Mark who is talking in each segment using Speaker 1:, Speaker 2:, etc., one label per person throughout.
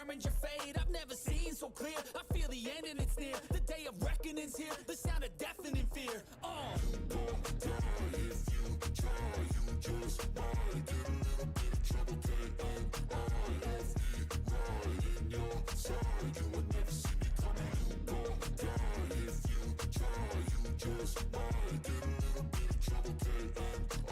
Speaker 1: determined your fate. I've never seen so clear. I feel the end and it's near. The day of reckoning's here. The sound of deafening fear. You gon' die if you try. You just might get a little bit of trouble. K-N-I-F-E right in your side. You would never see me coming. You gon' die if you try. You just might get a little bit of trouble. K-N-I-F-E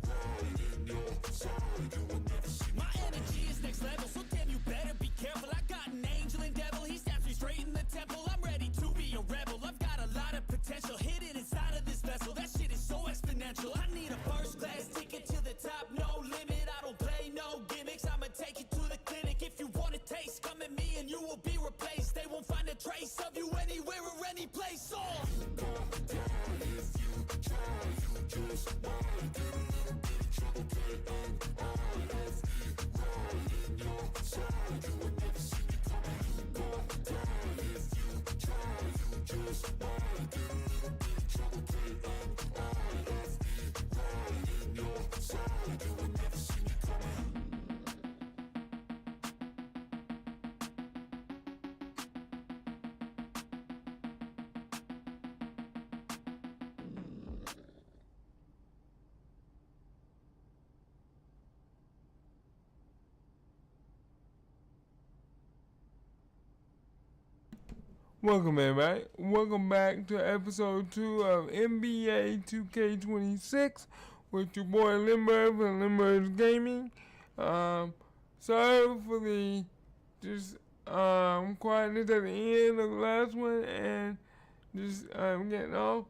Speaker 1: right in your side. You would never see me. My energy is next level, so damn you better be careful. I got an angel and devil, he stabs me straight in the temple. I'm ready to be a rebel. I've got a lot of potential hidden inside of this vessel. That shit is so exponential. I need a first class ticket to the top, no limit. I don't play no gimmicks. I'ma take you to the clinic. If you want a taste, come at me and you will be replaced. They won't find a trace of you anywhere or any place. You gon' die if you try. You just might get a little bit of trouble. K-N-I-F-E right in your side. You would never see me coming. You gon' die if you try. You just might get a little bit of trouble. K-N-I-F-E right in your side. You would never see me coming.
Speaker 2: Welcome everybody. Welcome back to episode 2 of NBA 2K26 with your boy Lindbergh from Lindbergh's Gaming. Sorry for the quietness at the end of the last one and just getting off.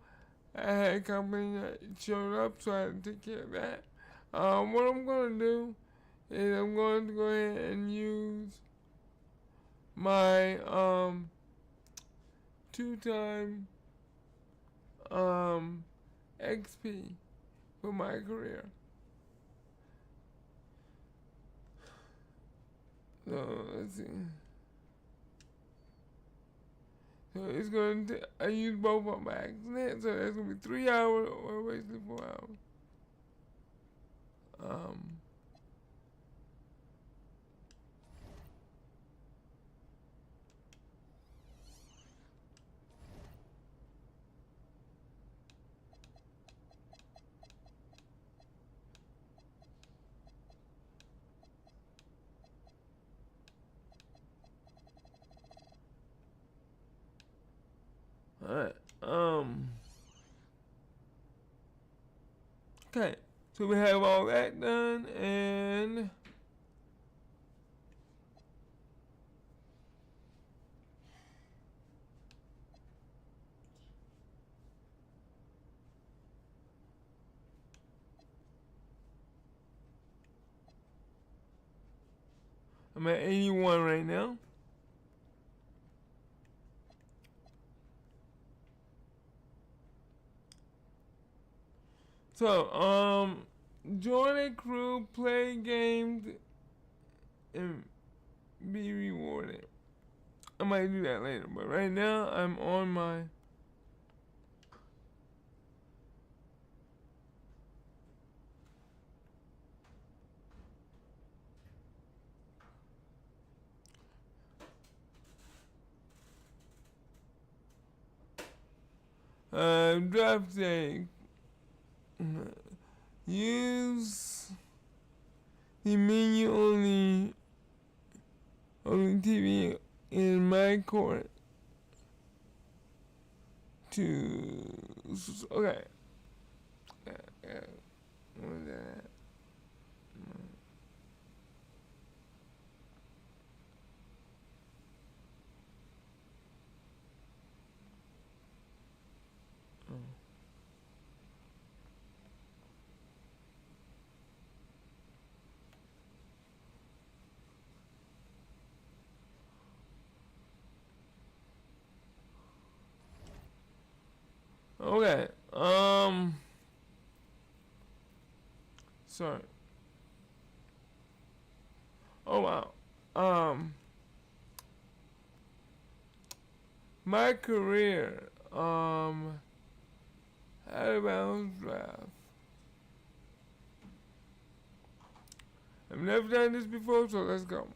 Speaker 2: I had company that showed up, so I had to take care of that. What I'm going to do is I'm going to go ahead and use my 2-time XP for my career. So let's see. So it's going to I used both of them by accident, so that's gonna be 3 hours or basically 4 hours. Alright, okay, so we have all that done, and I'm at 81 right now. So, join a crew, play games, and be rewarded. I might do that later, but right now I'm on my draft day. Use the menu on the TV in my court to okay. What is that? Okay, sorry. Oh wow. My career, out of bounds draft. I've never done this before, so let's go.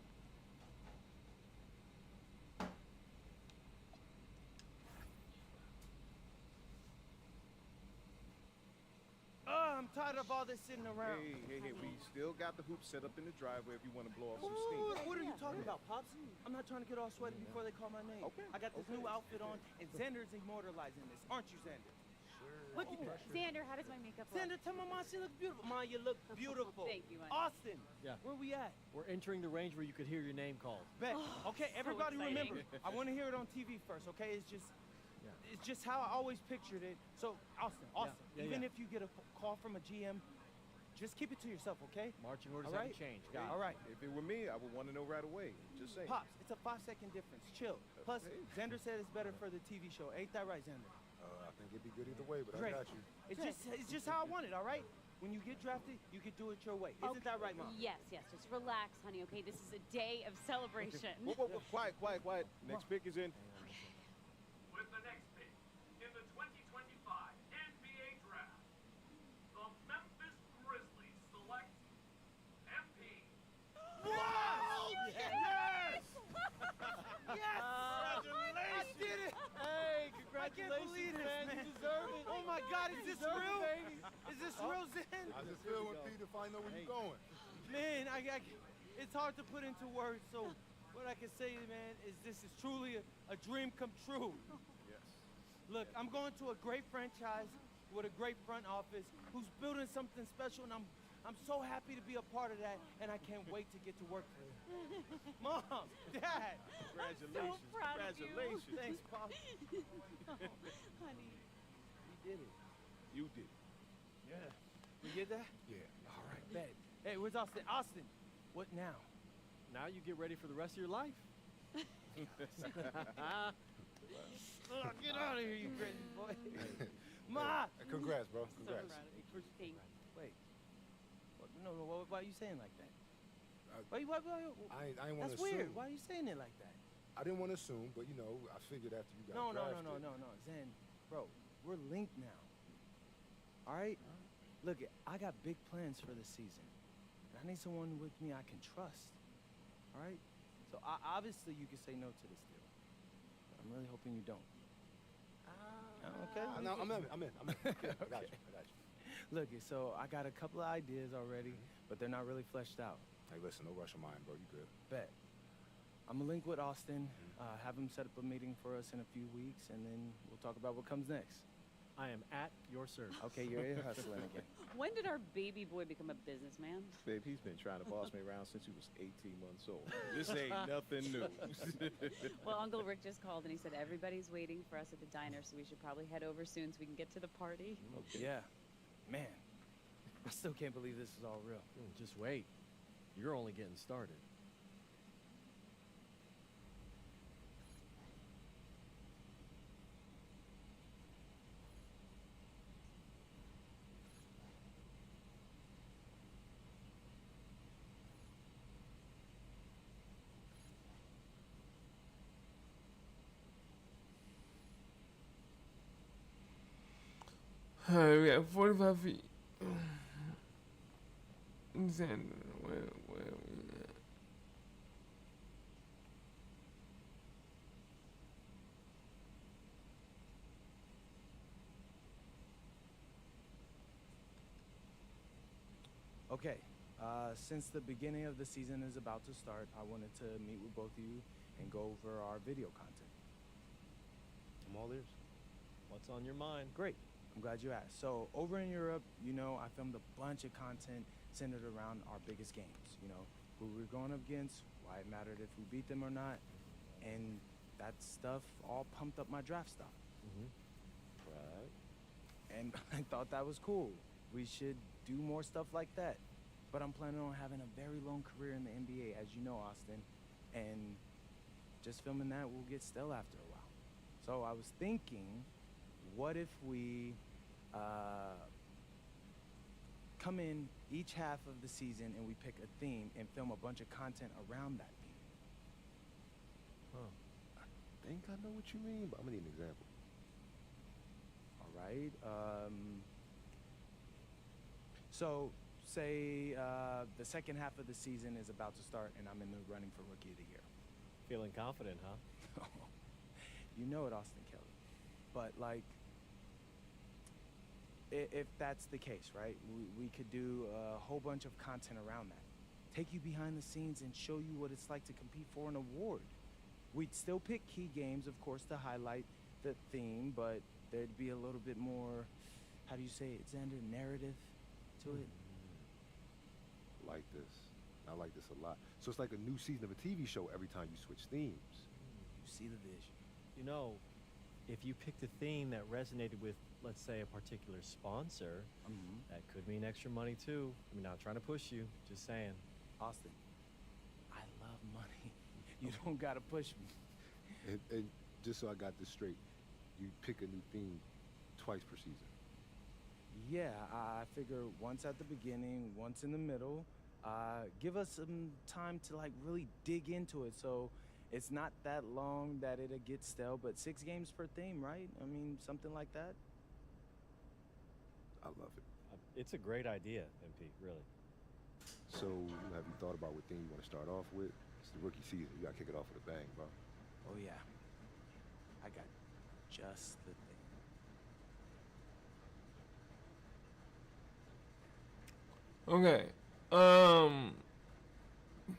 Speaker 3: all this sitting around?
Speaker 4: Hey, we still got the hoop set up in the driveway if you want to blow off some steam.
Speaker 3: What are you talking about, Pops? I'm not trying to get all sweaty before they call my name.
Speaker 4: Okay,
Speaker 3: I got this new outfit on, and Xander's immortalizing this. Aren't you, Xander? Look at that.
Speaker 5: Xander, how does my makeup look?
Speaker 3: Xander, tell my mom she looks beautiful. Ma, you look beautiful.
Speaker 5: Thank you, honey.
Speaker 3: Austin.
Speaker 6: Yeah.
Speaker 3: Where we at?
Speaker 6: We're entering the range where you could hear your name called.
Speaker 3: Bet. Okay, everybody
Speaker 5: exciting.
Speaker 3: remember. I want to hear it on TV first, okay? It's just how I always pictured it. So, Austin,
Speaker 6: Yeah,
Speaker 3: even
Speaker 6: yeah.
Speaker 3: if you get a call from a GM, just keep it to yourself, okay?
Speaker 6: Marching orders
Speaker 3: All right.
Speaker 6: haven't changed. Got it.
Speaker 3: All right.
Speaker 4: If it were me, I would want to know right away. Just saying.
Speaker 3: Pops, it's a 5-second difference. Chill. Plus, Xander said it's better for the TV show. Ain't that right, Xander?
Speaker 7: I think it'd be good either way, but
Speaker 3: Great.
Speaker 7: I got you.
Speaker 3: It's just how I want it, all right? When you get drafted, you can do it your way. Isn't that right, Mom?
Speaker 5: Yes, just relax, honey, okay? This is a day of celebration.
Speaker 4: Whoa, quiet. Next pick is in.
Speaker 8: With the next pick in the 2025 NBA Draft, the Memphis Grizzlies select MP.
Speaker 3: I did it!
Speaker 6: Hey,
Speaker 3: I can't believe this, man.
Speaker 6: You deserve it.
Speaker 3: Oh my God, is this
Speaker 6: deserve it,
Speaker 3: real?
Speaker 6: baby.
Speaker 3: Is this real, Zen?
Speaker 7: How's it feel when Peter find out where you're going?
Speaker 3: Man, it's hard to put into words. So, what I can say, man, is this is truly a dream come true.
Speaker 4: Yes.
Speaker 3: Look, I'm going to a great franchise with a great front office who's building something special, and I'm so happy to be a part of that, and I can't wait to get to work for them. Mom, Dad,
Speaker 4: Congratulations.
Speaker 5: So proud of you.
Speaker 4: Congratulations.
Speaker 3: thanks, Pop.
Speaker 5: Honey.
Speaker 3: We did it.
Speaker 4: You did.
Speaker 3: Yeah. We get that?
Speaker 7: Yeah.
Speaker 3: All right, bet. Hey, where's Austin? Austin, what now?
Speaker 6: Now you get ready for the rest of your life.
Speaker 3: Oh, get out of here, you crazy boy. Ma!
Speaker 7: Congrats, bro.
Speaker 5: So
Speaker 7: Congrats.
Speaker 5: proud of you. Thank you.
Speaker 3: Wait. No, why are you saying like that?
Speaker 7: Uh,
Speaker 3: Why,
Speaker 7: I ain't want to
Speaker 3: that's
Speaker 7: assume.
Speaker 3: weird. Why are you saying it like that?
Speaker 7: I didn't want to assume, but you know, I figured after you got
Speaker 3: No,
Speaker 7: drafted.
Speaker 3: no. Zen, bro, we're linked now. All right? Look, I got big plans for this season. And I need someone with me I can trust. All right? So obviously you can say no to this deal. But I'm really hoping you don't. Okay?
Speaker 7: No, I'm in. Okay, I got you.
Speaker 3: Look, so I got a couple of ideas already, but they're not really fleshed out.
Speaker 7: Hey, listen, no rush of mine, bro. You good?
Speaker 3: Bet. I'm gonna link with Austin, have him set up a meeting for us in a few weeks, and then we'll talk about what comes next.
Speaker 6: I am at your service.
Speaker 3: Okay, you're ear hustling again.
Speaker 5: When did our baby boy become a businessman?
Speaker 4: Babe, he's been trying to boss me around since he was 18 months old. This ain't nothing new.
Speaker 5: Well, Uncle Rick just called and he said everybody's waiting for us at the diner, so we should probably head over soon so we can get to the party.
Speaker 3: Yeah. Man, I still can't believe this is all real.
Speaker 6: Just wait. You're only getting started.
Speaker 2: Alright, we got 45 feet. Xander, where we at?
Speaker 3: Okay, since the beginning of the season is about to start, I wanted to meet with both of you and go over our video content.
Speaker 7: I'm all ears.
Speaker 6: What's on your mind?
Speaker 3: Great. I'm glad you asked. So over in Europe, you know, I filmed a bunch of content centered around our biggest games. You know, who we're going up against, why it mattered if we beat them or not, and that stuff all pumped up my draft stock.
Speaker 7: Right.
Speaker 3: And I thought that was cool. We should do more stuff like that. But I'm planning on having a very long career in the NBA, as you know, Austin. And just filming that will get stale after a while. So I was thinking, what if we come in each half of the season and we pick a theme and film a bunch of content around that theme?
Speaker 7: I think I know what you mean, but I'm gonna need an example.
Speaker 3: All right. So say the second half of the season is about to start and I'm in the running for Rookie of the Year.
Speaker 6: Feeling confident, huh?
Speaker 3: You know it, Austin Kelly. But like, if that's the case, right? We could do a whole bunch of content around that. Take you behind the scenes and show you what it's like to compete for an award. We'd still pick key games, of course, to highlight the theme, but there'd be a little bit more, how do you say it, Xander, narrative to it?
Speaker 7: Like this. I like this a lot. So it's like a new season of a TV show every time you switch themes.
Speaker 3: You see the vision.
Speaker 6: You know, if you picked a theme that resonated with, let's say, a particular sponsor, that could mean extra money too. I mean, not trying to push you, just saying.
Speaker 3: Austin, I love money. You don't gotta push me.
Speaker 7: And just so I got this straight, you pick a new theme twice per season.
Speaker 3: Yeah, I figure once at the beginning, once in the middle. Give us some time to like really dig into it, so it's not that long that it'll get stale. But 6 games per theme, right? I mean, something like that.
Speaker 7: I love it.
Speaker 6: It's a great idea, MP, really.
Speaker 7: So, have you thought about what theme you want to start off with? It's the rookie season. You gotta kick it off with a bang, bro.
Speaker 3: Oh yeah, I got just the thing.
Speaker 2: Okay.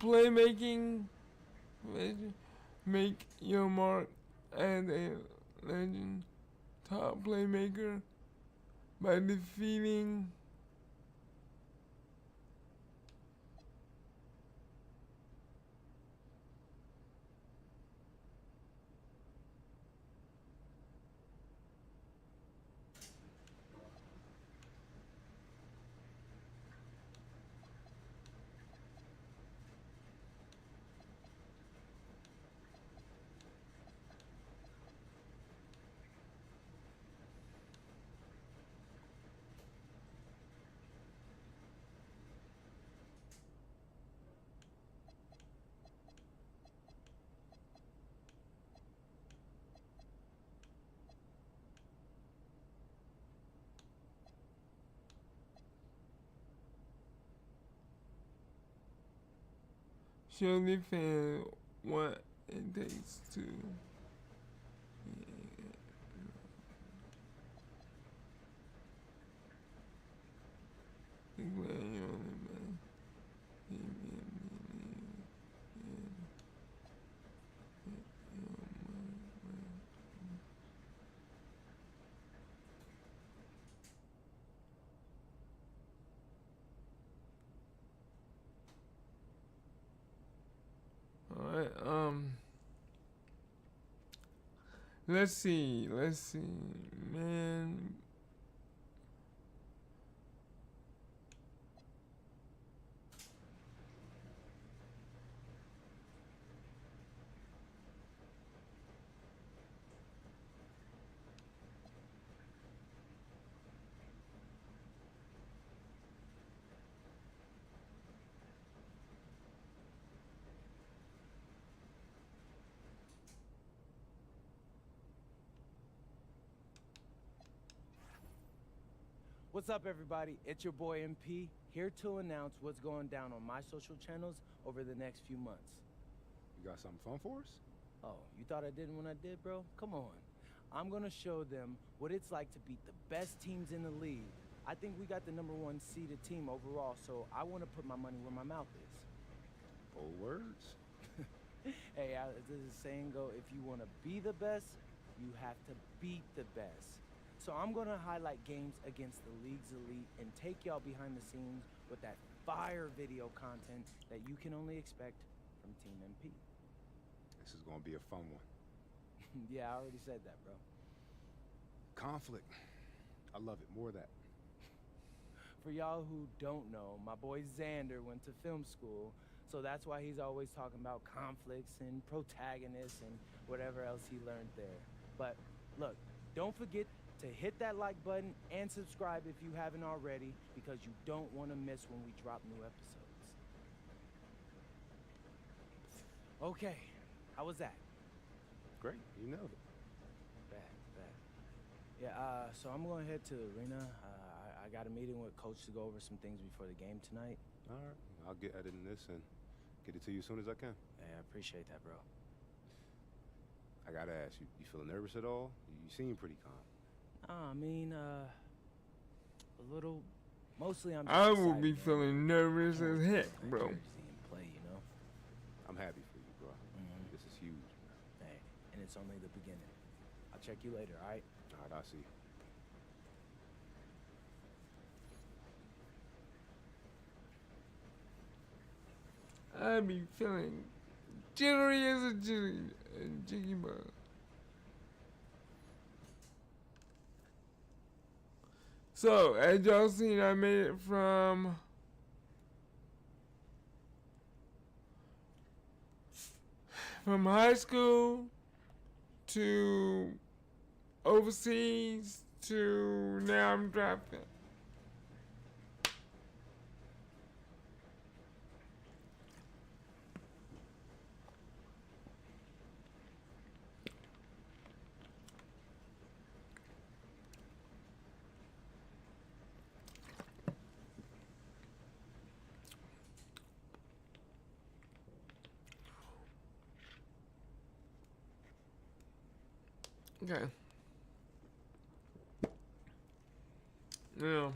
Speaker 2: Playmaking. Make your mark as a legend top playmaker by defeating show the fan what it takes to Alright, let's see, man.
Speaker 3: What's up, everybody? It's your boy MP, here to announce what's going down on my social channels over the next few months.
Speaker 7: You got something fun for us?
Speaker 3: Oh, you thought I didn't when I did, bro? Come on. I'm gonna show them what it's like to beat the best teams in the league. I think we got the #1 seeded team overall, so I want to put my money where my mouth is.
Speaker 7: Bold words.
Speaker 3: Hey, does the saying go, if you want to be the best, you have to beat the best. So I'm going to highlight games against the league's elite and take y'all behind the scenes with that fire video content that you can only expect from Team MP.
Speaker 7: This is gonna be a fun one.
Speaker 3: Yeah, I already said that, bro.
Speaker 7: Conflict. I love it. More of that.
Speaker 3: For y'all who don't know, my boy Xander went to film school, so that's why he's always talking about conflicts and protagonists and whatever else he learned there. But look, don't forget to hit that like button and subscribe if you haven't already, because you don't want to miss when we drop new episodes. Okay, how was that?
Speaker 7: Great. You nailed it.
Speaker 3: Bad. Yeah, so I'm going to head to the arena. I got a meeting with Coach to go over some things before the game tonight.
Speaker 7: All right. I'll get editing this and get it to you as soon as I can.
Speaker 3: Hey, I appreciate that, bro.
Speaker 7: I gotta ask you, you feeling nervous at all? You seem pretty calm.
Speaker 3: I mean, A little. Mostly, I'm just
Speaker 2: I will
Speaker 3: excited,
Speaker 2: be
Speaker 3: man.
Speaker 2: feeling nervous
Speaker 3: Can't
Speaker 2: as
Speaker 3: wait to
Speaker 2: heck,
Speaker 3: see my
Speaker 2: bro.
Speaker 3: jersey and play, you know?
Speaker 7: I'm happy for you, bro. This is huge.
Speaker 3: Hey, and it's only the beginning. I'll check you later, all right?
Speaker 7: All right, I'll see you.
Speaker 2: I be feeling jittery as a jiggy bug. So, as y'all seen, I made it from high school to overseas to now I'm drafting. Okay. Now,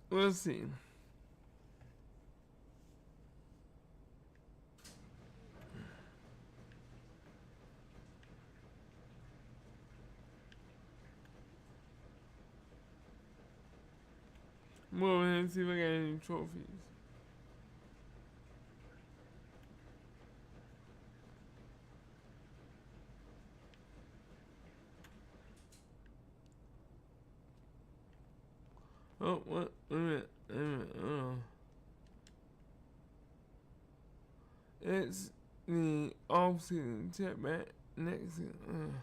Speaker 2: let's see. Move over here and see if I got any trophies. Oh, what? Wait a minute. Wait a minute. Oh. It's the off-season. Check back next season.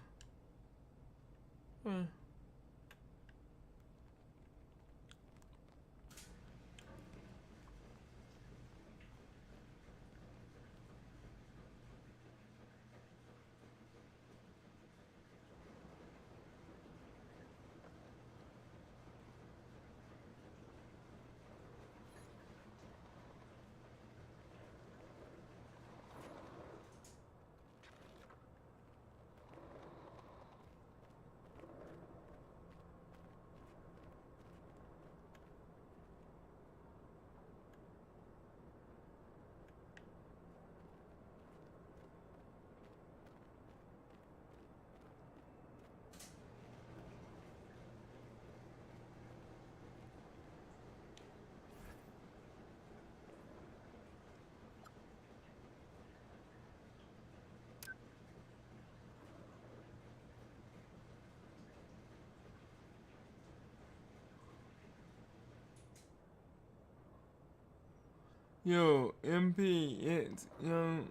Speaker 2: Yo, MP, it's young.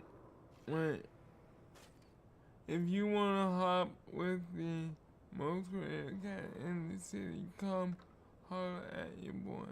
Speaker 2: Wait. If you wanna hop with the most creative cat in the city, come holler at your boy.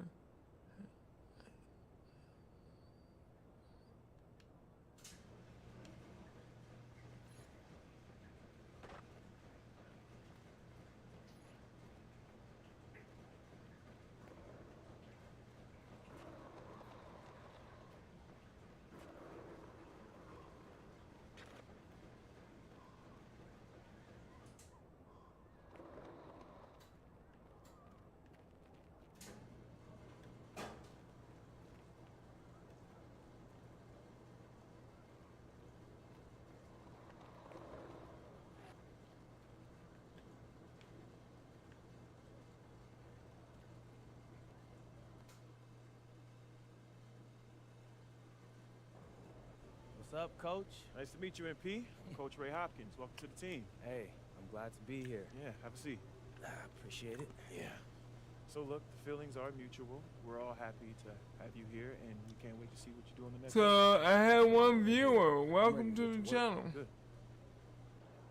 Speaker 3: What's up, Coach?
Speaker 4: Nice to meet you, MP. I'm Coach Ray Hopkins. Welcome to the team.
Speaker 3: Hey, I'm glad to be here.
Speaker 4: Yeah, have a seat.
Speaker 3: Appreciate it.
Speaker 4: Yeah. So look, the feelings are mutual. We're all happy to have you here, and we can't wait to see what you do on the next
Speaker 2: So I had one viewer. Welcome
Speaker 3: ready
Speaker 2: to
Speaker 3: to
Speaker 2: the
Speaker 3: get to
Speaker 2: channel.
Speaker 4: Good.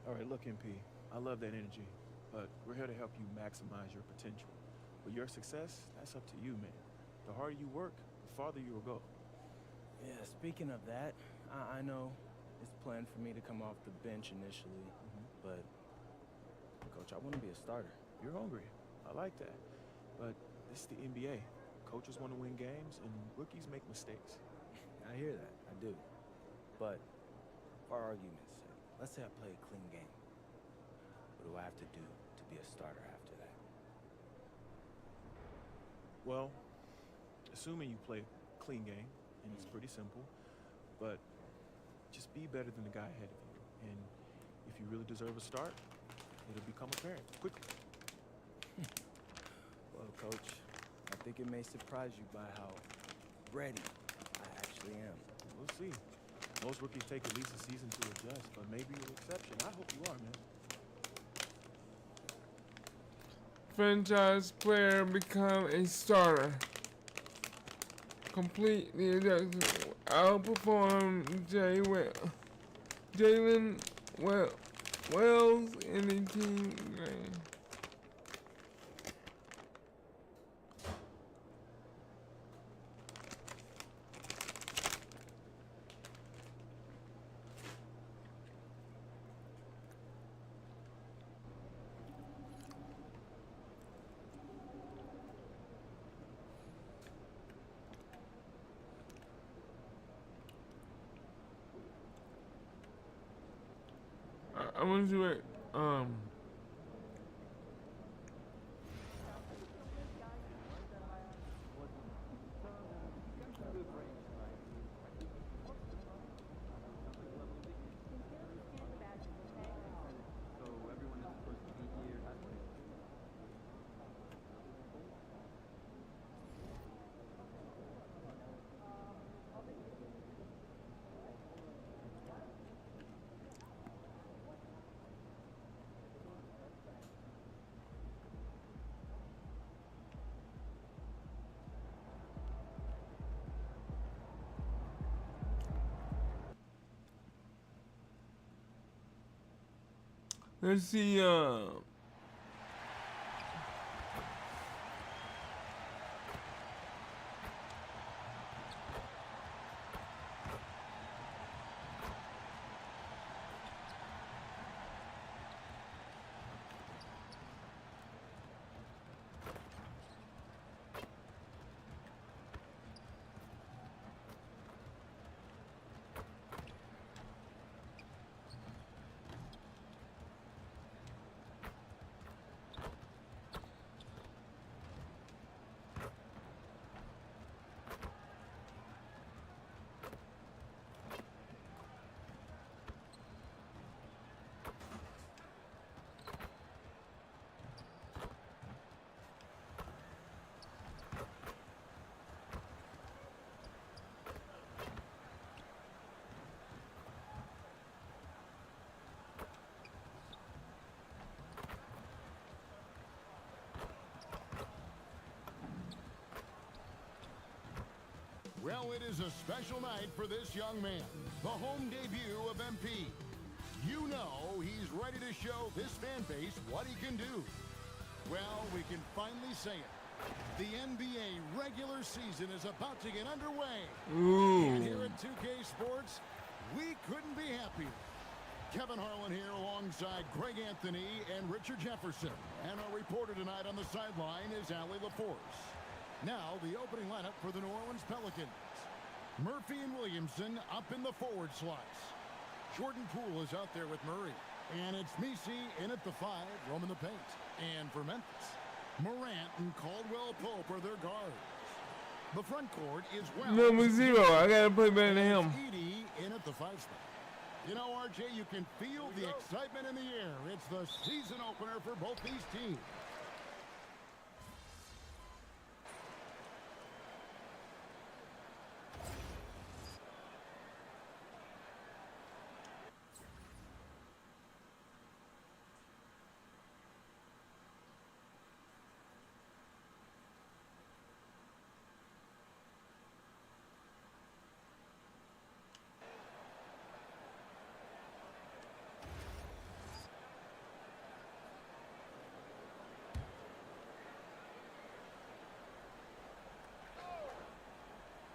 Speaker 4: All right, look, MP. I love that energy, but we're here to help you maximize your potential. But your success, that's up to you, man. The harder you work, the farther you will go.
Speaker 3: Yeah, speaking of that, I know it's planned for me to come off the bench initially, but Coach, I want to be a starter.
Speaker 4: You're hungry. I like that. But this is the NBA. Coaches want to win games, and rookies make mistakes.
Speaker 3: I hear that, I do. But for argument's sake, let's say I play a clean game. What do I have to do to be a starter after?
Speaker 4: Well, assuming you play a clean game, and it's pretty simple, but just be better than the guy ahead of you. And if you really deserve a start, it'll become apparent quickly.
Speaker 3: Well, Coach, I think it may surprise you by how ready I actually am.
Speaker 4: We'll see. Most rookies take at least a season to adjust, but maybe you're an exception. I hope you are, man.
Speaker 2: Franchise player become a starter. Complete the induction. Outperform Jalen Wells in the team game. I want to do it. Let's see.
Speaker 9: Well, it is a special night for this young man, the home debut of MP. You know he's ready to show this fan base what he can do. Well, we can finally say it. The NBA regular season is about to get underway.
Speaker 2: Ooh.
Speaker 9: And here at 2K Sports, we couldn't be happier. Kevin Harlan here alongside Greg Anthony and Richard Jefferson. And our reporter tonight on the sideline is Allie LaForce. Now, the opening lineup for the New Orleans Pelicans. Murphy and Williamson up in the forward slots. Jordan Poole is out there with Murray. And it's Messi in at the 5, roaming the paint. And for Memphis, Morant and Caldwell Pope are their guards. The front court is Wells.
Speaker 2: Number 0. I gotta play better than him.
Speaker 9: Edey in at the 5 spot. You know, RJ, you can feel the excitement in the air. It's the season opener for both these teams.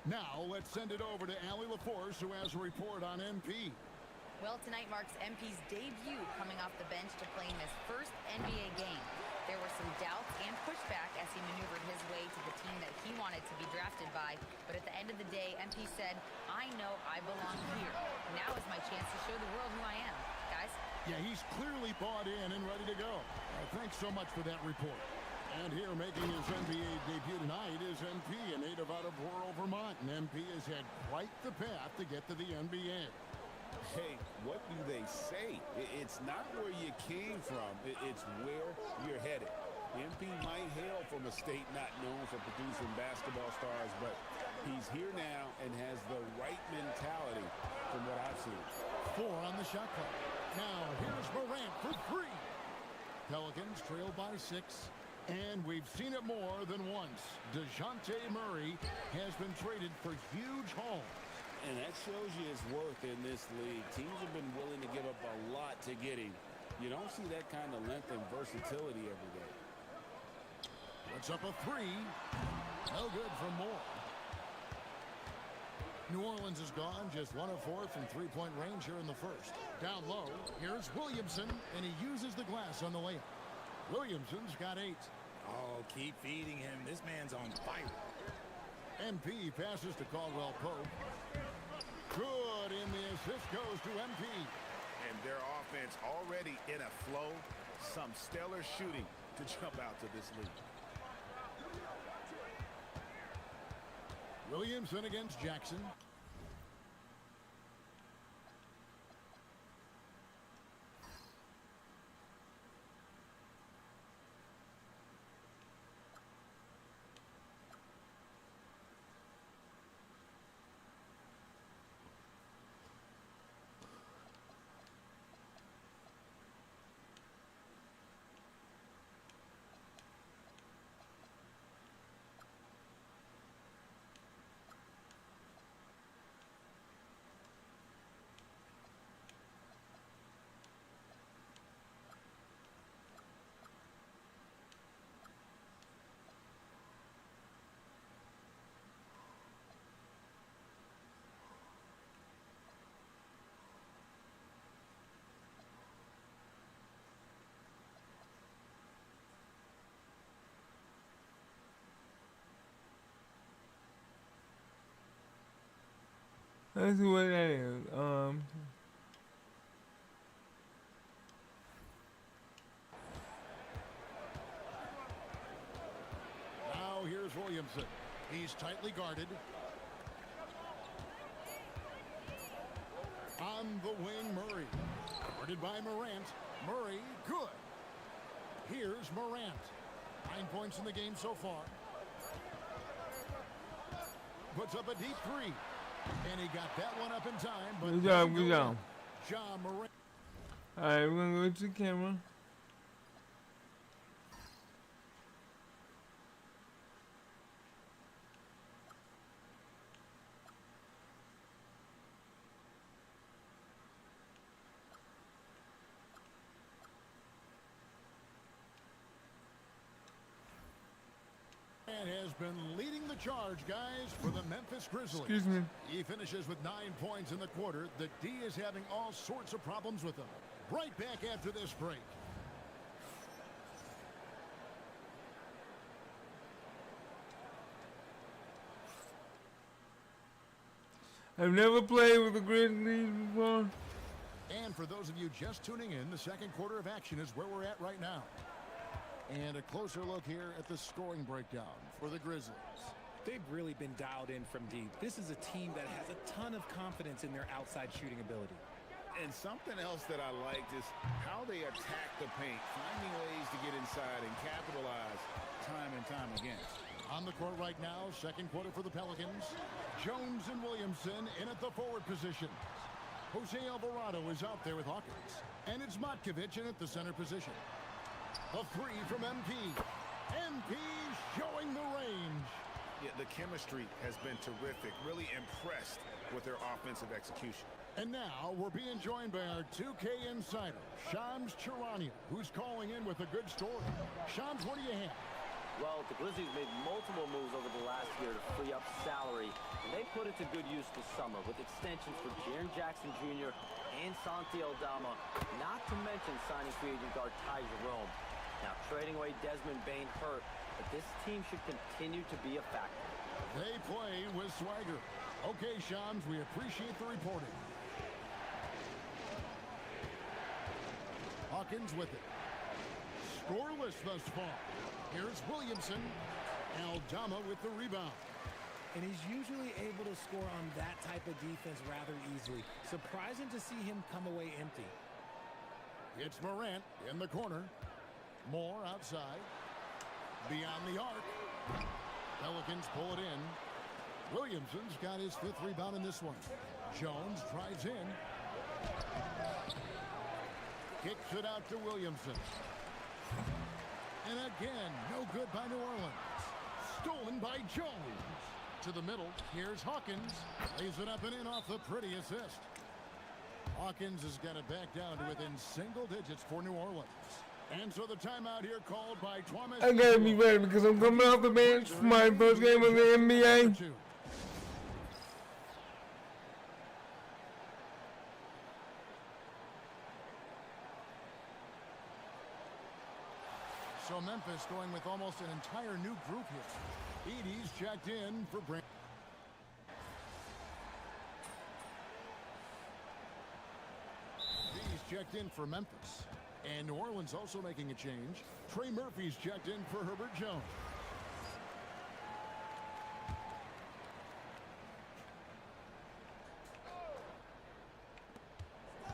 Speaker 9: Now, let's send it over to Allie LaForce, who has a report on MP.
Speaker 10: Well, tonight marks MP's debut coming off the bench to play in his first NBA game. There were some doubts and pushback as he maneuvered his way to the team that he wanted to be drafted by. But at the end of the day, MP said, I know I belong here. Now is my chance to show the world who I am. Guys?
Speaker 9: Yeah, he's clearly bought in and ready to go. Thanks so much for that report. And here making his NBA debut tonight is MP, a native out of rural Vermont. And MP has had quite the path to get to the NBA.
Speaker 11: Hey, what do they say? It's not where you came from, it's where you're headed. MP might hail from a state not known for producing basketball stars, but he's here now and has the right mentality from what I've seen.
Speaker 9: 4 on the shot clock. Now here's Morant for 3. Pelicans trail by 6. And we've seen it more than once. DeJounte Murray has been traded for huge hauls.
Speaker 11: And that shows you his worth in this league. Teams have been willing to give up a lot to get him. You don't see that kind of length and versatility every day.
Speaker 9: What's up a 3? No good from Moore. New Orleans is gone, just 1 of 4 from three-point range here in the first. Down low, here's Williamson, and he uses the glass on the layup. Williamson's got 8.
Speaker 11: Oh, keep feeding him. This man's on fire.
Speaker 9: MP passes to Caldwell Pope. Good, and the assist goes to MP.
Speaker 11: And their offense already in a flow. Some stellar shooting to jump out to this lead.
Speaker 9: Williamson against Jackson.
Speaker 2: Let's see what that is.
Speaker 9: Now here's Williamson. He's tightly guarded. On the wing, Murray. Guarded by Morant. Murray, good. Here's Morant. 9 points in the game so far. Puts up a deep 3. And he got that one up in time. But
Speaker 2: good job, good job.
Speaker 9: Ja Morant.
Speaker 2: Alright, we're gonna go to the camera.
Speaker 9: And has been leading the charge, guys, for the Memphis Grizzlies.
Speaker 2: Excuse me.
Speaker 9: He finishes with 9 points in the quarter. The D is having all sorts of problems with him. Right back after this break.
Speaker 2: I've never played with the Grizzlies before.
Speaker 9: And for those of you just tuning in, the second quarter of action is where we're at right now. And a closer look here at the scoring breakdown for the Grizzlies.
Speaker 12: They've really been dialed in from deep. This is a team that has a ton of confidence in their outside shooting ability.
Speaker 11: And something else that I liked is how they attack the paint, finding ways to get inside and capitalize time and time again.
Speaker 9: On the court right now, second quarter for the Pelicans. Jones and Williamson in at the forward position. Jose Alvarado is out there with Hawkins. And it's Matkovic in at the center position. A 3 from MP. MP showing the range.
Speaker 11: Yeah, the chemistry has been terrific. Really impressed with their offensive execution.
Speaker 9: And now we're being joined by our 2K insider, Shams Charania, who's calling in with a good story. Shams, what do you have?
Speaker 13: Well, the Grizzlies made multiple moves over the last year to free up salary, and they put it to good use this summer with extensions for Jaren Jackson Jr. and Santi Aldama, not to mention signing free agent guard Ty Jerome. Now, trading away Desmond Bane hurt, but this team should continue to be a factor.
Speaker 9: They play with swagger. Okay, Shams, we appreciate the reporting. Hawkins with it. Scoreless thus far. Here's Williamson. Aldama with the rebound.
Speaker 12: And he's usually able to score on that type of defense rather easily. Surprising to see him come away empty.
Speaker 9: It's Morant in the corner. Moore outside. Beyond the arc. Pelicans pull it in. Williamson's got his 5th rebound in this one. Jones drives in. Kicks it out to Williamson. And again, no good by New Orleans. Stolen by Jones. To the middle, here's Hawkins. Lays it up and in off the pretty assist. Hawkins has got it back down to within single digits for New Orleans. And so the timeout here called by Thomas.
Speaker 2: I gotta be ready because I'm coming off the bench for my first game of the NBA.
Speaker 9: So Memphis going with almost an entire new group here. Edey's checked in for Brand. He's checked in for Memphis. And New Orleans also making a change. Trey Murphy's checked in for Herbert Jones.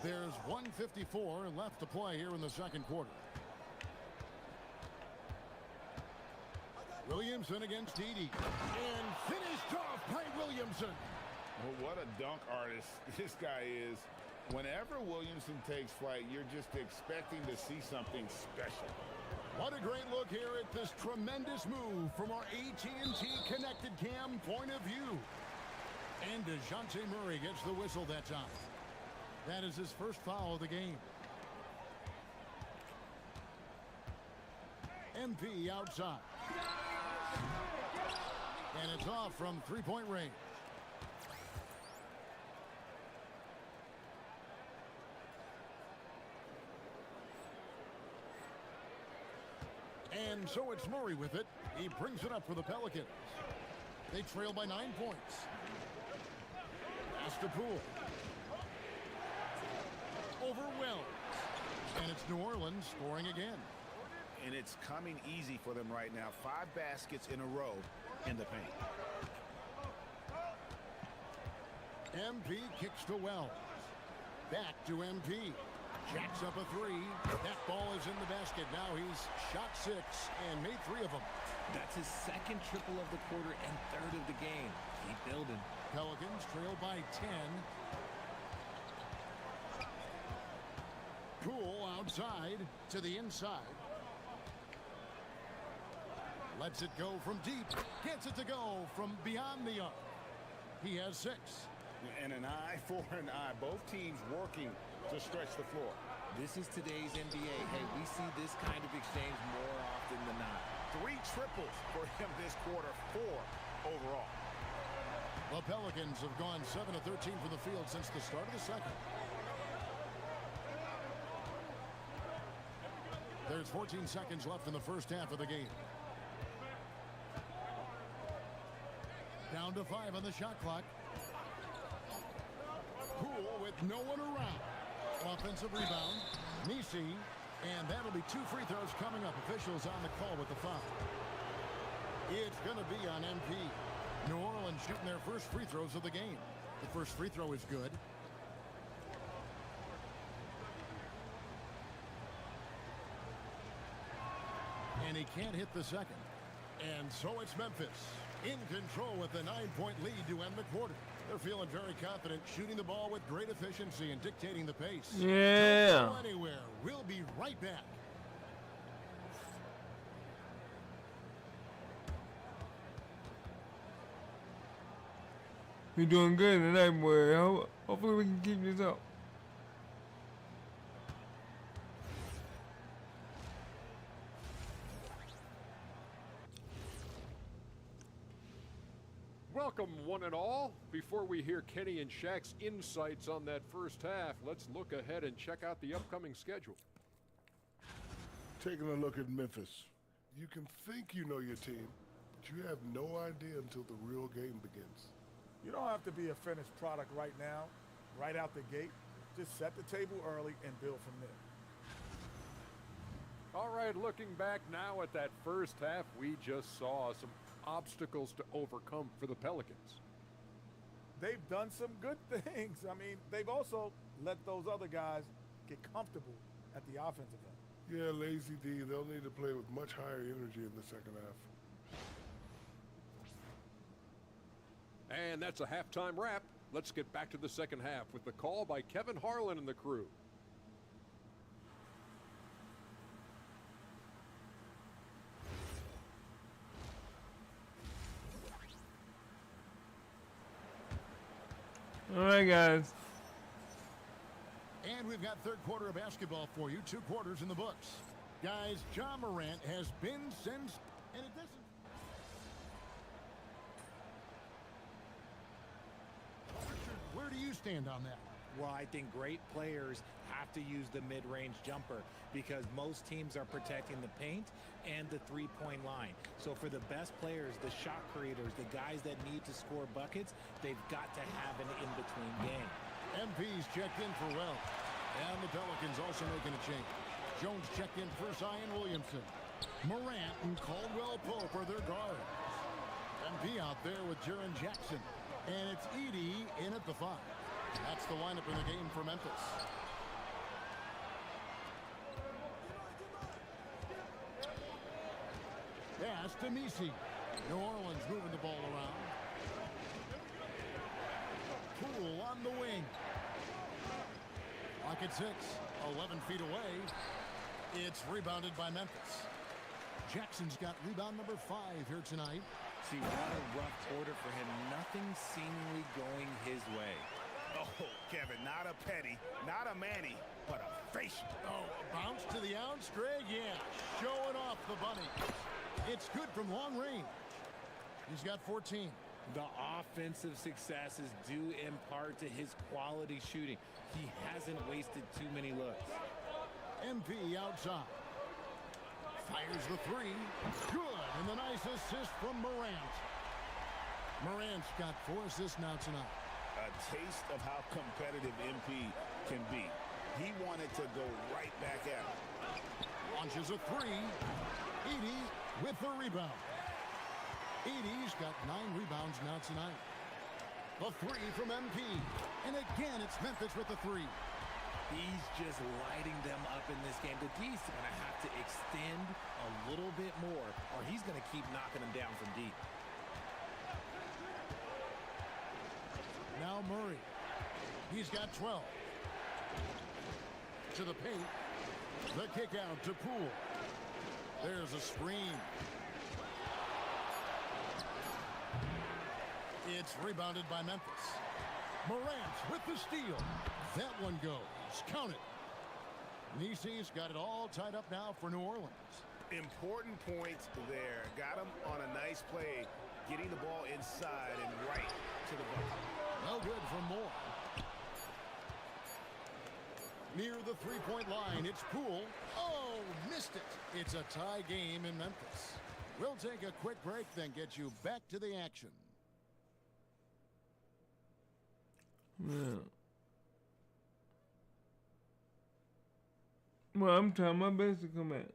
Speaker 9: There's 1:54 left to play here in the second quarter. Williamson against Edey. And finished off by Williamson.
Speaker 11: Well, what a dunk artist this guy is. Whenever Williamson takes flight, you're just expecting to see something special.
Speaker 9: What a great look here at this tremendous move from our AT&T Connected Cam point of view. And DeJounte Murray gets the whistle that time. That is his first foul of the game. MP outside. And it's off from three-point range. And so it's Murray with it. He brings it up for the Pelicans. They trail by 9 points. Pass to Poole. Over Wells. And it's New Orleans scoring again.
Speaker 11: And it's coming easy for them right now. 5 baskets in a row in the paint.
Speaker 9: MP kicks to Wells. Back to MP. Jacks up a 3. That ball is in the basket. Now he's shot 6 and made 3 of them.
Speaker 12: That's his second triple of the quarter and third of the game. Keep building.
Speaker 9: Pelicans trail by 10. Poole outside to the inside. Lets it go from deep. Gets it to go from beyond the arc. He has 6.
Speaker 11: And an eye for an eye. Both teams working to stretch the floor.
Speaker 12: This is today's NBA. Hey, we see this kind of exchange more often than not.
Speaker 11: 3 triples for him this quarter, 4 overall.
Speaker 9: The Pelicans have gone 7 of 13 from the field since the start of the second. There's 14 seconds left in the first half of the game. Down to 5 on the shot clock. Poole with no one around. Offensive rebound. Nisi. And that'll be 2 free throws coming up. Officials on the call with the foul. It's going to be on MP. New Orleans shooting their first free throws of the game. The first free throw is good. And he can't hit the second. And so it's Memphis in control with a 9-point lead to end the quarter. They're feeling very confident, shooting the ball with great efficiency and dictating the pace.
Speaker 2: Yeah.
Speaker 9: Don't go anywhere. We'll be right back.
Speaker 2: We're doing good tonight, boy. Hopefully we can keep this up.
Speaker 14: Welcome, one and all. Before we hear Kenny and Shaq's insights on that first half, let's look ahead and check out the upcoming schedule.
Speaker 15: Taking a look at Memphis, you can think you know your team, but you have no idea until the real game begins.
Speaker 16: You don't have to be a finished product right now, right out the gate. Just set the table early and build from there.
Speaker 14: All right, looking back now at that first half, we just saw some obstacles to overcome for the Pelicans.
Speaker 16: They've done some good things. I mean, they've also let those other guys get comfortable at the offensive end.
Speaker 15: Yeah, Lazy D, they'll need to play with much higher energy in the second half.
Speaker 14: And that's a halftime wrap. Let's get back to the second half with the call by Kevin Harlan and the crew.
Speaker 2: All right, guys.
Speaker 9: And we've got third quarter of basketball for you. 2 quarters in the books. Guys, Ja Morant has been since, and it doesn't. Richard, where do you stand on that?
Speaker 12: Well, I think great players have to use the mid-range jumper because most teams are protecting the paint and the three-point line. So for the best players, the shot creators, the guys that need to score buckets, they've got to have an in-between game.
Speaker 9: MP's checked in for Wells. And the Pelicans also making a change. Jones checked in for Zion Williamson. Morant and Caldwell Pope are their guards. MP out there with Jaren Jackson. And it's Edey in at the 5. That's the lineup in the game for Memphis. Pass to Messi. New Orleans moving the ball around. Poole on the wing. Clock at 6. 11 feet away. It's rebounded by Memphis. Jackson's got rebound number 5 here tonight.
Speaker 12: See, what a rough quarter for him. Nothing seemingly going his way.
Speaker 11: Oh, Kevin, not a petty, not a Manny, but a facial.
Speaker 9: Oh, a bounce to the ounce, Greg? Yeah, showing off the bunny. It's good from long range. He's got 14.
Speaker 12: The offensive success is due in part to his quality shooting. He hasn't wasted too many looks.
Speaker 9: MP outside. Fires the 3. Good, and the nice assist from Morant. Morant's got 4 assists now tonight.
Speaker 11: A taste of how competitive MP can be. He wanted to go right back at him.
Speaker 9: Launches a 3. Edey with the rebound. Edey's got 9 rebounds now tonight. The 3 from MP. And again, it's Memphis with the 3.
Speaker 12: He's just lighting them up in this game. The D's going to have to extend a little bit more, or he's going to keep knocking them down from deep.
Speaker 9: Now Murray. He's got 12. To the paint. The kick out to Poole. There's a screen. It's rebounded by Memphis. Morant with the steal. That one goes. Count it. Nisi's got it all tied up now for New Orleans.
Speaker 11: Important points there. Got him on a nice play, getting the ball inside and right to the bucket.
Speaker 9: No good for Moore. Near the three-point line, it's Poole. Oh, missed it. It's a tie game in Memphis. We'll take a quick break, then get you back to the action.
Speaker 2: Yeah. Well, I'm trying my best to come back.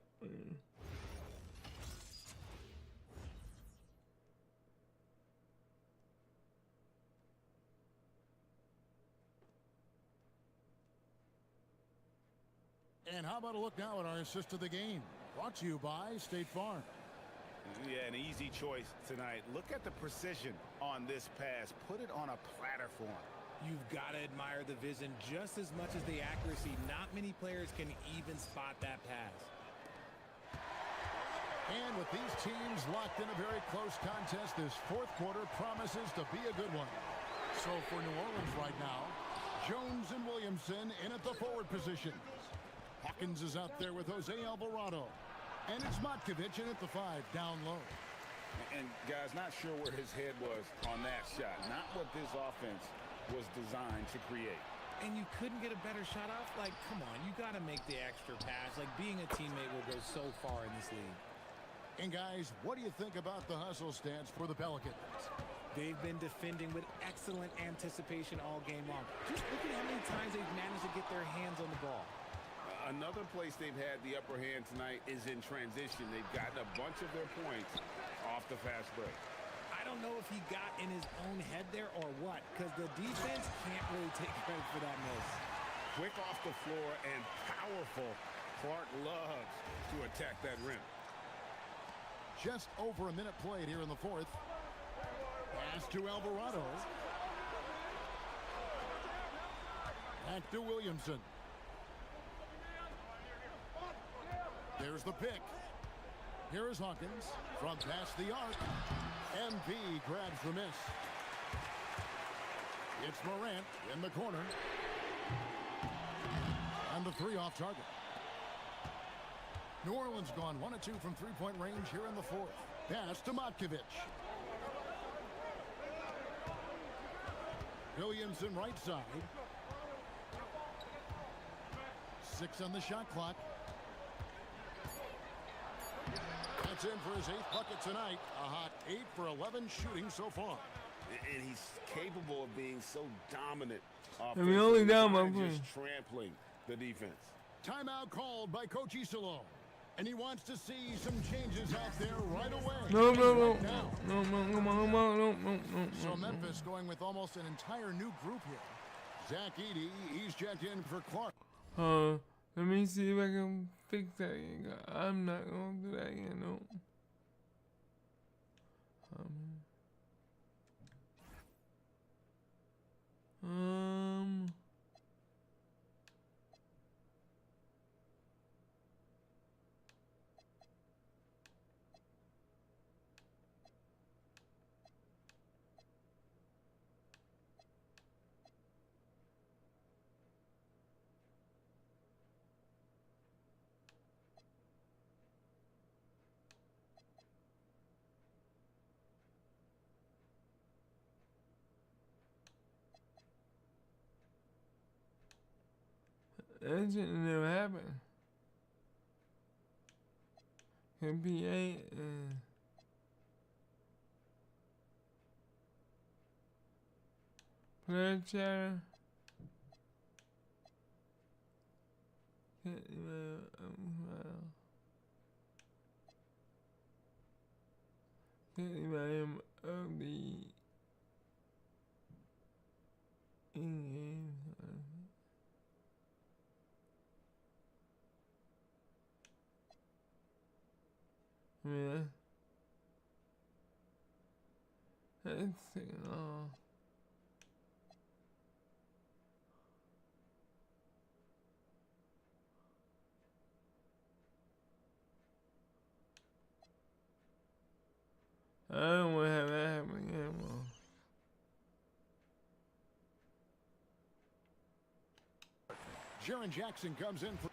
Speaker 9: And how about a look now at our assist of the game? Brought to you by State Farm.
Speaker 11: Yeah, an easy choice tonight. Look at the precision on this pass. Put it on a platter for him.
Speaker 12: You've got to admire the vision just as much as the accuracy. Not many players can even spot that pass.
Speaker 9: And with these teams locked in a very close contest, this fourth quarter promises to be a good one. So for New Orleans right now, Jones and Williamson in at the forward position. Hawkins is out there with Jose Alvarado. And it's Matkovic in at the 5, down low.
Speaker 11: And guys, not sure where his head was on that shot. Not what this offense was designed to create.
Speaker 12: And you couldn't get a better shot off? Like, come on, you got to make the extra pass. Like, being a teammate will go so far in this league.
Speaker 9: And guys, what do you think about the hustle stance for the Pelicans?
Speaker 12: They've been defending with excellent anticipation all game long. Just look at how many times they've managed to get their hands on the ball.
Speaker 11: Another place they've had the upper hand tonight is in transition. They've gotten a bunch of their points off the fast break.
Speaker 12: I don't know if he got in his own head there or what, because the defense can't really take credit for that miss.
Speaker 11: Quick off the floor and powerful. Clark loves to attack that rim.
Speaker 9: Just over a minute played here in the fourth. Pass to Alvarado. Back to Williamson. There's the pick. Here is Hawkins from past the arc. MP grabs the miss. It's Morant in the corner. And the three off target. New Orleans gone 1 of 2 from three-point range here in the fourth. Pass to Matkovic. Williamson right side. 6 on the shot clock. That's in for his 8th bucket tonight. A hot 8 for 11 shooting so far.
Speaker 11: And he's capable of being so dominant
Speaker 2: And we only down by
Speaker 11: just trampling the defense.
Speaker 9: Timeout called by Coach Isolo. And he wants to see some changes out there right away.
Speaker 2: No.
Speaker 9: So Memphis going with almost an entire new group here. Zach Edey, he's checked in for Clark.
Speaker 2: Let me see if I can fix that again. I'm not gonna do that again, no. That shit never happened. NBA player chatter. Volume of the in-game. Yeah. That's taking long. I don't want to have that happen again, bro.
Speaker 9: Jaren Jackson comes in for.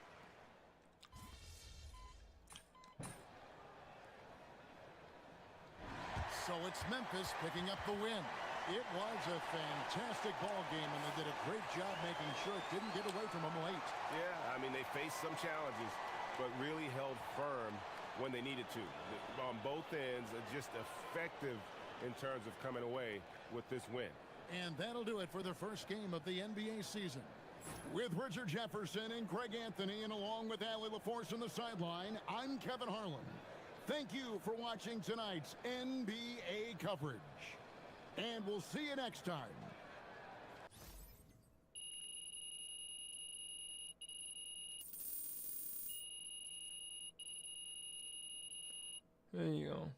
Speaker 9: So it's Memphis picking up the win. It was a fantastic ball game, and they did a great job making sure it didn't get away from them late.
Speaker 11: Yeah, I mean, they faced some challenges, but really held firm when they needed to. On both ends, just effective in terms of coming away with this win.
Speaker 9: And that'll do it for the first game of the NBA season. With Richard Jefferson and Greg Anthony, and along with Allie LaForce on the sideline, I'm Kevin Harlan. Thank you for watching tonight's NBA coverage. And we'll see you next time.
Speaker 2: There you go.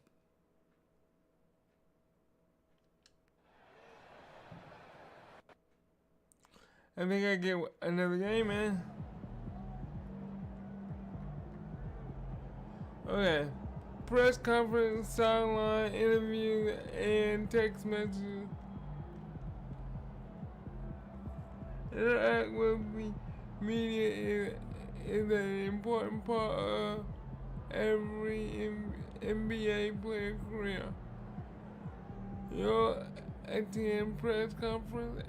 Speaker 2: I think I get another game, man. Okay. Press conference, sideline, interview, and text messages. Interact with the media is an important part of every NBA player career. Your attend press conference,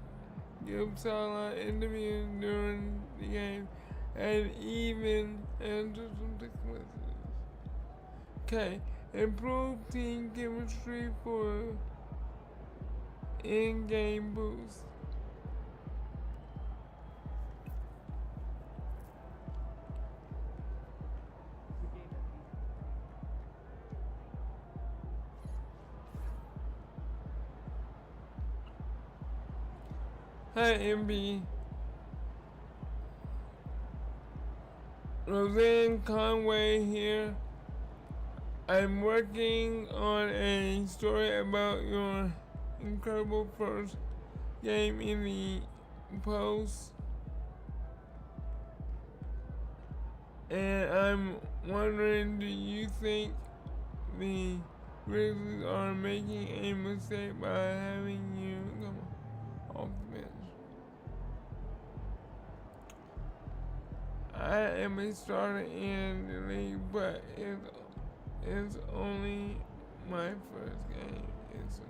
Speaker 2: give sideline interviews during the game, and even answer some text messages. Okay, improve team chemistry for in-game boost. Hi, MB. Roseanne Conway here. I'm working on a story about your incredible first game in the Post. And I'm wondering, do you think the Grizzlies are making a mistake by having you come off the bench? I am a starter in the league, but it's only my first game. It's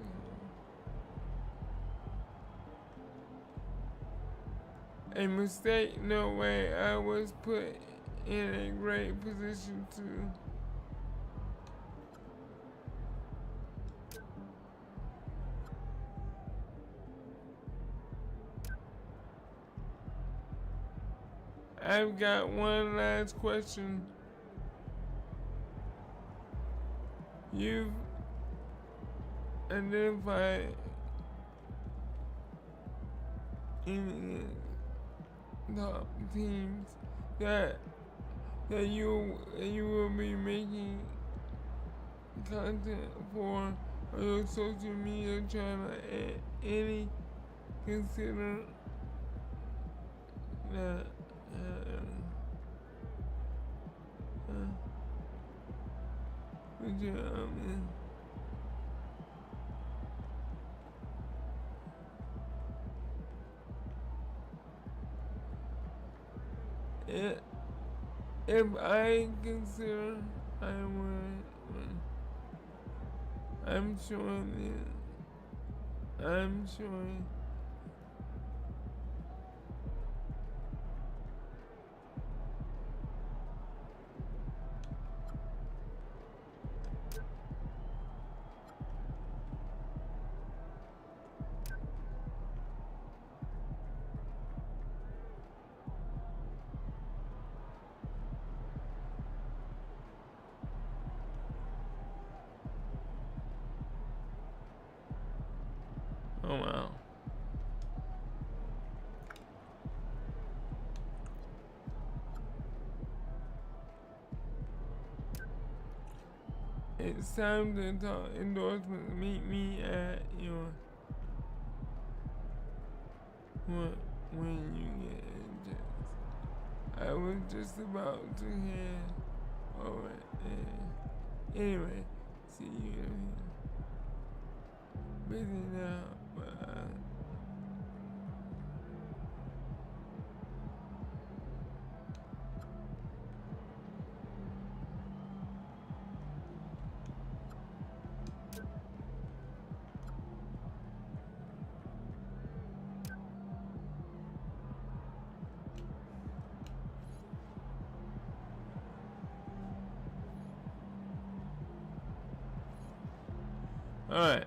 Speaker 2: a mistake, no way. I was put in a great position to I've got one last question. You've identified in the top teams that you will be making content for on your social media channel. Any consider that if I consider I would, I'm sure oh wow. It's time to talk endorsements. Meet me at your when you get a chance. I was just about to head over it. Anyway, see you in here. Busy now, but all right.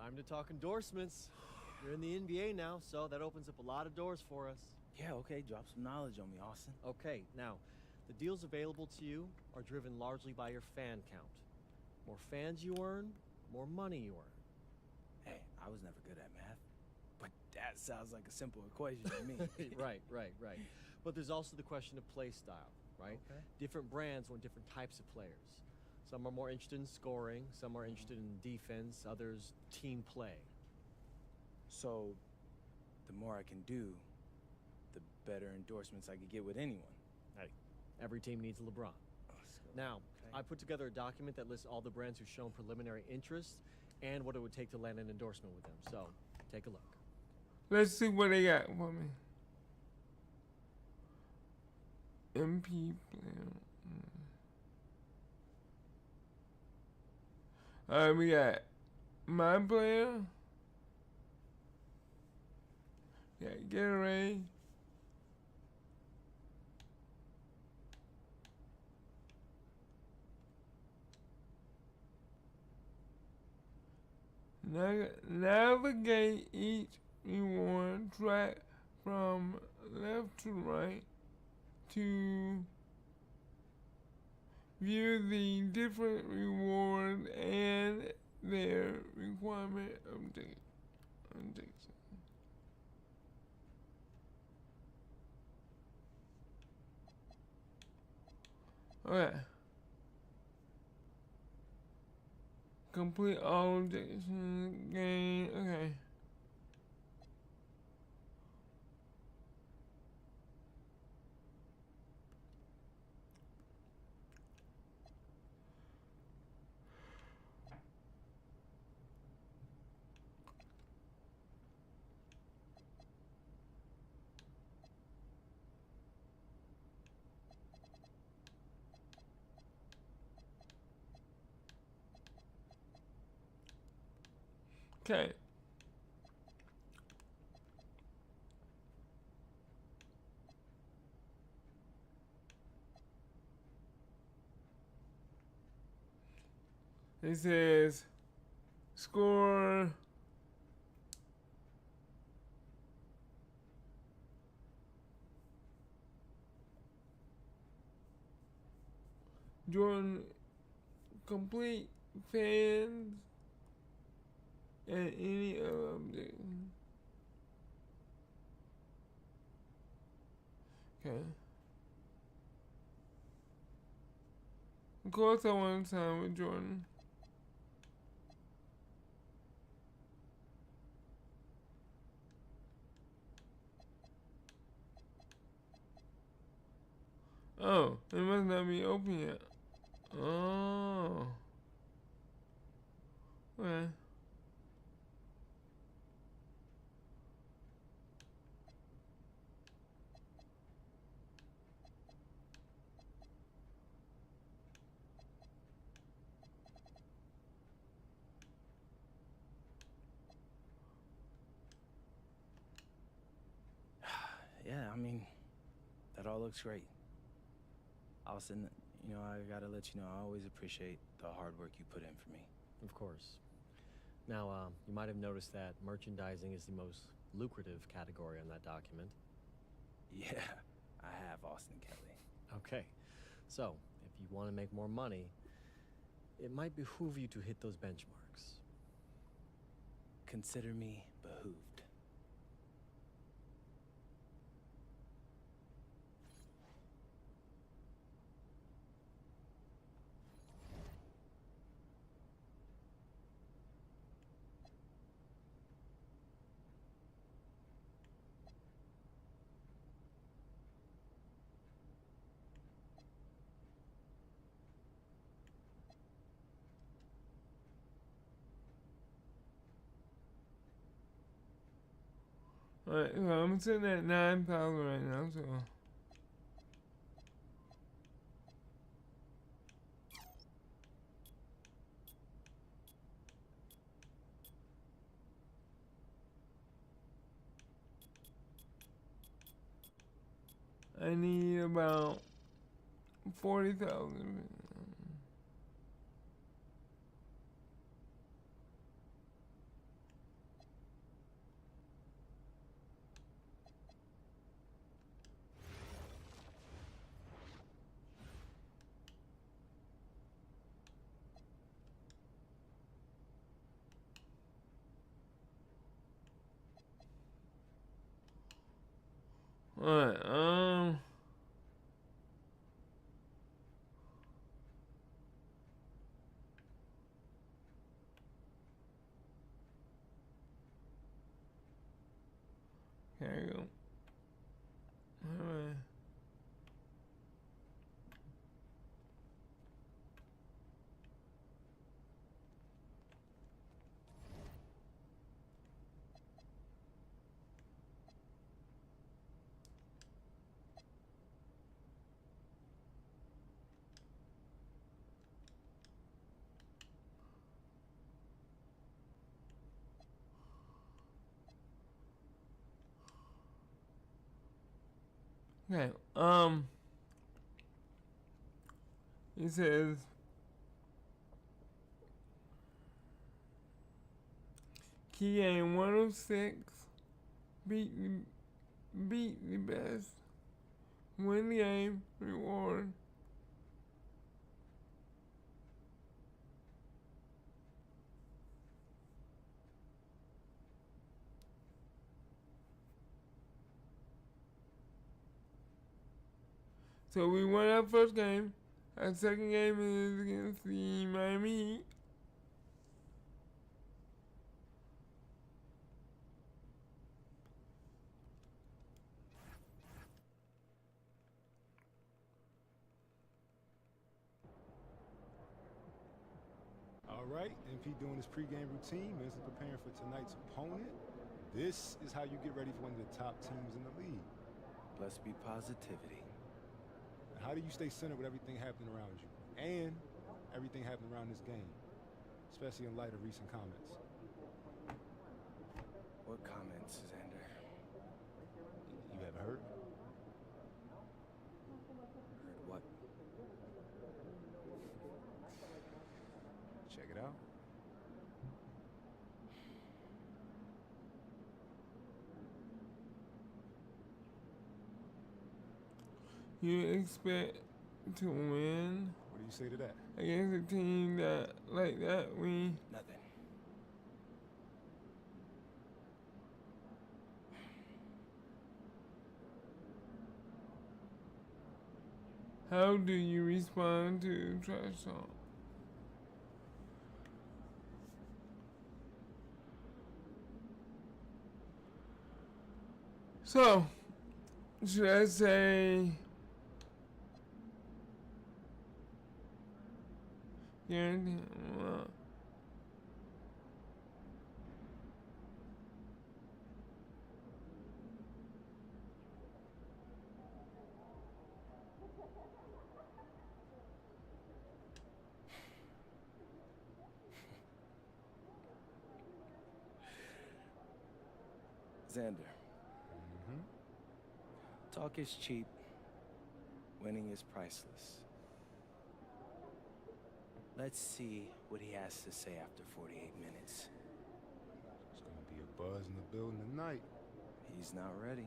Speaker 6: Time to talk endorsements. You're in the NBA now, so that opens up a lot of doors for us.
Speaker 3: Yeah, okay, drop some knowledge on me, Austin.
Speaker 6: Okay, now, the deals available to you are driven largely by your fan count. More fans you earn, more money you earn.
Speaker 3: Hey, I was never good at math, but that sounds like a simple equation to me.
Speaker 6: Right. But there's also the question of play style, right?
Speaker 3: Okay.
Speaker 6: Different brands want different types of players. Some are more interested in scoring, some are interested in defense, others team play.
Speaker 3: So, the more I can do, the better endorsements I could get with anyone.
Speaker 6: Hey, every team needs a LeBron. Now,
Speaker 3: Okay.
Speaker 6: I put together a document that lists all the brands who've shown preliminary interest and what it would take to land an endorsement with them. So, take a look.
Speaker 2: Let's see what they got for me. MP player. Alright, we got my player. We got Gatorade. Navigate each reward track from left to right to view the different rewards and their requirement update. Okay. Complete all objectives gain. Okay. Okay. It says score Jordan complete fans and any update. Okay. Of course I want to sign with Jordan. Oh, it must not be open yet. Oh. Okay.
Speaker 3: Yeah, I mean, that all looks great. Austin, you know, I gotta let you know, I always appreciate the hard work you put in for me.
Speaker 6: Of course. Now, you might have noticed that merchandising is the most lucrative category on that document.
Speaker 3: Yeah, I have, Austin Kelly.
Speaker 6: Okay. So, if you want to make more money, it might behoove you to hit those benchmarks.
Speaker 3: Consider me behooved.
Speaker 2: Alright, so I'm sitting at 9,000 right now, so. I need about 40,000. Alright, There you go. Alright. Okay, it says key game 106, beat the best, win the game, reward. So we won our first game. Our second game is against the Miami Heat.
Speaker 7: All right, MP doing his pregame routine, mentally preparing for tonight's opponent. This is how you get ready for one of the top teams in the league.
Speaker 3: Let's be positivity.
Speaker 7: How do you stay centered with everything happening around you and everything happening around this game, especially in light of recent comments?
Speaker 3: What comments, Xander?
Speaker 7: You have heard?
Speaker 3: Heard what?
Speaker 7: Check it out.
Speaker 2: You expect to win
Speaker 7: What do you say to that?
Speaker 2: against a team that like that? We
Speaker 3: Nothing.
Speaker 2: how do you respond to trash talk? So, should I say guarantee?
Speaker 3: Xander. Talk is cheap. Winning is priceless. Let's see what he has to say after 48 minutes.
Speaker 7: It's gonna be a buzz in the building tonight.
Speaker 3: He's not ready.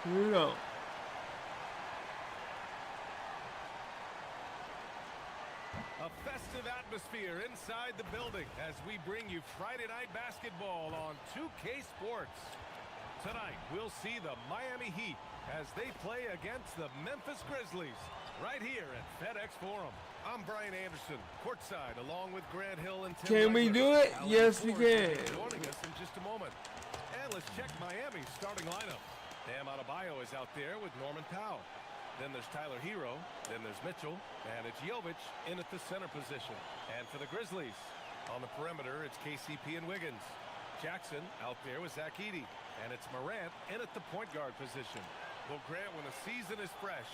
Speaker 2: Here we go.
Speaker 17: A festive atmosphere inside the building as we bring you Friday Night Basketball on 2K Sports. Tonight, we'll see the Miami Heat as they play against the Memphis Grizzlies right here at FedEx Forum. I'm Brian Anderson, courtside, along with Grant Hill and Tim
Speaker 2: Can we
Speaker 17: Legler.
Speaker 2: do it?
Speaker 17: Alan
Speaker 2: Yes, we
Speaker 17: Ford
Speaker 2: can.
Speaker 17: will be joining us in just a moment. And let's check Miami's starting lineup. Bam Adebayo is out there with Norman Powell. Then there's Tyler Hero, then there's Mitchell, and it's Jovic in at the center position. And for the Grizzlies, on the perimeter, it's KCP and Wiggins. Jackson out there with Zach Edey, and it's Morant in at the point guard position. Well, Grant, when the season is fresh,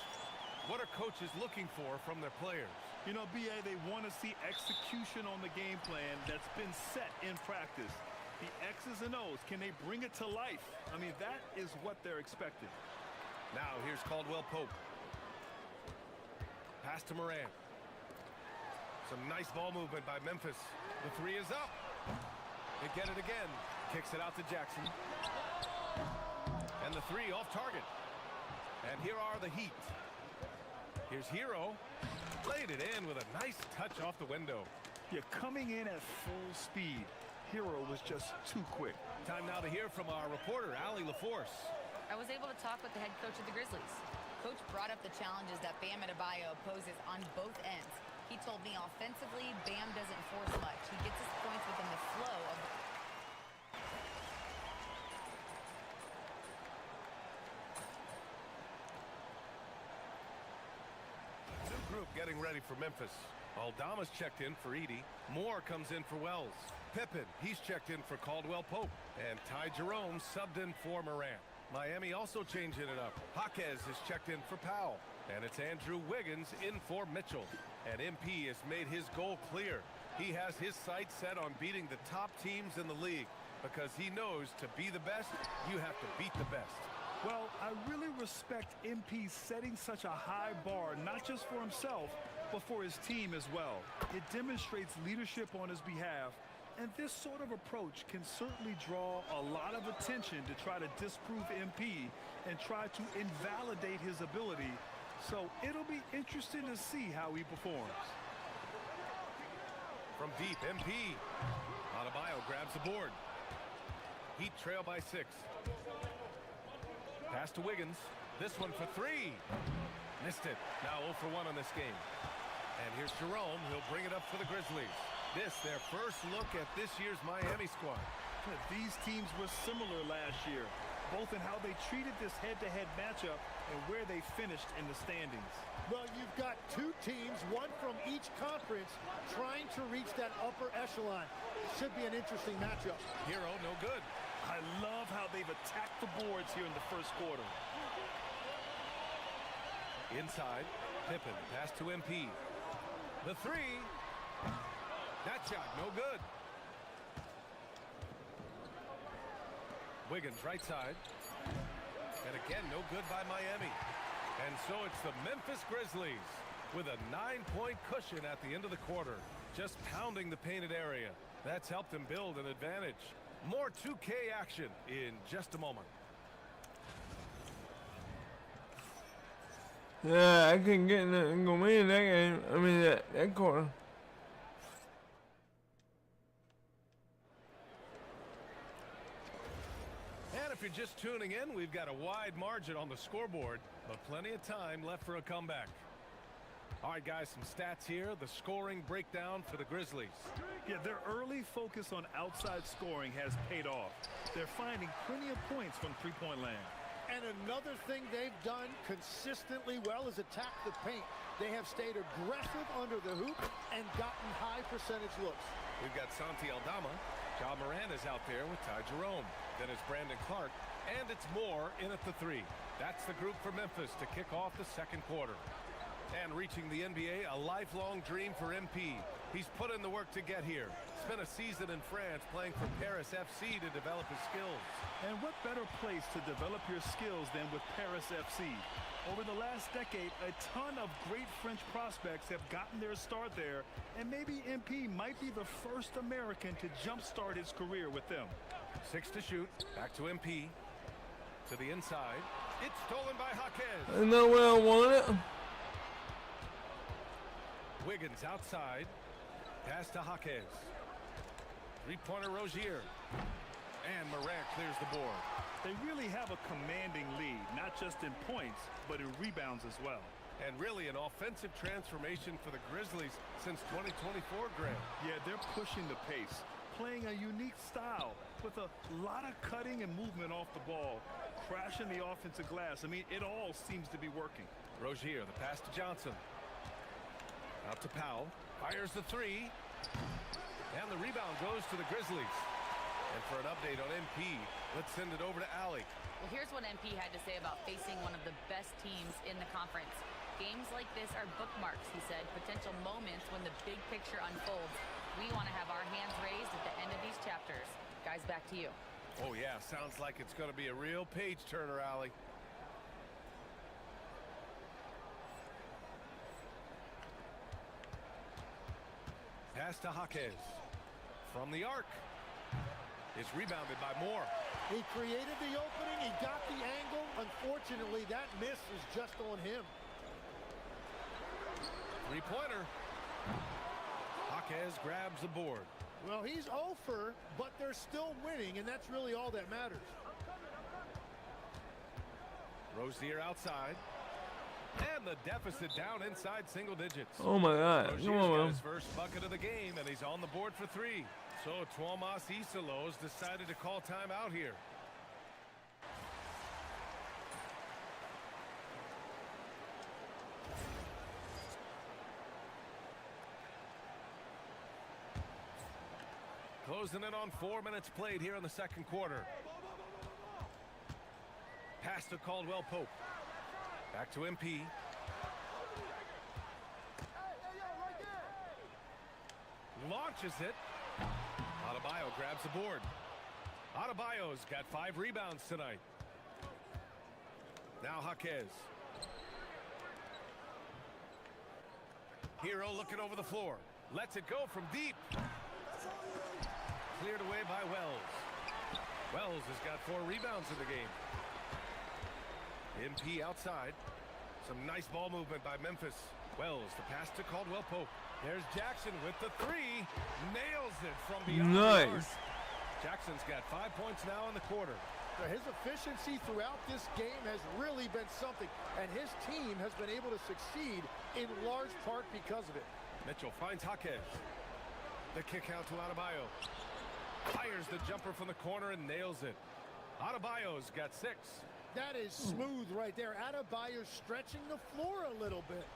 Speaker 17: what are coaches looking for from their players?
Speaker 18: You know, BA, they want to see execution on the game plan that's been set in practice. The X's and O's, can they bring it to life? I mean, that is what they're expecting.
Speaker 17: Now, here's Caldwell Pope. Pass to Morant. Some nice ball movement by Memphis. The three is up. They get it again. Kicks it out to Jackson. And the three off target. And here are the Heat. Here's Hero. Laid it in with a nice touch off the window.
Speaker 18: You're coming in at full speed. Hero was just too quick.
Speaker 17: Time now to hear from our reporter, Allie LaForce.
Speaker 10: I was able to talk with the head coach of the Grizzlies. Coach brought up the challenges that Bam Adebayo poses on both ends. He told me offensively, Bam doesn't force much. He gets his points within the flow of the
Speaker 17: New group getting ready for Memphis. Aldama's checked in for Edey. Moore comes in for Wells. Pippen, he's checked in for Caldwell Pope. And Ty Jerome subbed in for Morant. Miami also changing it up. Jaquez is checked in for Powell. And it's Andrew Wiggins in for Mitchell. And MP has made his goal clear. He has his sights set on beating the top teams in the league because he knows to be the best, you have to beat the best.
Speaker 18: Well, I really respect MP setting such a high bar, not just for himself, but for his team as well. It demonstrates leadership on his behalf, and this sort of approach can certainly draw a lot of attention to try to disprove MP and try to invalidate his ability. So it'll be interesting to see how he performs.
Speaker 17: From deep, MP. Adebayo grabs the board. Heat trail by 6. Pass to Wiggins. This one for 3. Missed it. Now 0 for 1 on this game. And here's Jerome. He'll bring it up for the Grizzlies. This, their first look at this year's Miami squad.
Speaker 18: These teams were similar last year, both in how they treated this head-to-head matchup and where they finished in the standings.
Speaker 19: Well, you've got two teams, one from each conference, trying to reach that upper echelon. Should be an interesting matchup.
Speaker 17: Hero, no good.
Speaker 18: I love how they've attacked the boards here in the first quarter.
Speaker 17: Inside, Pippen, pass to MP. The 3. That shot, no good. Wiggins, right side. And again, no good by Miami. And so it's the Memphis Grizzlies with a 9-point cushion at the end of the quarter, just pounding the painted area. That's helped them build an advantage. More 2K action in just a moment.
Speaker 2: Yeah, I couldn't get nothing going in that game. I mean, that quarter.
Speaker 17: And if you're just tuning in, we've got a wide margin on the scoreboard, but plenty of time left for a comeback. All right, guys, some stats here. The scoring breakdown for the Grizzlies.
Speaker 18: Yeah, their early focus on outside scoring has paid off. They're finding plenty of points from three-point land.
Speaker 19: And another thing they've done consistently well is attack the paint. They have stayed aggressive under the hoop and gotten high percentage looks.
Speaker 17: We've got Santi Aldama. Ja Morant is out there with Ty Jerome. Then it's Brandon Clark. And it's Moore in at the 3. That's the group for Memphis to kick off the second quarter. And reaching the NBA, a lifelong dream for MP. He's put in the work to get here. Spent a season in France playing for Paris FC to develop his skills.
Speaker 18: And what better place to develop your skills than with Paris FC? Over the last decade, a ton of great French prospects have gotten their start there, and maybe MP might be the first American to jumpstart his career with them.
Speaker 17: 6 to shoot. Back to MP. To the inside. It's stolen by Jaquez.
Speaker 2: I know where I want it.
Speaker 17: Wiggins outside. Pass to Jaquez. Three-pointer Rozier. And Morant clears the board.
Speaker 18: They really have a commanding lead, not just in points, but in rebounds as well.
Speaker 17: And really an offensive transformation for the Grizzlies since 2024, Grant.
Speaker 18: Yeah, they're pushing the pace, playing a unique style with a lot of cutting and movement off the ball, crashing the offensive glass. I mean, it all seems to be working.
Speaker 17: Rozier, the pass to Johnson. Out to Powell. Fires the three. And the rebound goes to the Grizzlies. And for an update on MP, let's send it over to Allie.
Speaker 10: Well, here's what MP had to say about facing one of the best teams in the conference. Games like this are bookmarks, he said, potential moments when the big picture unfolds. We want to have our hands raised at the end of these chapters. Guys, back to you.
Speaker 17: Oh, yeah, sounds like it's going to be a real page-turner, Allie. Pass to Jaquez. From the arc. It's rebounded by Moore.
Speaker 19: He created the opening. He got the angle. Unfortunately, that miss is just on him.
Speaker 17: Three-pointer. Jaquez grabs the board.
Speaker 19: Well, he's over, but they're still winning, and that's really all that matters.
Speaker 17: Rozier outside. And the deficit down inside single digits.
Speaker 2: Oh my God.
Speaker 17: Rozier's
Speaker 2: Come on,
Speaker 17: got
Speaker 2: man.
Speaker 17: his first bucket of the game, and he's on the board for three. So Tuomas Isalos decided to call timeout here. Closing in on 4 minutes played here in the second quarter. Pass to Caldwell Pope. Back to MP. Launches it. Adebayo grabs the board. Adebayo's got 5 rebounds tonight. Now Jaquez. Hero looking over the floor. Lets it go from deep. Cleared away by Wells. Wells has got 4 rebounds in the game. MP outside. Some nice ball movement by Memphis. Wells, the pass to Caldwell Pope. There's Jackson with the three. Nails it from beyond the arc.
Speaker 2: Nice.
Speaker 17: Jackson's got 5 points now in the quarter.
Speaker 19: His efficiency throughout this game has really been something, and his team has been able to succeed in large part because of it.
Speaker 17: Mitchell finds Jaquez. The kick out to Adebayo. Fires the jumper from the corner and nails it. Adebayo's got 6.
Speaker 19: That is smooth right there. Adebayo stretching the floor a little bit.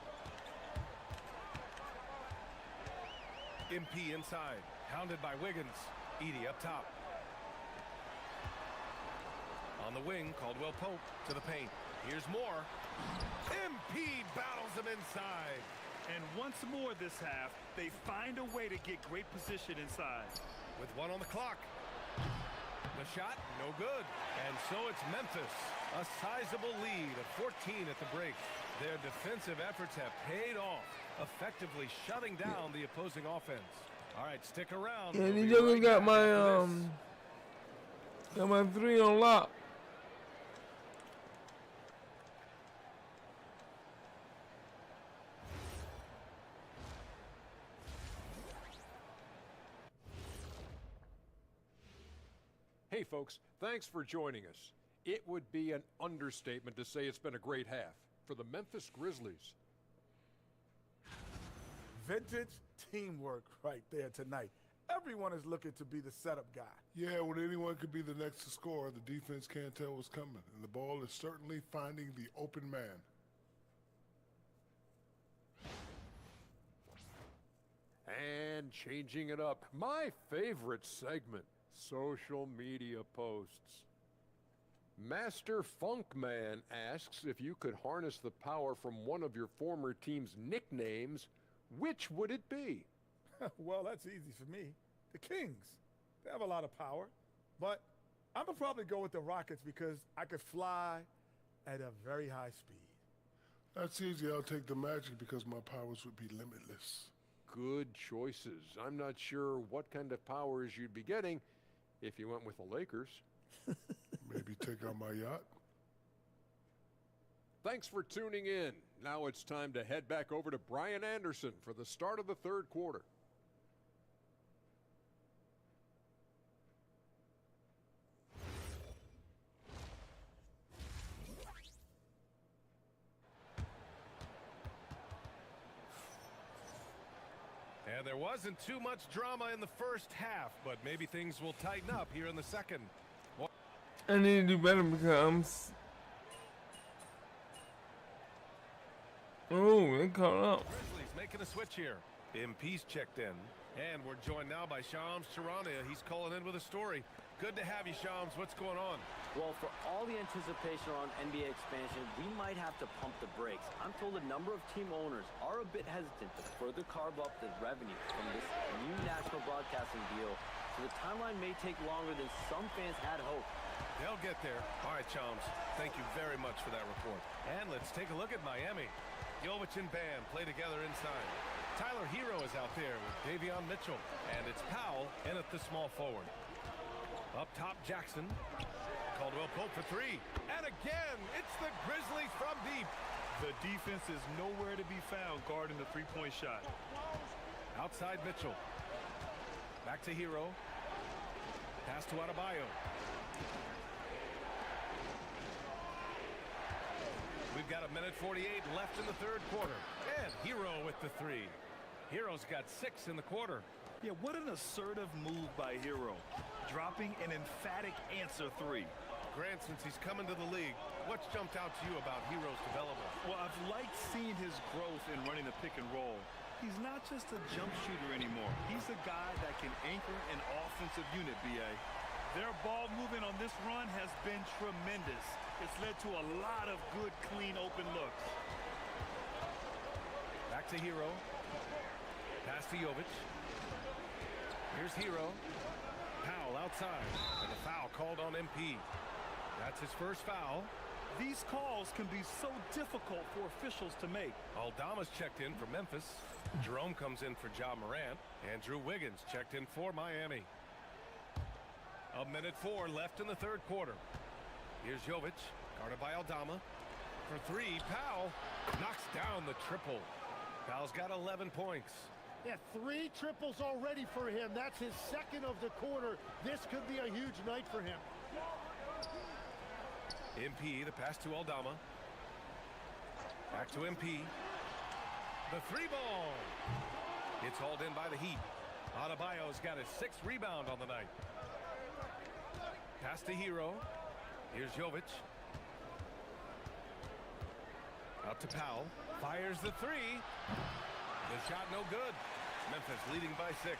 Speaker 17: MP inside. Hounded by Wiggins. Edey up top. On the wing, Caldwell Pope to the paint. Here's Moore. MP battles him inside.
Speaker 18: And once more this half, they find a way to get great position inside.
Speaker 17: With 1 on the clock. The shot, no good. And so it's Memphis. A sizable lead of 14 at the break. Their defensive efforts have paid off, effectively shutting down the opposing offense. All right, stick around.
Speaker 2: And
Speaker 17: We'll
Speaker 2: he
Speaker 17: be
Speaker 2: just
Speaker 17: right
Speaker 2: got
Speaker 17: back
Speaker 2: my
Speaker 17: after this.
Speaker 2: got my 3 on lock.
Speaker 14: Hey folks, thanks for joining us. It would be an understatement to say it's been a great half for the Memphis Grizzlies.
Speaker 16: Vintage teamwork right there tonight. Everyone is looking to be the setup guy.
Speaker 15: Yeah, when anyone could be the next to score, the defense can't tell what's coming. And the ball is certainly finding the open man.
Speaker 14: And changing it up, my favorite segment, social media posts. Master Funkman asks if you could harness the power from one of your former team's nicknames, which would it be?
Speaker 16: Well, that's easy for me. The Kings. They have a lot of power. But I'm going to probably go with the Rockets because I could fly at a very high speed.
Speaker 15: That's easy. I'll take the Magic because my powers would be limitless.
Speaker 14: Good choices. I'm not sure what kind of powers you'd be getting if you went with the Lakers.
Speaker 15: Maybe take out my yacht.
Speaker 14: Thanks for tuning in. Now it's time to head back over to Brian Anderson for the start of the third quarter.
Speaker 17: And there wasn't too much drama in the first half, but maybe things will tighten up here in the second.
Speaker 2: I need to do better because oh, they caught up.
Speaker 17: Grizzlies making a switch here. MP's checked in. And we're joined now by Shams Charania. He's calling in with a story. Good to have you, Shams. What's going on?
Speaker 13: Well, for all the anticipation around NBA expansion, we might have to pump the brakes. I'm told a number of team owners are a bit hesitant to further carve up the revenue from this new national broadcasting deal, so the timeline may take longer than some fans had hoped.
Speaker 17: They'll get there. All right, Shams. Thank you very much for that report. And let's take a look at Miami. Jovic and Bam play together inside. Tyler Hero is out there with Davion Mitchell, and it's Powell in at the small forward. Up top, Jackson. Caldwell Pope for three. And again, it's the Grizzlies from deep.
Speaker 18: The defense is nowhere to be found guarding the three-point shot.
Speaker 17: Outside Mitchell. Back to Hero. Pass to Adebayo. We've got 1:48 left in the third quarter. And Hero with the three. Hero's got 6 in the quarter.
Speaker 18: Yeah, what an assertive move by Hero. Dropping an emphatic answer three.
Speaker 17: Grant, since he's come into the league, what's jumped out to you about Hero's development?
Speaker 18: Well, I've liked seeing his growth in running the pick and roll. He's not just a jump shooter anymore. He's a guy that can anchor an offensive unit, B.A. Their ball movement on this run has been tremendous. It's led to a lot of good, clean, open looks.
Speaker 17: Back to Hero. Pass to Jovic. Here's Hero. Powell outside. And the foul called on MP. That's his first foul.
Speaker 18: These calls can be so difficult for officials to make.
Speaker 17: Aldama's checked in for Memphis. Jerome comes in for Ja Morant. Andrew Wiggins checked in for Miami. 1:04 left in the third quarter. Here's Jovic, guarded by Aldama. For three, Powell knocks down the triple. Powell's got 11 points.
Speaker 19: Yeah, 3 triples already for him. That's his second of the quarter. This could be a huge night for him.
Speaker 17: MP, the pass to Aldama. Back to MP. The three ball. It's hauled in by the Heat. Adebayo's got his 6th rebound on the night. Pass to Hero. Here's Jovic. Out to Powell. Fires the three. The shot no good. Memphis leading by 6.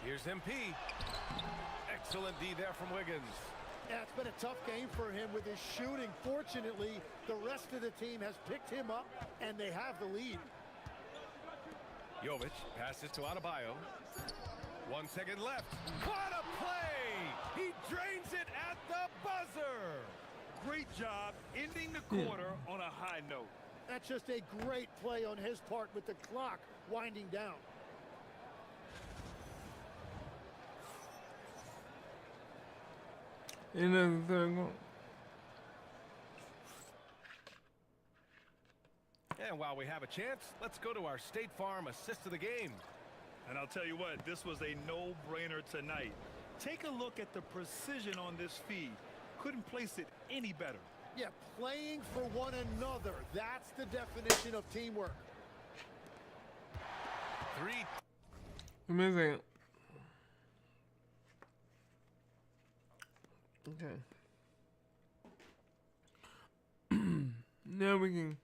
Speaker 17: Here's MP. Excellent D there from Wiggins.
Speaker 19: Yeah, it's been a tough game for him with his shooting. Fortunately, the rest of the team has picked him up, and they have the lead.
Speaker 17: Jovic passes to Adebayo. 1 second left. What a play! He drains it at the buzzer!
Speaker 18: Great job ending the quarter on a high note.
Speaker 19: That's just a great play on his part with the clock winding down.
Speaker 2: In the third quarter.
Speaker 17: And while we have a chance, let's go to our State Farm assist of the game.
Speaker 18: And I'll tell you what, this was a no-brainer tonight. Take a look at the precision on this feed. Couldn't place it any better.
Speaker 19: Yeah, playing for one another. That's the definition of teamwork.
Speaker 17: 3.
Speaker 2: Give me a second. Okay. Now we can.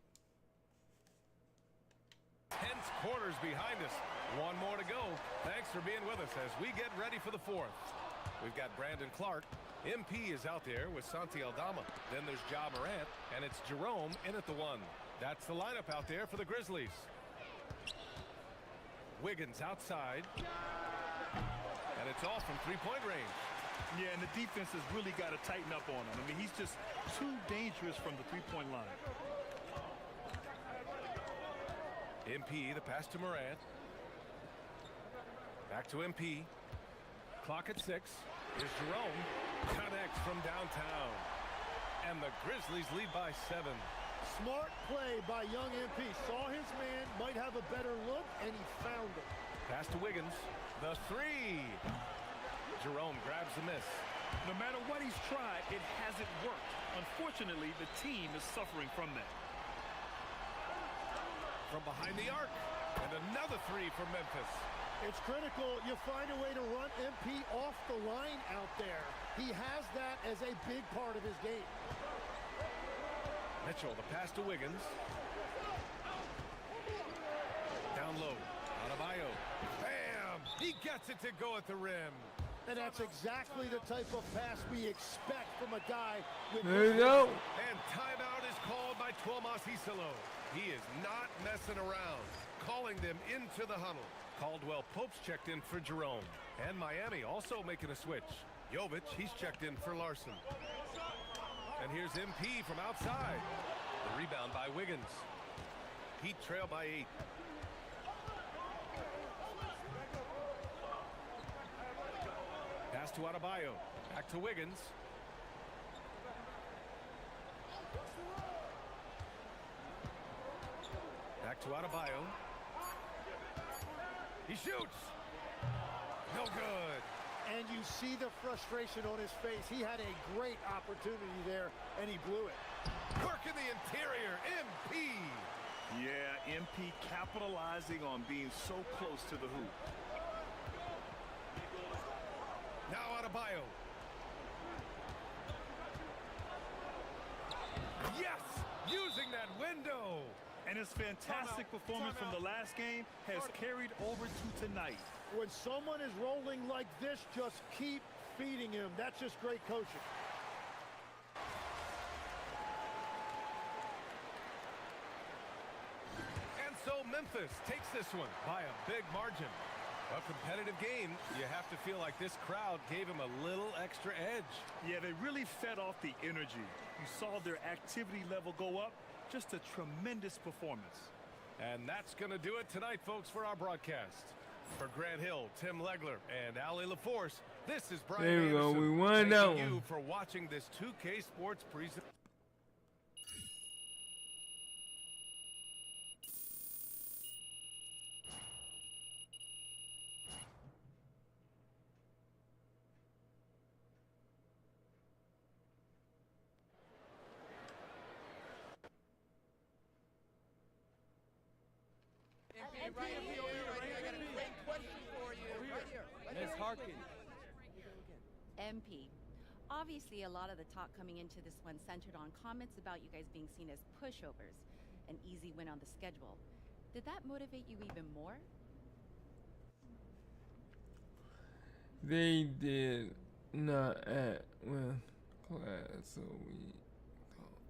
Speaker 17: Tense quarters behind us. One more to go. Thanks for being with us as we get ready for the 4th. We've got Brandon Clark. MP is out there with Santi Aldama. Then there's Ja Morant, and it's Jerome in at the 1. That's the lineup out there for the Grizzlies. Wiggins outside. And it's all from three-point range.
Speaker 18: Yeah, and the defense has really got to tighten up on him. I mean, he's just too dangerous from the three-point line.
Speaker 17: MP, the pass to Morant. Back to MP. Clock at 6. Here's Jerome. Connects from downtown. And the Grizzlies lead by 7.
Speaker 19: Smart play by young MP. Saw his man, might have a better look, and he found it.
Speaker 17: Pass to Wiggins. The 3. Jerome grabs the miss.
Speaker 18: No matter what he's tried, it hasn't worked. Unfortunately, the team is suffering from that.
Speaker 17: From behind the arc. And another 3 for Memphis.
Speaker 19: It's critical you find a way to run MP off the line out there. He has that as a big part of his game.
Speaker 17: Mitchell, the pass to Wiggins. Down low. Adebayo. Bam! He gets it to go at the rim.
Speaker 19: And that's exactly the type of pass we expect from a guy with...
Speaker 2: There you go.
Speaker 17: And timeout is called by Tuomas Isalo. He is not messing around. Calling them into the huddle. Caldwell Pope's checked in for Jerome. And Miami also making a switch. Jovic, he's checked in for Larson. And here's MP from outside. The rebound by Wiggins. Heat trail by 8. Pass to Adebayo. Back to Wiggins. Back to Adebayo. He shoots. No good.
Speaker 19: And you see the frustration on his face. He had a great opportunity there, and he blew it.
Speaker 17: Work in the interior. MP.
Speaker 18: Yeah, MP capitalizing on being so close to the hoop.
Speaker 17: Now Adebayo. Yes! Using that window.
Speaker 18: And his fantastic performance from the last game has carried over to tonight.
Speaker 19: When someone is rolling like this, just keep feeding him. That's just great coaching.
Speaker 17: And so Memphis takes this one by a big margin. A competitive game, you have to feel like this crowd gave him a little extra edge.
Speaker 18: Yeah, they really fed off the energy. You saw their activity level go up. Just a tremendous performance.
Speaker 17: And that's going to do it tonight, folks, for our broadcast. For Grant Hill, Tim Legler, and Ali LaForce, this is Brian
Speaker 2: There we go.
Speaker 17: Anderson.
Speaker 2: We won that
Speaker 17: Thanking
Speaker 2: one.
Speaker 17: you for watching this 2K Sports presentation.
Speaker 20: Right here, right here. I got a great question for you. Right here.
Speaker 3: Miss Harkin.
Speaker 10: MP. Obviously, a lot of the talk coming into this one centered on comments about you guys being seen as pushovers, an easy win on the schedule. Did that motivate you even more?
Speaker 2: They did not act with class, so we thought.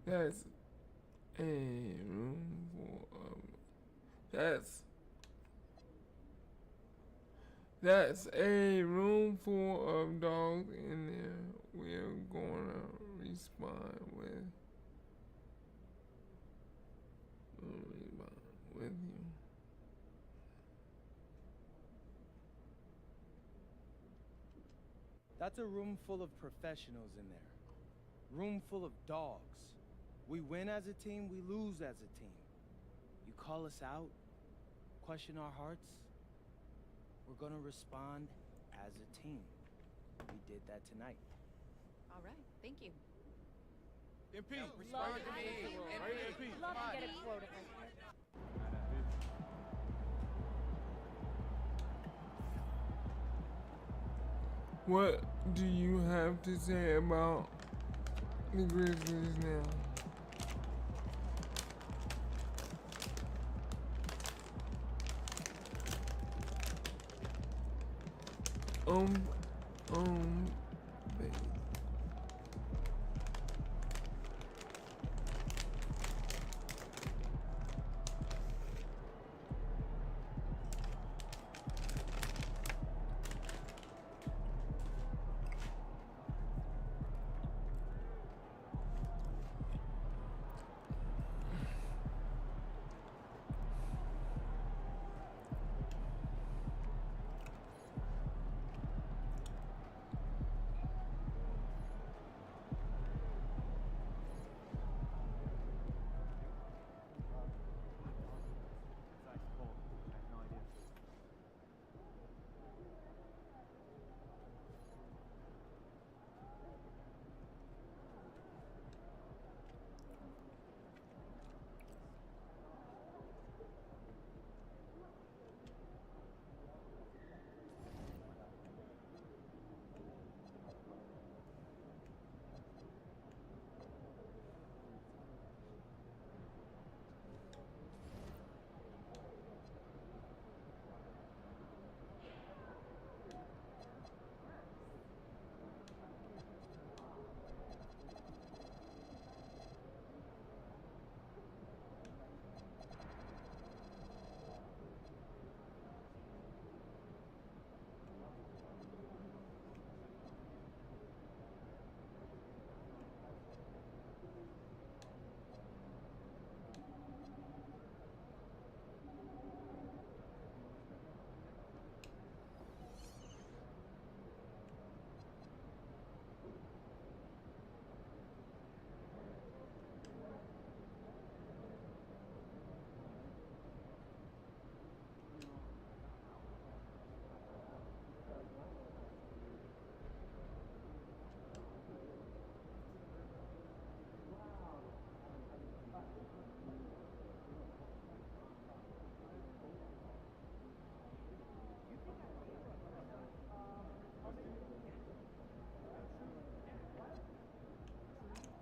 Speaker 2: That's a room full of. That's a room full of dogs in there. We're gonna respond with you.
Speaker 3: That's a room full of professionals in there. Room full of dogs. We win as a team, we lose as a team. You call us out, question our hearts, we're gonna respond as a team. We did that tonight.
Speaker 10: All right, thank you.
Speaker 20: MP, respond to me. MP,
Speaker 5: Love
Speaker 20: come
Speaker 5: to
Speaker 20: on.
Speaker 5: get a quote if I could.
Speaker 2: What do you have to say about the Grizzlies now? Baby.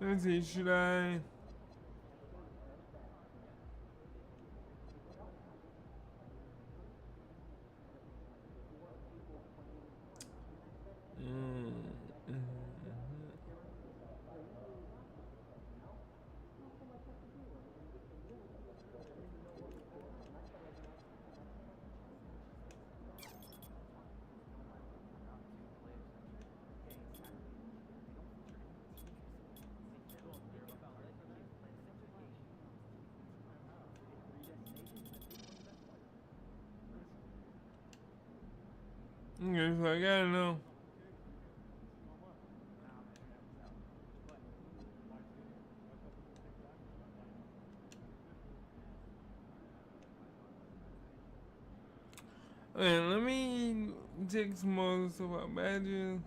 Speaker 2: Let's see, should I? Okay, so I gotta know. Okay, let me take some more stuff out badges.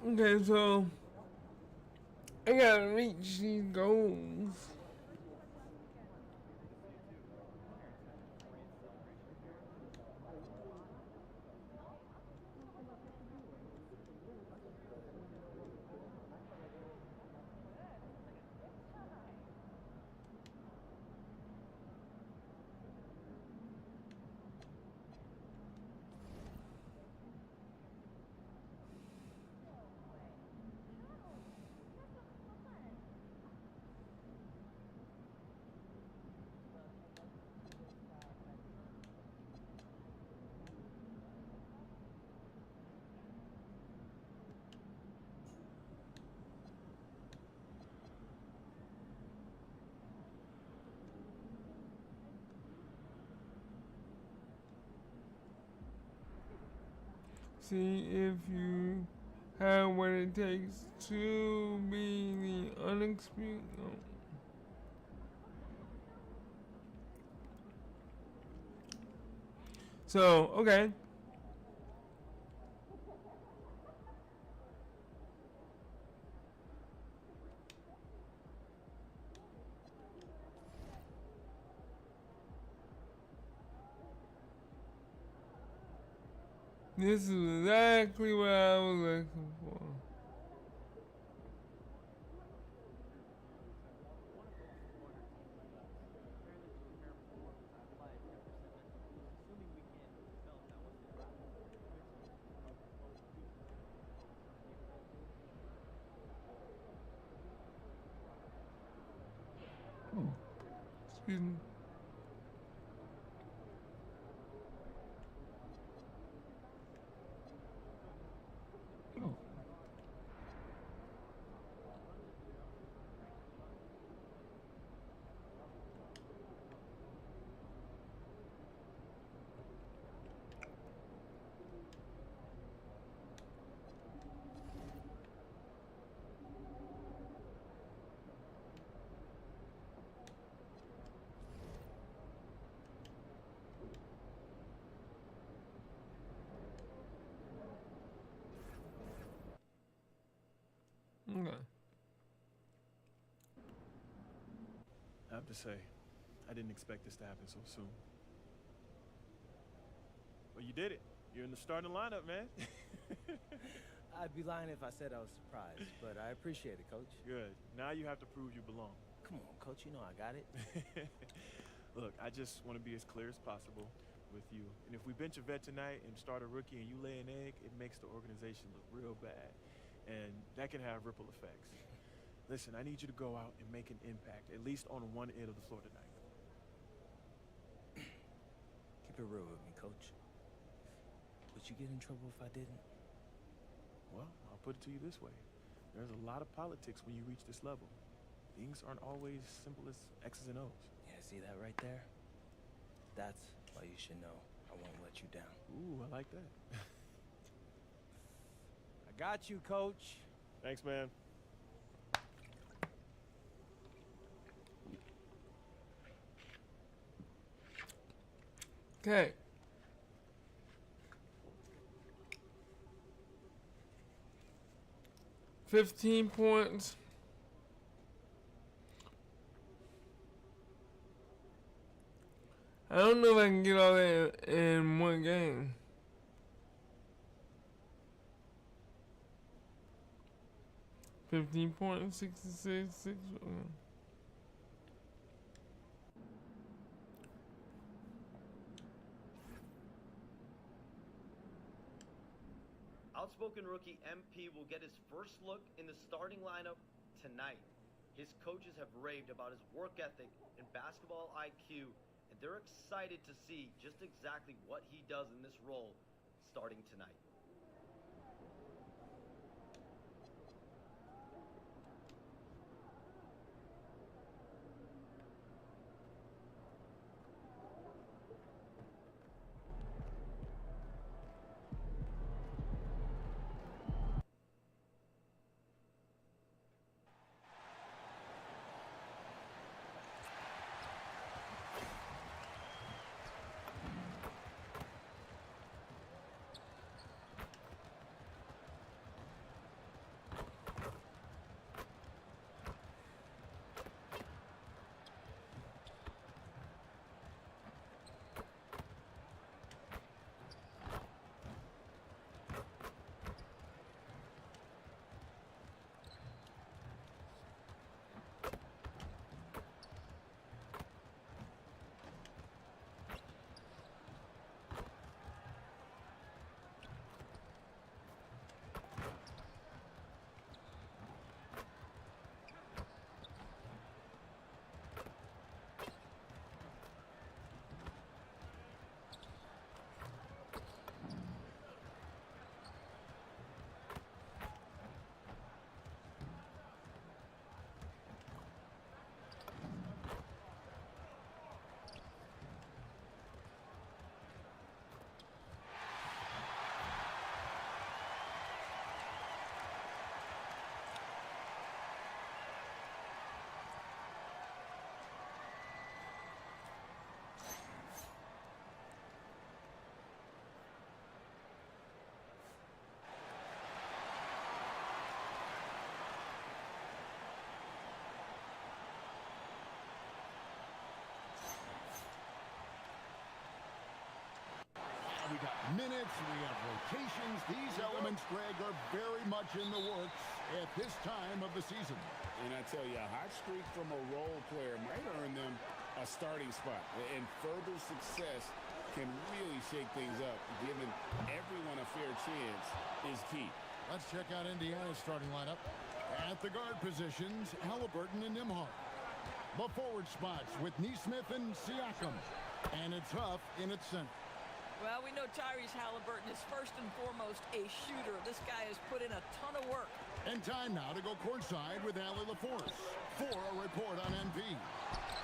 Speaker 2: Okay, so I gotta reach these goals. See if you have what it takes to be the unexperienced. No. So, okay. This is exactly what I was looking for. Excuse me.
Speaker 4: have to say. I didn't expect this to happen so soon. Well, you did it. You're in the starting lineup, man.
Speaker 3: I'd be lying if I said I was surprised, but I appreciate it, Coach.
Speaker 4: Good. Now you have to prove you belong.
Speaker 3: Come on, Coach, you know I got it.
Speaker 4: Look, I just want to be as clear as possible with you. And if we bench a vet tonight and start a rookie and you lay an egg, it makes the organization look real bad. And that can have ripple effects. Listen, I need you to go out and make an impact, at least on one end of the floor tonight.
Speaker 3: Keep it real with me, Coach. Would you get in trouble if I didn't?
Speaker 4: Well, I'll put it to you this way. There's a lot of politics when you reach this level. Things aren't always simple as X's and O's.
Speaker 3: Yeah, see that right there? That's why you should know I won't let you down.
Speaker 4: Ooh, I like that.
Speaker 3: I got you, Coach.
Speaker 4: Thanks, man.
Speaker 2: Okay. $15 points. I don't know if I can get all that in one game. $15.66.
Speaker 13: Outspoken rookie MP will get his first look in the starting lineup tonight. His coaches have raved about his work ethic and basketball IQ, and they're excited to see just exactly what he does in this role starting tonight.
Speaker 9: We got minutes, we have rotations. These elements, Greg, are very much in the works at this time of the season.
Speaker 11: And I tell you, a hot streak from a role player might earn them a starting spot. And further success can really shake things up. Giving everyone a fair chance is key.
Speaker 9: Let's check out Indiana's starting lineup. At the guard positions, Halliburton and Nembhard. The forward spots with Neesmith and Siakam. And it's Huff in its center.
Speaker 21: Well, we know Tyrese Halliburton is first and foremost a shooter. This guy has put in a ton of work.
Speaker 9: And time now to go courtside with Allie LaForce for a report on MP.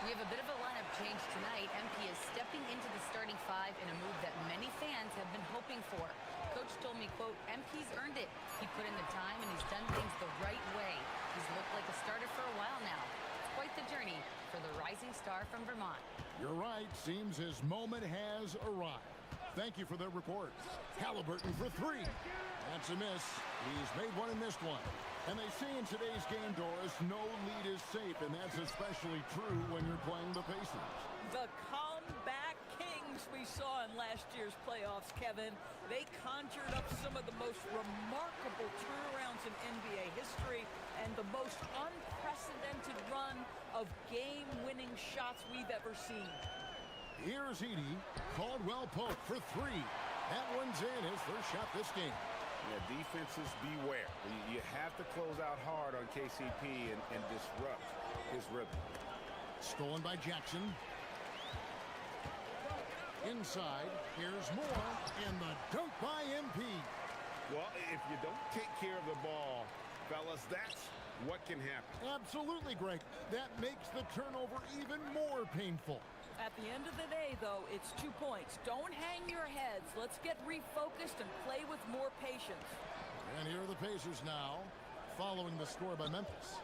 Speaker 10: We have a bit of a lineup change tonight. MP is stepping into the starting five in a move that many fans have been hoping for. Coach told me, quote, MP's earned it. He put in the time and he's done things the right way. He's looked like a starter for a while now. It's quite the journey for the rising star from Vermont.
Speaker 9: You're right. Seems his moment has arrived. Thank you for the report. Halliburton for three. That's a miss. He's made one and missed one. And they say in today's game, Doris, no lead is safe, and that's especially true when you're playing the Pacers.
Speaker 21: The comeback kings we saw in last year's playoffs, Kevin. They conjured up some of the most remarkable turnarounds in NBA history and the most unprecedented run of game-winning shots we've ever seen.
Speaker 9: Here's Edey. Caldwell Pope for three. That one's in, his first shot this game.
Speaker 11: Yeah, defenses beware. You have to close out hard on KCP and disrupt his rhythm.
Speaker 9: Stolen by Jackson. Inside, here's Moore, and the dunk by MP.
Speaker 11: Well, if you don't take care of the ball, fellas, that's what can happen.
Speaker 9: Absolutely, Greg. That makes the turnover even more painful.
Speaker 21: At the end of the day, though, it's 2 points. Don't hang your heads. Let's get refocused and play with more patience.
Speaker 9: And here are the Pacers now, following the score by Memphis.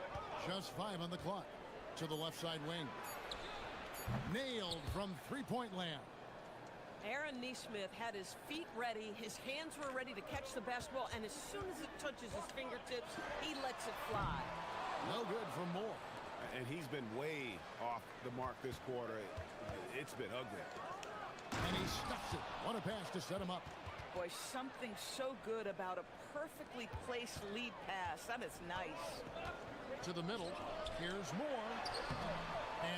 Speaker 9: Just 5 on the clock. To the left side wing. Nailed from three-point land.
Speaker 21: Aaron Nesmith had his feet ready, his hands were ready to catch the basketball, and as soon as it touches his fingertips, he lets it fly.
Speaker 9: No good for Moore.
Speaker 11: And he's been way off the mark this quarter. It's been ugly.
Speaker 9: And he stuffs it. What a pass to set him up.
Speaker 21: Boy, something so good about a perfectly placed lead pass. That is nice.
Speaker 9: To the middle. Here's Moore.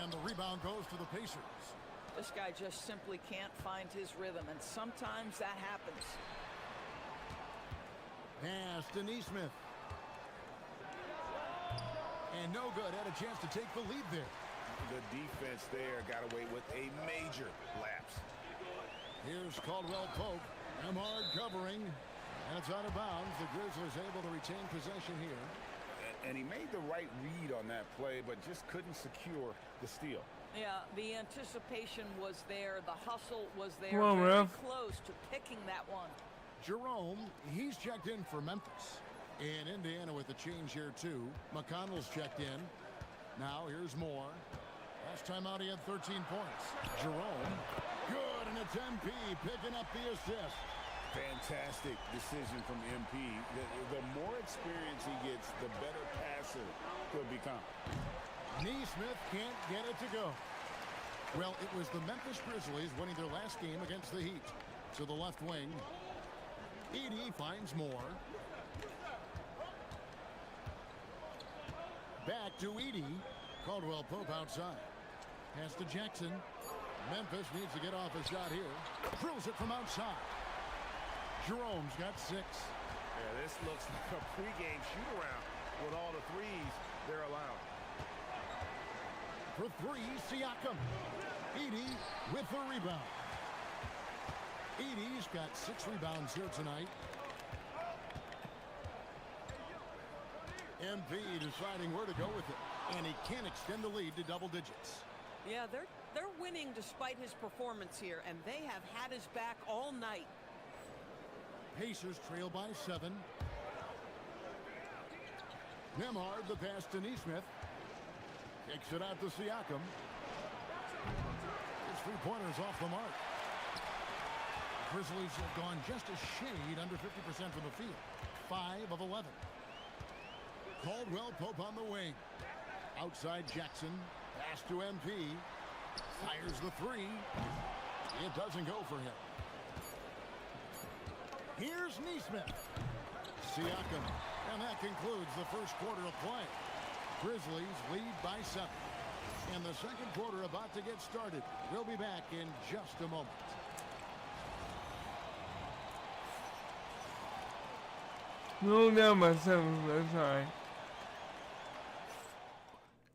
Speaker 9: And the rebound goes to the Pacers.
Speaker 21: This guy just simply can't find his rhythm, and sometimes that happens.
Speaker 9: Pass to Nesmith. And no good. Had a chance to take the lead there.
Speaker 11: The defense there got away with a major lapse.
Speaker 9: Here's Caldwell Pope. Emard covering. And it's out of bounds. The Grizzlies able to retain possession here.
Speaker 11: And he made the right read on that play, but just couldn't secure the steal.
Speaker 21: Yeah, the anticipation was there. The hustle was there.
Speaker 2: Come on,
Speaker 21: very
Speaker 2: ref.
Speaker 21: close to picking that one.
Speaker 9: Jerome, he's checked in for Memphis. And Indiana with a change here, too. McConnell's checked in. Now here's Moore. Last time out, he had 13 points. Jerome, good, and it's MP picking up the assist.
Speaker 11: Fantastic decision from MP. The more experience he gets, the better passer he'll become.
Speaker 9: Nesmith can't get it to go. Well, it was the Memphis Grizzlies winning their last game against the Heat. To the left wing. Edey finds Moore. Back to Edey. Caldwell Pope outside. Pass to Jackson. Memphis needs to get off a shot here. Drills it from outside. Jerome's got 6.
Speaker 17: Yeah, this looks like a pregame shoot-around with all the threes they're allowed.
Speaker 9: For 3, Siakam. Edey with the rebound. Edey's got 6 rebounds here tonight. MP deciding where to go with it. And he can extend the lead to double digits.
Speaker 21: Yeah, they're winning despite his performance here, and they have had his back all night.
Speaker 9: Pacers trail by 7. Nembhard the pass to Nesmith. Kicks it out to Siakam. His three-pointers off the mark. Grizzlies have gone just a shade under 50% from the field. 5 of 11. Caldwell Pope on the wing. Outside Jackson. Pass to MP. Fires the 3. It doesn't go for him. Here's Nesmith. Siakam. And that concludes the first quarter of play. Grizzlies lead by 7. And the second quarter about to get started. We'll be back in just a moment.
Speaker 2: Roll down by 7, that's alright.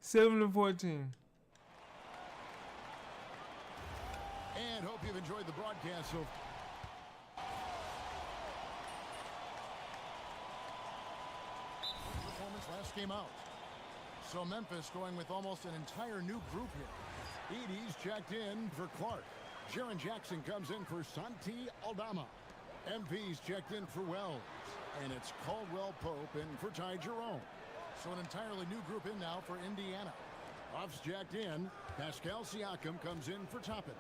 Speaker 2: 7-14.
Speaker 9: And hope you've enjoyed the broadcast so performance last game out. So Memphis going with almost an entire new group here. Edey's checked in for Clark. Jaren Jackson comes in for Santi Aldama. MP's checked in for Wells. And it's Caldwell Pope in for Ty Jerome. So an entirely new group in now for Indiana. Off's jacked in. Pascal Siakam comes in for Toppin.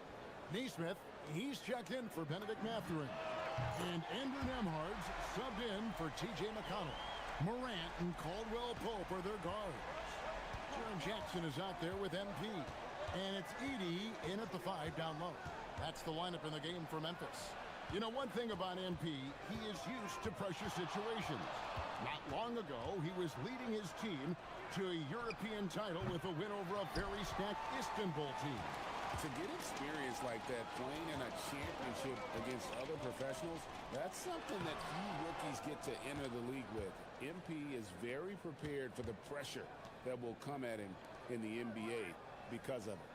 Speaker 9: Nesmith He's checked in for Benedict Mathurin. And Andrew Nemhard's subbed in for T.J. McConnell. Morant and Caldwell Pope are their guards. Jaren Jackson is out there with MP. And it's Edey in at the 5 down low. That's the lineup in the game for Memphis. You know, one thing about MP, he is used to pressure situations. Not long ago, he was leading his team to a European title with a win over a very stacked Istanbul team.
Speaker 11: To get experience like that, playing in a championship against other professionals, that's something that few rookies get to enter the league with. MP is very prepared for the pressure that will come at him in the NBA because of it.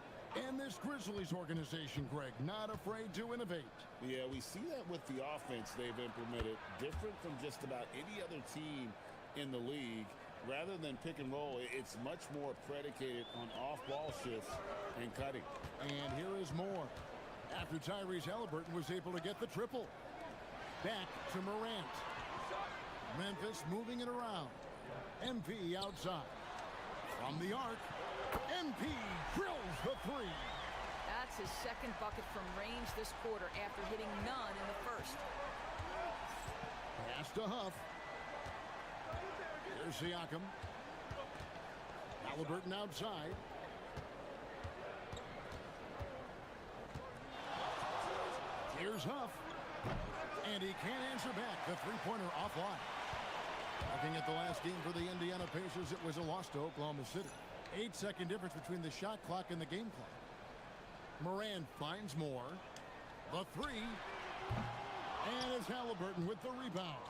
Speaker 9: And this Grizzlies organization, Greg, not afraid to innovate.
Speaker 11: Yeah, we see that with the offense they've implemented, different from just about any other team in the league. Rather than pick and roll, it's much more predicated on off-ball shifts and cutting.
Speaker 9: And here is more. After Tyrese Halliburton was able to get the triple. Back to Morant. Memphis moving it around. MP outside. From the arc, MP drills the 3.
Speaker 21: That's his second bucket from range this quarter after hitting none in the first.
Speaker 9: Pass to Huff. Here's Siakam. Halliburton outside. Here's Huff. And he can't answer back. The three-pointer offline. Looking at the last game for the Indiana Pacers, it was a loss to Oklahoma City. 8-second difference between the shot clock and the game clock. Moran finds more. The 3. And it's Halliburton with the rebound.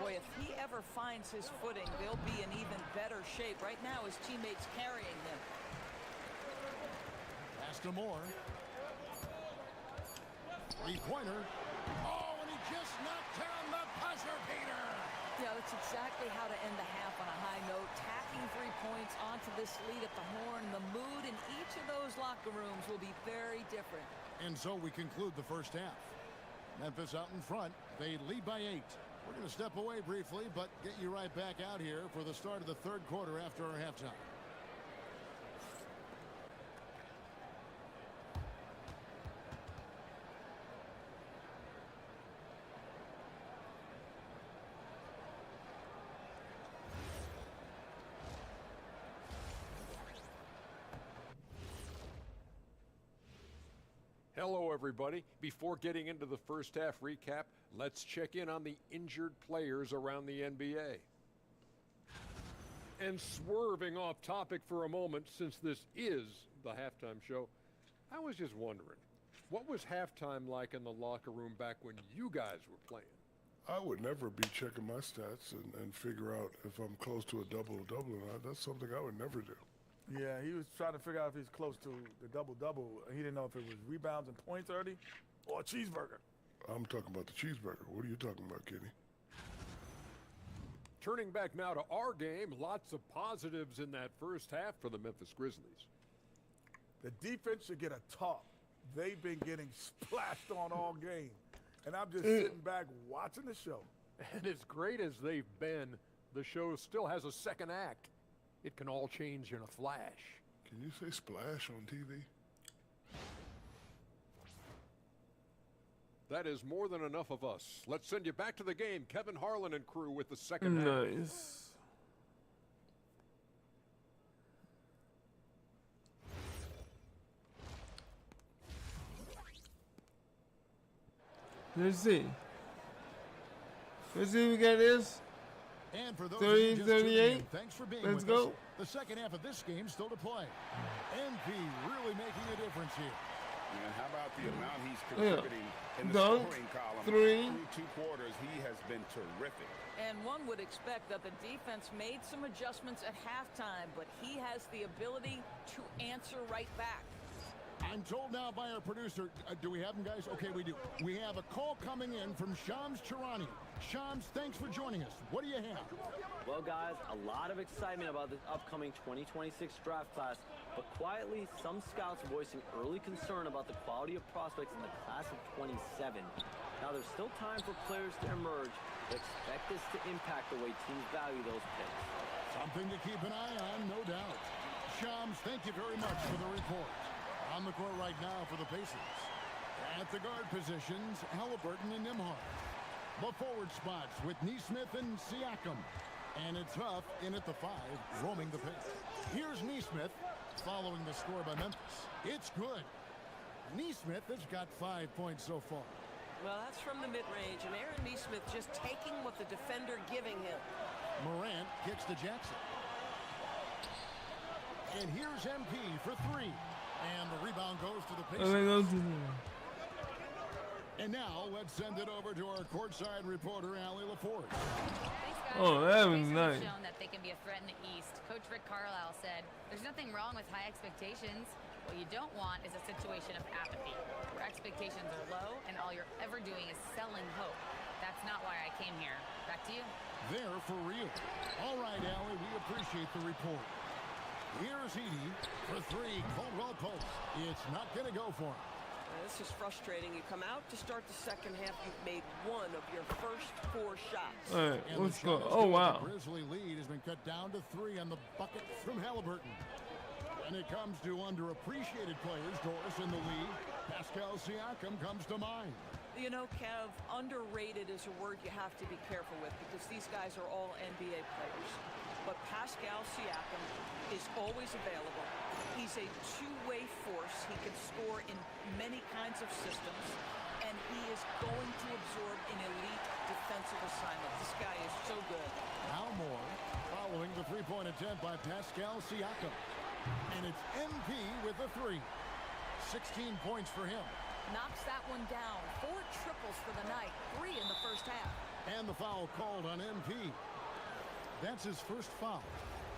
Speaker 21: Boy, if he ever finds his footing, they'll be in even better shape. Right now, his teammates carrying him.
Speaker 9: Pass to Moore. Three-pointer. Oh, and he just knocked down the buzzer beater.
Speaker 21: Yeah, that's exactly how to end the half on a high note. Tacking 3 points onto this lead at the horn. The mood in each of those locker rooms will be very different.
Speaker 9: And so we conclude the first half. Memphis out in front. They lead by 8. We're going to step away briefly, but get you right back out here for the start of the third quarter after our halftime.
Speaker 14: Hello, everybody. Before getting into the first half recap, let's check in on the injured players around the NBA. And swerving off topic for a moment, since this is the halftime show, I was just wondering, what was halftime like in the locker room back when you guys were playing?
Speaker 15: I would never be checking my stats and figure out if I'm close to a double-double or not. That's something I would never do.
Speaker 16: Yeah, he was trying to figure out if he's close to the double-double. He didn't know if it was rebounds and points already or a cheeseburger.
Speaker 15: I'm talking about the cheeseburger. What are you talking about, Kenny?
Speaker 14: Turning back now to our game, lots of positives in that first half for the Memphis Grizzlies.
Speaker 16: The defense should get a top. They've been getting splashed on all game. And I'm just sitting back watching the show.
Speaker 14: And as great as they've been, the show still has a second act. It can all change in a flash.
Speaker 15: Can you say splash on TV?
Speaker 14: That is more than enough of us. Let's send you back to the game. Kevin Harlan and crew with the second half.
Speaker 2: Nice. Let's see. Let's see if we got this.
Speaker 9: And for those
Speaker 2: 30, 38.
Speaker 9: Thanks for being
Speaker 2: Let's
Speaker 9: with
Speaker 2: go.
Speaker 9: us. The second half of this game still to play. MP really making a difference here.
Speaker 11: And how about the amount he's contributing in the
Speaker 2: Dunk,
Speaker 11: scoring column?
Speaker 2: 3.
Speaker 11: Through 2 quarters, he has been terrific.
Speaker 21: And one would expect that the defense made some adjustments at halftime, but he has the ability to answer right back.
Speaker 9: I'm told now by our producer, do we have him, guys? Okay, we do. We have a call coming in from Shams Charania. Shams, thanks for joining us. What do you have?
Speaker 13: Well, guys, a lot of excitement about this upcoming 2026 draft class, but quietly, some scouts are voicing early concern about the quality of prospects in the class of 27. Now, there's still time for players to emerge, but expect this to impact the way teams value those picks.
Speaker 9: Something to keep an eye on, no doubt. Shams, thank you very much for the report. On the court right now for the Pacers. At the guard positions, Halliburton and Nembhard. The forward spots with Neesmith and Siakam. And it's Huff in at the 5, roaming the paint. Here's Neesmith, following the score by Memphis. It's good. Neesmith has got 5 points so far.
Speaker 1: Well, that's from the mid-range, and Aaron Neesmith just taking what the defender giving him.
Speaker 9: Morant kicks to Jackson. And here's MP for 3. And the rebound goes to the Pacers. And now let's send it over to our courtside reporter, Allie LaForge.
Speaker 10: Thanks, guys.
Speaker 2: Oh, that was
Speaker 10: Pacers
Speaker 2: nice.
Speaker 10: have shown that they can be a threat in the East. Coach Rick Carlisle said, "There's nothing wrong with high expectations. What you don't want is a situation of apathy, where expectations are low and all you're ever doing is selling hope. That's not why I came here. Back to you."
Speaker 9: They're for real. All right, Allie, we appreciate the report. Here's Edie for 3. Caldwell Pope. It's not going to go for him.
Speaker 1: This is frustrating. You come out to start the second half, you've made one of your first 4 shots.
Speaker 2: All right,
Speaker 9: And
Speaker 2: let's
Speaker 9: the
Speaker 2: go.
Speaker 9: shot is
Speaker 2: Oh,
Speaker 9: good.
Speaker 2: wow.
Speaker 9: The Grizzly lead has been cut down to 3 on the bucket from Halliburton. When it comes to underappreciated players, Doris, in the league, Pascal Siakam comes to mind.
Speaker 1: You know, Kev, underrated is a word you have to be careful with because these guys are all NBA players. But Pascal Siakam is always available. He's a two-way force. He can score in many kinds of systems, and he is going to absorb an elite defensive assignment. This guy is so good.
Speaker 9: Now Moore following the three-point attempt by Pascal Siakam. And it's MP with the 3. 16 points for him.
Speaker 21: Knocks that one down. 4 triples for the night. 3 in the first half.
Speaker 9: And the foul called on MP. That's his first foul.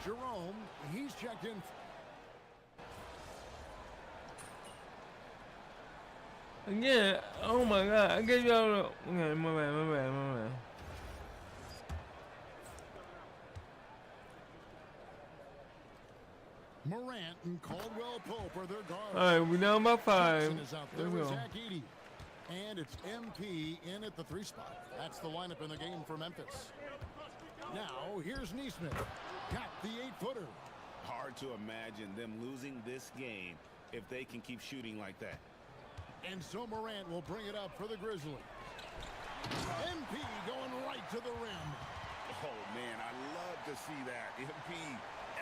Speaker 9: Jerome, he's checked in.
Speaker 2: Again, oh my God, I gave y'all the, okay, my bad.
Speaker 9: Morant and Caldwell Pope are their guards.
Speaker 2: All right, we down by 5.
Speaker 9: Jackson is out there
Speaker 2: Let's
Speaker 9: with
Speaker 2: go.
Speaker 9: Zach Edey. And it's MP in at the 3 spot. That's the lineup in the game for Memphis. Now, here's Neesmith. Got the 8-footer.
Speaker 11: Hard to imagine them losing this game if they can keep shooting like that.
Speaker 9: And so Morant will bring it up for the Grizzlies. MP going right to the rim.
Speaker 11: Oh, man, I love to see that. MP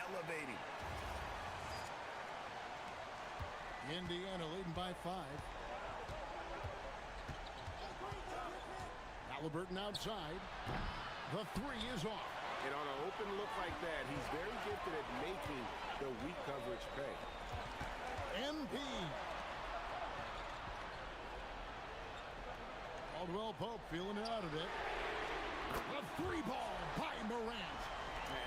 Speaker 11: elevating.
Speaker 9: Indiana leading by 5. Halliburton outside. The 3 is off.
Speaker 11: And on an open look like that, he's very gifted at making the weak coverage pay.
Speaker 9: MP. Caldwell Pope feeling it out a bit. A 3-ball by Morant.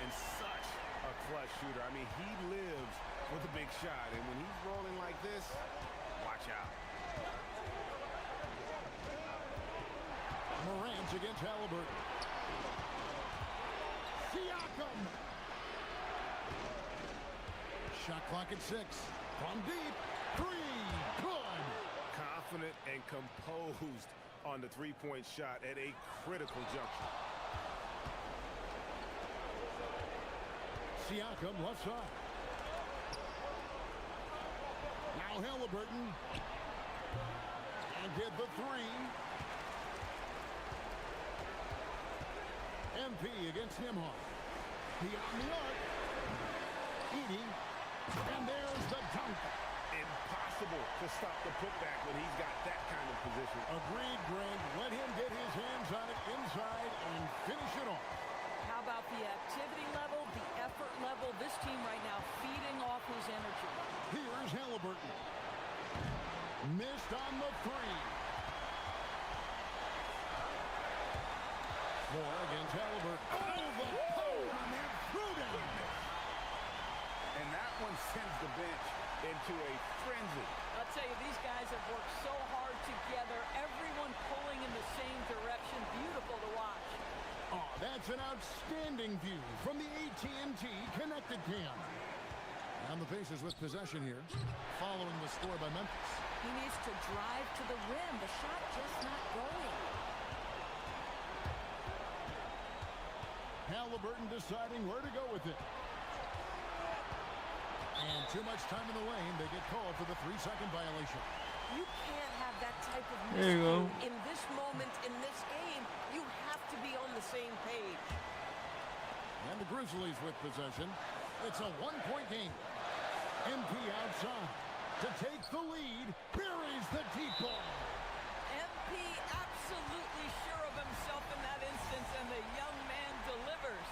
Speaker 11: And such a clutch shooter. I mean, he lives with a big shot. And when he's rolling like this, watch out.
Speaker 9: Morant against Halliburton. Siakam. Shot clock at 6. From deep. 3. Good.
Speaker 11: Confident and composed on the 3-point shot at a critical juncture.
Speaker 9: Siakam left side. Now Halliburton. And get the 3. MP against Nembhard. Beyond the arc. Edey. And there's the dunk.
Speaker 11: Impossible to stop the putback when he's got that kind of position.
Speaker 9: Agreed, Greg. Let him get his hands on it inside and finish it off.
Speaker 21: How about the activity level, the effort level? This team right now feeding off his energy.
Speaker 9: Here's Halliburton. Missed on the 3. Moore against Halliburton. Oh, the pole on that throwdown.
Speaker 11: And that one sends the bench into a frenzy.
Speaker 21: I'll tell you, these guys have worked so hard together. Everyone pulling in the same direction. Beautiful to watch.
Speaker 9: Oh, that's an outstanding view from the AT&T Connected Cam. And the Pacers with possession here, following the score by Memphis.
Speaker 21: He needs to drive to the rim. The shot just not going.
Speaker 9: Halliburton deciding where to go with it. And too much time in the lane. They get called for the 3-second violation.
Speaker 21: You can't have that type of
Speaker 2: There you go.
Speaker 21: miscue in this moment, in this game. You have to be on the same page.
Speaker 9: And the Grizzlies with possession. It's a one-point game. MP outside to take the lead. Buries the deep ball.
Speaker 21: MP absolutely sure of himself in that instance, and the young man delivers.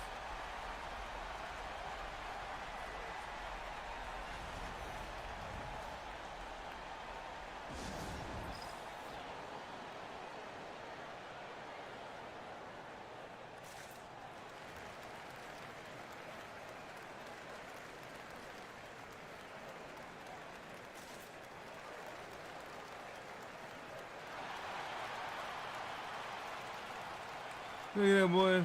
Speaker 2: Look at that boy.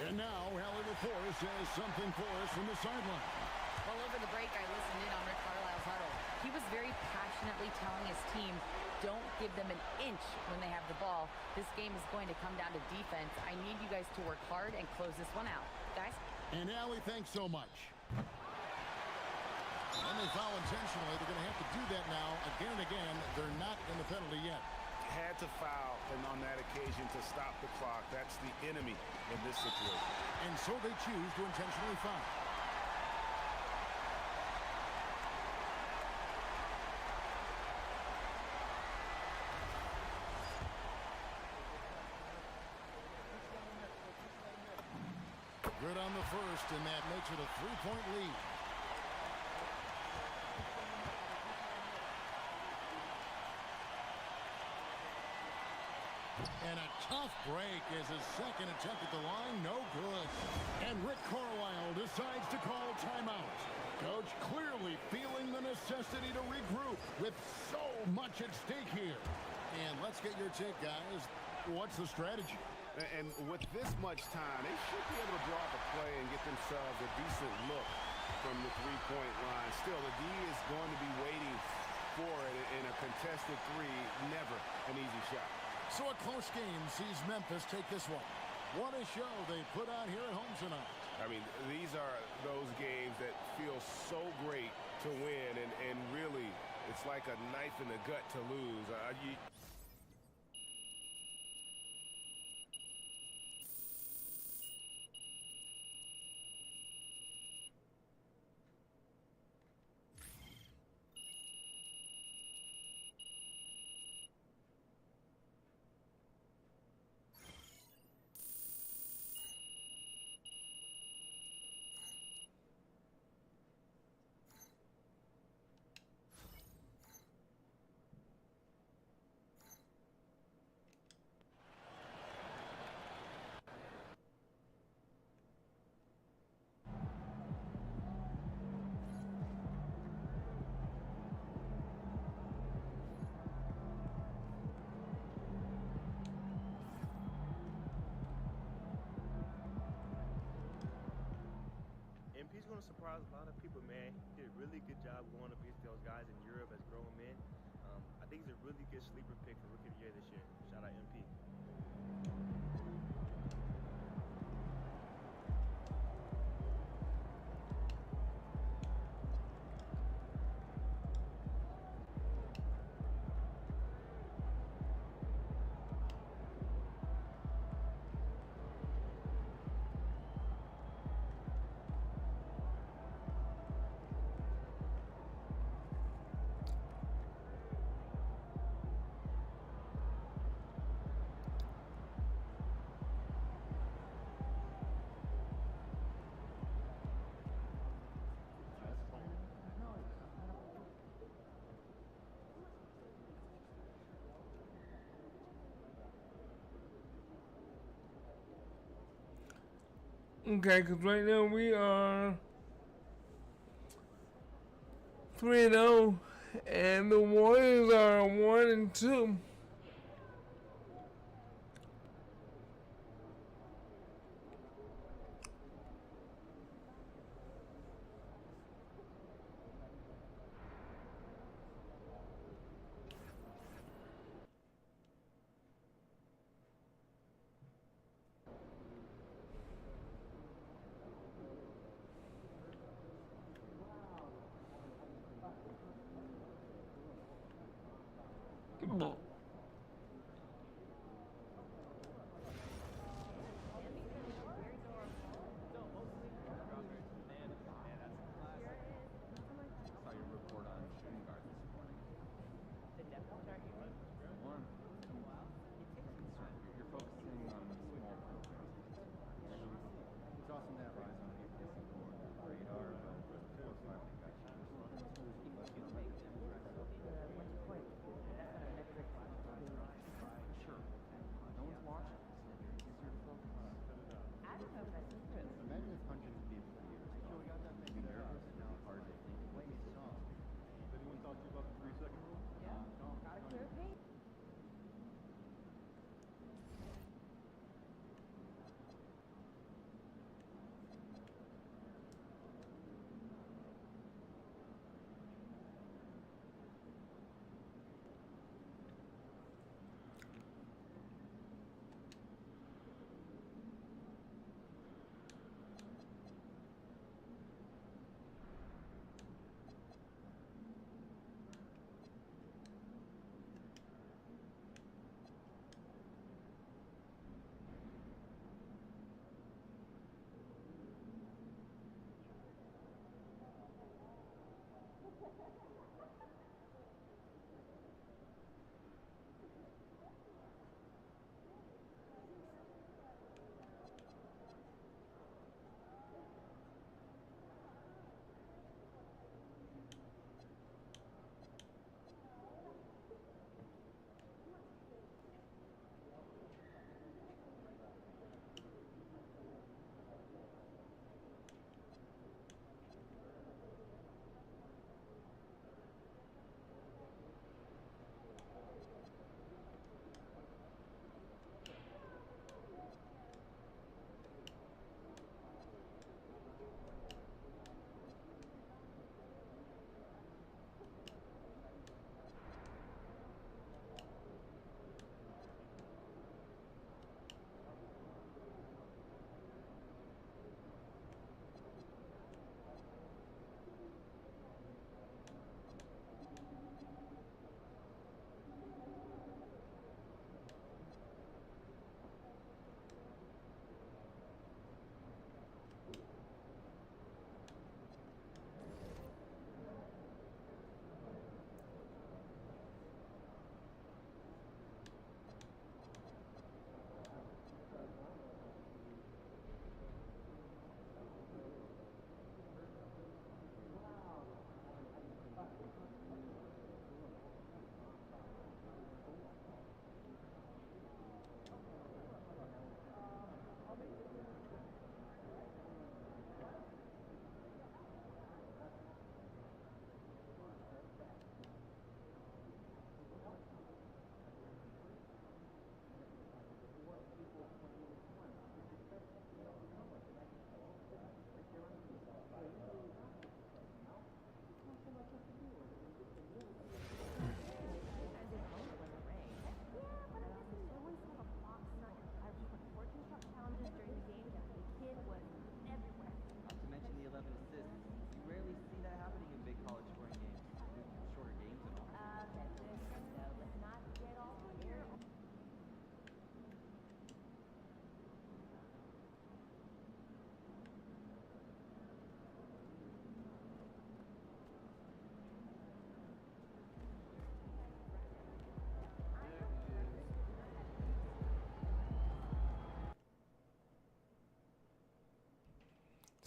Speaker 9: And now, Hallie LaForce has something for us from the sideline.
Speaker 10: Well, over the break, I listened in on Rick Carlisle's huddle. He was very passionately telling his team, don't give them an inch when they have the ball. This game is going to come down to defense. I need you guys to work hard and close this one out. Guys?
Speaker 9: And Allie, thanks so much. And they foul intentionally. They're going to have to do that now again and again. They're not in the penalty yet.
Speaker 11: Had to foul, and on that occasion to stop the clock. That's the enemy in this situation.
Speaker 9: And so they choose to intentionally foul. Good on the first, and that makes it a three-point lead. And a tough break is his second attempt at the line. No good. And Rick Carlisle decides to call timeout. Coach clearly feeling the necessity to regroup with so much at stake here. And let's get your take, guys. What's the strategy?
Speaker 11: And with this much time, they should be able to draw up a play and get themselves a decent look from the three-point line. Still, the D is going to be waiting for it in a contested three. Never an easy shot.
Speaker 9: So a close game sees Memphis take this one. What a show they put on here at home tonight.
Speaker 11: I mean, these are those games that feel so great to win, and really, it's like a knife in the gut to lose.
Speaker 8: He's going to surprise a lot of people, man. He did a really good job going up against those guys in Europe as grown men. I think he's a really good sleeper pick for Rookie of the Year this year. Shout out MP.
Speaker 2: Okay, because right now we are 3-0, and the Warriors are 1-2.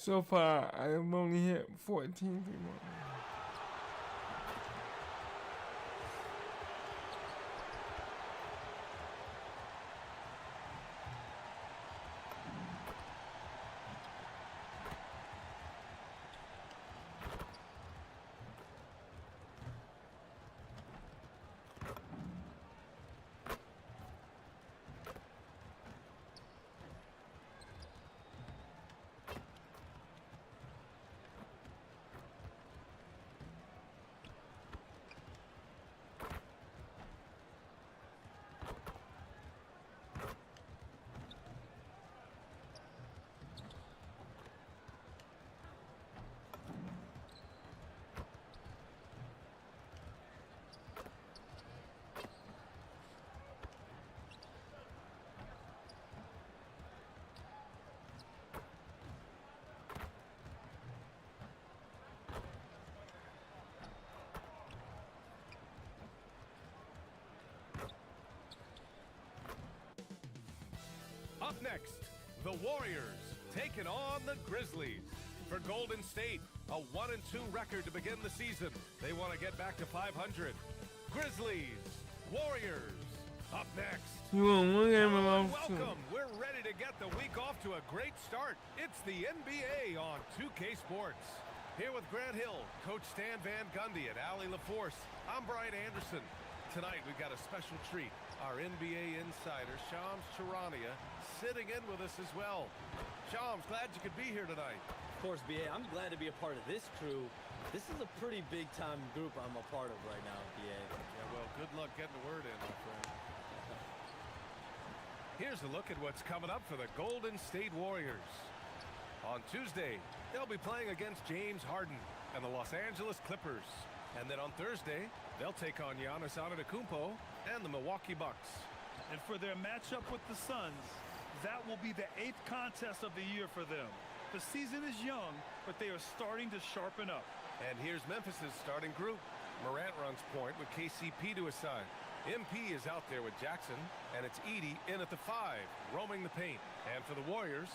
Speaker 2: So far, I have only hit 14 people.
Speaker 17: Up next, the Warriors taking on the Grizzlies. For Golden State, a 1-2 record to begin the season. They want to get back to 500. Grizzlies, Warriors, up next.
Speaker 2: You want one game of
Speaker 17: Welcome. We're ready to get the week off to a great start. It's the NBA on 2K Sports. Here with Grant Hill, Coach Stan Van Gundy, and Allie LaForce. I'm Brian Anderson. Tonight we've got a special treat. Our NBA insider, Shams Charania, sitting in with us as well. Shams, glad you could be here tonight.
Speaker 13: Of course, BA, I'm glad to be a part of this crew. This is a pretty big-time group I'm a part of right now, BA.
Speaker 17: Yeah, well, good luck getting the word in, my friend. Here's a look at what's coming up for the Golden State Warriors. On Tuesday, they'll be playing against James Harden and the Los Angeles Clippers. And then on Thursday, they'll take on Giannis Antetokounmpo and the Milwaukee Bucks.
Speaker 18: And for their matchup with the Suns, that will be the 8th contest of the year for them. The season is young, but they are starting to sharpen up.
Speaker 17: And here's Memphis's starting group. Morant runs point with KCP to his side. MP is out there with Jackson, and it's Edey in at the 5, roaming the paint. And for the Warriors,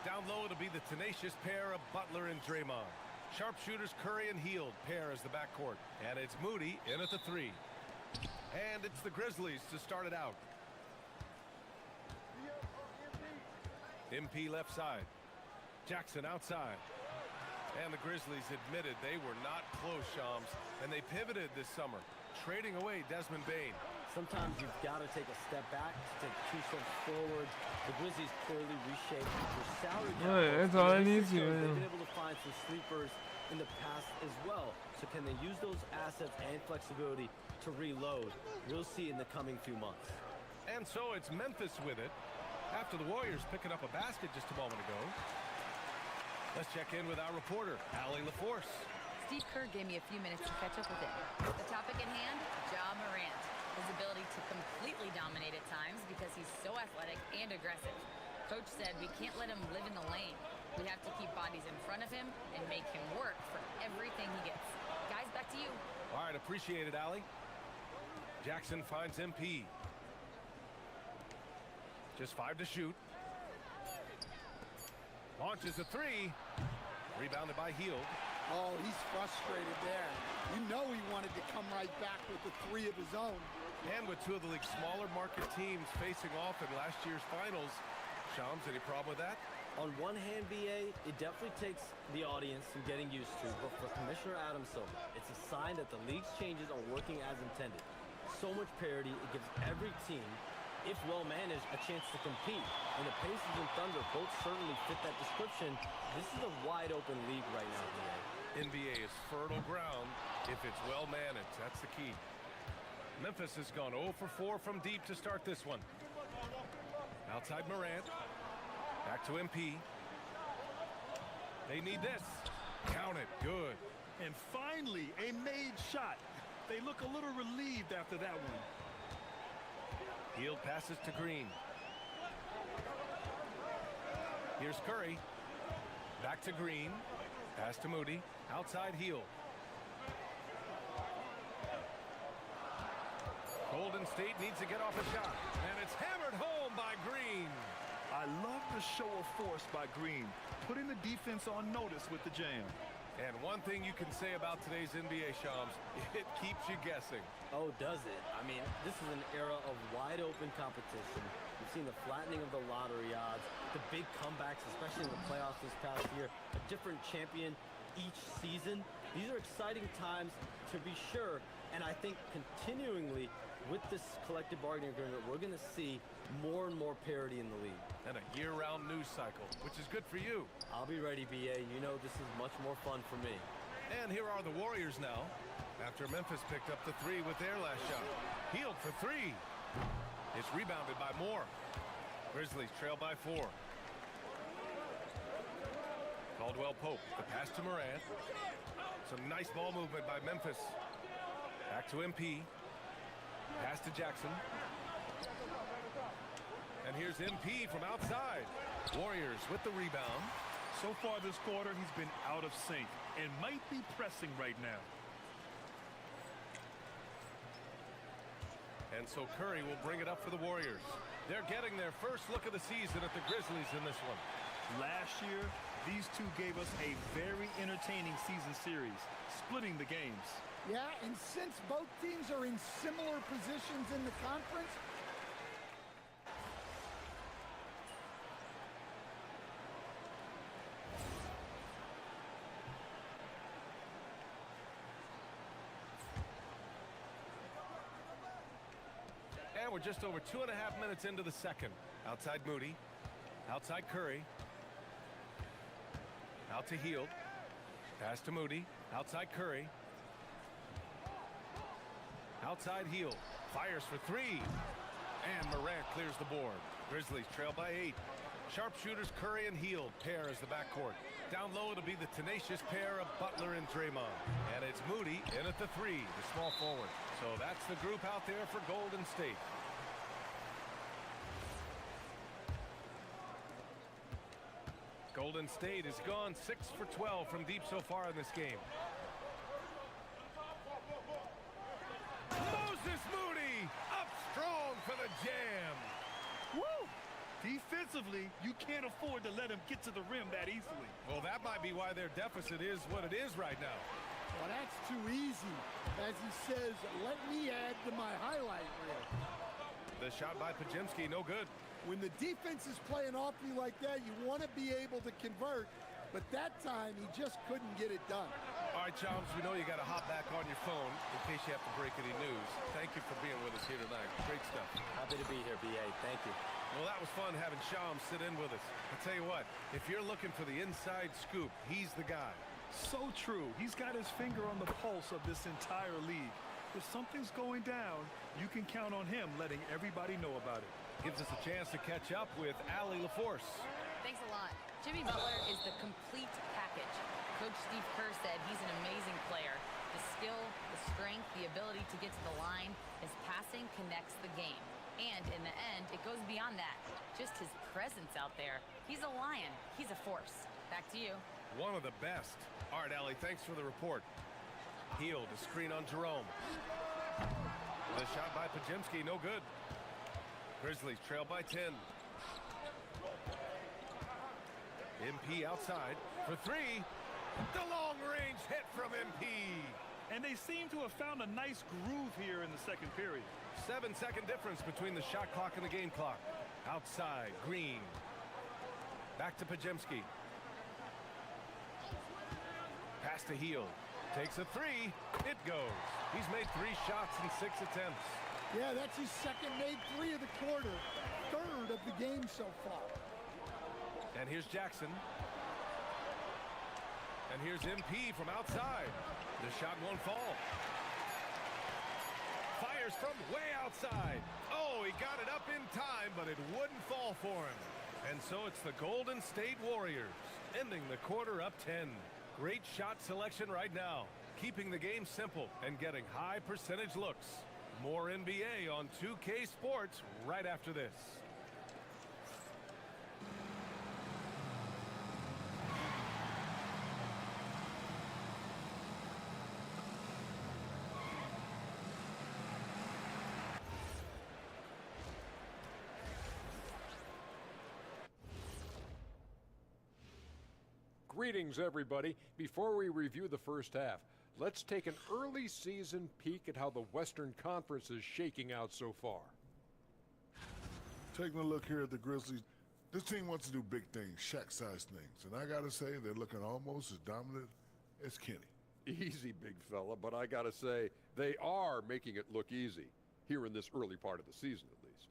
Speaker 17: down low it'll be the tenacious pair of Butler and Draymond. Sharpshooters Curry and Hield pair as the backcourt. And it's Moody in at the 3. And it's the Grizzlies to start it out. MP left side. Jackson outside. And the Grizzlies admitted they were not close, Shams, and they pivoted this summer, trading away Desmond Bane.
Speaker 13: Sometimes you've got to take a step back to take 2 steps forward. The Grizzlies clearly reshaped their salary cap.
Speaker 2: Right, that's all I need to
Speaker 13: They've
Speaker 2: do.
Speaker 13: been able to find some sleepers in the past as well. So can they use those assets and flexibility to reload? We'll see in the coming few months.
Speaker 17: And so it's Memphis with it after the Warriors picking up a basket just a moment ago. Let's check in with our reporter, Allie LaForce.
Speaker 10: Steve Kerr gave me a few minutes to catch up with him. The topic at hand, Ja Morant. His ability to completely dominate at times because he's so athletic and aggressive. Coach said we can't let him live in the lane. We have to keep bodies in front of him and make him work for everything he gets. Guys, back to you.
Speaker 17: All right, appreciate it, Allie. Jackson finds MP. Just 5 to shoot. Launches a 3. Rebounded by Hield.
Speaker 19: Oh, he's frustrated there. You know he wanted to come right back with the 3 of his own.
Speaker 17: And with 2 of the league's smaller market teams facing off in last year's finals, Shams, any problem with that?
Speaker 13: On one hand, BA, it definitely takes the audience some getting used to, but for Commissioner Adam Silver, it's a sign that the league's changes are working as intended. So much parity, it gives every team, if well managed, a chance to compete. And the Pacers and Thunder both certainly fit that description. This is a wide open league right now, BA.
Speaker 17: NBA is fertile ground if it's well managed. That's the key. Memphis has gone 0 for 4 from deep to start this one. Outside Morant. Back to MP. They need this. Count it. Good.
Speaker 18: And finally, a made shot. They look a little relieved after that one.
Speaker 17: Hield passes to Green. Here's Curry. Back to Green. Pass to Moody. Outside Hield. Golden State needs to get off a shot. And it's hammered home by Green.
Speaker 18: I love the show of force by Green. putting the defense on notice with the jam.
Speaker 17: And one thing you can say about today's NBA, Shams, it keeps you guessing.
Speaker 13: Oh, does it? I mean, this is an era of wide open competition. We've seen the flattening of the lottery odds, the big comebacks, especially in the playoffs this past year, a different champion each season. These are exciting times to be sure, and I think continuingly with this collective bargaining agreement, we're going to see more and more parity in the league.
Speaker 17: And a year-round news cycle, which is good for you.
Speaker 13: I'll be ready, BA. You know this is much more fun for me.
Speaker 17: And here are the Warriors now, after Memphis picked up the three with their last shot. Healed for three. It's rebounded by Moore. Grizzlies trail by 4. Caldwell Pope, the pass to Morant. Some nice ball movement by Memphis. Back to MP. Pass to Jackson. And here's MP from outside. Warriors with the rebound.
Speaker 18: So far this quarter, he's been out of sync and might be pressing right now.
Speaker 17: And so Curry will bring it up for the Warriors. They're getting their first look of the season at the Grizzlies in this one.
Speaker 18: Last year, these two gave us a very entertaining season series, splitting the games.
Speaker 19: Yeah, and since both teams are in similar positions in the conference,
Speaker 17: and we're just over 2.5 minutes into the second. Outside Moody. Outside Curry. Out to Hield. Pass to Moody. Outside Curry. Outside Hield. Fires for three. And Morant clears the board. Grizzlies trail by 8. Sharpshooters Curry and Hield pair as the backcourt. Down low it'll be the tenacious pair of Butler and Draymond. And it's Moody in at the 3, the small forward. So that's the group out there for Golden State. Golden State has gone 6 for 12 from deep so far in this game. Moses Moody up strong for the jam.
Speaker 18: Woo! Defensively, you can't afford to let him get to the rim that easily.
Speaker 17: Well, that might be why their deficit is what it is right now.
Speaker 19: well, that's too easy. As he says, let me add to my highlight reel.
Speaker 17: The shot by Podziemski, no good.
Speaker 19: When the defense is playing off you like that, you want to be able to convert, but that time he just couldn't get it done.
Speaker 17: All right, Chums, we know you got to hop back on your phone in case you have to break any news. Thank you for being with us here tonight. Great stuff.
Speaker 13: Happy to be here, BA. Thank you.
Speaker 17: Well, that was fun having Shams sit in with us. I'll tell you what, if you're looking for the inside scoop, he's the guy.
Speaker 18: So true. He's got his finger on the pulse of this entire league. If something's going down, you can count on him letting everybody know about it.
Speaker 17: Gives us a chance to catch up with Allie LaForce.
Speaker 10: Thanks a lot. Jimmy Butler is the complete package. Coach Steve Kerr said he's an amazing player. The skill, the strength, the ability to get to the line, his passing connects the game. And in the end, it goes beyond that. Just his presence out there. He's a lion. He's a force. Back to you.
Speaker 17: One of the best. All right, Allie, thanks for the report. Hield, a screen on Jerome. The shot by Podziemski, no good. Grizzlies trail by 10. MP outside for three. The long-range hit from MP.
Speaker 18: And they seem to have found a nice groove here in the second period.
Speaker 17: 7-second difference between the shot clock and the game clock. Outside, Green. Back to Podziemski. Pass to Hield. Takes a three. It goes. He's made 3 shots in 6 attempts.
Speaker 19: Yeah, that's his second made 3 of the quarter. Third of the game so far.
Speaker 17: And here's Jackson. And here's MP from outside. The shot won't fall. Fires from way outside. Oh, he got it up in time, but it wouldn't fall for him. And so it's the Golden State Warriors, ending the quarter up 10. Great shot selection right now, keeping the game simple and getting high percentage looks. More NBA on 2K Sports right after this.
Speaker 14: Greetings, everybody. Before we review the first half, let's take an early season peek at how the Western Conference is shaking out so far.
Speaker 15: Taking a look here at the Grizzlies, this team wants to do big things, Shaq-sized things, and I gotta say they're looking almost as dominant as Kenny.
Speaker 14: Easy, big fella, but I gotta say, they are making it look easy, here in this early part of the season at least.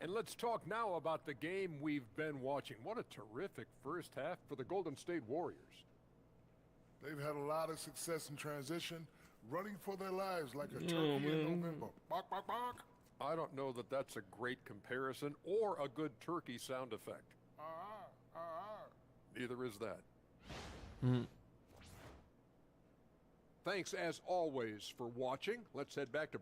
Speaker 14: And let's talk now about the game we've been watching. What a terrific first half for the Golden State Warriors.
Speaker 15: They've had a lot of success in transition, running for their lives like a turkey in November. Bark, bark, bark.
Speaker 14: I don't know that that's a great comparison or a good turkey sound effect. Neither is that. Thanks as always for watching. Let's head back to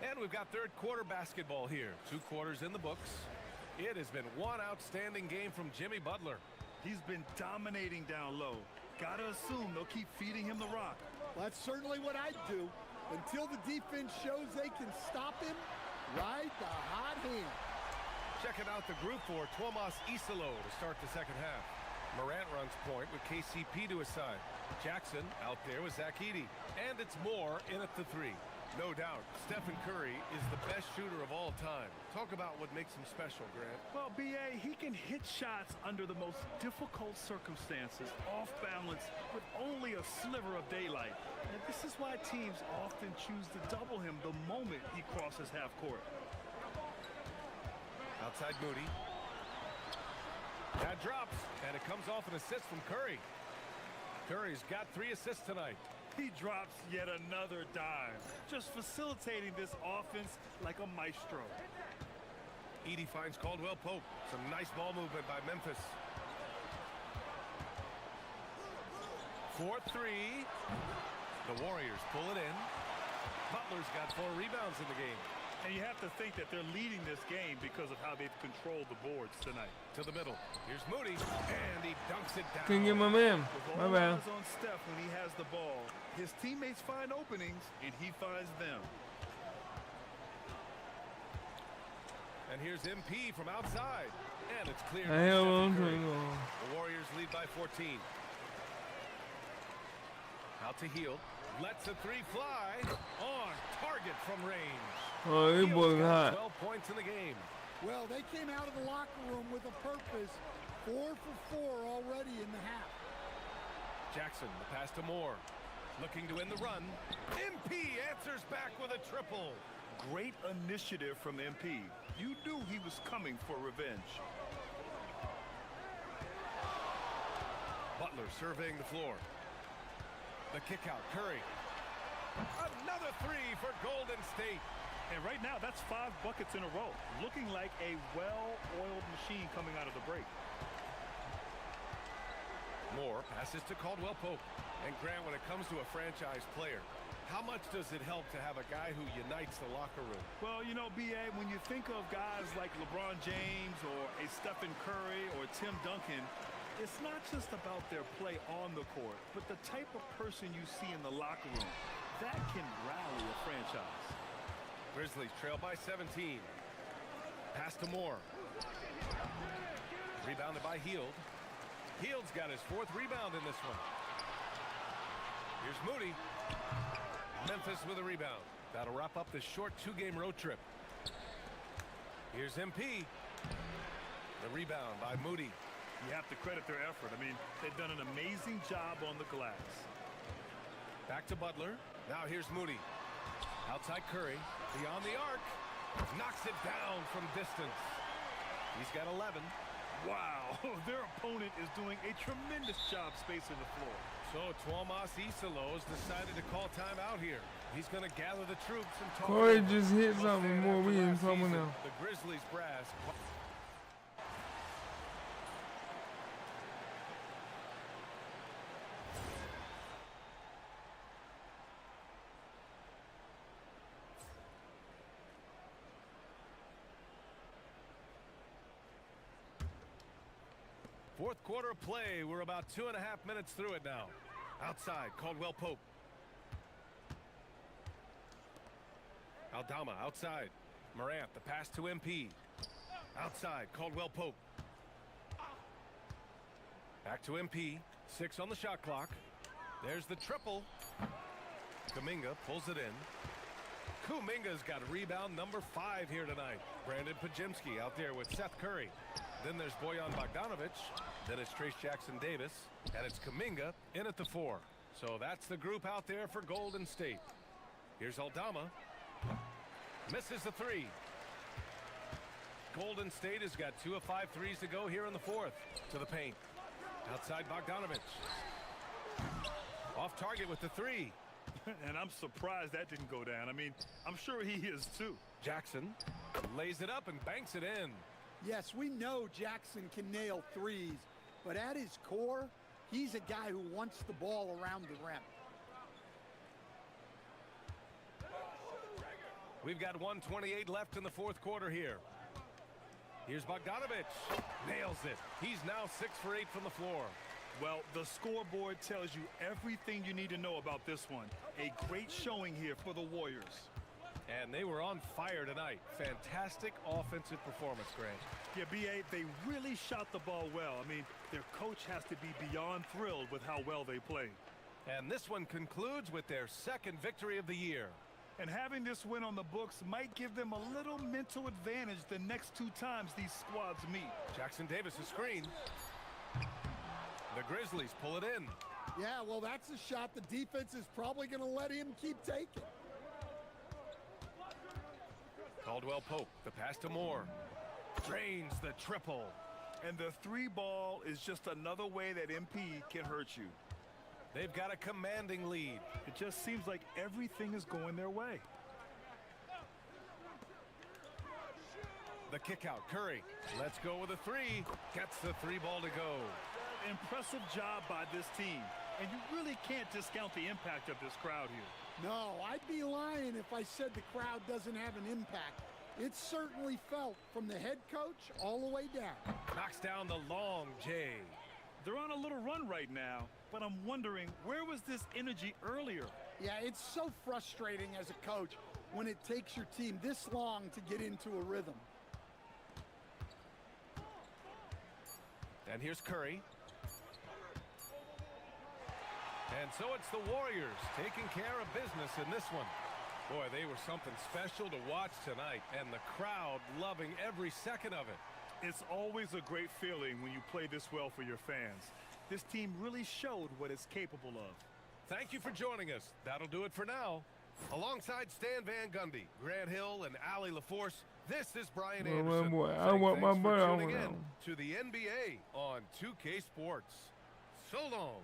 Speaker 17: And we've got third quarter basketball here. 2 quarters in the books. It has been one outstanding game from Jimmy Butler.
Speaker 18: He's been dominating down low. Gotta assume they'll keep feeding him the rock.
Speaker 19: Well, that's certainly what I'd do. Until the defense shows they can stop him, ride the hot hand.
Speaker 17: Checking out the group for Tuomas Isalo to start the second half. Morant runs point with KCP to his side. Jackson out there with Zach Edey. And it's Moore in at the 3. No doubt, Stephen Curry is the best shooter of all time. Talk about what makes him special, Grant.
Speaker 18: Well, B.A., he can hit shots under the most difficult circumstances, off balance, with only a sliver of daylight. And this is why teams often choose to double him the moment he crosses half court.
Speaker 17: Outside Moody. That drops, and it comes off an assist from Curry. Curry's got 3 assists tonight.
Speaker 18: He drops yet another dime, just facilitating this offense like a maestro.
Speaker 17: Edey finds Caldwell Pope. Some nice ball movement by Memphis. 4-3. The Warriors pull it in. Butler's got 4 rebounds in the game.
Speaker 18: And you have to think that they're leading this game because of how they've controlled the boards tonight.
Speaker 17: To the middle. Here's Moody, and he dunks it down.
Speaker 2: Couldn't get my man. My bad.
Speaker 18: Eyes on Steph when he has the ball. His teammates find openings, and he finds them.
Speaker 17: And here's MP from outside. And it's clear.
Speaker 2: The
Speaker 17: Warriors lead by 14. Out to Hield. Lets a 3 fly. On target from range.
Speaker 2: Oh, it was hot.
Speaker 17: 12 points in the game.
Speaker 19: Well, they came out of the locker room with a purpose. 4 for 4 already in the half.
Speaker 17: Jackson, the pass to Moore. Looking to win the run. MP answers back with a triple.
Speaker 18: Great initiative from MP. You knew he was coming for revenge.
Speaker 17: Butler surveying the floor. The kick out, Curry. Another 3 for Golden State.
Speaker 18: And right now, that's 5 buckets in a row. Looking like a well-oiled machine coming out of the break.
Speaker 17: Moore passes to Caldwell Pope. And Grant, when it comes to a franchise player, how much does it help to have a guy who unites the locker room?
Speaker 18: Well, you know, B.A., when you think of guys like LeBron James or a Stephen Curry or Tim Duncan, it's not just about their play on the court, but the type of person you see in the locker room. That can rally a franchise.
Speaker 17: Grizzlies trail by 17. Pass to Moore. Rebounded by Hield. Hield's got his 4th rebound in this one. Here's Moody. Memphis with a rebound. That'll wrap up this short 2-game road trip. Here's MP. The rebound by Moody.
Speaker 18: You have to credit their effort. I mean, they've done an amazing job on the glass.
Speaker 17: Back to Butler. Now here's Moody. Outside Curry. Beyond the arc. Knocks it down from distance. He's got 11.
Speaker 18: Wow, their opponent is doing a tremendous job spacing the floor.
Speaker 17: So Tuomas Isalo has decided to call timeout here. He's going to gather the troops and talk.
Speaker 2: Corey just hit something more. We in trouble now.
Speaker 17: The Grizzlies brass. Fourth quarter of play. We're about 2.5 minutes through it now. Outside, Caldwell Pope. Aldama outside. Morant, the pass to MP. Outside, Caldwell Pope. Back to MP. 6 on the shot clock. There's the triple. Kuminga pulls it in. Kuminga's got rebound number 5 here tonight. Brandon Pajemski out there with Seth Curry. Then there's Bojan Bogdanovic. Then it's Trace Jackson Davis. And it's Kuminga in at the 4. So that's the group out there for Golden State. Here's Aldama. Misses the 3. Golden State has got 2 of 5 threes to go here in the 4th. To the paint. Outside Bogdanovic. Off target with the 3.
Speaker 18: And I'm surprised that didn't go down. I mean, I'm sure he is too.
Speaker 17: Jackson lays it up and banks it in.
Speaker 19: Yes, we know Jackson can nail threes, but at his core, he's a guy who wants the ball around the rim.
Speaker 17: We've got 1:28 left in the 4th quarter here. Here's Bogdanovic. Nails it. He's now 6 for 8 from the floor.
Speaker 18: Well, the scoreboard tells you everything you need to know about this one. A great showing here for the Warriors.
Speaker 17: And they were on fire tonight. Fantastic offensive performance, Grant.
Speaker 18: Yeah, B.A., they really shot the ball well. I mean, their coach has to be beyond thrilled with how well they played.
Speaker 17: And this one concludes with their 2nd victory of the year.
Speaker 18: And having this win on the books might give them a little mental advantage the next 2 times these squads meet.
Speaker 17: Jackson Davis, a screen. The Grizzlies pull it in.
Speaker 19: Yeah, well, that's a shot the defense is probably going to let him keep taking.
Speaker 17: Caldwell Pope, the pass to Moore. Drains the triple.
Speaker 18: And the 3 ball is just another way that MP can hurt you.
Speaker 17: They've got a commanding lead.
Speaker 18: It just seems like everything is going their way.
Speaker 17: The kick out, Curry. Let's go with a 3. Gets the 3 ball to go.
Speaker 18: Impressive job by this team. And you really can't discount the impact of this crowd here.
Speaker 19: No, I'd be lying if I said the crowd doesn't have an impact. It's certainly felt from the head coach all the way down.
Speaker 17: Knocks down the long J.
Speaker 18: They're on a little run right now, but I'm wondering, where was this energy earlier?
Speaker 19: Yeah, it's so frustrating as a coach when it takes your team this long to get into a rhythm.
Speaker 17: And here's Curry. And so it's the Warriors taking care of business in this one. Boy, they were something special to watch tonight, and the crowd loving every second of it.
Speaker 18: It's always a great feeling when you play this well for your fans. This team really showed what it's capable of.
Speaker 17: Thank you for joining us. That'll do it for now. Alongside Stan Van Gundy, Grant Hill, and Allie LaForce, this is Brian Anderson.
Speaker 2: I want my boy.
Speaker 17: Thanks for tuning in to the NBA on 2K Sports. So long.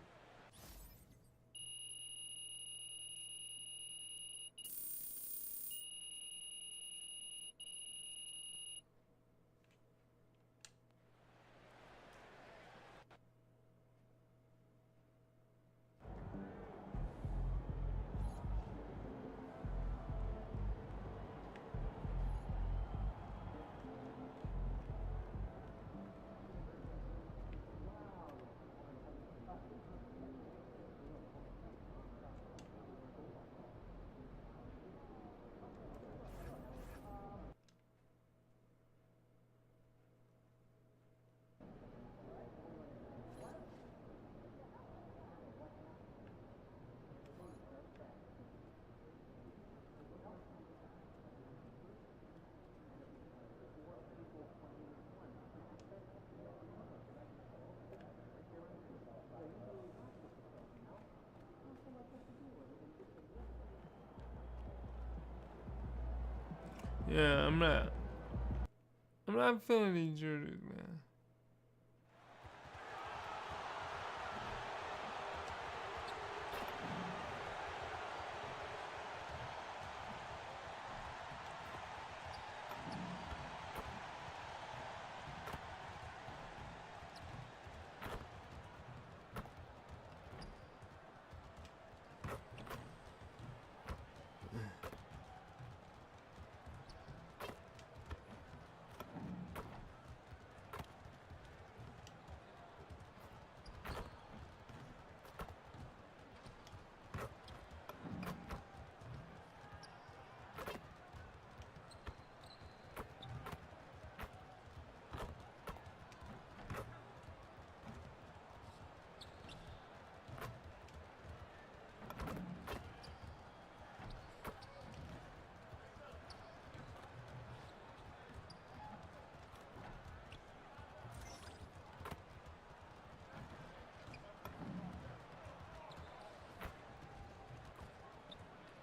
Speaker 2: Yeah, I'm not feeling these jerseys, man.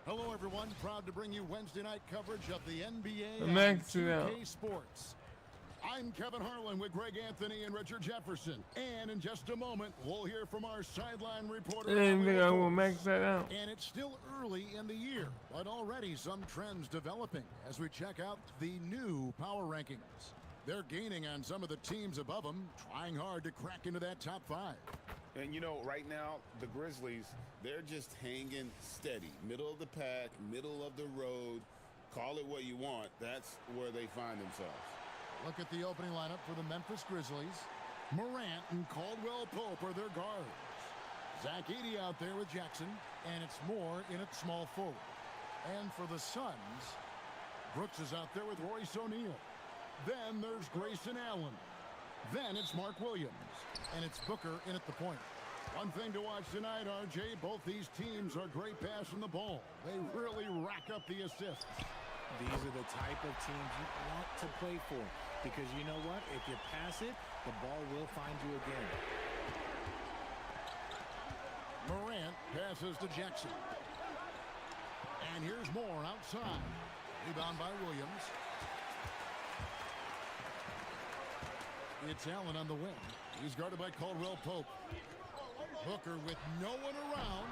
Speaker 9: Hello, everyone. Proud to bring you Wednesday night coverage of the NBA on
Speaker 2: Max it out.
Speaker 9: 2K Sports. I'm Kevin Harlan with Greg Anthony and Richard Jefferson. And in just a moment, we'll hear from our sideline reporter.
Speaker 2: I didn't think I
Speaker 9: Allie
Speaker 2: would
Speaker 9: LaForce.
Speaker 2: max that out.
Speaker 9: And it's still early in the year, but already some trends developing as we check out the new power rankings. They're gaining on some of the teams above them, trying hard to crack into that top 5.
Speaker 11: And you know, right now, the Grizzlies, they're just hanging steady. Middle of the pack, middle of the road. Call it what you want. That's where they find themselves.
Speaker 9: Look at the opening lineup for the Memphis Grizzlies. Morant and Caldwell Pope are their guards. Zach Edey out there with Jackson, and it's Moore in at small forward. And for the Suns, Brooks is out there with Royce O'Neal. Then there's Grayson Allen. Then it's Mark Williams, and it's Booker in at the point. One thing to watch tonight, RJ, both these teams are great passing the ball. They really rack up the assists.
Speaker 3: These are the type of teams you want to play for, because you know what? If you pass it, the ball will find you again.
Speaker 9: Morant passes to Jackson. And here's Moore outside. Rebound by Williams. It's Allen on the wing. He's guarded by Caldwell Pope. Booker with no one around.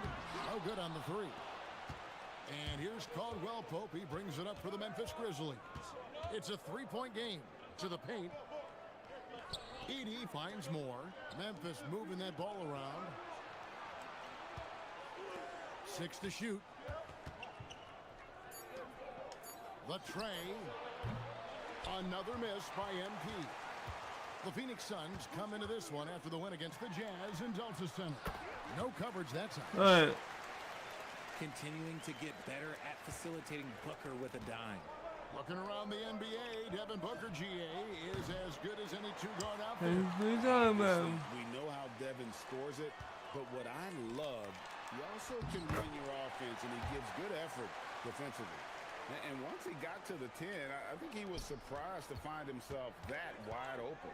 Speaker 9: No good on the 3. And here's Caldwell Pope. He brings it up for the Memphis Grizzlies. It's a 3-point game to the paint. Edey finds more. Memphis moving that ball around. 6 to shoot. The tray. Another miss by MP. The Phoenix Suns come into this one after the win against the Jazz in Delta Center. No coverage that time.
Speaker 2: All right.
Speaker 3: Continuing to get better at facilitating Booker with a dime.
Speaker 9: Looking around the NBA, Devin Booker, GA, is as good as any two-guard out
Speaker 2: Hey,
Speaker 9: there.
Speaker 2: what you talking about?
Speaker 11: We know how Devin scores it, but what I love, he also can run your offense, and he gives good effort defensively. And once he got to the 10, I think he was surprised to find himself that wide open.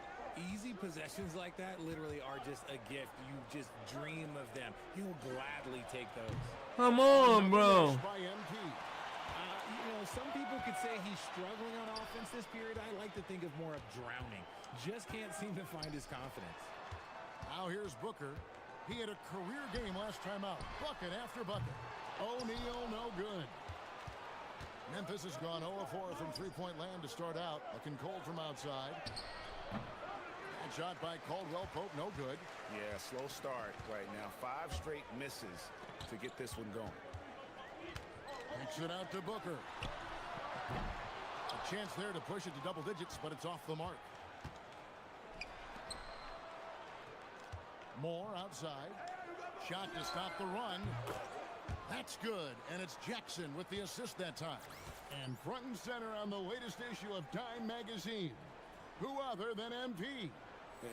Speaker 3: Easy possessions like that literally are just a gift. You just dream of them. He'll gladly take those.
Speaker 2: Come on, bro.
Speaker 9: By MP.
Speaker 3: You know, some people could say he's struggling on offense this period. I like to think of more of drowning. Just can't seem to find his confidence.
Speaker 9: Now here's Booker. He had a career game last time out. Bucket after bucket. O'Neal, no good. Memphis has gone 0-4 from three-point land to start out. Looking cold from outside. And shot by Caldwell Pope, no good.
Speaker 11: Yeah, slow start right now. 5 straight misses to get this one going.
Speaker 9: Kicks it out to Booker. A chance there to push it to double digits, but it's off the mark. Moore outside. Shot to stop the run. That's good, and it's Jackson with the assist that time. And front and center on the latest issue of Dime Magazine. Who other than MP?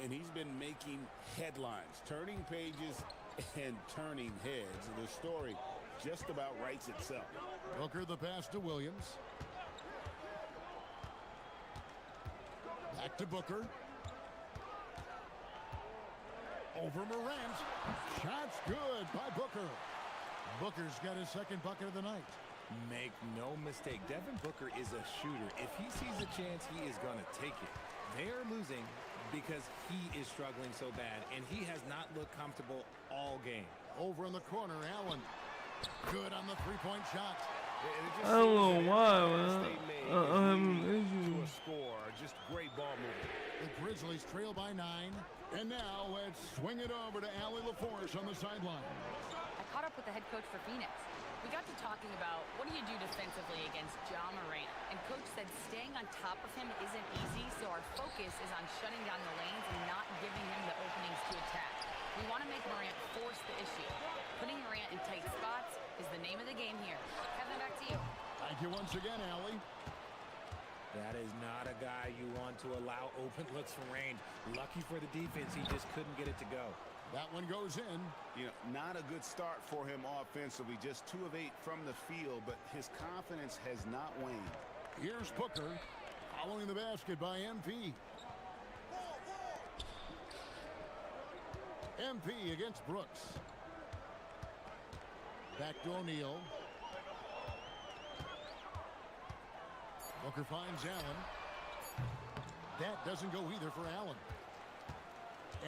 Speaker 11: And he's been making headlines, turning pages and turning heads. The story just about writes itself.
Speaker 9: Booker the pass to Williams. Back to Booker. Over Morant. Shot's good by Booker. Booker's got his second bucket of the night.
Speaker 3: Make no mistake, Devin Booker is a shooter. If he sees a chance, he is going to take it. They are losing because he is struggling so bad, and he has not looked comfortable all game.
Speaker 9: Over in the corner, Allen. Good on the three-point shot.
Speaker 2: I don't know why, man.
Speaker 17: To a score, just great ball movement.
Speaker 9: The Grizzlies trail by 9. And now let's swing it over to Allie LaForce on the sideline.
Speaker 10: I caught up with the head coach for Phoenix. We got to talking about what do you do defensively against Ja Morant, and coach said staying on top of him isn't easy, so our focus is on shutting down the lanes and not giving him the openings to attack. We want to make Morant force the issue. Putting Morant in tight spots is the name of the game here. Kevin, back to you.
Speaker 9: Thank you once again, Allie.
Speaker 3: That is not a guy you want to allow open looks for Rain. Lucky for the defense, he just couldn't get it to go.
Speaker 9: That one goes in.
Speaker 11: You know, not a good start for him offensively. Just 2 of 8 from the field, but his confidence has not waned.
Speaker 9: Here's Booker following the basket by MP. MP against Brooks. Back to O'Neal. Booker finds Allen. That doesn't go either for Allen.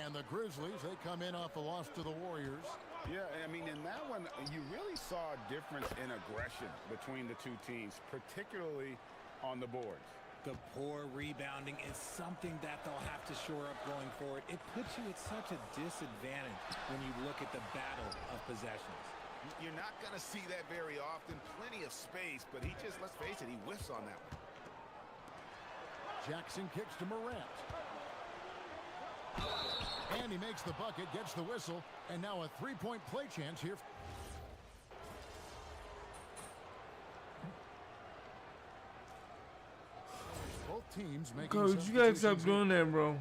Speaker 9: And the Grizzlies, they come in off a loss to the Warriors.
Speaker 11: Yeah, I mean, in that one, you really saw a difference in aggression between the two teams, particularly on the boards.
Speaker 12: The poor rebounding is something that they'll have to shore up going forward. It puts you at such a disadvantage when you look at the battle of possessions.
Speaker 11: You're not going to see that very often. Plenty of space, but he just, let's face it, he whiffs on that one.
Speaker 9: Jackson kicks to Morant. And he makes the bucket, gets the whistle, and now a three-point play chance here. Both teams making
Speaker 2: Coach, you gotta stop doing that, bro.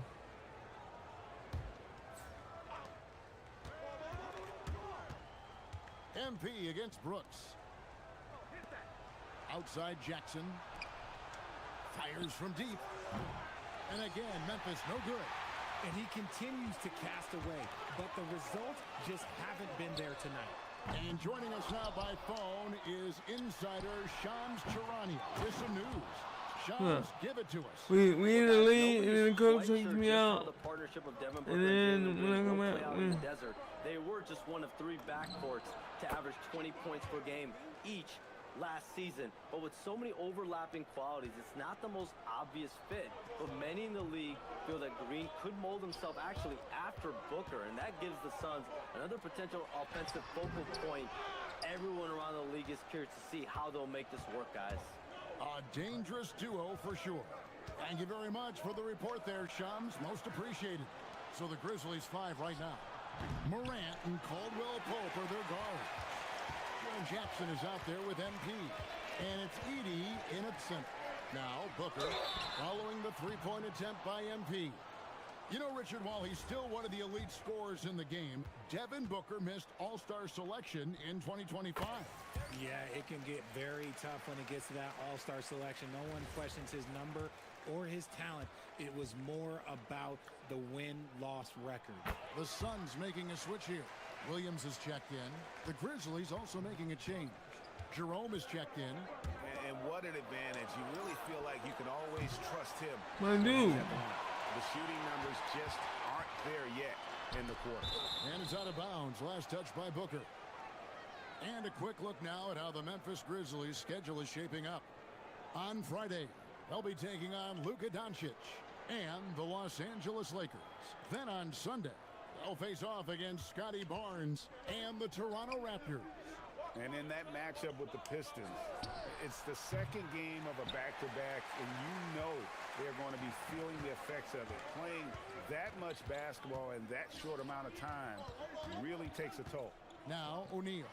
Speaker 9: MP against Brooks. Outside Jackson. Fires from deep. And again, Memphis no good.
Speaker 12: And he continues to cast away, but the results just haven't been there tonight.
Speaker 9: And joining us now by phone is insider Shams Charania with some news. Shams, give it to us.
Speaker 2: We in the lead, and then the coach takes me out.
Speaker 13: The partnership of Devin Booker
Speaker 2: And then when I come
Speaker 13: play
Speaker 2: out,
Speaker 13: out in the desert. They were just one of 3 backcourts to average 20 points per game each last season. But with so many overlapping qualities, it's not the most obvious fit. But many in the league feel that Green could mold himself actually after Booker, and that gives the Suns another potential offensive focal point. Everyone around the league is curious to see how they'll make this work, guys.
Speaker 9: A dangerous duo for sure. Thank you very much for the report there, Shams. Most appreciated. So the Grizzlies 5 right now. Morant and Caldwell Pope are their guards. Jaren Jackson is out there with MP. And it's Edey in at center. Now Booker following the three-point attempt by MP. You know, Richard, while he's still one of the elite scorers in the game, Devin Booker missed All-Star selection in 2025.
Speaker 12: Yeah, it can get very tough when it gets to that All-Star selection. No one questions his number or his talent. It was more about the win-loss record.
Speaker 9: The Suns making a switch here. Williams is checked in. The Grizzlies also making a change. Jerome is checked in.
Speaker 11: And what an advantage. You really feel like you can always trust him.
Speaker 2: My dude.
Speaker 11: The shooting numbers just aren't there yet in the quarter.
Speaker 9: And it's out of bounds. Last touch by Booker. And a quick look now at how the Memphis Grizzlies' schedule is shaping up. On Friday, they'll be taking on Luka Doncic and the Los Angeles Lakers. Then on Sunday, they'll face off against Scotty Barnes and the Toronto Raptors.
Speaker 11: And in that matchup with the Pistons, it's the second game of a back-to-back, and you know they're going to be feeling the effects of it. Playing that much basketball in that short amount of time really takes a toll.
Speaker 9: Now O'Neal,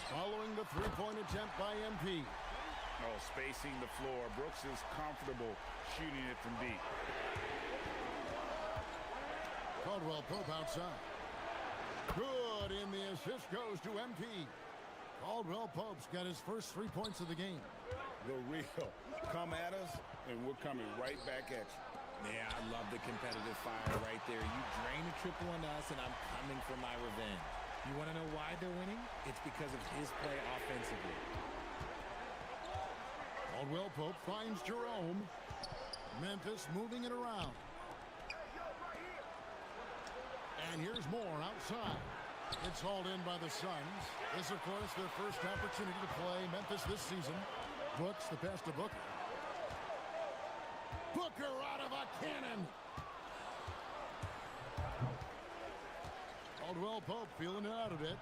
Speaker 9: following the three-point attempt by MP.
Speaker 11: Oh, spacing the floor. Brooks is comfortable shooting it from deep.
Speaker 9: Caldwell Pope outside. Good, and the assist goes to MP. Caldwell Pope's got his first 3 points of the game.
Speaker 11: The real. Come at us, and we're coming right back at you.
Speaker 12: Yeah, I love the competitive fire right there. You drain a triple on us, and I'm coming for my revenge. You want to know why they're winning? It's because of his play offensively.
Speaker 9: Caldwell Pope finds Jerome. Memphis moving it around. And here's more outside. It's hauled in by the Suns. This, of course, their first opportunity to play Memphis this season. Brooks, the pass to Booker. Booker out of a cannon. Caldwell Pope feeling it out a bit.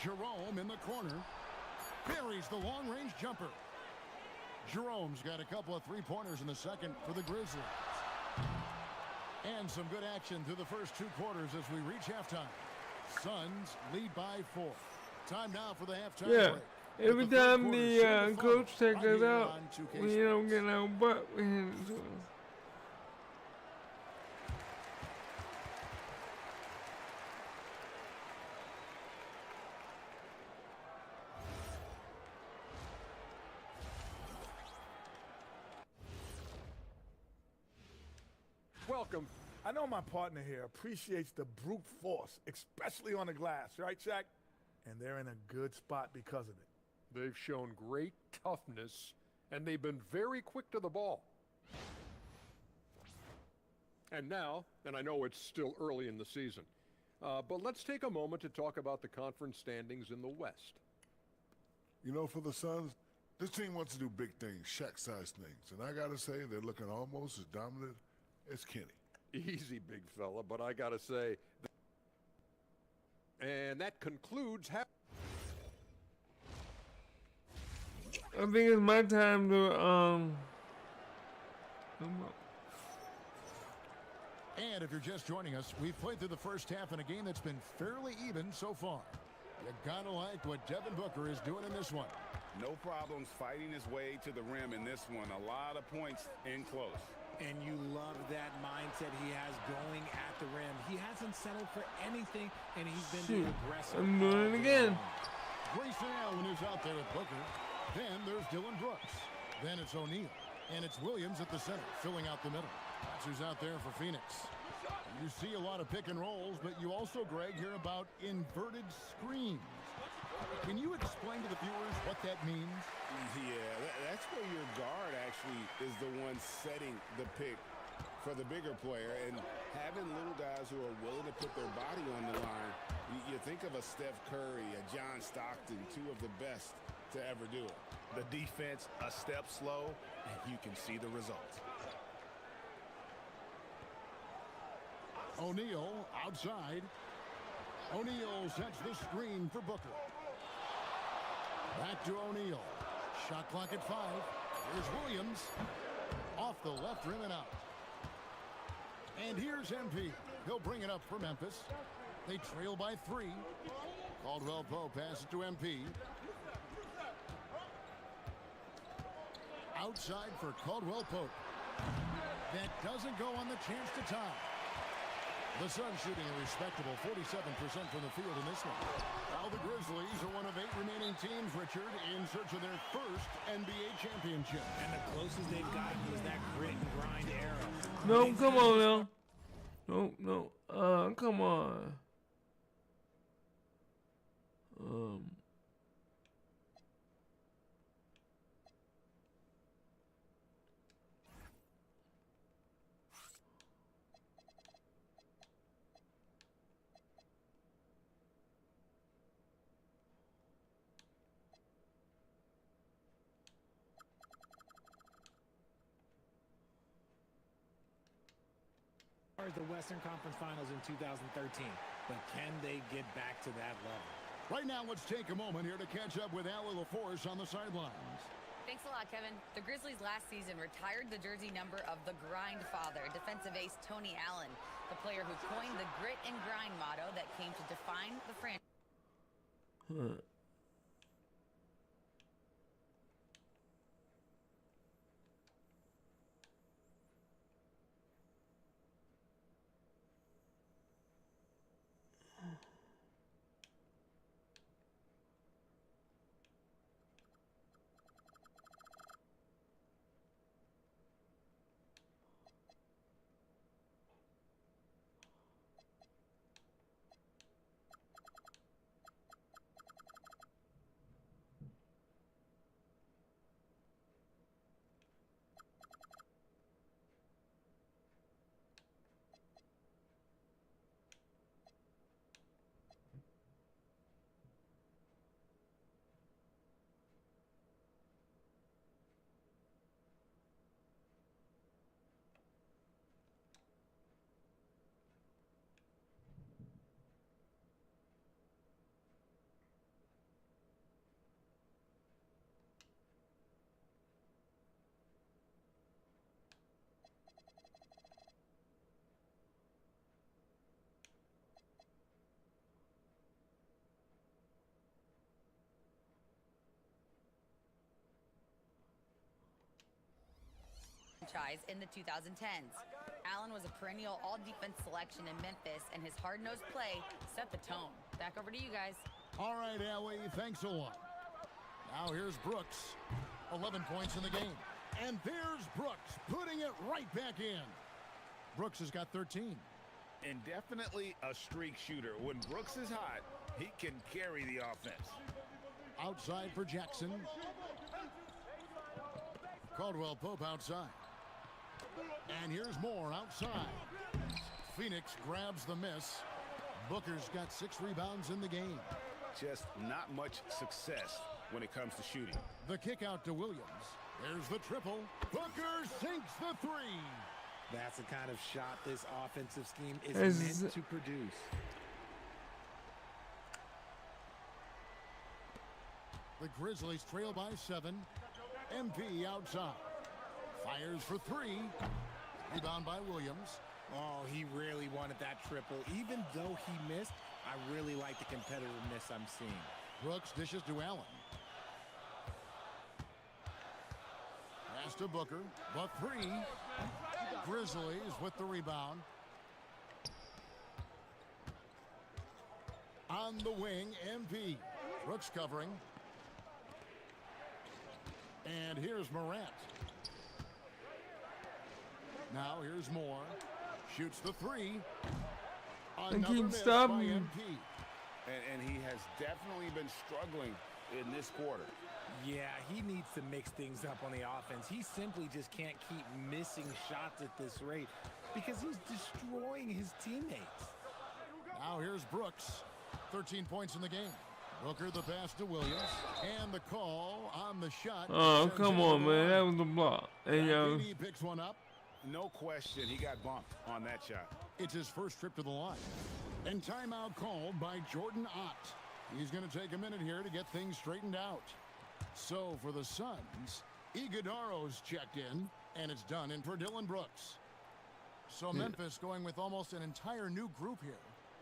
Speaker 9: Jerome in the corner. Buries the long-range jumper. Jerome's got a couple of three-pointers in the second for the Grizzlies. And some good action through the first 2 quarters as we reach halftime. Suns lead by 4. Time now for the halftime break.
Speaker 2: Every time the coach takes us out, we don't get our butt. We hand it to him.
Speaker 14: Welcome.
Speaker 16: I know my partner here appreciates the brute force, especially on the glass, right, Shaq? And they're in a good spot because of it.
Speaker 14: They've shown great toughness and they've been very quick to the ball. And now, and I know it's still early in the season, but let's take a moment to talk about the conference standings in the West.
Speaker 15: You know, for the Suns, this team wants to do big things, Shaq-sized things. And I got to say, they're looking almost as dominant as Kenny.
Speaker 14: Easy, big fella, but I got to say... And that concludes...
Speaker 2: I think it's my time to,
Speaker 9: And if you're just joining us, we've played through the first half in a game that's been fairly even so far. You gotta like what Devin Booker is doing in this one.
Speaker 11: No problems fighting his way to the rim in this one. A lot of points in close.
Speaker 12: And you love that mindset he has going at the rim. He hasn't settled for anything, and he's been
Speaker 2: shoot,
Speaker 12: aggressive.
Speaker 2: I'm doing it again.
Speaker 9: Grayson Allen is out there with Booker. Then there's Dylan Brooks. Then it's O'Neal. And it's Williams at the center, filling out the middle. That's who's out there for Phoenix. You see a lot of pick and rolls, but you also, Greg, hear about inverted screens. Can you explain to the viewers what that means?
Speaker 11: Yeah, that's where your guard actually is the one setting the pick for the bigger player, and having little guys who are willing to put their body on the line. You think of a Steph Curry, a John Stockton, two of the best to ever do it.
Speaker 17: The defense a step slow, and you can see the results.
Speaker 9: O'Neal outside. O'Neal sets the screen for Booker. Back to O'Neal. Shot clock at 5. Here's Williams. Off the left rim and out. And here's MP. He'll bring it up for Memphis. They trail by 3. Caldwell Pope passes to MP. Outside for Caldwell Pope. That doesn't go on the chance to tie. The Suns shooting a respectable 47% from the field in this one. Now the Grizzlies are one of 8 remaining teams, Richard, in search of their first NBA championship.
Speaker 12: And the closest they've gotten was that grit and grind era.
Speaker 2: No, come on now. No. Come on.
Speaker 12: The Western Conference Finals in 2013, but can they get back to that level?
Speaker 9: Right now, let's take a moment here to catch up with Allie LaForce on the sidelines.
Speaker 10: Thanks a lot, Kevin. The Grizzlies last season retired the jersey number of the grind father, defensive ace Tony Allen, the player who coined the grit and grind motto that came to define the franchise. In the 2010s. Allen was a perennial all-defense selection in Memphis, and his hard-nosed play set the tone. Back over to you guys.
Speaker 9: All right, Allie, thanks a lot. Now here's Brooks. 11 points in the game. And there's Brooks putting it right back in. Brooks has got 13.
Speaker 11: And definitely a streak shooter. When Brooks is hot, he can carry the offense.
Speaker 9: Outside for Jackson. Caldwell Pope outside. And here's Moore outside. Phoenix grabs the miss. Booker's got 6 rebounds in the game.
Speaker 11: Just not much success when it comes to shooting.
Speaker 9: The kick out to Williams. There's the triple. Booker sinks the 3.
Speaker 12: That's the kind of shot this offensive scheme is meant to produce.
Speaker 9: The Grizzlies trail by 7. MP outside. Fires for 3. Rebound by Williams.
Speaker 12: Oh, he really wanted that triple. Even though he missed, I really like the competitiveness I'm seeing.
Speaker 9: Brooks dishes to Allen. Pass to Booker. The 3. Grizzlies with the rebound. On the wing, MP. Brooks covering. And here's Morant. Now here's Moore. Shoots the 3.
Speaker 2: And
Speaker 9: Another
Speaker 2: keep
Speaker 9: miss by
Speaker 2: stopping.
Speaker 9: MP.
Speaker 11: And he has definitely been struggling in this quarter.
Speaker 12: Yeah, he needs to mix things up on the offense. He simply just can't keep missing shots at this rate because he's destroying his teammates.
Speaker 9: Now here's Brooks. 13 points in the game. Booker the pass to Williams. And the call on the shot.
Speaker 2: Oh,
Speaker 9: Sends
Speaker 2: come
Speaker 9: it
Speaker 2: on,
Speaker 9: to the
Speaker 2: man. That
Speaker 9: line.
Speaker 2: was a block. And,
Speaker 9: He picks one up.
Speaker 11: No question, he got bumped on that shot.
Speaker 9: It's his first trip to the line. And timeout called by Jordan Ott. He's going to take a minute here to get things straightened out. So for the Suns, Iguodaro's checked in, and it's done in for Dylan Brooks. So Memphis going with almost an entire new group here.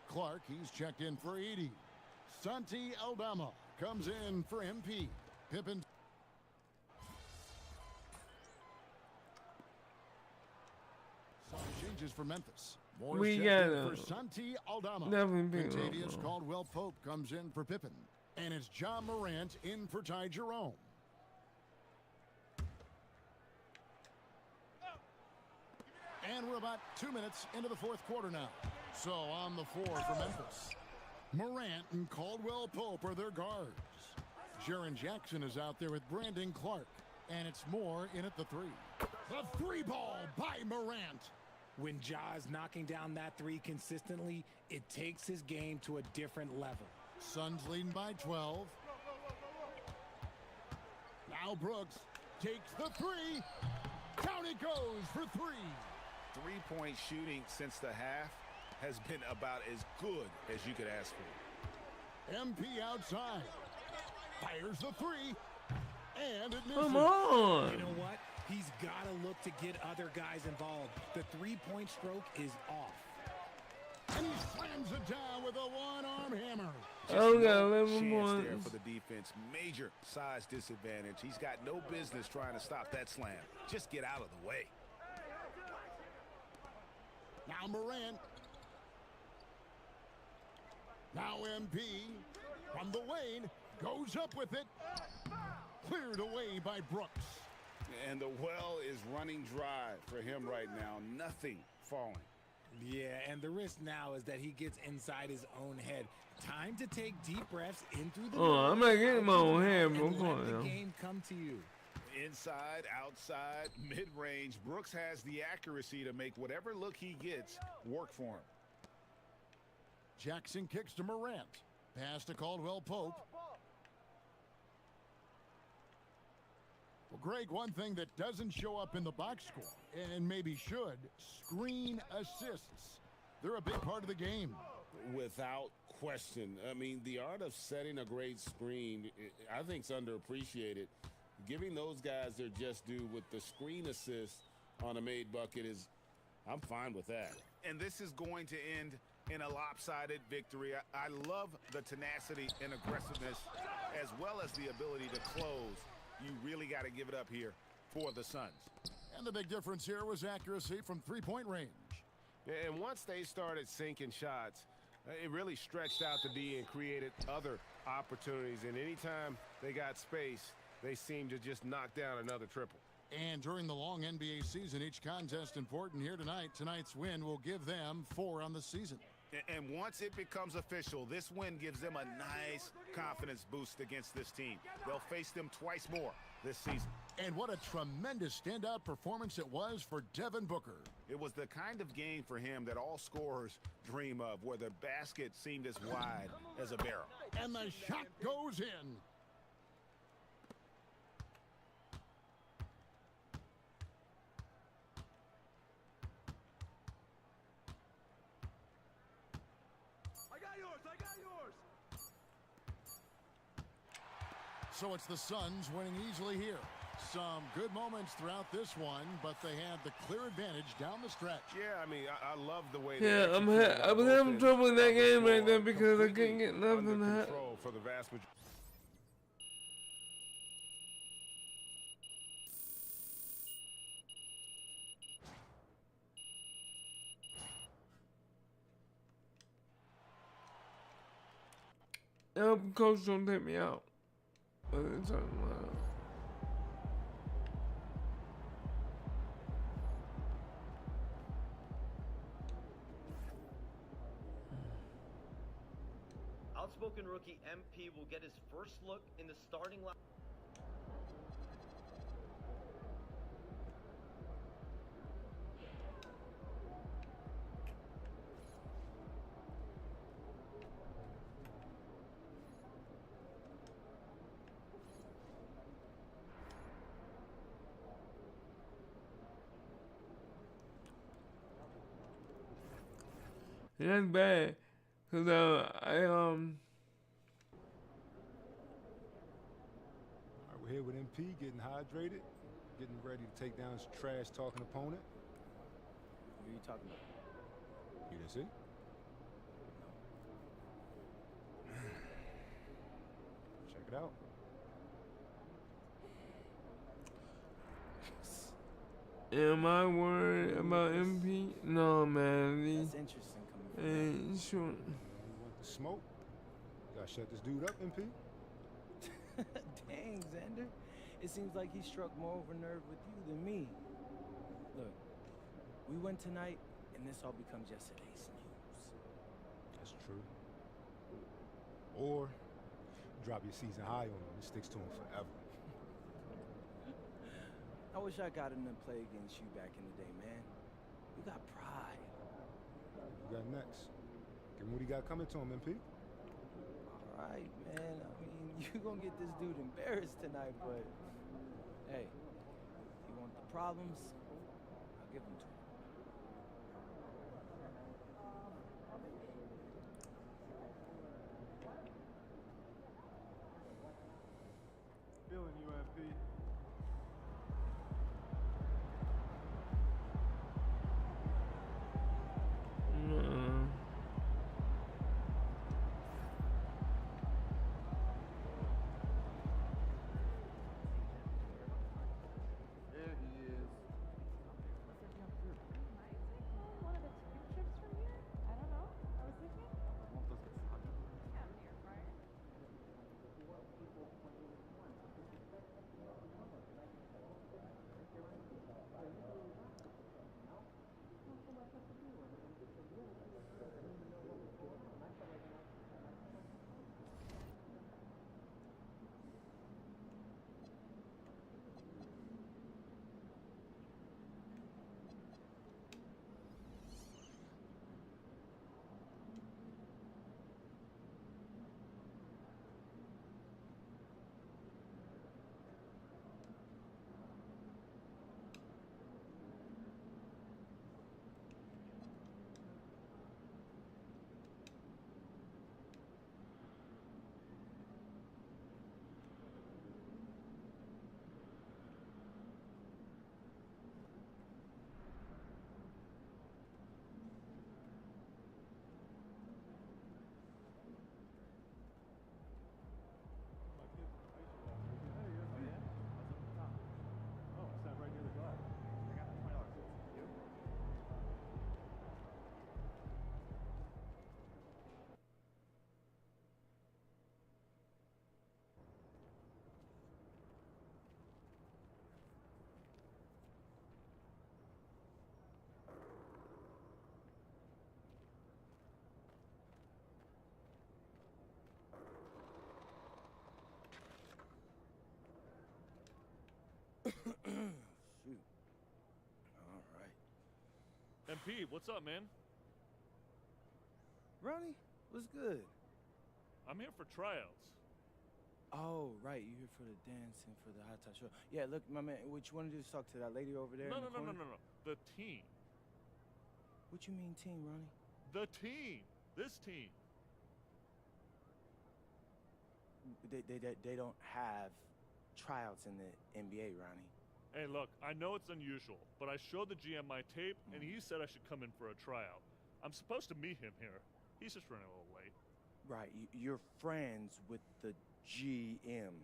Speaker 9: Clark, he's checked in for Edey. Santi Aldama comes in for MP. Pippen. Some changes for Memphis. Moore's
Speaker 2: We
Speaker 9: checked
Speaker 2: got
Speaker 9: in for Santi Aldama. Contavious Caldwell Pope comes in for Pippen. And it's John Morant in for Ty Jerome. And we're about 2 minutes into the fourth quarter now. So on the floor for Memphis. Morant and Caldwell Pope are their guards. Jaren Jackson is out there with Brandon Clark. And it's Moore in at the 3. The 3 ball by Morant.
Speaker 12: When Ja's knocking down that 3 consistently, it takes his game to a different level.
Speaker 9: Suns leading by 12. Now Brooks takes the 3. Down it goes for 3.
Speaker 11: 3-point shooting since the half has been about as good as you could ask for.
Speaker 9: MP outside. Fires the 3. And it misses.
Speaker 2: Come on.
Speaker 12: You know what? He's got to look to get other guys involved. The 3-point stroke is off.
Speaker 9: And he slams it down with a one-arm hammer.
Speaker 2: Oh, we got 11
Speaker 11: Chance there
Speaker 2: points.
Speaker 11: for the defense. Major size disadvantage. He's got no business trying to stop that slam. Just get out of the way.
Speaker 9: Now Morant. Now MP from the lane goes up with it. Cleared away by Brooks.
Speaker 11: And the well is running dry for him right now. Nothing falling.
Speaker 12: Yeah, and the risk now is that he gets inside his own head. Time to take deep breaths in through the
Speaker 2: Oh, I'm not getting my own
Speaker 12: and
Speaker 2: hand, bro.
Speaker 12: let
Speaker 2: Come on
Speaker 12: the
Speaker 2: now.
Speaker 12: game come to you.
Speaker 11: Inside, outside, mid-range. Brooks has the accuracy to make whatever look he gets work for him.
Speaker 9: Jackson kicks to Morant. Pass to Caldwell Pope. Well, Greg, one thing that doesn't show up in the box score, and maybe should, screen assists. They're a big part of the game.
Speaker 14: Without question. I mean, the art of setting a great screen, I think, is underappreciated. Giving those guys their just due with the screen assist on a made bucket is, I'm fine with that.
Speaker 11: And this is going to end in a lopsided victory. I love the tenacity and aggressiveness as well as the ability to close. You really got to give it up here for the Suns.
Speaker 9: And the big difference here was accuracy from three-point range.
Speaker 4: Yeah, and once they started sinking shots, it really stretched out the D and created other opportunities. And anytime they got space, they seemed to just knock down another triple.
Speaker 9: And during the long NBA season, each contest important here tonight. Tonight's win will give them 4 on the season.
Speaker 6: And once it becomes official, this win gives them a nice confidence boost against this team. They'll face them twice more this season.
Speaker 9: And what a tremendous standout performance it was for Devin Booker.
Speaker 6: It was the kind of game for him that all scorers dream of, where the basket seemed as wide as a barrel.
Speaker 9: And the shot goes in. So it's the Suns winning easily here. Some good moments throughout this one, but they had the clear advantage down the stretch.
Speaker 17: Yeah, I mean, I love the way.
Speaker 2: Yeah, I was having trouble in that game right there because I couldn't get nothing to happen.
Speaker 17: Control for the vast majority.
Speaker 2: I hope coach don't take me out. What are they talking about?
Speaker 13: Outspoken rookie MP will get his first look in the starting line.
Speaker 2: And that's bad, cause
Speaker 7: All right, we're here with MP, getting hydrated, getting ready to take down his trash-talking opponent.
Speaker 3: What are you talking about?
Speaker 7: You didn't see? Check it out.
Speaker 2: Am I worried about MP? No, man.
Speaker 3: That's interesting coming from
Speaker 2: Sure.
Speaker 7: You want the smoke? Gotta shut this dude up, MP.
Speaker 3: Dang, Xander. It seems like he struck more of a nerve with you than me. Look, we win tonight, and this all becomes yesterday's news.
Speaker 7: That's true. Or drop your season high on him. It sticks to him forever.
Speaker 3: I wish I got him to play against you back in the day, man. You got pride.
Speaker 7: You got next. Give him what he got coming to him, MP.
Speaker 3: All right, man. I mean, you gonna get this dude embarrassed tonight, but hey, if you want the problems, I'll give them to him.
Speaker 4: Feeling you, MP. There he is.
Speaker 3: Shoot. All right.
Speaker 20: MP, what's up, man?
Speaker 3: Ronnie, what's good?
Speaker 20: I'm here for tryouts.
Speaker 3: Oh, right. You here for the dance and for the hot top show. Yeah, look, my man, what you want to do is talk to that lady over there
Speaker 20: No,
Speaker 3: in
Speaker 20: no,
Speaker 3: the
Speaker 20: no, no,
Speaker 3: corner?
Speaker 20: no, no. The team.
Speaker 3: What you mean team, Ronnie?
Speaker 20: The team. This team.
Speaker 3: They don't have tryouts in the NBA, Ronnie.
Speaker 20: Hey, look, I know it's unusual, but I showed the GM my tape, and he said I should come in for a tryout. I'm supposed to meet him here. He's just running a little late.
Speaker 3: Right, you're friends with the GM.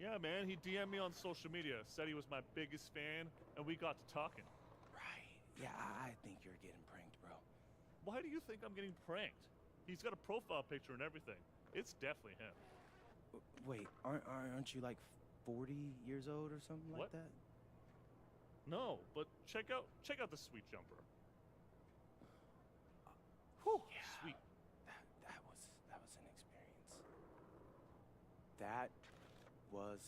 Speaker 20: Yeah, man, he DM'd me on social media, said he was my biggest fan, and we got to talking.
Speaker 3: Right. Yeah, I think you're getting pranked, bro.
Speaker 20: Why do you think I'm getting pranked? He's got a profile picture and everything. It's definitely him.
Speaker 3: Wait, aren't you like 40 years old or something like
Speaker 20: What?
Speaker 3: that?
Speaker 20: No, but check out the sweet jumper.
Speaker 3: Whew.
Speaker 20: Sweet.
Speaker 3: That was an experience. That was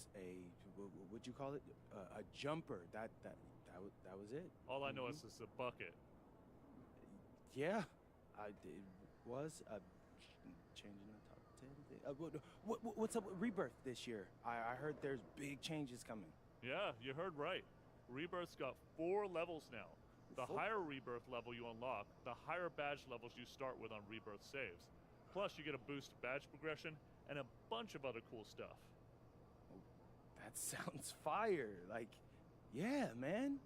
Speaker 3: what'd you call it? A jumper. That was it.
Speaker 20: All I know is it's a bucket.
Speaker 3: Yeah, it was a changing the top 10 thing. What's up with Rebirth this year? I heard there's big changes coming.
Speaker 20: Yeah, you heard right. Rebirth's got 4 levels now. The
Speaker 3: 4?
Speaker 20: higher Rebirth level you unlock, the higher badge levels you start with on Rebirth saves. Plus, you get a boost to badge progression and a bunch of other cool stuff.
Speaker 3: That sounds fire. Like, yeah, man.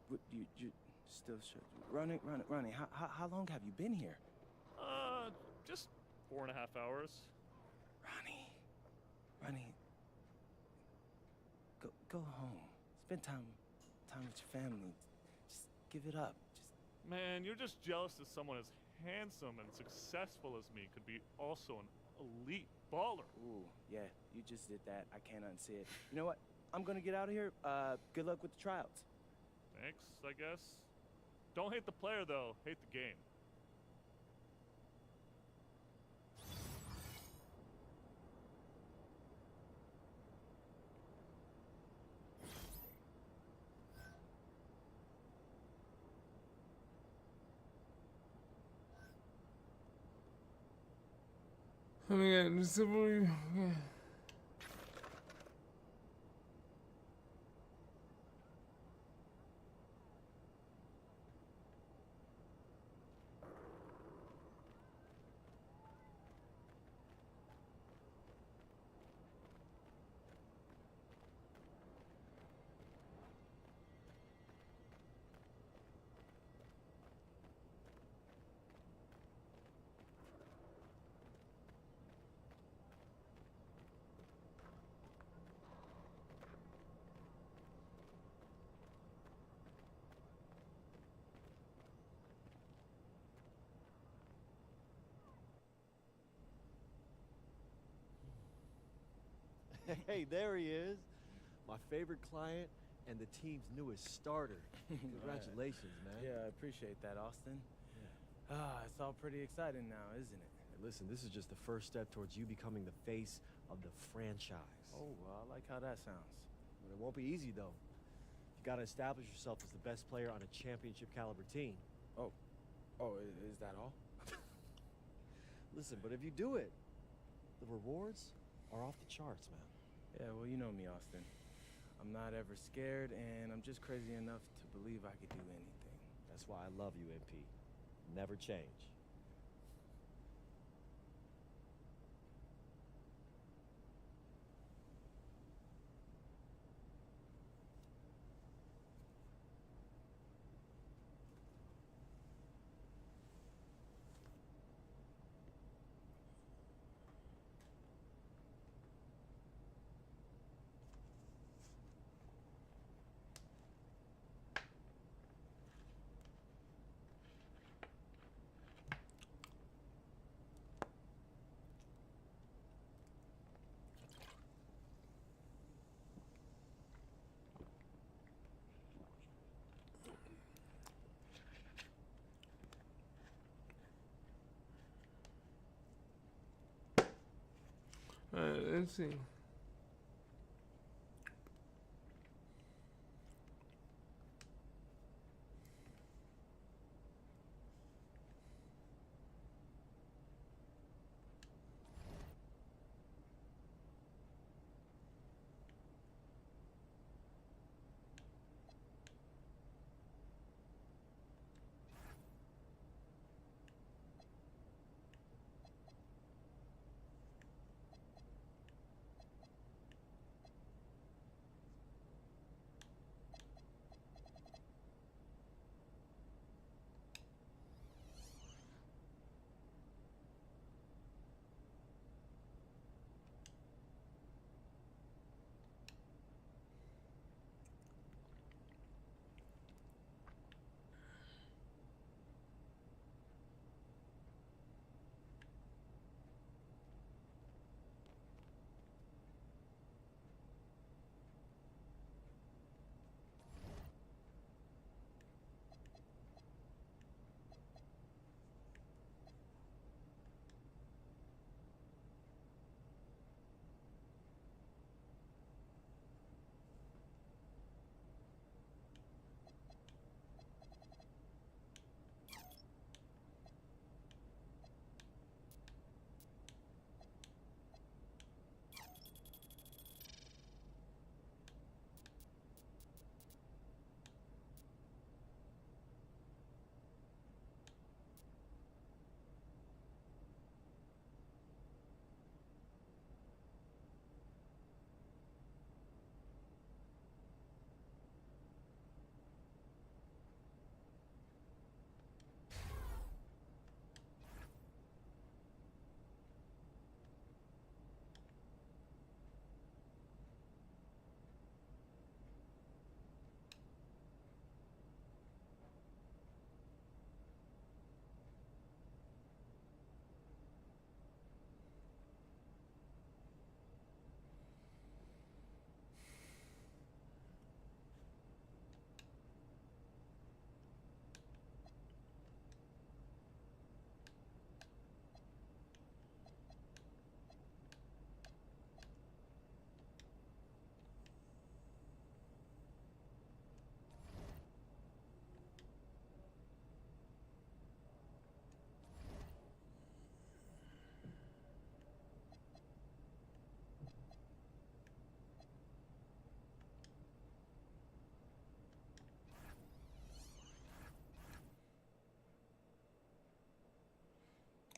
Speaker 3: What, you still Ronnie, how long have you been here?
Speaker 20: Just 4.5 hours.
Speaker 3: Ronnie, go home. Spend time with your family. Just give it up.
Speaker 20: Man, you're just jealous that someone as handsome and successful as me could be also an elite baller.
Speaker 3: Ooh, yeah, you just did that. I can't unsee it. You know what? I'm gonna get out of here. Good luck with the tryouts.
Speaker 20: Thanks, I guess. Don't hate the player, though. Hate the game.
Speaker 2: Oh my god, the civil.
Speaker 22: Hey, there he is. My favorite client and the team's newest starter. Congratulations, man.
Speaker 3: Yeah, I appreciate that, Austin. It's all pretty exciting now, isn't it?
Speaker 22: Hey, listen, this is just the first step towards you becoming the face of the franchise.
Speaker 3: Oh, well, I like how that sounds.
Speaker 22: But it won't be easy, though. You gotta establish yourself as the best player on a championship caliber team.
Speaker 3: Oh, is that all?
Speaker 22: Listen, but if you do it, the rewards are off the charts, man.
Speaker 3: Yeah, well, you know me, Austin. I'm not ever scared, and I'm just crazy enough to believe I could do anything.
Speaker 22: That's why I love you, MP. Never change.
Speaker 2: Alright, let's see.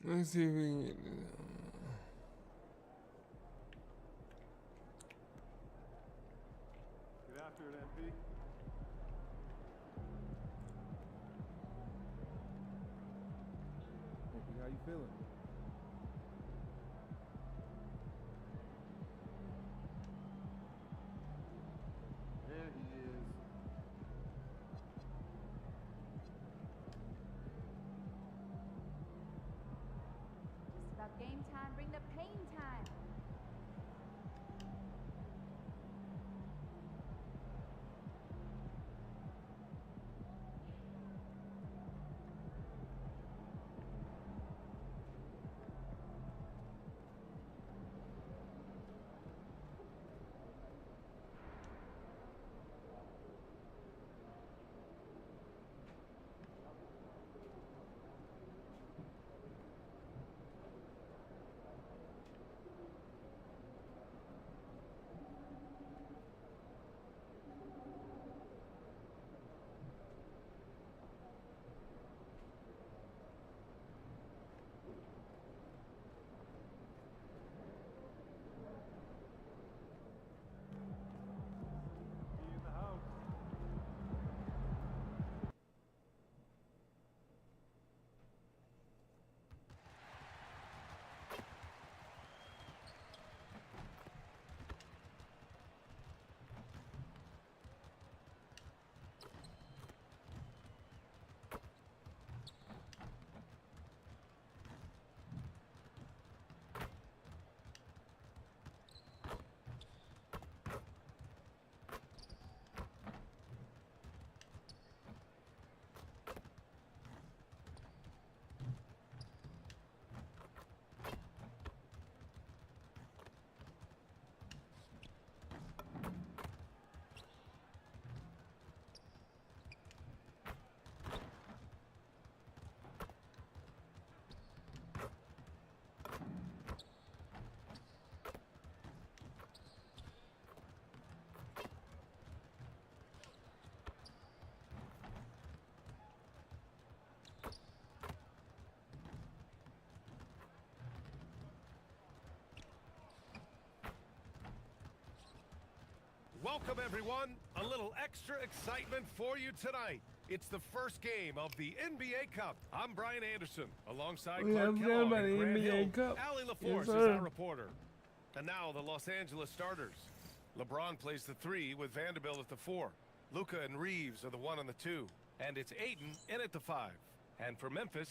Speaker 2: Let's see if we can get this.
Speaker 18: Get after it, MP.
Speaker 3: MP, how you feeling?
Speaker 18: There he is.
Speaker 1: It's about game time. Bring the pain time.
Speaker 17: Welcome, everyone. A little extra excitement for you tonight. It's the first game of the NBA Cup. I'm Brian Anderson, alongside
Speaker 2: We
Speaker 17: Clark
Speaker 2: have
Speaker 17: Kellogg
Speaker 2: about
Speaker 17: and
Speaker 2: the
Speaker 17: Grant
Speaker 2: NBA
Speaker 17: Hill.
Speaker 2: Cup.
Speaker 17: Allie
Speaker 2: Yes,
Speaker 17: LaForce is
Speaker 2: sir.
Speaker 17: our reporter. And now the Los Angeles starters. LeBron plays the 3 with Vanderbilt at the 4. Luka and Reeves are the 1 and the 2. And it's Ayton in at the 5. And for Memphis,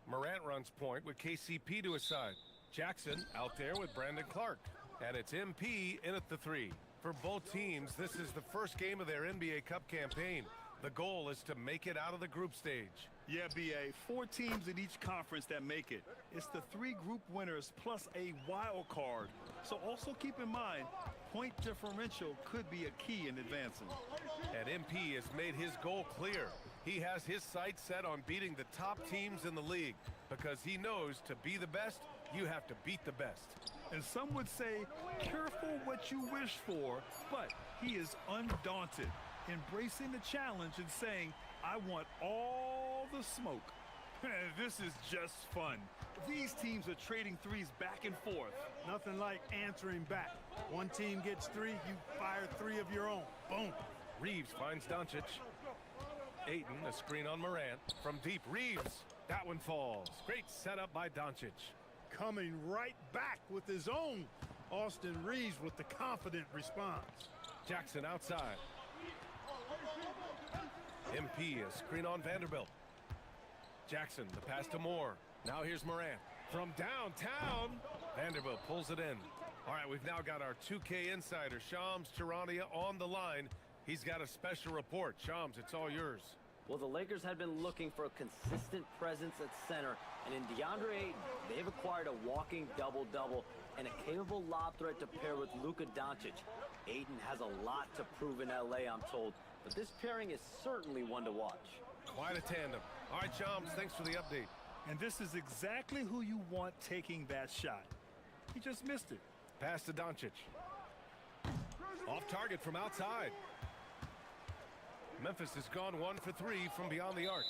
Speaker 17: Morant runs point with KCP to his side. Jackson out there with Brandon Clark. And it's MP in at the 3. For both teams, this is the first game of their NBA Cup campaign. The goal is to make it out of the group stage.
Speaker 18: Yeah, BA. 4 teams in each conference that make it. It's the 3 group winners plus a wild card. So also keep in mind, point differential could be a key in advancing.
Speaker 17: And MP has made his goal clear. He has his sights set on beating the top teams in the league because he knows to be the best, you have to beat the best.
Speaker 18: And some would say, careful what you wish for, but he is undaunted, embracing the challenge and saying, I want all the smoke. This is just fun. These teams are trading threes back and forth.
Speaker 19: Nothing like answering back. One team gets 3, you fire 3 of your own. Boom.
Speaker 17: Reeves finds Doncic. Ayton, a screen on Morant. From deep, Reeves. That one falls. Great setup by Doncic.
Speaker 19: Coming right back with his own. Austin Reeves with the confident response.
Speaker 17: Jackson outside. MP, a screen on Vanderbilt. Jackson, the pass to Moore. Now here's Morant. From downtown, Vanderbilt pulls it in. All right, we've now got our 2K insider, Shams Charania, on the line. He's got a special report. Shams, it's all yours.
Speaker 13: Well, the Lakers had been looking for a consistent presence at center, and in DeAndre Ayton, they've acquired a walking double-double and a capable lob threat to pair with Luka Doncic. Ayton has a lot to prove in LA, I'm told, but this pairing is certainly one to watch.
Speaker 17: Quite a tandem. All right, Shams, thanks for the update.
Speaker 18: And this is exactly who you want taking that shot. He just missed it.
Speaker 17: Pass to Doncic. Off target from outside. Memphis has gone 1 for 3 from beyond the arc.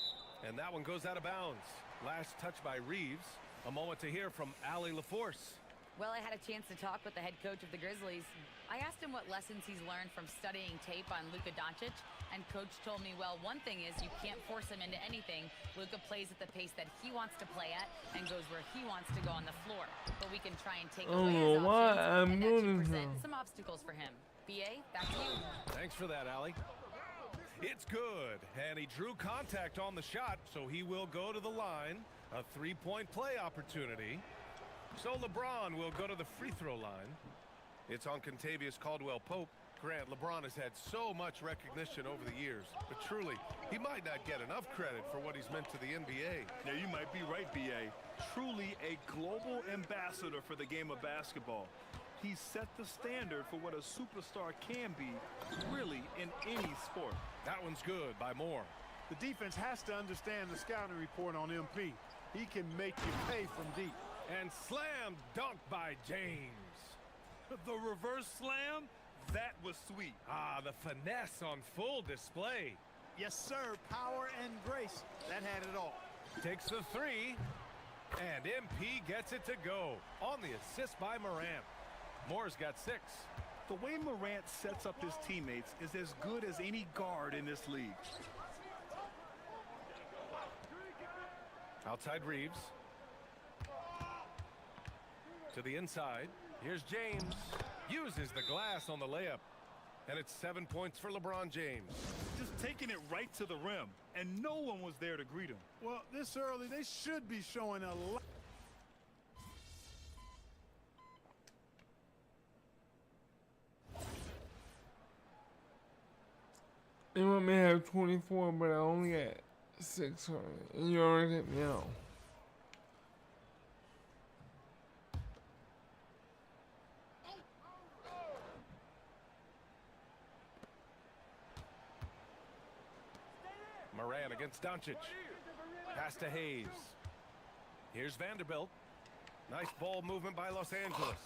Speaker 17: And that one goes out of bounds. Last touch by Reeves. A moment to hear from Allie LaForce.
Speaker 10: Well, I had a chance to talk with the head coach of the Grizzlies. I asked him what lessons he's learned from studying tape on Luka Doncic, and Coach told me, well, one thing is you can't force him into anything. Luka plays at the pace that he wants to play at and goes where he wants to go on the floor. But we can try and take away his options, and that should present some obstacles for him. BA, back to you.
Speaker 17: Thanks for that, Allie. It's good, and he drew contact on the shot, so he will go to the line. A three-point play opportunity. So LeBron will go to the free throw line. It's on Kentavious Caldwell-Pope. Grant, LeBron has had so much recognition over the years, but truly, he might not get enough credit for what he's meant to the NBA.
Speaker 18: Yeah, you might be right, B.A. Truly a global ambassador for the game of basketball. He set the standard for what a superstar can be, really, in any sport.
Speaker 17: That one's good by Moore.
Speaker 19: The defense has to understand the scouting report on MP. He can make you pay from deep.
Speaker 17: And slam dunk by James.
Speaker 18: The reverse slam, that was sweet.
Speaker 17: Ah, the finesse on full display.
Speaker 19: Yes, sir. Power and grace. That had it all.
Speaker 17: Takes the three. And MP gets it to go on the assist by Morant. Moore's got 6.
Speaker 18: The way Morant sets up his teammates is as good as any guard in this league.
Speaker 17: Outside Reeves. To the inside. Here's James. Uses the glass on the layup. And it's 7 points for LeBron James.
Speaker 18: Just taking it right to the rim. And no one was there to greet him.
Speaker 19: Well, this early, they should be showing a lot.
Speaker 2: They want me to have 24, but I only got 6 on it. And you already hit me out.
Speaker 17: Moran against Doncic. Pass to Hayes. Here's Vanderbilt. Nice ball movement by Los Angeles.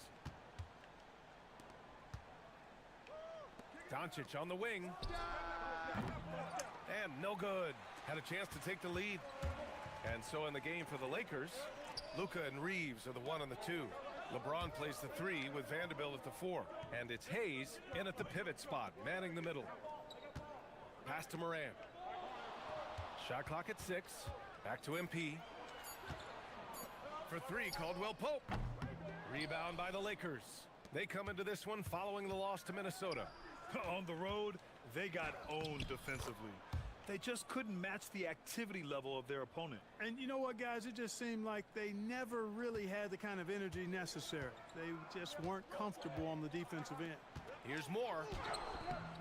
Speaker 17: Doncic on the wing. And no good. Had a chance to take the lead. And so in the game for the Lakers, Luka and Reeves are the 1 and the 2. LeBron plays the 3 with Vanderbilt at the 4. And it's Hayes in at the pivot spot, manning the middle. Pass to Moran. Shot clock at 6. Back to MP. For 3, Caldwell-Pope. Rebound by the Lakers. They come into this one following the loss to Minnesota.
Speaker 18: On the road, they got owned defensively. They just couldn't match the activity level of their opponent.
Speaker 19: And you know what, guys? It just seemed like they never really had the kind of energy necessary. They just weren't comfortable on the defensive end.
Speaker 17: Here's Moore.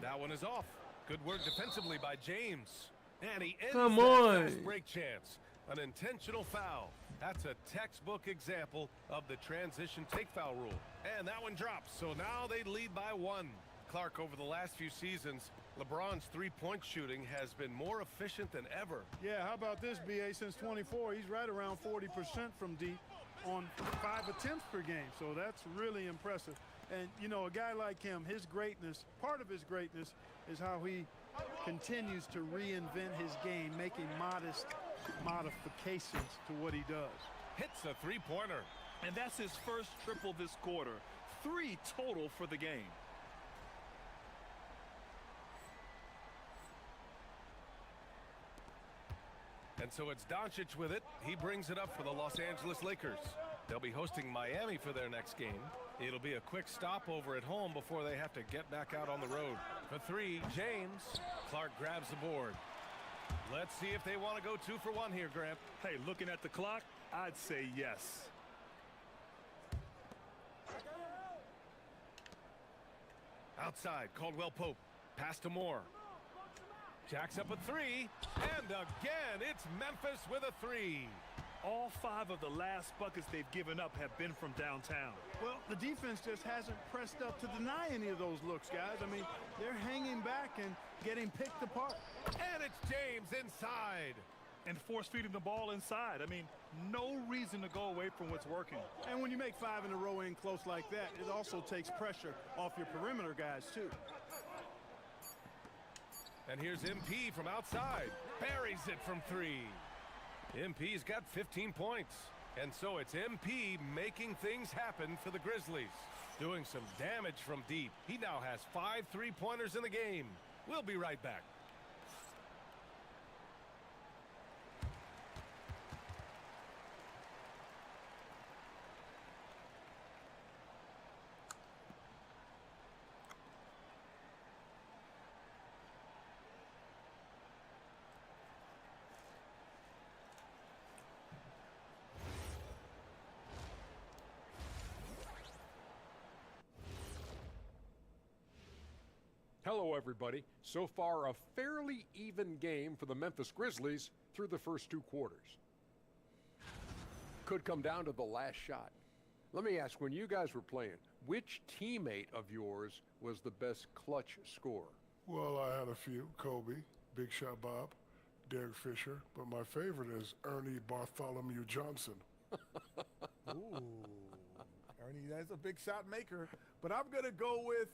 Speaker 17: That one is off. Good work defensively by James. And he ends that fast break chance. An intentional foul. That's a textbook example of the transition take foul rule. And that one drops. So now they lead by 1. Clark, over the last few seasons, LeBron's three-point shooting has been more efficient than ever.
Speaker 19: Yeah, how about this, BA? Since 24, he's right around 40% from deep on 5 attempts per game. So that's really impressive. And, you know, a guy like him, his greatness, part of his greatness is how he continues to reinvent his game, making modest modifications to what he does.
Speaker 17: Hits a three-pointer.
Speaker 18: And that's his first triple this quarter. 3 total for the game.
Speaker 17: And so it's Doncic with it. He brings it up for the Los Angeles Lakers. They'll be hosting Miami for their next game. It'll be a quick stopover at home before they have to get back out on the road. For 3, James. Clark grabs the board. Let's see if they want to go 2 for 1 here, Grant.
Speaker 18: Hey, looking at the clock, I'd say yes.
Speaker 17: Outside, Caldwell-Pope. Pass to Moore. Jacks up a 3. And again, it's Memphis with a 3.
Speaker 18: All 5 of the last buckets they've given up have been from downtown.
Speaker 19: Well, the defense just hasn't pressed up to deny any of those looks, guys. I mean, they're hanging back and getting picked apart.
Speaker 17: And it's James inside.
Speaker 18: And force-feeding the ball inside. I mean, no reason to go away from what's working.
Speaker 19: And when you make 5 in a row in close like that, it also takes pressure off your perimeter guys, too.
Speaker 17: And here's MP from outside. Buries it from 3. MP's got 15 points. And so it's MP making things happen for the Grizzlies. Doing some damage from deep. He now has 5 3-pointers in the game. We'll be right back.
Speaker 14: Hello, everybody. So far, a fairly even game for the Memphis Grizzlies through the first 2 quarters. Could come down to the last shot. Let me ask, when you guys were playing, which teammate of yours was the best clutch scorer?
Speaker 15: Well, I had a few. Kobe, Big Shot Bob, Derek Fisher, but my favorite is Ernie Bartholomew Johnson.
Speaker 16: Ooh, Ernie, that's a big shot maker. But I'm going to go with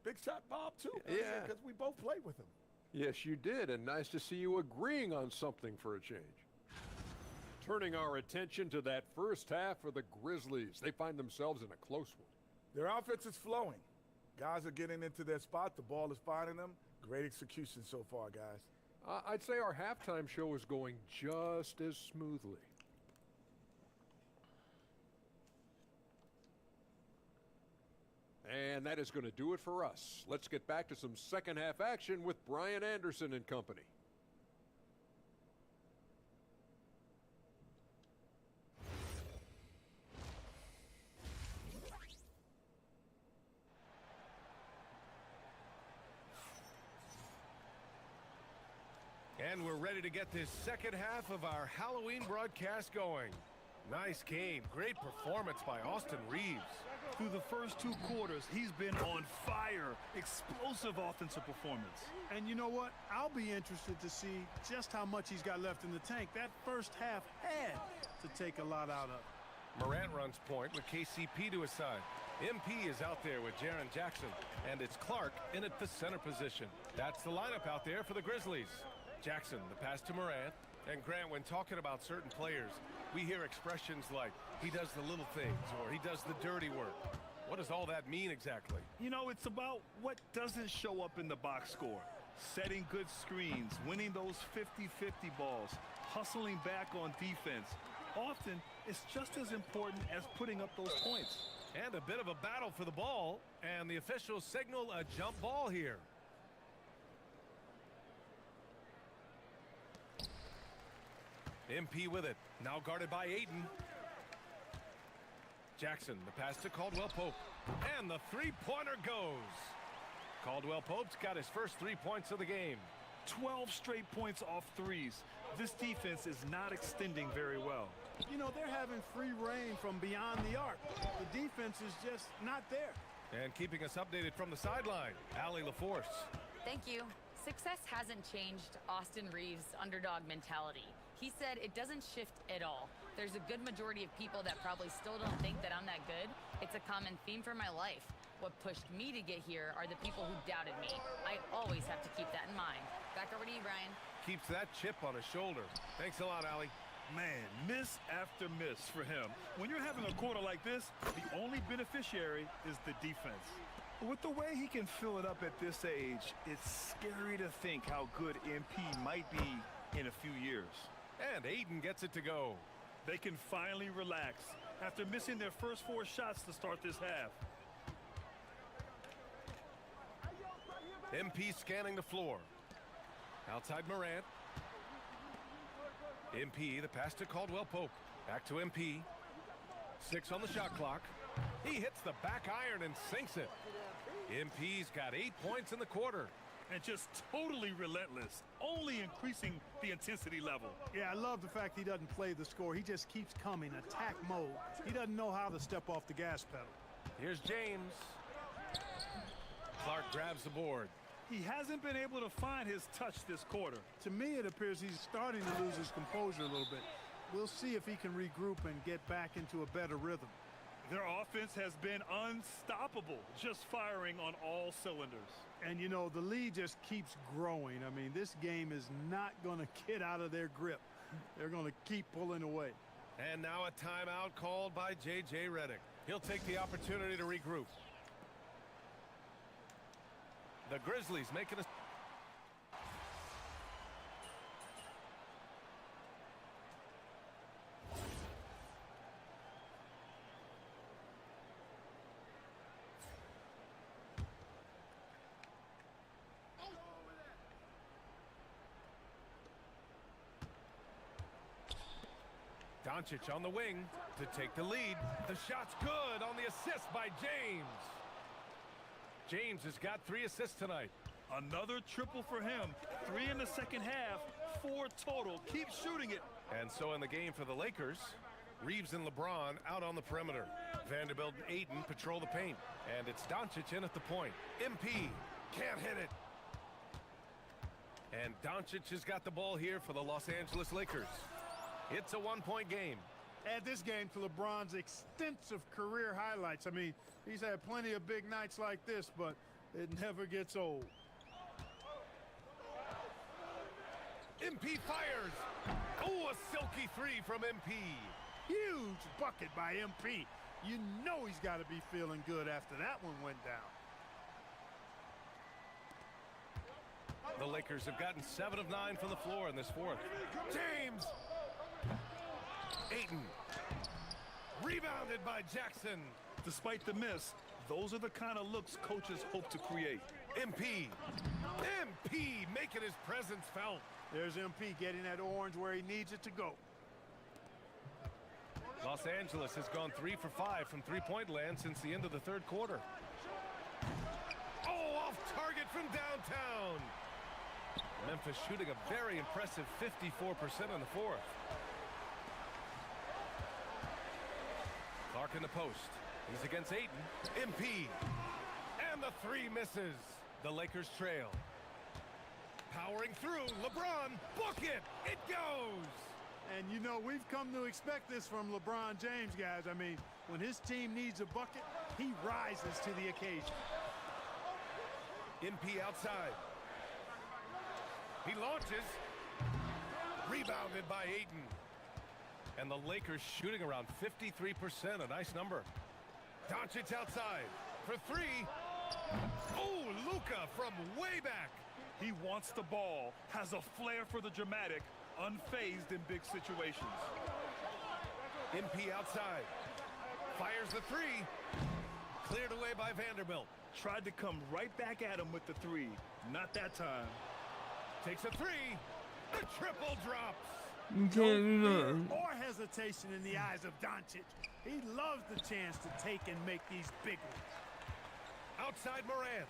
Speaker 16: Big Shot Bob, too.
Speaker 14: Yeah.
Speaker 16: Because we both played with him.
Speaker 14: Yes, you did, and nice to see you agreeing on something for a change. Turning our attention to that first half for the Grizzlies. They find themselves in a close one.
Speaker 16: Their offense is flowing. Guys are getting into their spot. The ball is finding them. Great execution so far, guys.
Speaker 14: I'd say our halftime show is going just as smoothly. And that is going to do it for us. Let's get back to some second half action with Brian Anderson and company.
Speaker 17: And we're ready to get this second half of our Halloween broadcast going. Nice game. Great performance by Austin Reeves.
Speaker 18: Through the first 2 quarters, he's been on fire. Explosive offensive performance.
Speaker 19: And you know what? I'll be interested to see just how much he's got left in the tank. That first half had to take a lot out of.
Speaker 17: Morant runs point with KCP to his side. MP is out there with Jaren Jackson, and it's Clark in at the center position. That's the lineup out there for the Grizzlies. Jackson, the pass to Morant. And Grant, when talking about certain players, we hear expressions like, he does the little things, or he does the dirty work. What does all that mean exactly?
Speaker 18: You know, it's about what doesn't show up in the box score. Setting good screens, winning those 50-50 balls, hustling back on defense. Often, it's just as important as putting up those points.
Speaker 17: And a bit of a battle for the ball, and the officials signal a jump ball here. MP with it, now guarded by Ayton. Jackson, the pass to Caldwell Pope, and the three-pointer goes. Caldwell Pope's got his first 3 points of the game.
Speaker 18: 12 straight points off threes. This defense is not extending very well.
Speaker 19: You know, they're having free reign from beyond the arc. The defense is just not there.
Speaker 17: And keeping us updated from the sideline, Allie LaForce.
Speaker 10: Thank you. Success hasn't changed Austin Reeves' underdog mentality. He said it doesn't shift at all. There's a good majority of people that probably still don't think that I'm that good. It's a common theme for my life. What pushed me to get here are the people who doubted me. I always have to keep that in mind. Back over to you, Brian.
Speaker 17: Keeps that chip on his shoulder. Thanks a lot, Allie.
Speaker 18: Man, miss after miss for him. When you're having a quarter like this, the only beneficiary is the defense. With the way he can fill it up at this age, it's scary to think how good MP might be in a few years.
Speaker 17: And Ayton gets it to go.
Speaker 18: They can finally relax after missing their first 4 shots to start this half.
Speaker 17: MP scanning the floor. Outside Morant. MP, the pass to Caldwell Pope. Back to MP. 6 on the shot clock. He hits the back iron and sinks it. MP's got 8 points in the quarter.
Speaker 18: And just totally relentless, only increasing the intensity level.
Speaker 19: Yeah, I love the fact he doesn't play the score. He just keeps coming, attack mode. He doesn't know how to step off the gas pedal.
Speaker 17: Here's James. Clark grabs the board.
Speaker 18: He hasn't been able to find his touch this quarter.
Speaker 19: To me, it appears he's starting to lose his composure a little bit. We'll see if he can regroup and get back into a better rhythm.
Speaker 18: Their offense has been unstoppable, just firing on all cylinders.
Speaker 19: And, you know, the lead just keeps growing. I mean, this game is not going to get out of their grip. They're going to keep pulling away.
Speaker 17: And now a timeout called by J.J. Redick. He'll take the opportunity to regroup. The Grizzlies making a... Doncic on the wing to take the lead. The shot's good on the assist by James. James has got 3 assists tonight.
Speaker 18: Another triple for him. 3 in the second half, 4 total. Keep shooting it.
Speaker 17: And so in the game for the Lakers, Reeves and LeBron out on the perimeter. Vanderbilt and Ayton patrol the paint. And it's Doncic in at the point. MP can't hit it. And Doncic has got the ball here for the Los Angeles Lakers. It's a 1-point game.
Speaker 19: Add this game to LeBron's extensive career highlights. I mean, he's had plenty of big nights like this, but it never gets old.
Speaker 17: MP fires. Oh, a silky 3 from MP.
Speaker 19: Huge bucket by MP. You know he's got to be feeling good after that one went down.
Speaker 17: The Lakers have gotten 7 of 9 from the floor in this fourth. James. Ayton. Rebounded by Jackson.
Speaker 18: Despite the miss, those are the kind of looks coaches hope to create.
Speaker 17: MP making his presence felt.
Speaker 19: There's MP getting that orange where he needs it to go.
Speaker 17: Los Angeles has gone 3 for 5 from three-point land since the end of the third quarter. Oh, off target from downtown. Memphis shooting a very impressive 54% in the fourth. Clark in the post. He's against Ayton. MP. And the 3 misses. The Lakers trail. Powering through. LeBron. Book it. It goes.
Speaker 19: And you know, we've come to expect this from LeBron James, guys. I mean, when his team needs a bucket, he rises to the occasion.
Speaker 17: MP outside. He launches. Rebounded by Ayton. And the Lakers shooting around 53%, a nice number. Doncic outside for 3. Oh, Luka from way back.
Speaker 18: He wants the ball, has a flair for the dramatic, unfazed in big situations.
Speaker 17: MP outside. Fires the 3. Cleared away by Vanderbilt.
Speaker 18: Tried to come right back at him with the 3. Not that time.
Speaker 17: Takes a 3. The triple drops.
Speaker 2: You can't do nothing.
Speaker 19: Or hesitation in the eyes of Doncic. He loves the chance to take and make these big ones.
Speaker 17: Outside Morant.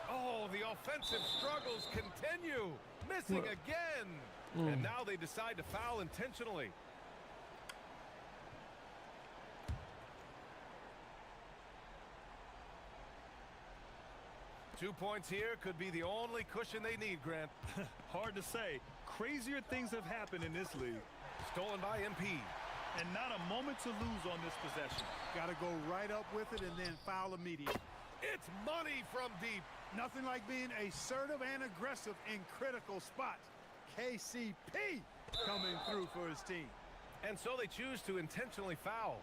Speaker 17: Oh, the offensive struggles continue. Missing again. And now they decide to foul intentionally. Two points here could be the only cushion they need, Grant.
Speaker 18: Hard to say. Crazier things have happened in this league.
Speaker 17: Stolen by MP.
Speaker 18: And not a moment to lose on this possession.
Speaker 19: Got to go right up with it and then foul immediately.
Speaker 17: It's money from deep.
Speaker 19: Nothing like being assertive and aggressive in critical spots. KCP coming through for his team.
Speaker 17: And so they choose to intentionally foul.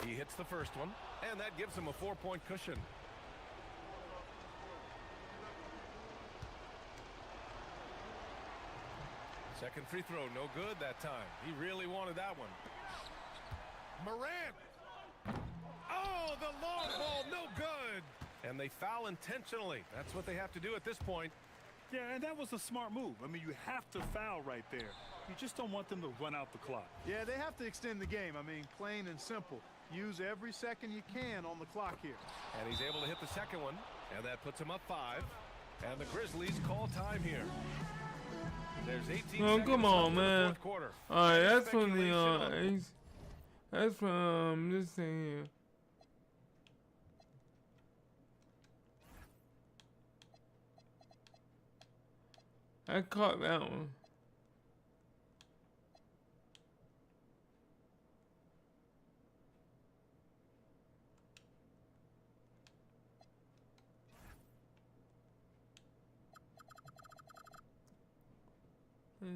Speaker 17: He hits the first one, and that gives him a 4-point cushion. Second free throw, no good that time. He really wanted that one. Morant! Oh, the long ball, no good! And they foul intentionally. That's what they have to do at this point.
Speaker 18: Yeah, and that was a smart move. I mean, you have to foul right there. You just don't want them to run out the clock.
Speaker 19: Yeah, they have to extend the game. I mean, plain and simple. Use every second you can on the clock here.
Speaker 17: And he's able to hit the second one, and that puts him up 5. And the Grizzlies call time here. There's 18
Speaker 2: Oh,
Speaker 17: seconds
Speaker 2: come
Speaker 17: left
Speaker 2: on,
Speaker 17: in the
Speaker 2: man.
Speaker 17: fourth quarter.
Speaker 2: All right, that's from
Speaker 17: Speculation.
Speaker 2: that's from this thing here. I caught that one. Yeah.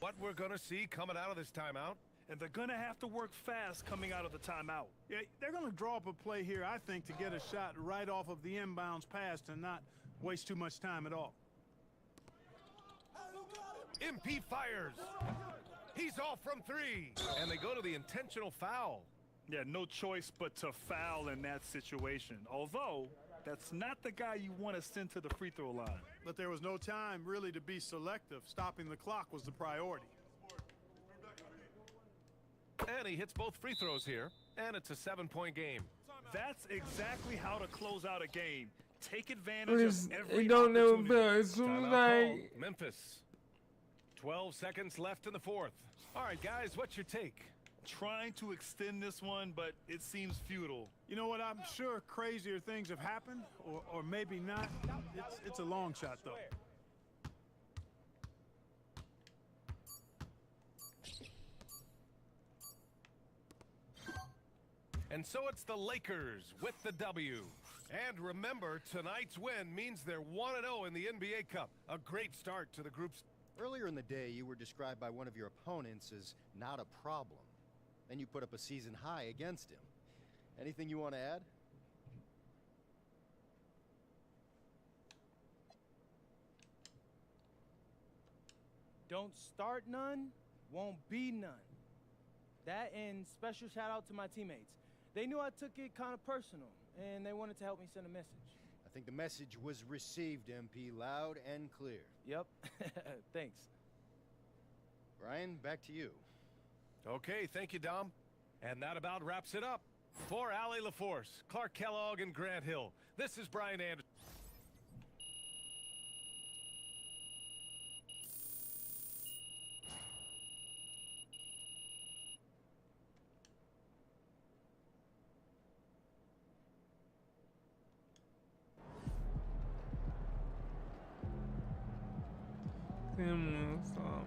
Speaker 17: What we're going to see coming out of this timeout.
Speaker 18: And they're going to have to work fast coming out of the timeout.
Speaker 19: Yeah, they're going to draw up a play here, I think, to get a shot right off of the inbounds pass and not waste too much time at all.
Speaker 17: MP fires. He's off from three. And they go to the intentional foul.
Speaker 18: Yeah, no choice but to foul in that situation. Although, that's not the guy you want to send to the free throw line.
Speaker 19: But there was no time really to be selective. Stopping the clock was the priority.
Speaker 17: And he hits both free throws here. And it's a 7-point game.
Speaker 18: That's exactly how to close out a game. Take advantage of every
Speaker 2: it don't never
Speaker 18: opportunity.
Speaker 2: fail. As soon as I
Speaker 17: Memphis. 12 seconds left in the fourth. All right, guys, what's your take?
Speaker 18: Trying to extend this one, but it seems futile.
Speaker 19: You know what? I'm sure crazier things have happened, or maybe not. It's a long shot, though.
Speaker 17: And so it's the Lakers with the W. And remember, tonight's win means they're 1-0 in the NBA Cup. A great start to the group's.
Speaker 5: Earlier in the day, you were described by one of your opponents as not a problem. Then you put up a season high against him. Anything you want to add?
Speaker 21: Don't start none, won't be none. That and special shout out to my teammates. They knew I took it kind of personal, and they wanted to help me send a message.
Speaker 5: I think the message was received, MP, loud and clear.
Speaker 21: Yep, thanks.
Speaker 5: Brian, back to you.
Speaker 17: Okay, thank you, Dom. And that about wraps it up. For Allie LaForce, Clark Kellogg, and Grant Hill, this is Brian Anderson.
Speaker 2: stop.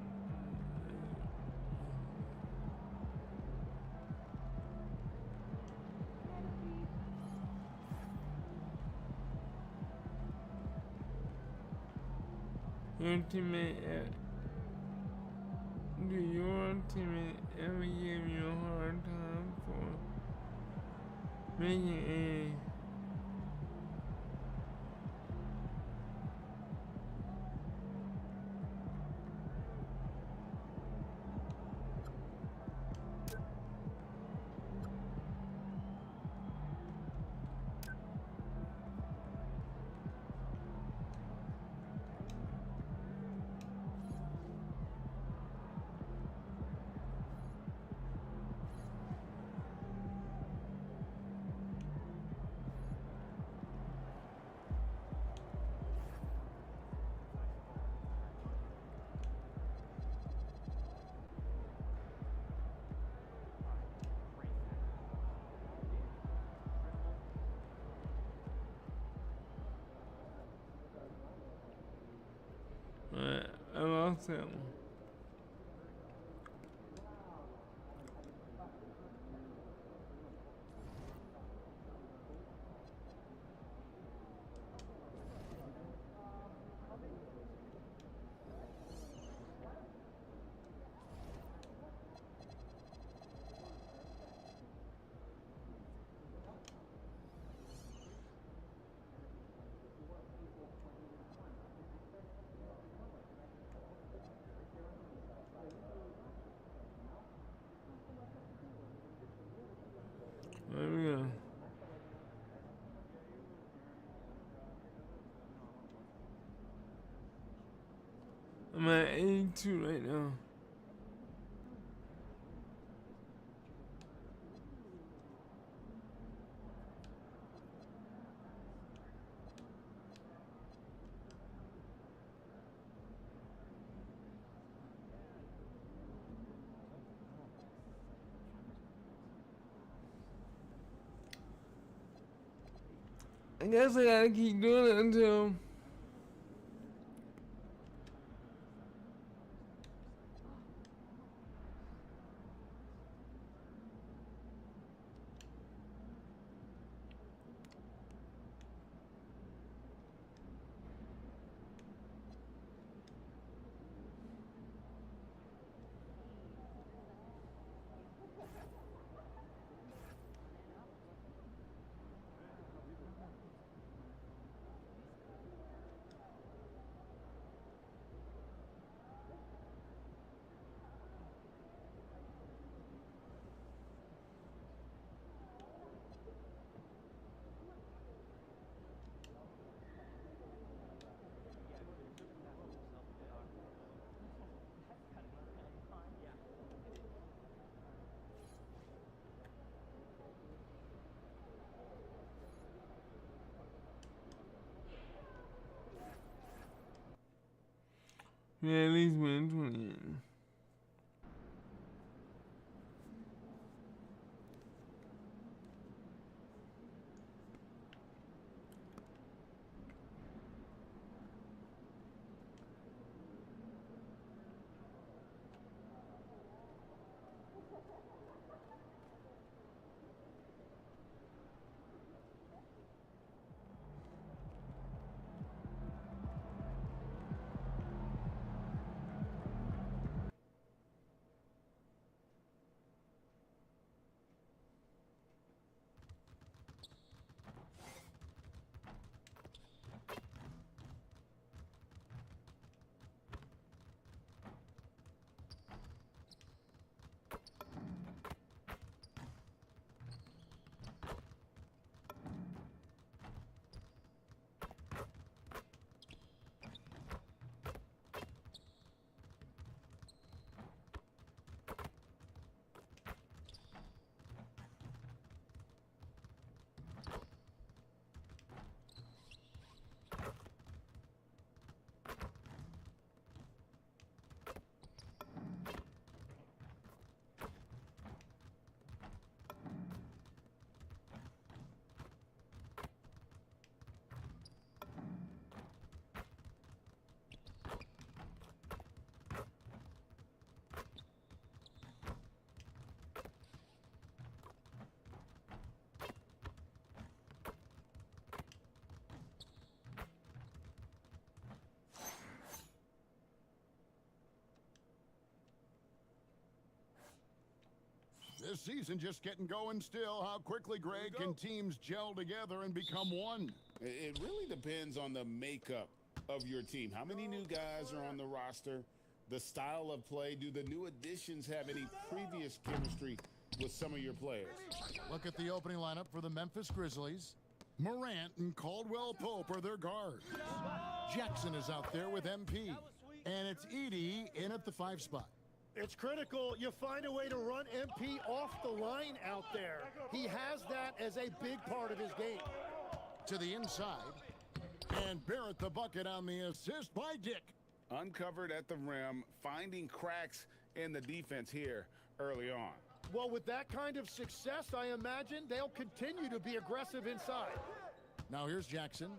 Speaker 2: Your teammate, do your teammate ever give you a hard time for making a I lost him. There we go. I'm at 82 right now. I guess I gotta keep doing it until yeah, at least win 20.
Speaker 9: This season just getting going still. How quickly, Greg, can teams gel together and become one?
Speaker 11: It really depends on the makeup of your team. How many new guys are on the roster? The style of play. Do the new additions have any previous chemistry with some of your players?
Speaker 9: Look at the opening lineup for the Memphis Grizzlies. Morant and Caldwell Pope are their guards. Jackson is out there with MP. And it's Edey in at the 5 spot.
Speaker 8: It's critical you find a way to run MP off the line out there. He has that as a big part of his game.
Speaker 9: To the inside. And Barrett the bucket on the assist by Dick.
Speaker 11: Uncovered at the rim, finding cracks in the defense here early on.
Speaker 8: Well, with that kind of success, I imagine they'll continue to be aggressive inside.
Speaker 9: Now here's Jackson.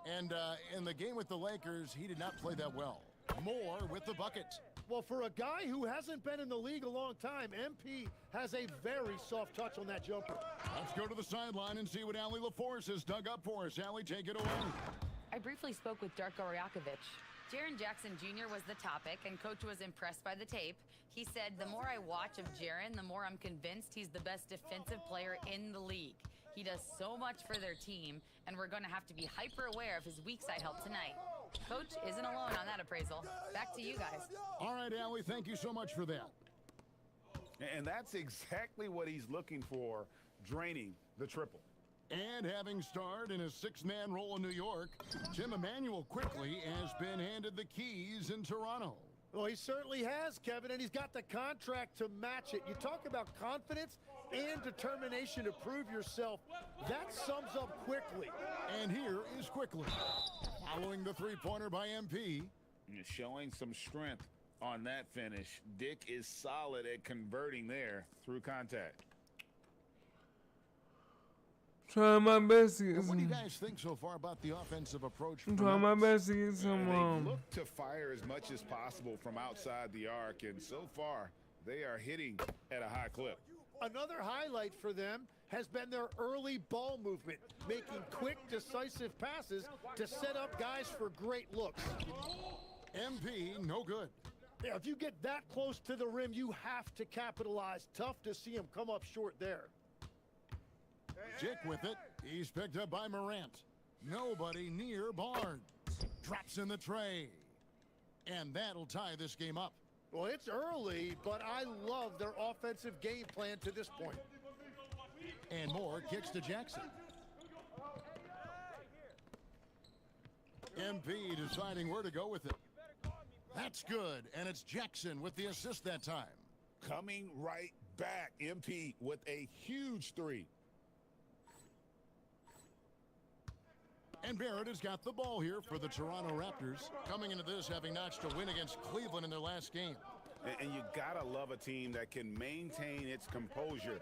Speaker 9: And in the game with the Lakers, he did not play that well. Moore with the bucket.
Speaker 8: Well, for a guy who hasn't been in the league a long time, MP has a very soft touch on that jumper.
Speaker 9: Let's go to the sideline and see what Allie LaForce has dug up for us. Allie, take it away.
Speaker 10: I briefly spoke with Darko Rajakovic. Jaren Jackson Jr. was the topic, and Coach was impressed by the tape. He said, the more I watch of Jaren, the more I'm convinced he's the best defensive player in the league. He does so much for their team, and we're going to have to be hyper aware of his weak side help tonight. Coach isn't alone on that appraisal. Back to you guys.
Speaker 9: All right, Allie, thank you so much for that.
Speaker 11: And that's exactly what he's looking for, draining the triple.
Speaker 9: And having starred in a 6-man role in New York, Tim Emanuel quickly has been handed the keys in Toronto.
Speaker 8: Well, he certainly has, Kevin, and he's got the contract to match it. You talk about confidence and determination to prove yourself. That sums up quickly.
Speaker 9: And here is quickly. Following the three-pointer by MP.
Speaker 11: Showing some strength on that finish. Dick is solid at converting there through contact.
Speaker 2: trying my best to get
Speaker 9: And what do you
Speaker 2: some.
Speaker 9: guys think so far about the offensive approach?
Speaker 2: I'm
Speaker 9: from
Speaker 2: trying my
Speaker 9: Memphis?
Speaker 2: best to get some.
Speaker 11: They look to fire as much as possible from outside the arc, and so far, they are hitting at a high clip.
Speaker 8: Another highlight for them has been their early ball movement, making quick, decisive passes to set up guys for great looks.
Speaker 9: MP, no good.
Speaker 8: Yeah, if you get that close to the rim, you have to capitalize. Tough to see him come up short there.
Speaker 9: Dick with it. He's picked up by Morant. Nobody near Barnes. Drops in the tray. And that'll tie this game up.
Speaker 8: Well, it's early, but I love their offensive game plan to this point.
Speaker 9: And Moore kicks to Jackson. MP deciding where to go with it. That's good, and it's Jackson with the assist that time.
Speaker 11: Coming right back, MP with a huge three.
Speaker 9: And Barrett has got the ball here for the Toronto Raptors, coming into this having notched a win against Cleveland in their last game.
Speaker 11: And you gotta love a team that can maintain its composure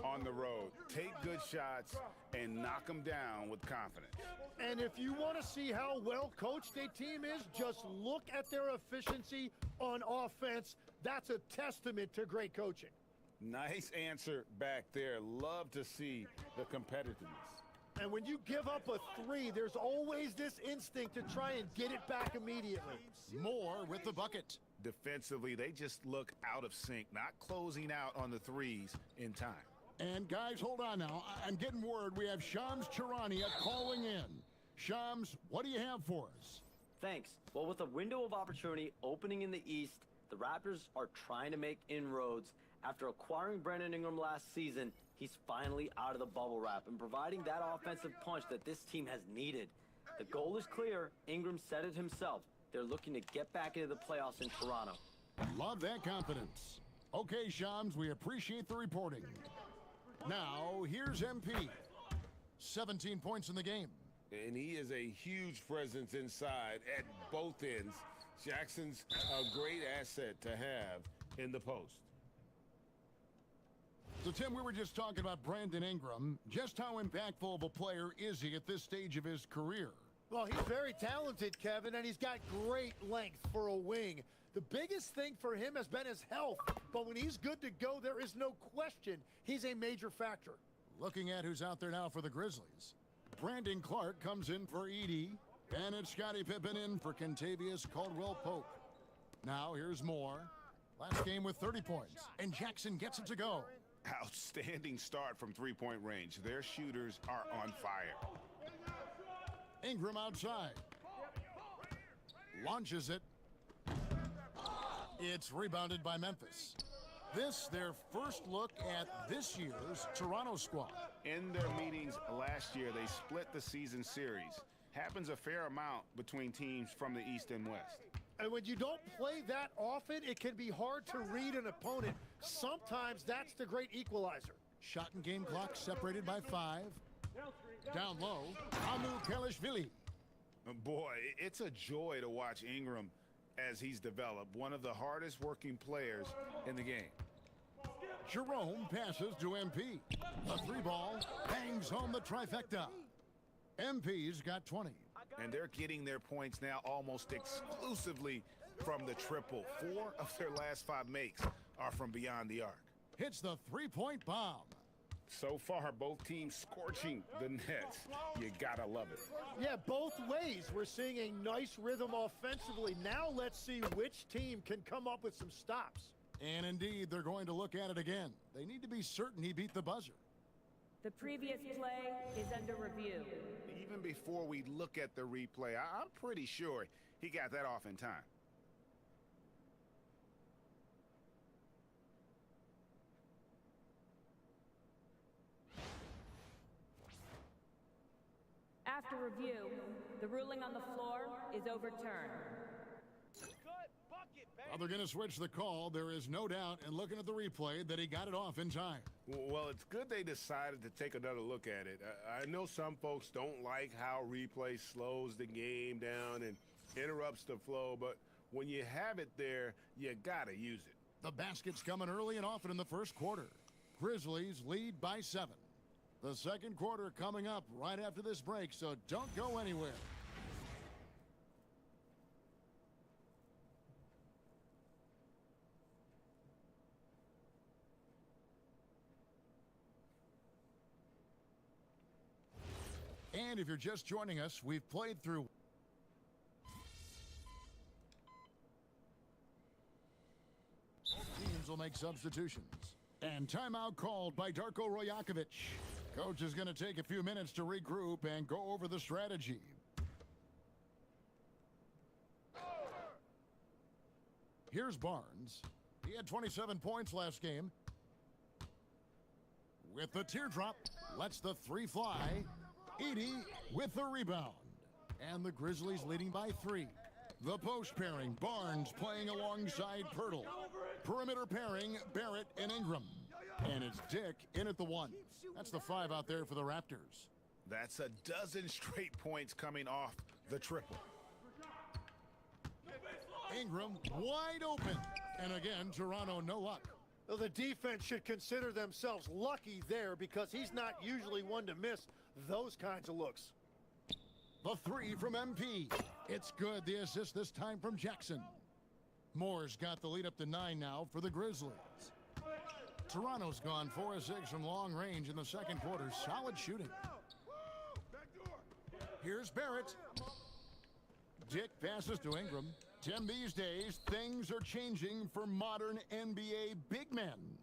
Speaker 11: on the road, take good shots, and knock them down with confidence.
Speaker 8: And if you want to see how well coached a team is, just look at their efficiency on offense. That's a testament to great coaching.
Speaker 11: Nice answer back there. Love to see the competitiveness.
Speaker 8: And when you give up a three, there's always this instinct to try and get it back immediately.
Speaker 9: Moore with the bucket.
Speaker 11: Defensively, they just look out of sync, not closing out on the threes in time.
Speaker 9: And guys, hold on now. I'm getting word we have Shams Charania calling in. Shams, what do you have for us?
Speaker 13: Thanks. Well, with a window of opportunity opening in the East, the Raptors are trying to make inroads. After acquiring Brandon Ingram last season, he's finally out of the bubble wrap and providing that offensive punch that this team has needed. The goal is clear. Ingram said it himself. They're looking to get back into the playoffs in Toronto.
Speaker 9: Love that confidence. Okay, Shams, we appreciate the reporting. Now, here's MP. 17 points in the game.
Speaker 11: And he is a huge presence inside at both ends. Jackson's a great asset to have in the post.
Speaker 9: So, Tim, we were just talking about Brandon Ingram. Just how impactful of a player is he at this stage of his career?
Speaker 8: Well, he's very talented, Kevin, and he's got great length for a wing. The biggest thing for him has been his health, but when he's good to go, there is no question he's a major factor.
Speaker 9: Looking at who's out there now for the Grizzlies. Brandon Clark comes in for Edey, and it's Scottie Pippen in for Kentavious Caldwell-Pope. Now here's Moore. Last game with 30 points, and Jackson gets it to go.
Speaker 11: Outstanding start from three-point range. Their shooters are on fire.
Speaker 9: Ingram outside. Launches it. It's rebounded by Memphis. This, their first look at this year's Toronto squad.
Speaker 11: In their meetings last year, they split the season series. Happens a fair amount between teams from the East and West.
Speaker 8: And when you don't play that often, it can be hard to read an opponent. Sometimes that's the great equalizer.
Speaker 9: Shot and game clock separated by 5. Down low, Amu Kelishvili.
Speaker 11: Boy, it's a joy to watch Ingram as he's developed. One of the hardest working players in the game.
Speaker 9: Jerome passes to MP. A 3-ball bangs home the trifecta. MP's got 20.
Speaker 11: And they're getting their points now almost exclusively from the triple. 4 of their last 5 makes are from beyond the arc.
Speaker 9: Hits the 3-point bomb.
Speaker 11: So far, both teams scorching the nets. You gotta love it.
Speaker 8: Yeah, both ways. We're seeing a nice rhythm offensively. Now let's see which team can come up with some stops.
Speaker 9: And indeed, they're going to look at it again. They need to be certain he beat the buzzer.
Speaker 6: The previous play is under review.
Speaker 11: Even before we look at the replay, I'm pretty sure he got that off in time.
Speaker 6: After review, the ruling on the floor is overturned.
Speaker 9: Well, they're going to switch the call. There is no doubt, and looking at the replay, that he got it off in time.
Speaker 11: Well, it's good they decided to take another look at it. I know some folks don't like how replay slows the game down and interrupts the flow, but when you have it there, you got to use it.
Speaker 9: The basket's coming early and often in the first quarter. Grizzlies lead by 7. The second quarter coming up right after this break, so don't go anywhere. And if you're just joining us, we've played through teams will make substitutions. And timeout called by Darko Rojakovic. Coach is going to take a few minutes to regroup and go over the strategy. Here's Barnes. He had 27 points last game. With the teardrop, lets the three fly. Edey with the rebound. And the Grizzlies leading by 3. The post pairing, Barnes playing alongside Pirtle. Perimeter pairing, Barrett and Ingram. And it's Dick in at the 1. That's the 5 out there for the Raptors.
Speaker 11: That's a dozen straight points coming off the triple.
Speaker 9: Ingram wide open. And again, Toronto no luck.
Speaker 8: Well, the defense should consider themselves lucky there because he's not usually one to miss those kinds of looks.
Speaker 9: The 3 from MP. It's good. The assist this time from Jackson. Moore's got the lead up to 9 now for the Grizzlies. Toronto's gone 4 of 6 from long range in the second quarter. Solid shooting. Here's Barrett. Dick passes to Ingram. Tim, these days, things are changing for modern NBA big men.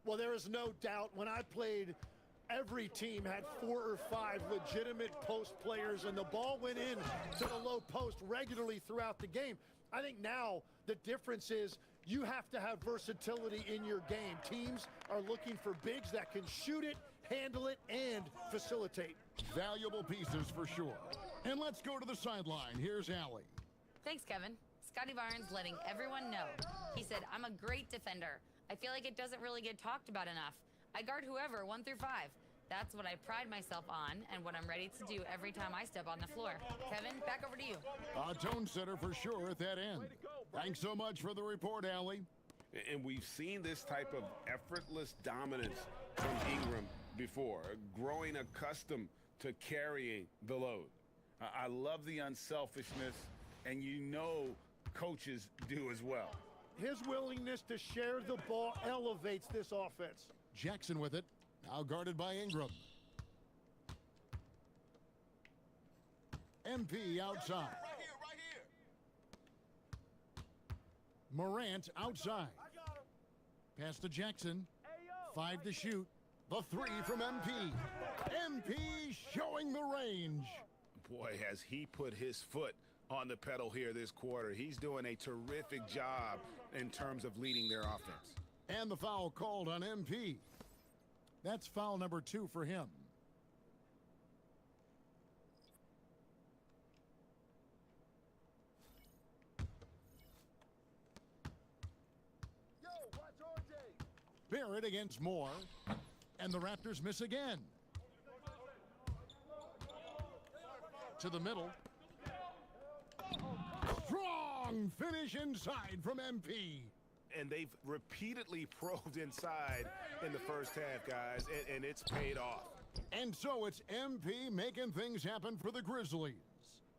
Speaker 8: Well, there is no doubt when I played, every team had 4 or 5 legitimate post players, and the ball went in to the low post regularly throughout the game. I think now the difference is you have to have versatility in your game. Teams are looking for bigs that can shoot it, handle it, and facilitate.
Speaker 9: Valuable pieces for sure. And let's go to the sideline. Here's Allie.
Speaker 10: Thanks, Kevin. Scotty Barnes letting everyone know. He said, I'm a great defender. I feel like it doesn't really get talked about enough. I guard whoever, 1 through 5. That's what I pride myself on and what I'm ready to do every time I step on the floor. Kevin, back over to you.
Speaker 9: A tone setter for sure at that end. Thanks so much for the report, Allie.
Speaker 11: And we've seen this type of effortless dominance from Ingram before, growing accustomed to carrying the load. I love the unselfishness, and you know coaches do as well.
Speaker 8: His willingness to share the ball elevates this offense.
Speaker 9: Jackson with it, now guarded by Ingram. MP outside. Morant outside. Pass to Jackson. 5 to shoot. The 3 from MP. MP showing the range.
Speaker 11: Boy, has he put his foot on the pedal here this quarter. He's doing a terrific job in terms of leading their offense.
Speaker 9: And the foul called on MP. That's foul number 2 for him. Barrett against Moore. And the Raptors miss again. To the middle. Strong finish inside from MP.
Speaker 11: And they've repeatedly probed inside in the first half, guys, and it's paid off.
Speaker 9: And so it's MP making things happen for the Grizzlies.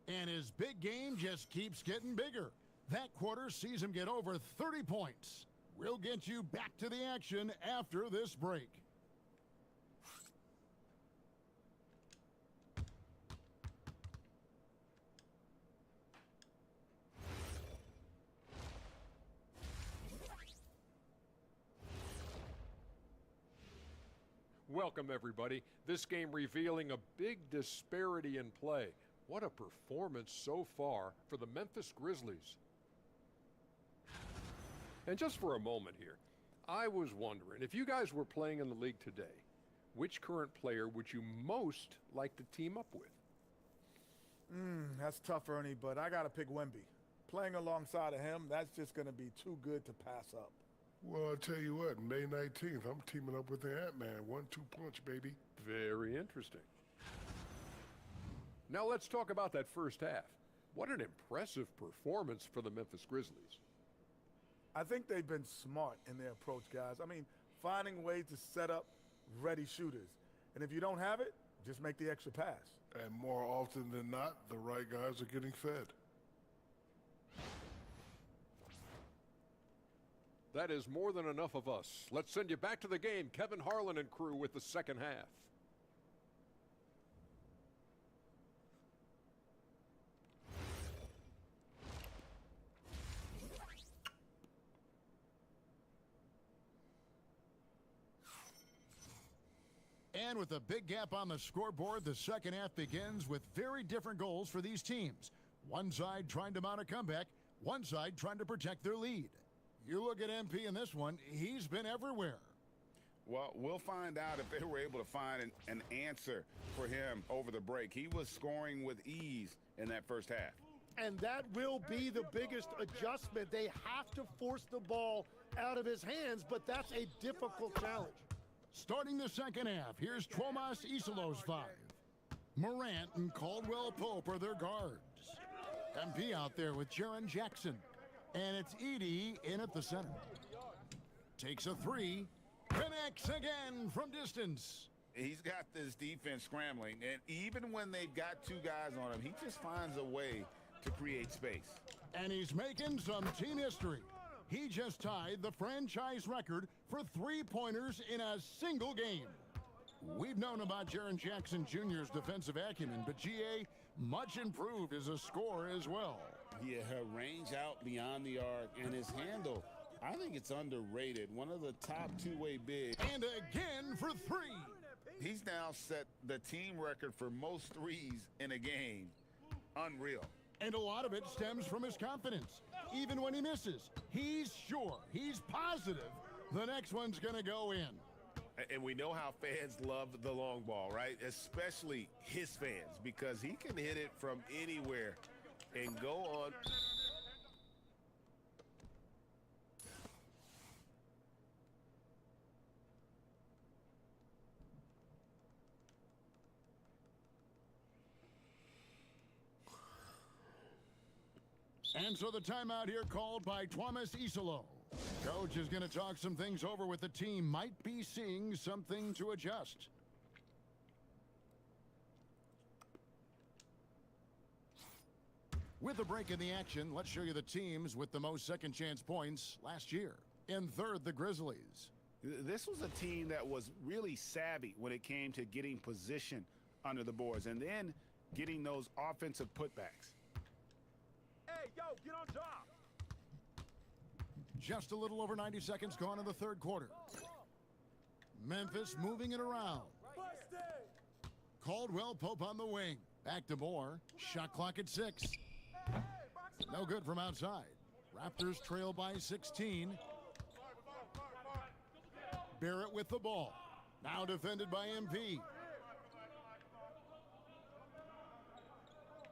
Speaker 9: And his big game just keeps getting bigger. That quarter sees him get over 30 points. We'll get you back to the action after this break.
Speaker 14: Welcome, everybody. This game revealing a big disparity in play. What a performance so far for the Memphis Grizzlies. And just for a moment here, I was wondering, if you guys were playing in the league today, which current player would you most like to team up with?
Speaker 16: That's tough, Ernie, but I got to pick Wemby. Playing alongside of him, that's just going to be too good to pass up.
Speaker 15: Well, I'll tell you what, May 19th, I'm teaming up with the Ant-Man. 1-2 punch, baby.
Speaker 14: Very interesting. Now let's talk about that first half. What an impressive performance for the Memphis Grizzlies.
Speaker 16: I think they've been smart in their approach, guys. I mean, finding ways to set up ready shooters. And if you don't have it, just make the extra pass.
Speaker 15: And more often than not, the right guys are getting fed.
Speaker 14: That is more than enough of us. Let's send you back to the game, Kevin Harlan and crew, with the second half.
Speaker 9: And with a big gap on the scoreboard, the second half begins with very different goals for these teams. One side trying to mount a comeback, one side trying to protect their lead. You look at MP in this one, he's been everywhere.
Speaker 11: Well, we'll find out if they were able to find an answer for him over the break. He was scoring with ease in that first half.
Speaker 8: And that will be the biggest adjustment. They have to force the ball out of his hands, but that's a difficult challenge.
Speaker 9: Starting the second half, here's Tomas Isilow's five. Morant and Caldwell Pope are their guards. MP out there with Jaren Jackson. And it's Edey in at the center. Takes a three. Connects again from distance.
Speaker 11: He's got this defense scrambling, and even when they've got two guys on him, he just finds a way to create space.
Speaker 9: And he's making some team history. He just tied the franchise record for three-pointers in a single game. We've known about Jaren Jackson Jr.'s defensive acumen, but GA much improved as a scorer as well.
Speaker 11: Yeah, her range out beyond the arc and his handle, I think it's underrated. One of the top two-way bigs.
Speaker 9: And again for three.
Speaker 11: He's now set the team record for most threes in a game. Unreal.
Speaker 9: And a lot of it stems from his confidence. Even when he misses, he's sure, he's positive the next one's going to go in.
Speaker 11: And we know how fans love the long ball, right? Especially his fans, because he can hit it from anywhere and go on.
Speaker 9: And so the timeout here called by Tomas Isilov. Coach is going to talk some things over with the team. Might be seeing something to adjust. With a break in the action, let's show you the teams with the most second chance points last year. In third, the Grizzlies.
Speaker 11: This was a team that was really savvy when it came to getting position under the boards and then getting those offensive putbacks.
Speaker 16: Hey, yo, get on top.
Speaker 9: Just a little over 90 seconds gone in the third quarter. Memphis moving it around. Caldwell Pope on the wing. Back to Moore. Shot clock at 6. No good from outside. Raptors trail by 16. Barrett with the ball. Now defended by MP.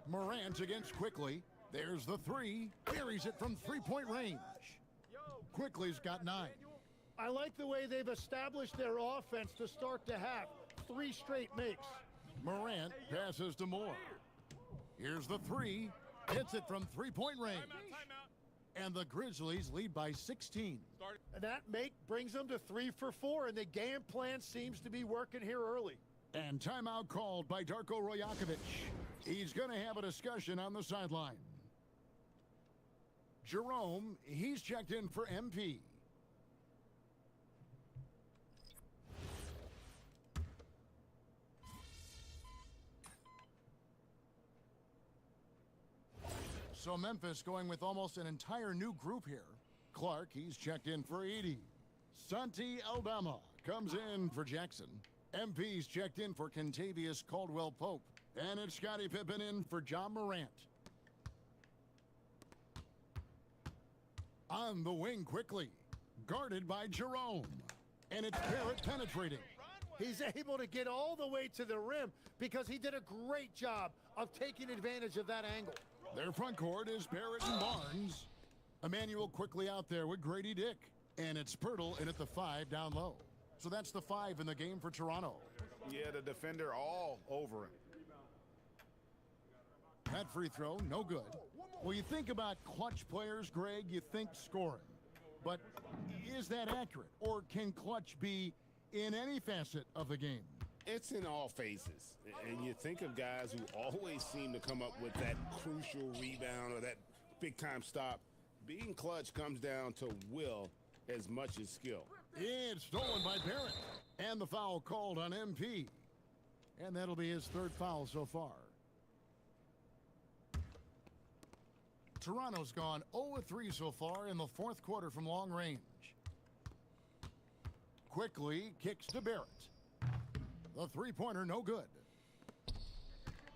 Speaker 9: Morant against Quickly. There's the three. Buries it from three-point range. Quickly's got 9.
Speaker 8: I like the way they've established their offense to start the half. 3 straight makes.
Speaker 9: Morant passes to Moore. Here's the three. Hits it from three-point range. And the Grizzlies lead by 16.
Speaker 8: And that make brings them to 3 for 4, and the game plan seems to be working here early.
Speaker 9: And timeout called by Darko Rajakovic. He's going to have a discussion on the sideline. Jerome, he's checked in for MP. So Memphis going with almost an entire new group here. Clark, he's checked in for Edey. Santi Aldama comes in for Jackson. MP's checked in for Kentavious Caldwell Pope. And it's Scottie Pippen in for John Morant. On the wing quickly. Guarded by Jerome. And it's Barrett penetrating.
Speaker 8: He's able to get all the way to the rim because he did a great job of taking advantage of that angle.
Speaker 9: Their front court is Barrett and Barnes. Emmanuel quickly out there with Grady Dick. And it's Pirtle in at the 5 down low. So that's the 5 in the game for Toronto.
Speaker 11: Yeah, the defender all over him.
Speaker 9: That free throw, no good. Well, you think about clutch players, Greg, you think scoring. But is that accurate? Or can clutch be in any facet of the game?
Speaker 11: It's in all phases. And you think of guys who always seem to come up with that crucial rebound or that big-time stop. Being clutch comes down to will as much as skill.
Speaker 9: It's stolen by Barrett. And the foul called on MP. And that'll be his third foul so far. Toronto's gone 0-3 so far in the fourth quarter from long range. Quickly kicks to Barrett. The three-pointer no good.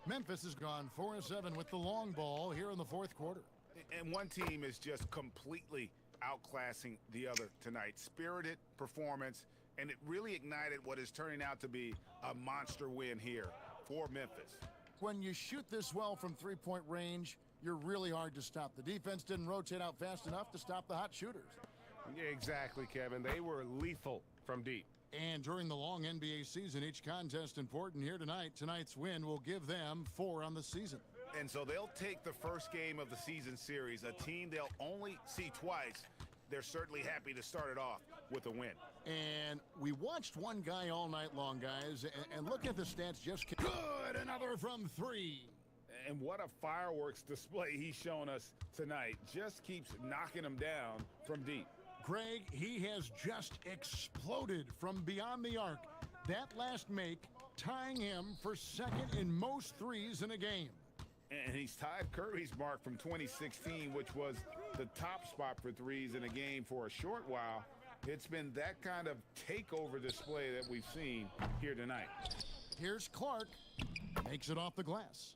Speaker 9: Memphis has gone 4-7 with the long ball here in the fourth quarter.
Speaker 11: And one team is just completely outclassing the other tonight. Spirited performance, and it really ignited what is turning out to be a monster win here for Memphis.
Speaker 9: When you shoot this well from three-point range, you're really hard to stop. The defense didn't rotate out fast enough to stop the hot shooters.
Speaker 11: Yeah, exactly, Kevin. They were lethal from deep.
Speaker 9: And during the long NBA season, each contest important here tonight. Tonight's win will give them 4 on the season.
Speaker 11: And so they'll take the first game of the season series, a team they'll only see twice. They're certainly happy to start it off with a win.
Speaker 9: And we watched one guy all night long, guys, and look at the stats. Just good, another from 3.
Speaker 11: And what a fireworks display he's shown us tonight. Just keeps knocking them down from deep.
Speaker 9: Greg, he has just exploded from beyond the arc. That last make tying him for second in most threes in a game.
Speaker 11: And he's tied Curry's mark from 2016, which was the top spot for threes in a game for a short while. It's been that kind of takeover display that we've seen here tonight.
Speaker 9: Here's Clark. Makes it off the glass.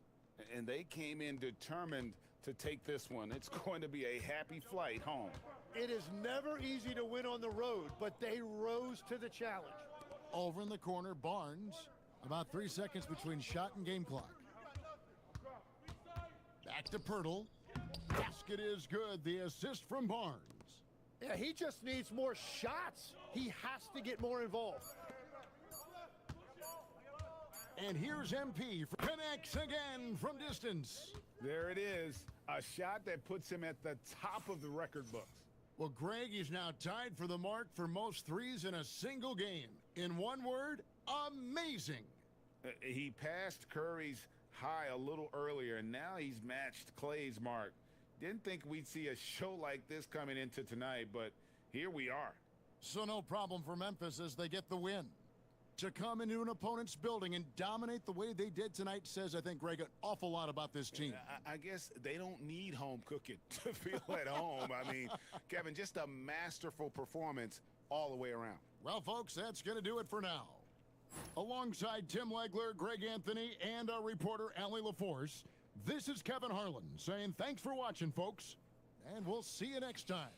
Speaker 11: And they came in determined to take this one. It's going to be a happy flight home.
Speaker 8: It is never easy to win on the road, but they rose to the challenge.
Speaker 9: Over in the corner, Barnes. About 3 seconds between shot and game clock. Back to Pirtle. Basket is good. The assist from Barnes.
Speaker 8: Yeah, he just needs more shots. He has to get more involved.
Speaker 9: And here's MP. Connects again from distance.
Speaker 11: There it is. A shot that puts him at the top of the record books.
Speaker 9: Well, Greg is now tied for the mark for most threes in a single game. In one word, amazing.
Speaker 11: He passed Curry's high a little earlier, and now he's matched Clay's mark. Didn't think we'd see a show like this coming into tonight, but here we are.
Speaker 9: So no problem for Memphis as they get the win. To come into an opponent's building and dominate the way they did tonight says, I think, Greg, an awful lot about this team.
Speaker 11: I guess they don't need home cooking to feel at home. I mean, Kevin, just a masterful performance all the way around.
Speaker 9: Well, folks, that's going to do it for now. Alongside Tim Legler, Greg Anthony, and our reporter, Allie LaForce, this is Kevin Harlan saying thanks for watching, folks, and we'll see you next time.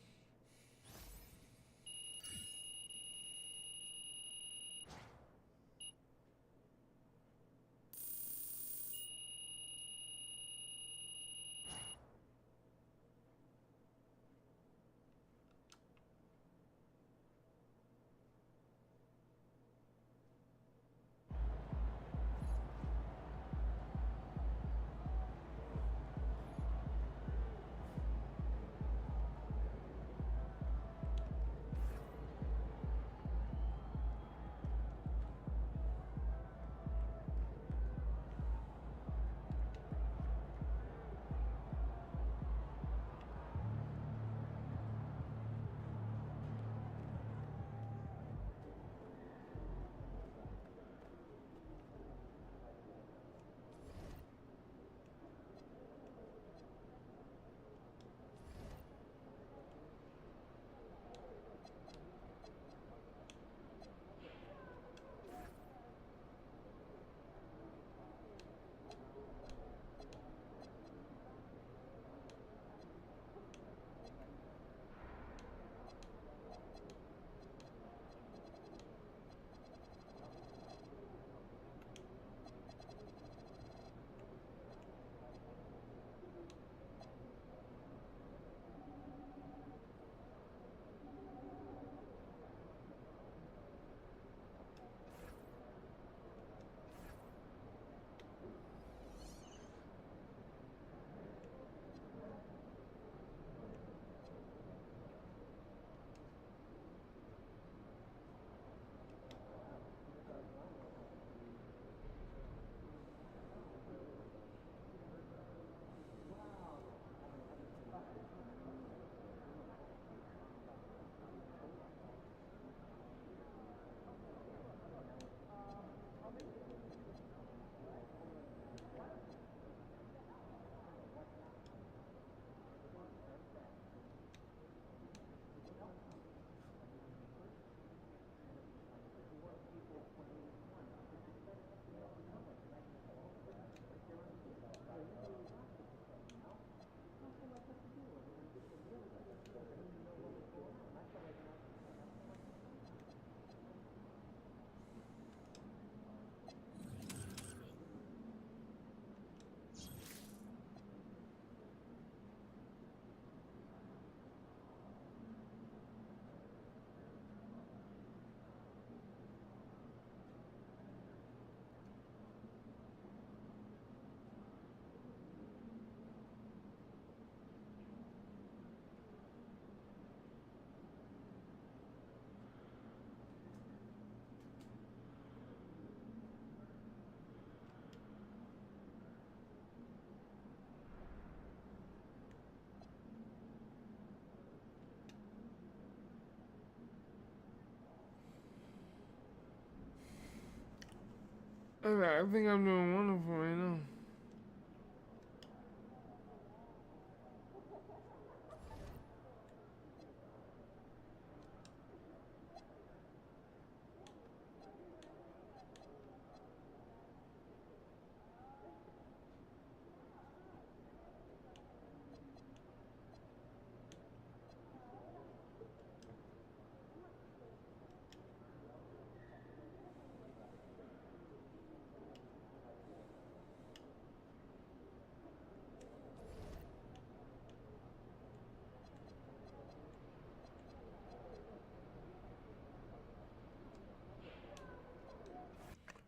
Speaker 2: I think I'm doing wonderful right now.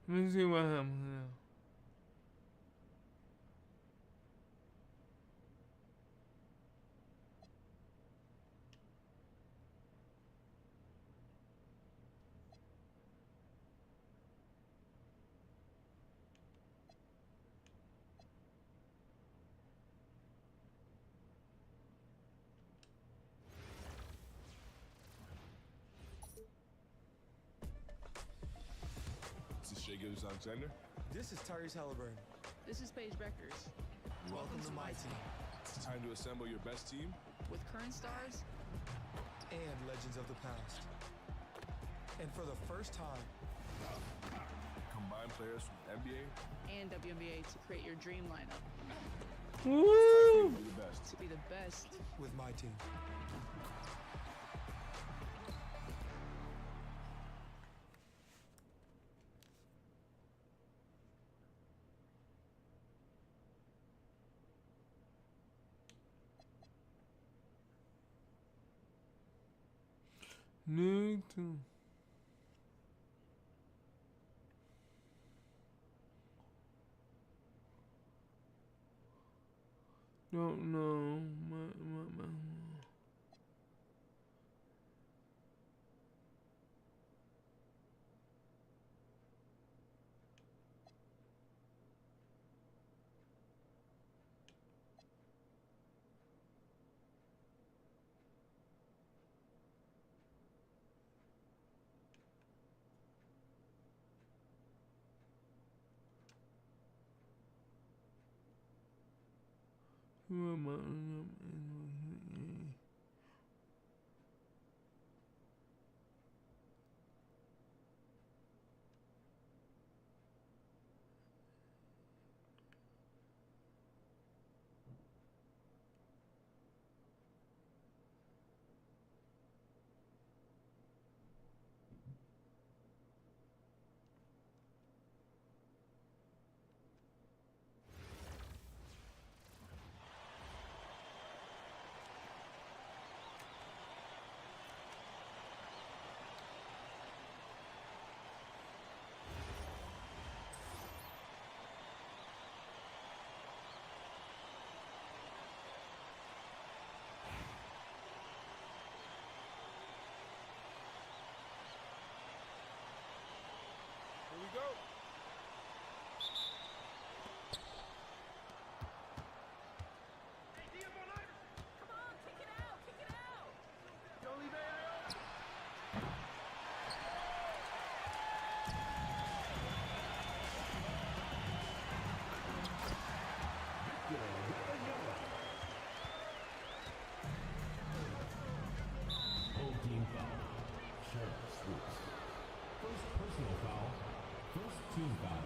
Speaker 2: Let me see what happens now.
Speaker 7: This is Shai Gilgeous-Alexander.
Speaker 12: This is Tyrese Halliburton.
Speaker 23: This is Paige Beckers.
Speaker 12: Welcome to my team.
Speaker 7: It's time to assemble your best team.
Speaker 23: With current stars
Speaker 12: and legends of the past. And for the first time,
Speaker 7: combine players from NBA
Speaker 23: and WNBA to create your dream lineup.
Speaker 2: Woo!
Speaker 7: To be the best.
Speaker 23: To be the best
Speaker 12: with my team.
Speaker 2: Newton. Don't know. Who am I?
Speaker 7: Go.
Speaker 24: Team foul. Sharp swoops. First personal foul. First team foul.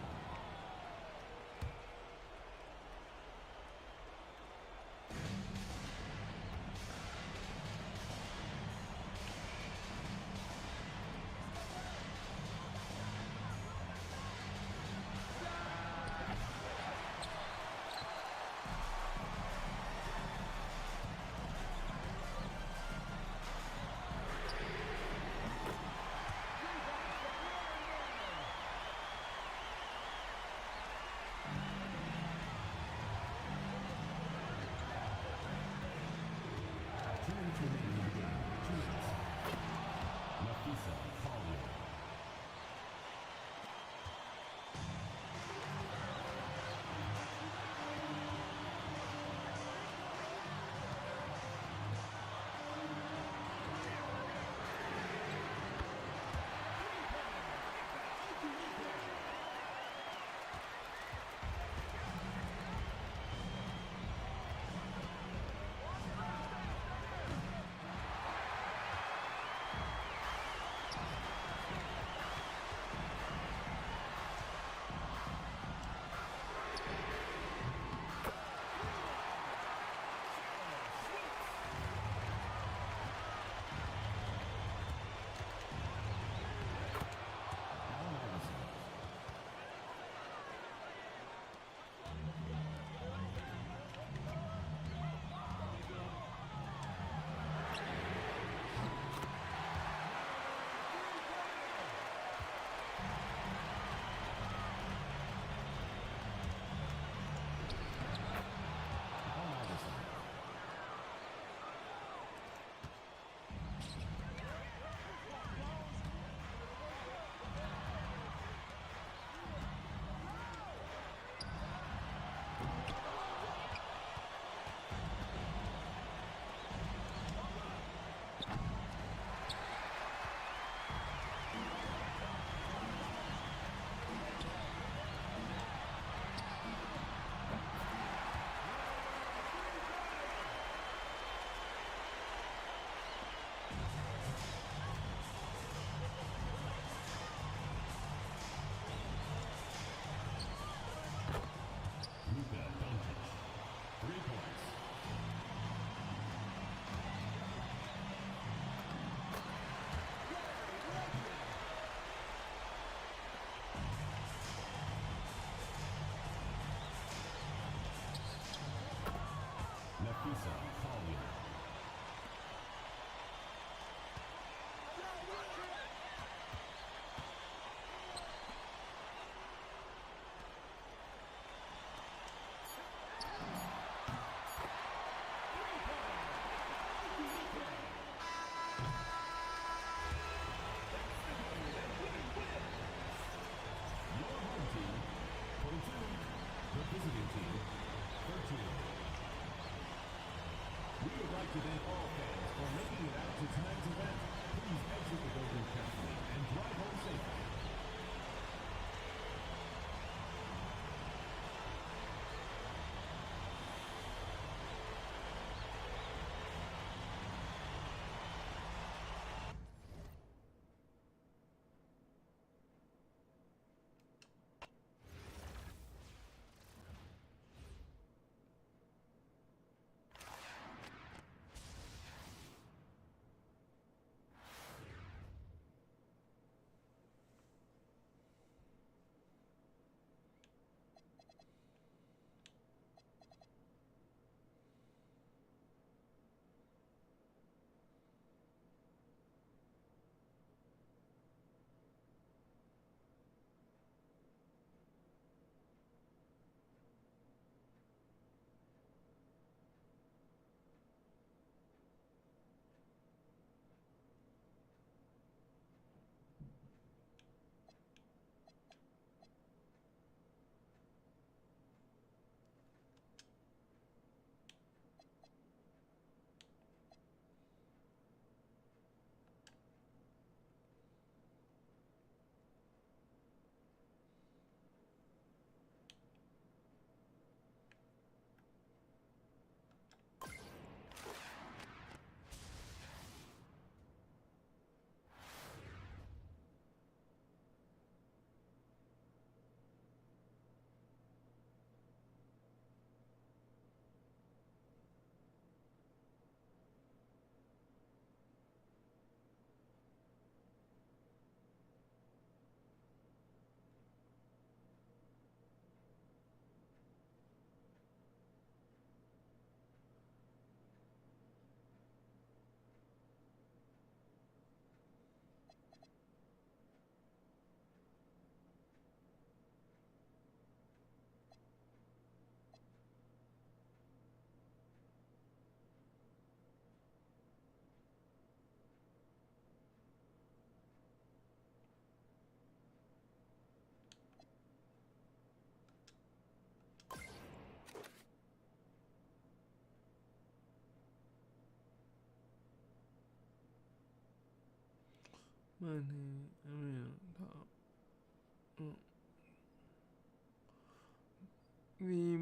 Speaker 2: my team, I mean, on top.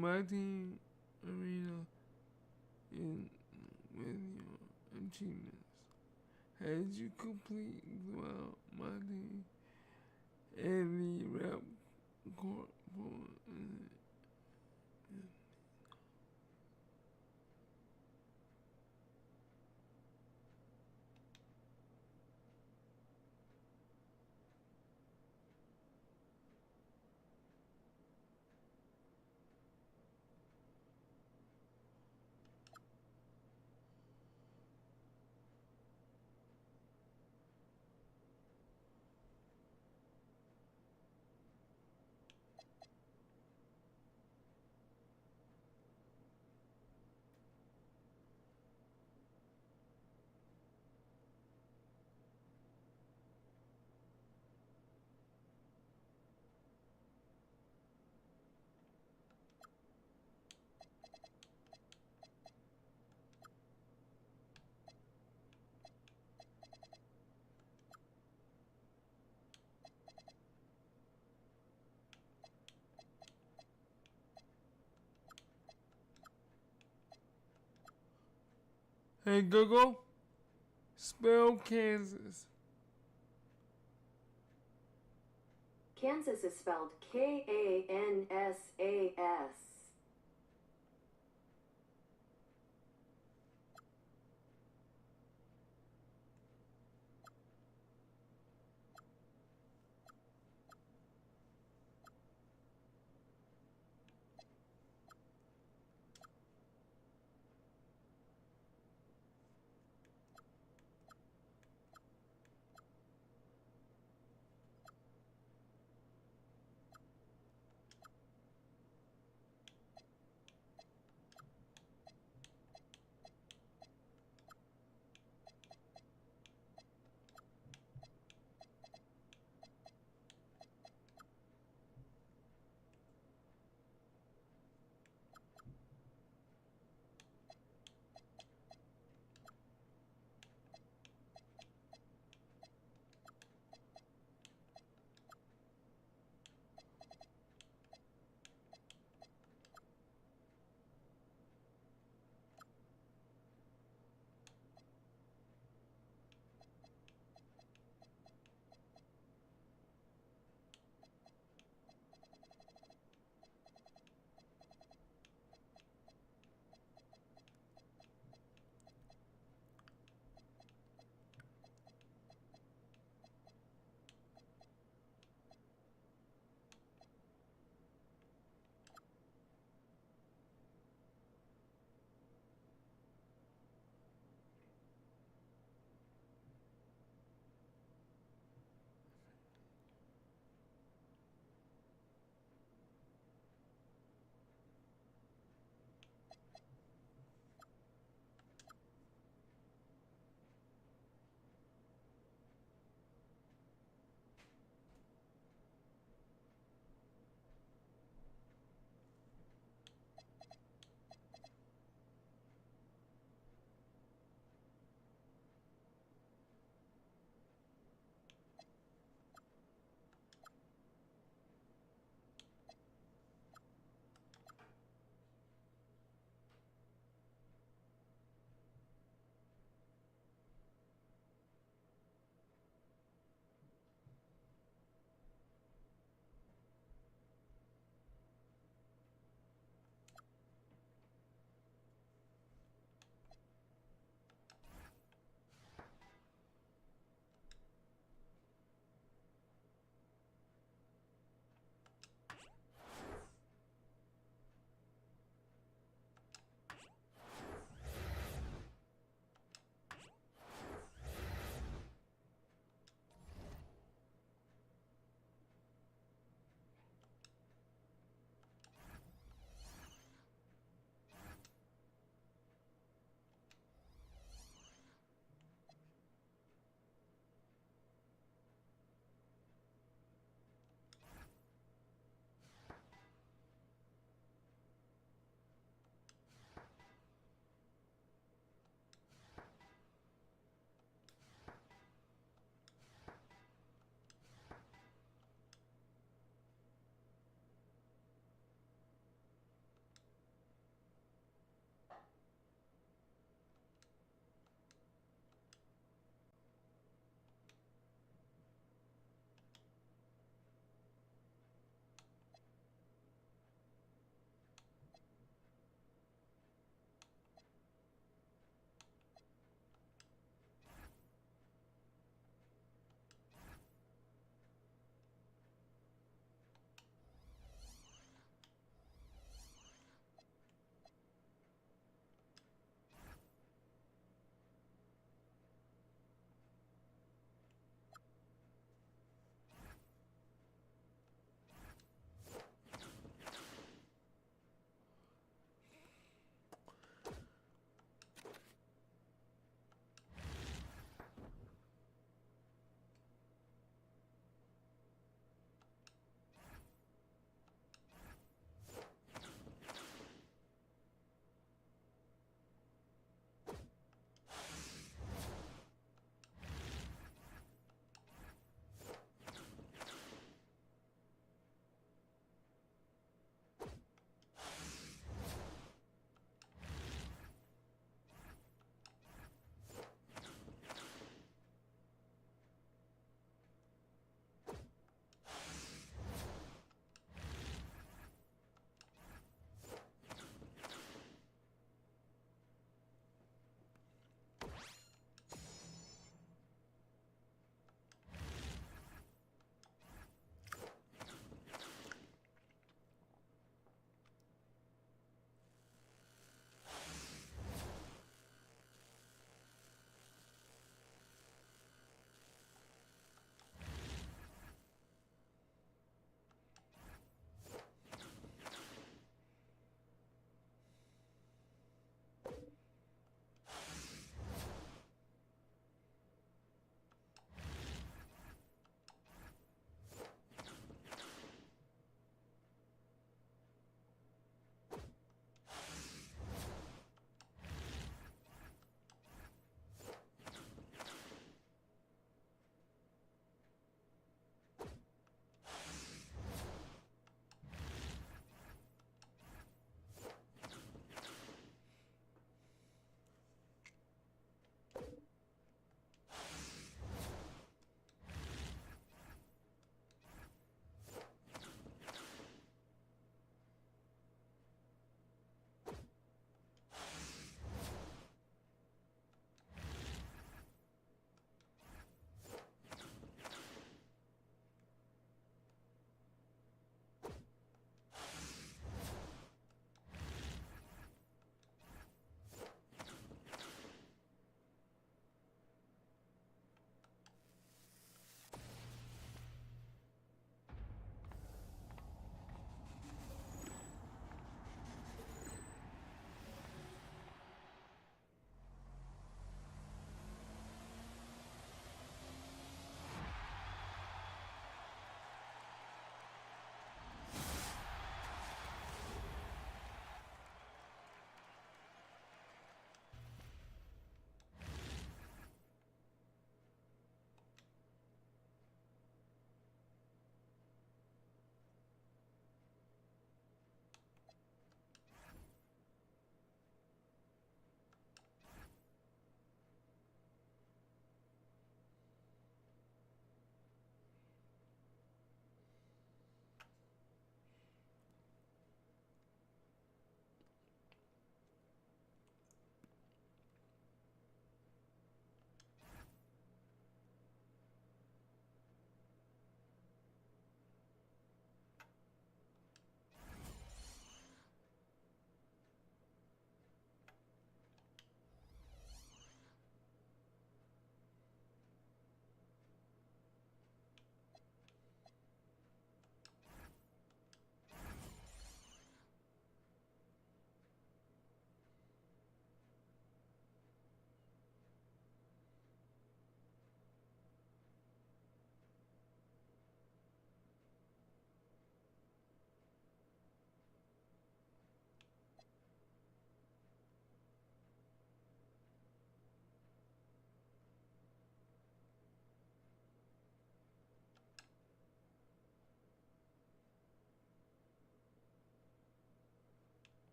Speaker 2: My team, arena in with your achievements. As you complete throughout my team, every rep court for Hey Google, spell Kansas.
Speaker 3: Kansas is spelled Kansas.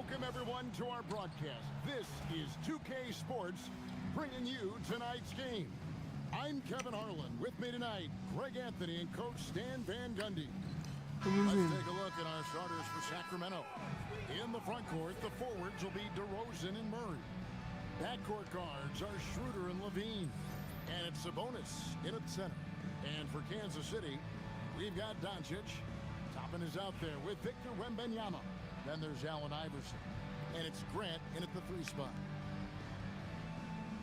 Speaker 9: Welcome, everyone, to our broadcast. This is 2K Sports, bringing you tonight's game. I'm Kevin Harlan. With me tonight, Greg Anthony and Coach Stan Van Gundy. Let's take a look at our starters for Sacramento. In the front court, the forwards will be DeRozan and Murray. Backcourt guards are Schroeder and Levine. And it's Sabonis in at center. And for Kansas City, we've got Doncic. Toppin is out there with Victor Wembanyama. Then there's Allen Iverson. And it's Grant in at the 3 spot.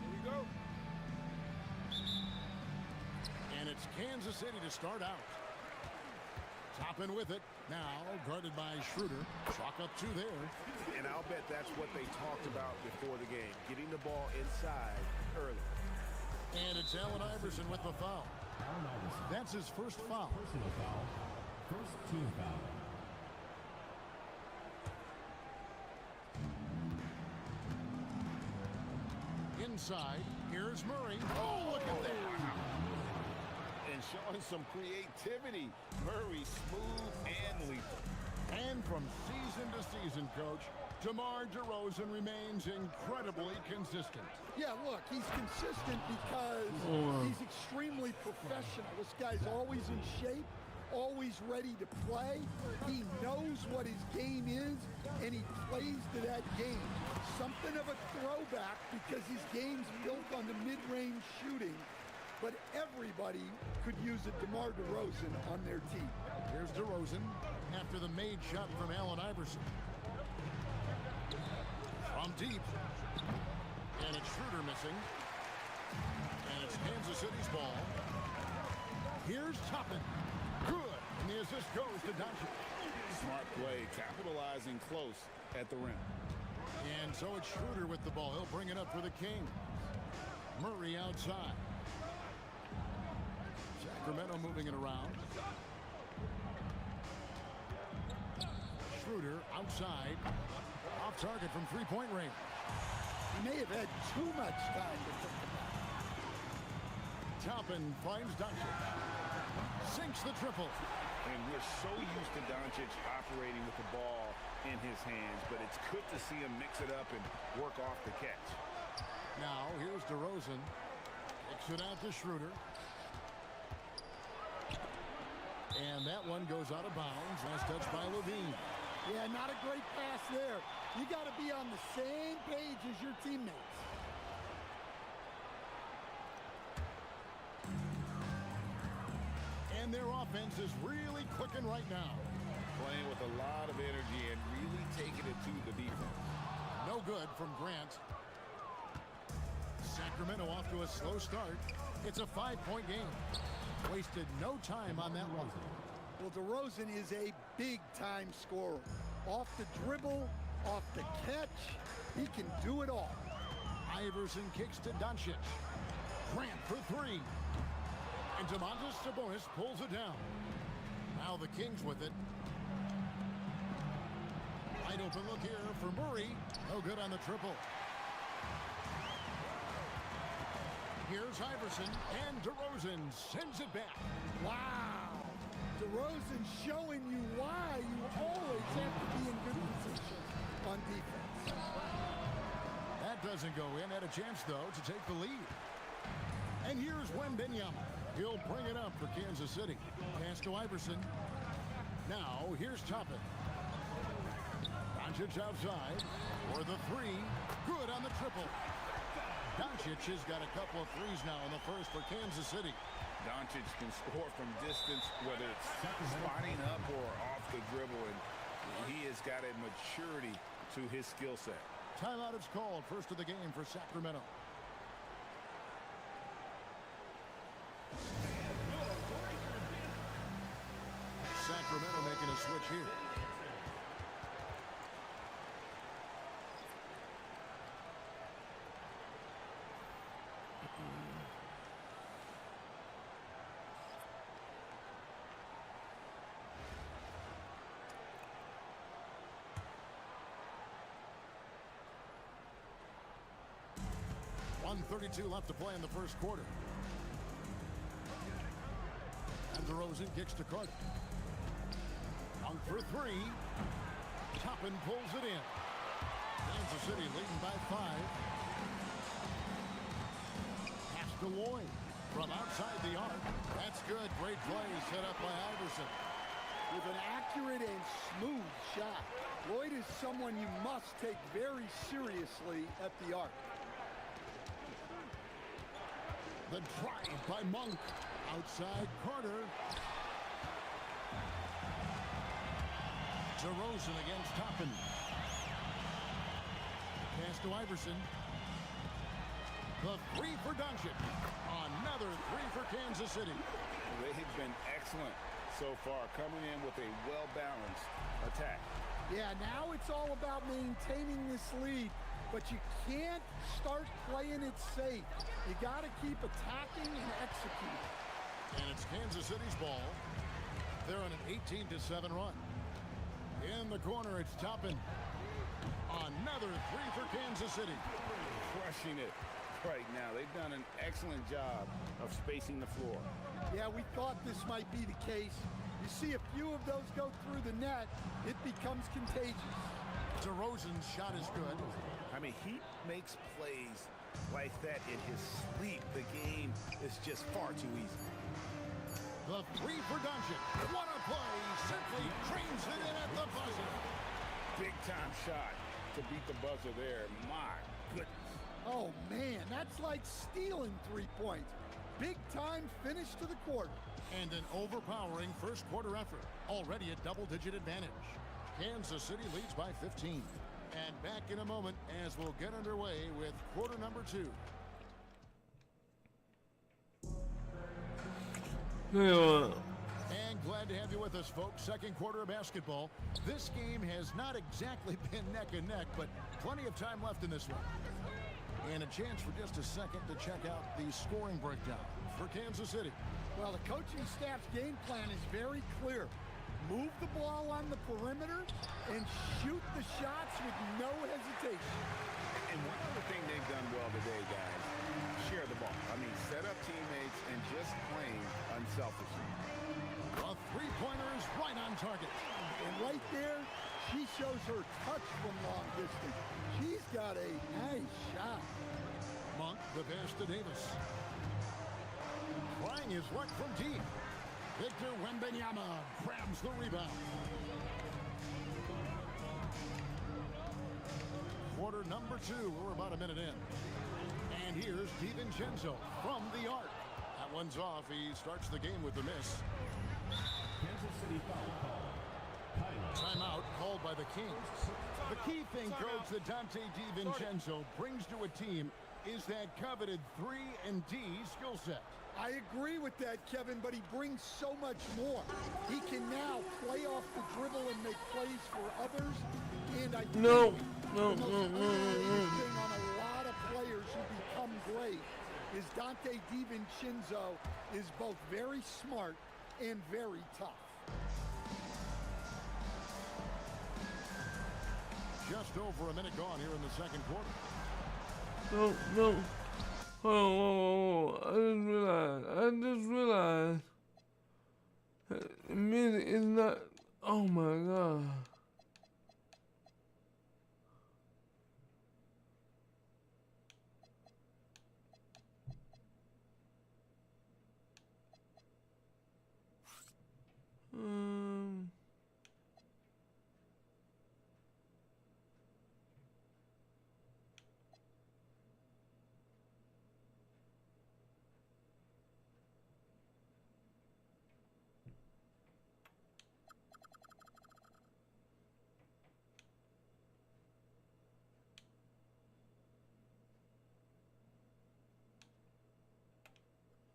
Speaker 16: Here we go.
Speaker 9: And it's Kansas City to start out. Toppin with it. Now guarded by Schroeder. Chalk up 2 there.
Speaker 11: And I'll bet that's what they talked about before the game. Getting the ball inside early.
Speaker 9: And it's Allen Iverson with the foul.
Speaker 24: Allen Iverson.
Speaker 9: That's his first foul.
Speaker 24: Personal foul. First team foul.
Speaker 9: Inside, here's Murray. Oh, look at that.
Speaker 11: And showing some creativity. Murray smooth and lethal.
Speaker 9: And from season to season, Coach, DeMar DeRozan remains incredibly consistent.
Speaker 8: Yeah, look, he's consistent because he's extremely professional. This guy's always in shape, always ready to play. He knows what his game is, and he plays to that game. Something of a throwback because his game's built on the mid-range shooting, but everybody could use a DeMar DeRozan on their team.
Speaker 9: Here's DeRozan after the made shot from Allen Iverson. From deep. And it's Schroeder missing. And it's Kansas City's ball. Here's Toppin. Good. And the assist goes to Doncic.
Speaker 11: Smart play, capitalizing close at the rim.
Speaker 9: And so it's Schroeder with the ball. He'll bring it up for the Kings. Murray outside. Sacramento moving it around. Schroeder outside. Off target from 3-point range.
Speaker 8: He may have had too much time to think about it.
Speaker 9: Toppin finds Doncic. Sinks the triple.
Speaker 11: And we're so used to Doncic operating with the ball in his hands, but it's good to see him mix it up and work off the catch.
Speaker 9: Now, here's DeRozan. Kicks it out to Schroeder. And that one goes out of bounds. Last touch by Levine.
Speaker 8: Yeah, not a great pass there. You got to be on the same page as your teammates.
Speaker 9: And their offense is really clicking right now.
Speaker 11: Playing with a lot of energy and really taking it to the defense.
Speaker 9: No good from Grant. Sacramento off to a slow start. It's a 5-point game. Wasted no time on that one.
Speaker 8: Well, DeRozan is a big-time scorer. Off the dribble, off the catch, he can do it all.
Speaker 9: Iverson kicks to Doncic. Grant for 3. And Domantas Sabonis pulls it down. Now the Kings with it. Wide open look here for Murray. No good on the triple. Here's Iverson, and DeRozan sends it back.
Speaker 8: Wow. DeRozan showing you why you always have to be in good position on defense.
Speaker 9: That doesn't go in. Had a chance, though, to take the lead. And here's Wembanyama. He'll bring it up for Kansas City. Pass to Iverson. Now, here's Toppin. Doncic outside for the 3. Good on the triple. Doncic has got a couple of threes now in the first for Kansas City.
Speaker 11: Doncic can score from distance, whether it's spotting up or off the dribble, and he has got a maturity to his skill set.
Speaker 9: Timeout is called. First of the game for Sacramento. Sacramento making a switch here. .132 left to play in the first quarter. And DeRozan kicks to Carter. Dunk for 3. Toppin pulls it in. Kansas City leading by 5. Pass to Lloyd from outside the arc. That's good. Great play set up by Iverson.
Speaker 1: With an accurate and smooth shot. Lloyd is someone you must take very seriously at the arc.
Speaker 9: The drive by Monk. Outside Carter. DeRozan against Toppin. Pass to Iverson. The three for Doncic. Another three for Kansas City.
Speaker 11: They've been excellent so far, coming in with a well-balanced attack.
Speaker 1: Yeah, now it's all about maintaining this lead, but you can't start playing it safe. You got to keep attacking and executing.
Speaker 9: And it's Kansas City's ball. They're on an 18-7 run. In the corner, it's Toppin. Another three for Kansas City.
Speaker 11: Crushing it right now. They've done an excellent job of spacing the floor.
Speaker 1: Yeah, we thought this might be the case. You see a few of those go through the net, it becomes contagious.
Speaker 9: DeRozan's shot is good.
Speaker 11: I mean, he makes plays like that in his sleep. The game is just far too easy.
Speaker 9: The three for Doncic. What a play. Simply trains it in at the buzzer.
Speaker 11: Big time shot to beat the buzzer there. My goodness.
Speaker 1: Oh, man, that's like stealing 3 points. Big time finish to the quarter.
Speaker 9: And an overpowering first quarter effort. Already a double-digit advantage. Kansas City leads by 15. And back in a moment as we'll get underway with quarter number 2. And glad to have you with us, folks. Second quarter of basketball. This game has not exactly been neck and neck, but plenty of time left in this one. And a chance for just a second to check out the scoring breakdown for Kansas City.
Speaker 1: Well, the coaching staff's game plan is very clear. Move the ball on the perimeter and shoot the shots with no hesitation.
Speaker 11: And one other thing they've done well today, guys, share the ball. I mean, set up teammates and just playing unselfishly.
Speaker 9: A three-pointer is right on target.
Speaker 1: And right there, she shows her touch from long distance. She's got a nice shot.
Speaker 9: Monk, the pass to Davis. Trying his luck from deep. Victor Wembanyama grabs the rebound. Quarter number 2. We're about a minute in. And here's DiVincenzo from the arc. That one's off. He starts the game with the miss.
Speaker 24: Kansas City foul call.
Speaker 9: Timeout called by the Kings. The key thing, Coach, that Donte DiVincenzo brings to a team is that coveted 3-and-D skill set.
Speaker 1: I agree with that, Kevin, but he brings so much more. He can now play off the dribble and make plays for others. And I think
Speaker 2: No.
Speaker 1: thing on a lot of players who become great is Donte DiVincenzo is both very smart and very tough.
Speaker 9: Just over a minute gone here in the second quarter.
Speaker 2: No. Oh, I just realized. It's not. Oh my God.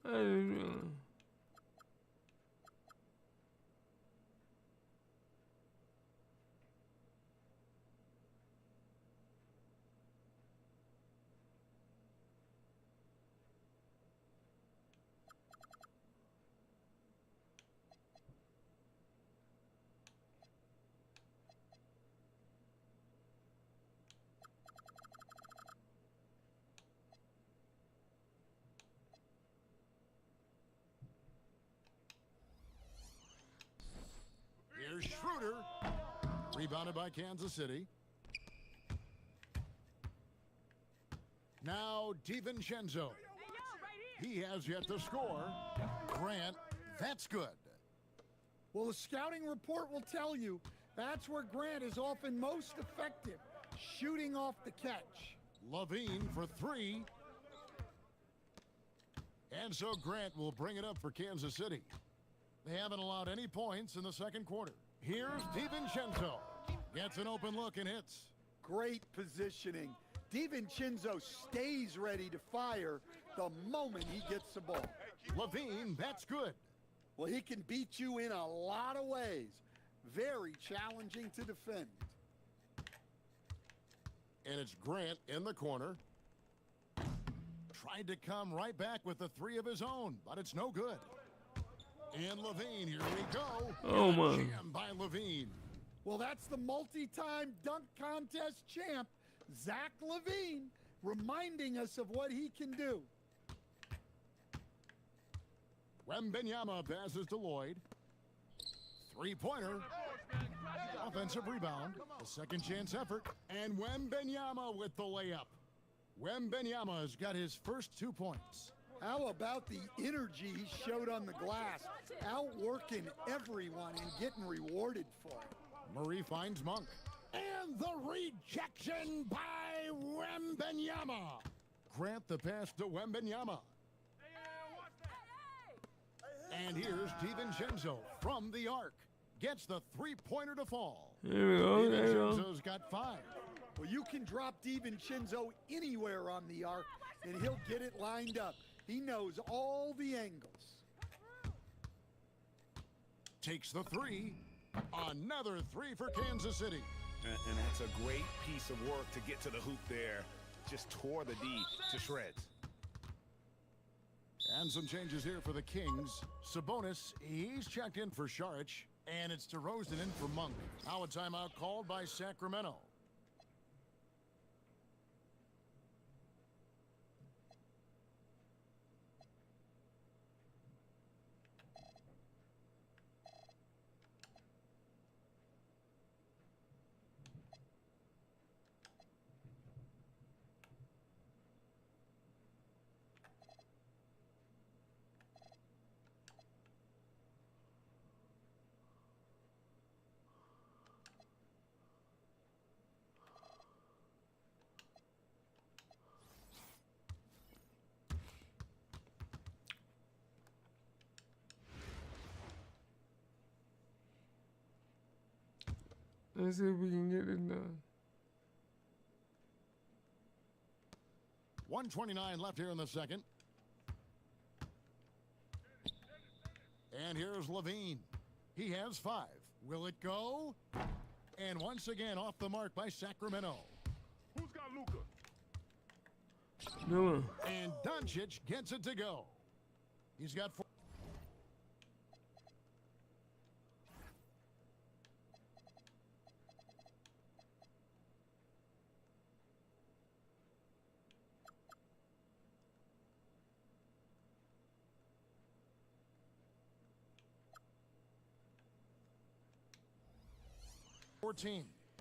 Speaker 2: I didn't realize.
Speaker 9: Here's Schroeder. Rebounded by Kansas City. Now DiVincenzo. He has yet to score. Grant, that's good.
Speaker 1: Well, the scouting report will tell you that's where Grant is often most effective, shooting off the catch.
Speaker 9: Levine for 3. And so Grant will bring it up for Kansas City. They haven't allowed any points in the second quarter. Here's DiVincenzo. Gets an open look and hits.
Speaker 1: Great positioning. DiVincenzo stays ready to fire the moment he gets the ball.
Speaker 9: Levine, that's good.
Speaker 1: Well, he can beat you in a lot of ways. Very challenging to defend.
Speaker 9: And it's Grant in the corner. Tried to come right back with the 3 of his own, but it's no good. And Levine, here we go.
Speaker 2: Oh, my.
Speaker 9: Jam by Levine.
Speaker 1: Well, that's the multi-time dunk contest champ, Zach LaVine, reminding us of what he can do.
Speaker 9: Wembanyama passes to Lloyd. 3-pointer. Offensive rebound. A second chance effort. And Wembanyama with the layup. Wembanyama has got his first 2 points.
Speaker 1: How about the energy he showed on the glass, outworking everyone and getting rewarded for it.
Speaker 9: Murray finds Monk. And the rejection by Wembanyama. Grant the pass to Wembanyama. And here's DiVincenzo from the arc. Gets the 3-pointer to fall.
Speaker 2: There we go. There we go.
Speaker 9: DiVincenzo's got 5.
Speaker 1: Well, you can drop DiVincenzo anywhere on the arc, and he'll get it lined up. He knows all the angles.
Speaker 9: Takes the 3. Another 3 for Kansas City.
Speaker 11: And that's a great piece of work to get to the hoop there. Just tore the D to shreds.
Speaker 9: And some changes here for the Kings. Sabonis, he's checked in for Saric. And it's DeRozan in for Monk. Now a timeout called by Sacramento.
Speaker 2: Let's see if we can get it done.
Speaker 9: 1:29 left here in the second. And here's Levine. He has 5. Will it go? And once again off the mark by Sacramento.
Speaker 7: Who's got Luka?
Speaker 2: No.
Speaker 9: And Doncic gets it to go. He's got 4.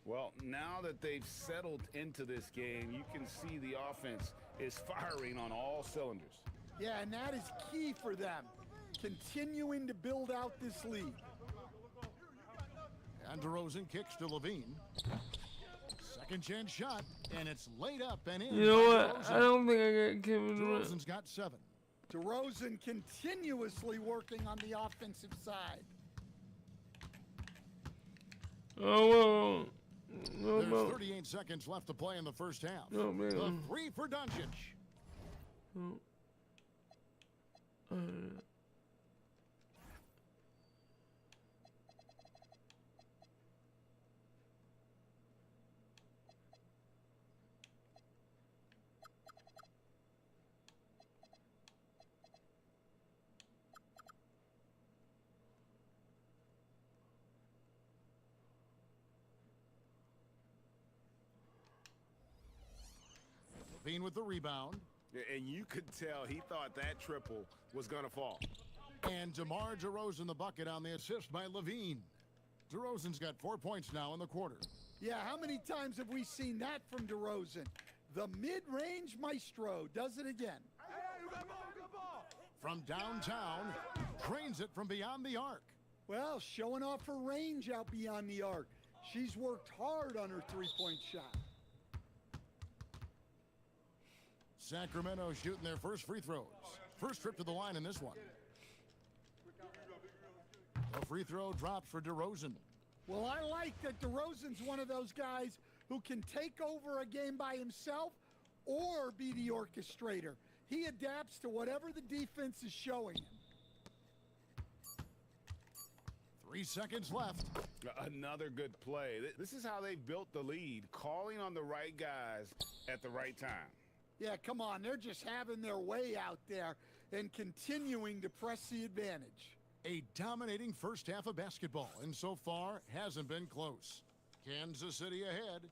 Speaker 11: Well, now that they've settled into this game, you can see the offense is firing on all cylinders.
Speaker 1: Yeah, and that is key for them, continuing to build out this lead.
Speaker 9: And DeRozan kicks to Levine. Second chance shot, and it's laid up and in.
Speaker 2: You know what?
Speaker 9: DeRozan.
Speaker 2: I don't think I got Kevin Durant.
Speaker 9: DeRozan's got 7.
Speaker 1: DeRozan continuously working on the offensive side.
Speaker 2: Oh, no,
Speaker 9: There's 38 seconds left to play in the first half.
Speaker 2: No, man.
Speaker 9: The 3 for Doncic.
Speaker 2: Oh.
Speaker 9: Levine with the rebound.
Speaker 11: And you could tell he thought that triple was going to fall.
Speaker 9: And DeMar DeRozan the bucket on the assist by Levine. DeRozan's got 4 points now in the quarter.
Speaker 1: Yeah, how many times have we seen that from DeRozan? The mid-range maestro does it again.
Speaker 9: From downtown, drains it from beyond the arc.
Speaker 1: Well, showing off her range out beyond the arc. She's worked hard on her three-point shot.
Speaker 9: Sacramento shooting their first free throws. First trip to the line in this one. A free throw dropped for DeRozan.
Speaker 1: Well, I like that DeRozan's one of those guys who can take over a game by himself or be the orchestrator. He adapts to whatever the defense is showing him.
Speaker 9: 3 seconds left.
Speaker 11: Another good play. This is how they built the lead, calling on the right guys at the right time.
Speaker 1: Yeah, come on. They're just having their way out there and continuing to press the advantage.
Speaker 9: A dominating first half of basketball, and so far hasn't been close. Kansas City ahead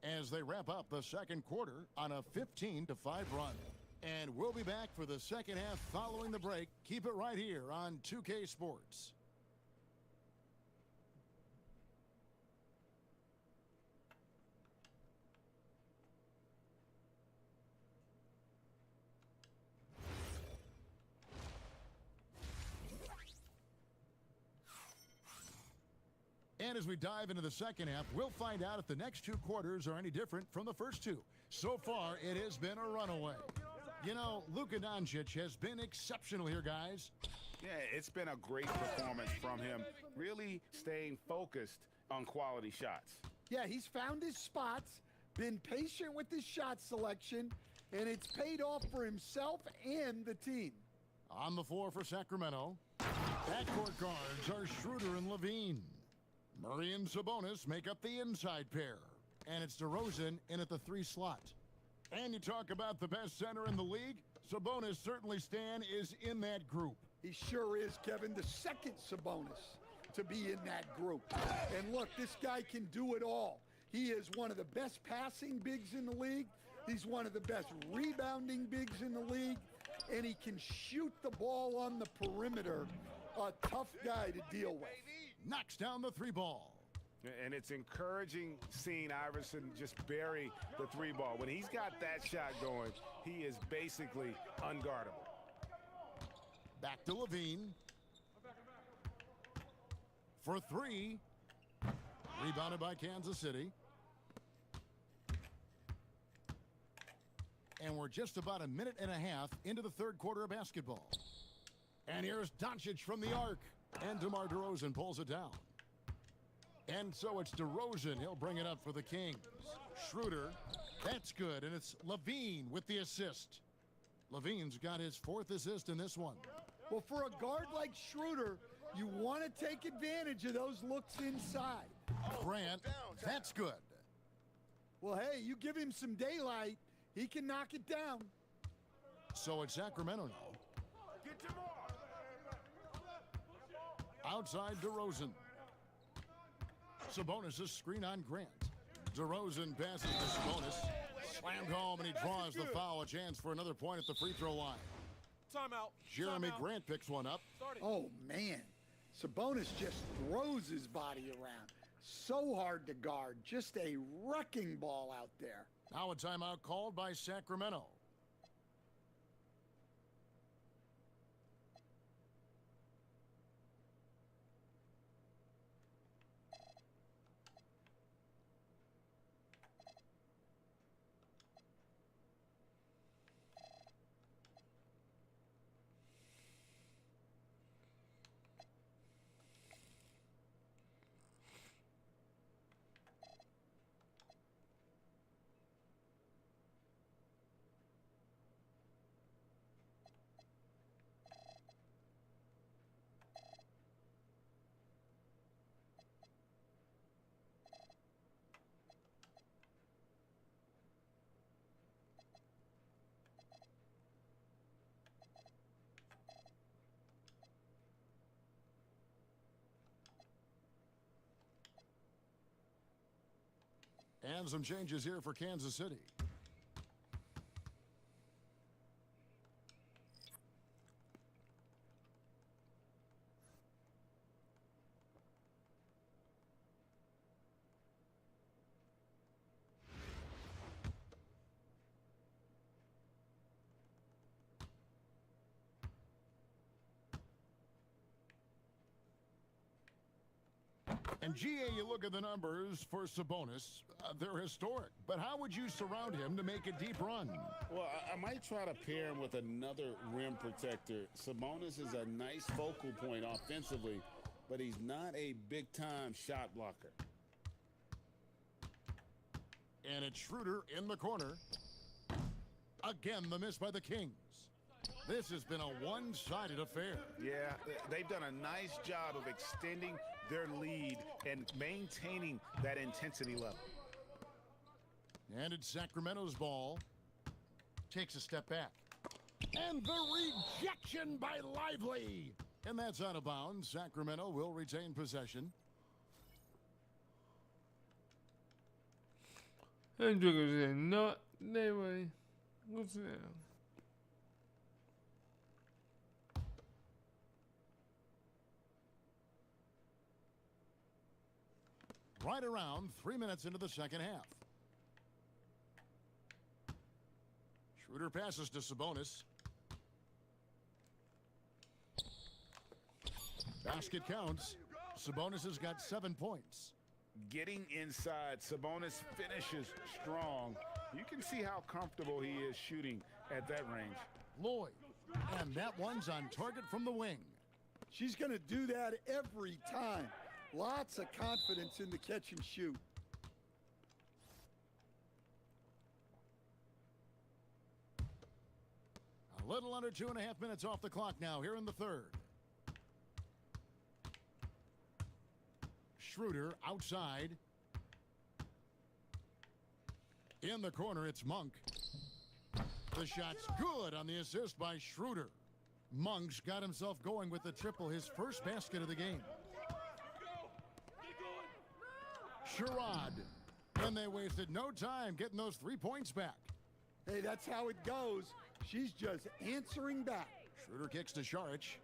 Speaker 9: as they wrap up the second quarter on a 15-5 run. And we'll be back for the second half following the break. Keep it right here on 2K Sports. And as we dive into the second half, we'll find out if the next two quarters are any different from the first two. So far, it has been a runaway. You know, Luka Doncic has been exceptional here, guys.
Speaker 11: Yeah, it's been a great performance from him, really staying focused on quality shots.
Speaker 1: Yeah, he's found his spots, been patient with his shot selection, and it's paid off for himself and the team.
Speaker 9: On the floor for Sacramento, backcourt guards are Schroeder and Levine. Murray and Sabonis make up the inside pair. And it's DeRozan in at the 3 slot. And you talk about the best center in the league, Sabonis certainly, Stan, is in that group.
Speaker 1: He sure is, Kevin, the second Sabonis to be in that group. And look, this guy can do it all. He is one of the best passing bigs in the league. He's one of the best rebounding bigs in the league. And he can shoot the ball on the perimeter. A tough guy to deal with.
Speaker 9: Knocks down the 3 ball.
Speaker 11: And it's encouraging seeing Iverson just bury the 3 ball. When he's got that shot going, he is basically unguardable.
Speaker 9: Back to Levine. For 3. Rebounded by Kansas City. And we're just about a minute and a half into the third quarter of basketball. And here's Doncic from the arc. And DeMar DeRozan pulls it down. And so it's DeRozan. He'll bring it up for the Kings. Schroeder, that's good. And it's Levine with the assist. Levine's got his 4th assist in this one.
Speaker 1: Well, for a guard like Schroeder, you want to take advantage of those looks inside.
Speaker 9: Grant, that's good.
Speaker 1: Well, hey, you give him some daylight, he can knock it down.
Speaker 9: So it's Sacramento now. Outside DeRozan. Sabonis' screen on Grant. DeRozan passes to Sabonis. Slammed home, and he draws the foul. A chance for another point at the free throw line.
Speaker 12: Timeout.
Speaker 9: Jeremy Grant picks one up.
Speaker 1: Oh, man. Sabonis just throws his body around. So hard to guard. Just a wrecking ball out there.
Speaker 9: Now a timeout called by Sacramento. And some changes here for Kansas City. And GA, you look at the numbers for Sabonis, they're historic. But how would you surround him to make a deep run?
Speaker 11: Well, I might try to pair him with another rim protector. Sabonis is a nice focal point offensively, but he's not a big-time shot blocker.
Speaker 9: And it's Schroeder in the corner. Again, the miss by the Kings. This has been a one-sided affair.
Speaker 11: Yeah, they've done a nice job of extending their lead and maintaining that intensity level.
Speaker 9: And it's Sacramento's ball. Takes a step back. And the rejection by Lively. And that's out of bounds. Sacramento will retain possession.
Speaker 2: And Joker's in. No, anyway. What's that?
Speaker 9: Right around 3 minutes into the second half. Schroeder passes to Sabonis. Basket counts. Sabonis has got 7 points.
Speaker 11: Getting inside, Sabonis finishes strong. You can see how comfortable he is shooting at that range.
Speaker 9: Lloyd, and that one's on target from the wing.
Speaker 1: She's going to do that every time. Lots of confidence in the catch and shoot.
Speaker 9: A little under 2.5 minutes off the clock now here in the third. Schroeder outside. In the corner, it's Monk. The shot's good on the assist by Schroeder. Monk's got himself going with the triple, his first basket of the game. Sherrod. And they wasted no time getting those 3 points back.
Speaker 1: Hey, that's how it goes. She's just answering back.
Speaker 9: Schroeder kicks to Šarić.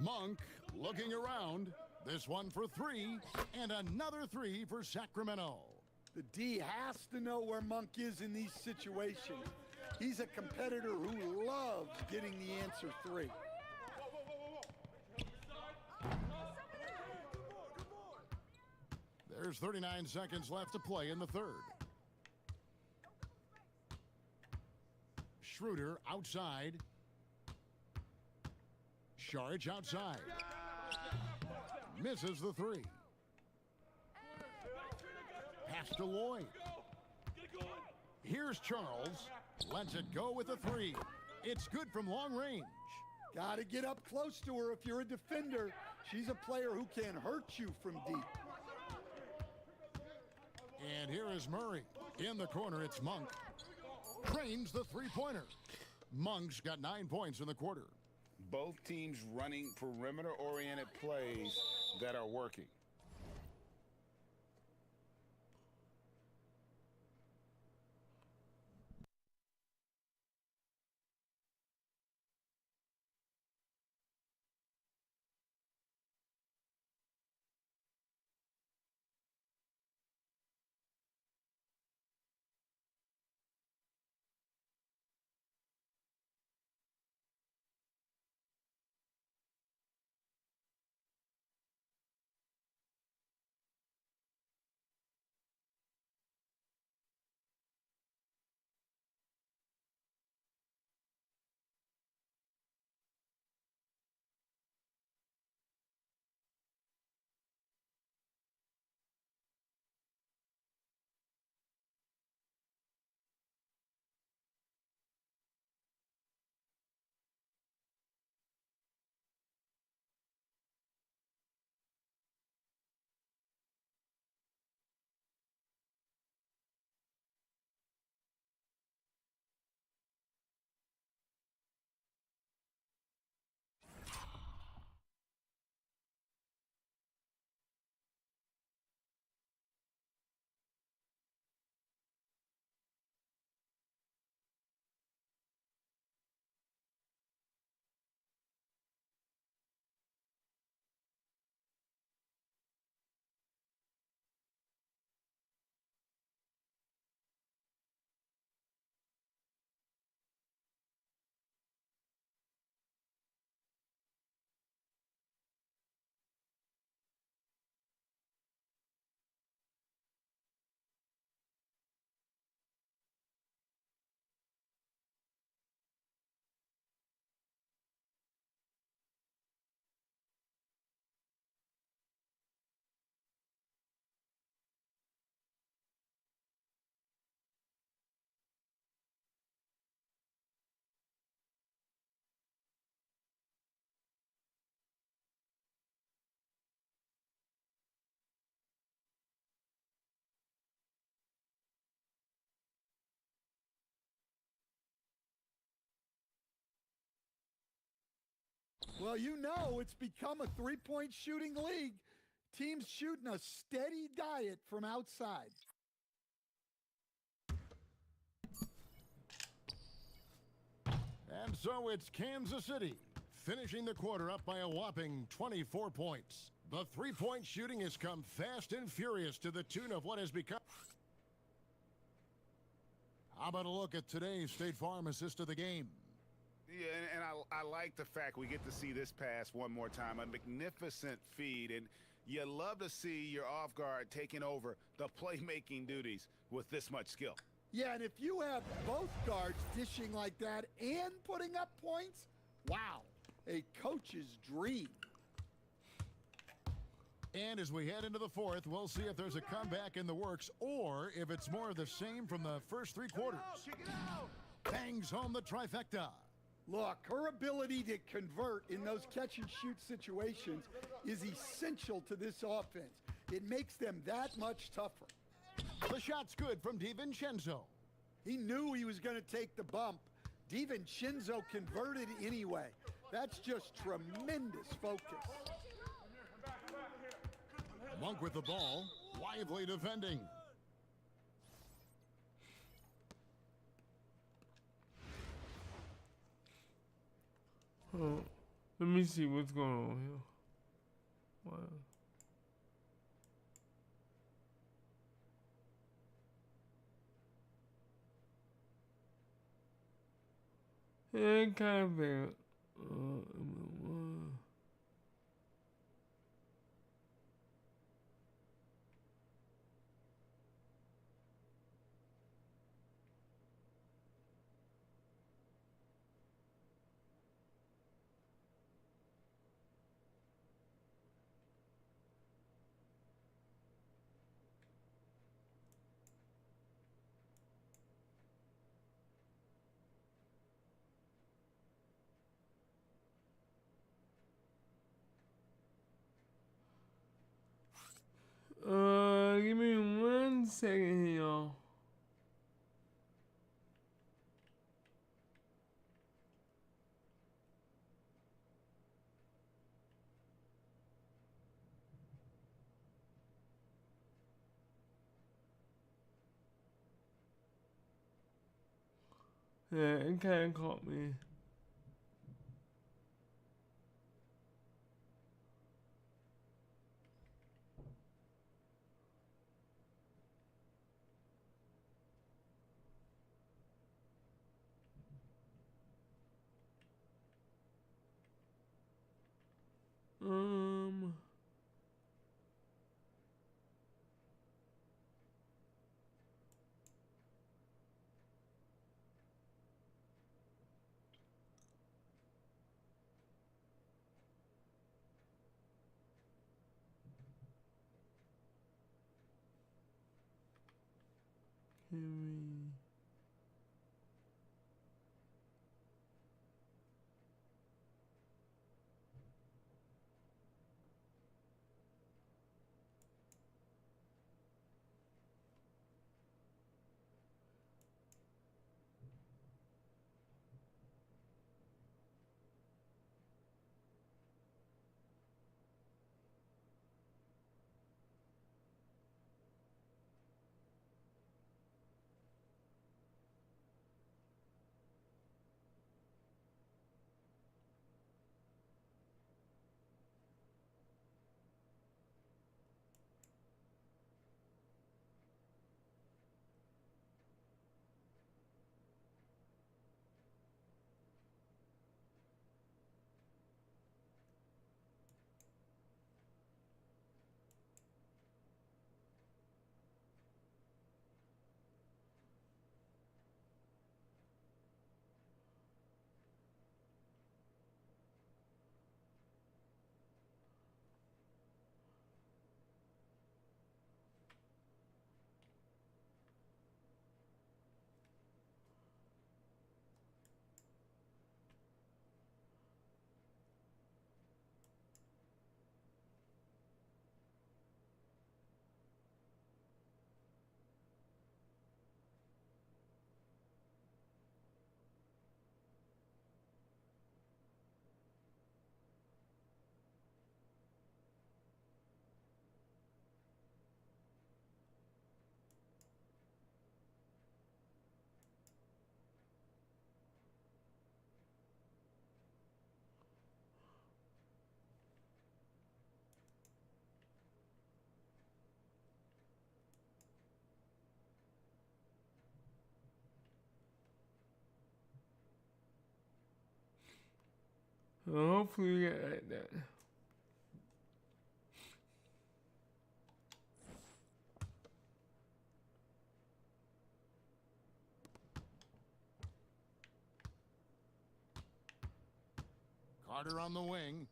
Speaker 9: Monk looking around. This one for 3, and another 3 for Sacramento.
Speaker 1: The D has to know where Monk is in these situations. He's a competitor who loves getting the answer 3.
Speaker 9: There's 39 seconds left to play in the third. Schroeder outside. Šarić outside. Misses the 3. Pass to Lloyd. Here's Charles. Lets it go with a 3. It's good from long range.
Speaker 1: Got to get up close to her if you're a defender. She's a player who can hurt you from deep.
Speaker 9: And here is Murray. In the corner, it's Monk. Trains the three-pointer. Monk's got 9 points in the quarter.
Speaker 11: Both teams running perimeter-oriented plays that are working.
Speaker 1: Well, you know it's become a three-point shooting league. Teams shooting a steady diet from outside.
Speaker 9: And so it's Kansas City, finishing the quarter up by a whopping 24 points. The three-point shooting has come fast and furious to the tune of what has become... How about a look at today's State Farm assist of the game?
Speaker 11: Yeah, and I like the fact we get to see this pass one more time. A magnificent feed, and you love to see your off guard taking over the playmaking duties with this much skill.
Speaker 1: Yeah, and if you have both guards dishing like that and putting up points, wow, a coach's dream.
Speaker 9: And as we head into the fourth, we'll see if there's a comeback in the works or if it's more of the same from the first three quarters. Bangs home the trifecta.
Speaker 1: Look, her ability to convert in those catch-and-shoot situations is essential to this offense. It makes them that much tougher.
Speaker 9: The shot's good from DiVincenzo.
Speaker 1: He knew he was going to take the bump. DiVincenzo converted anyway. That's just tremendous focus.
Speaker 9: Monk with the ball, lively defending.
Speaker 2: Oh, let me see what's going on here. Wow. Yeah, kind of big. Give me 1 second here, y'all. Yeah, it kind of caught me. Henry. Hopefully we get like that.
Speaker 9: Carter on the wing.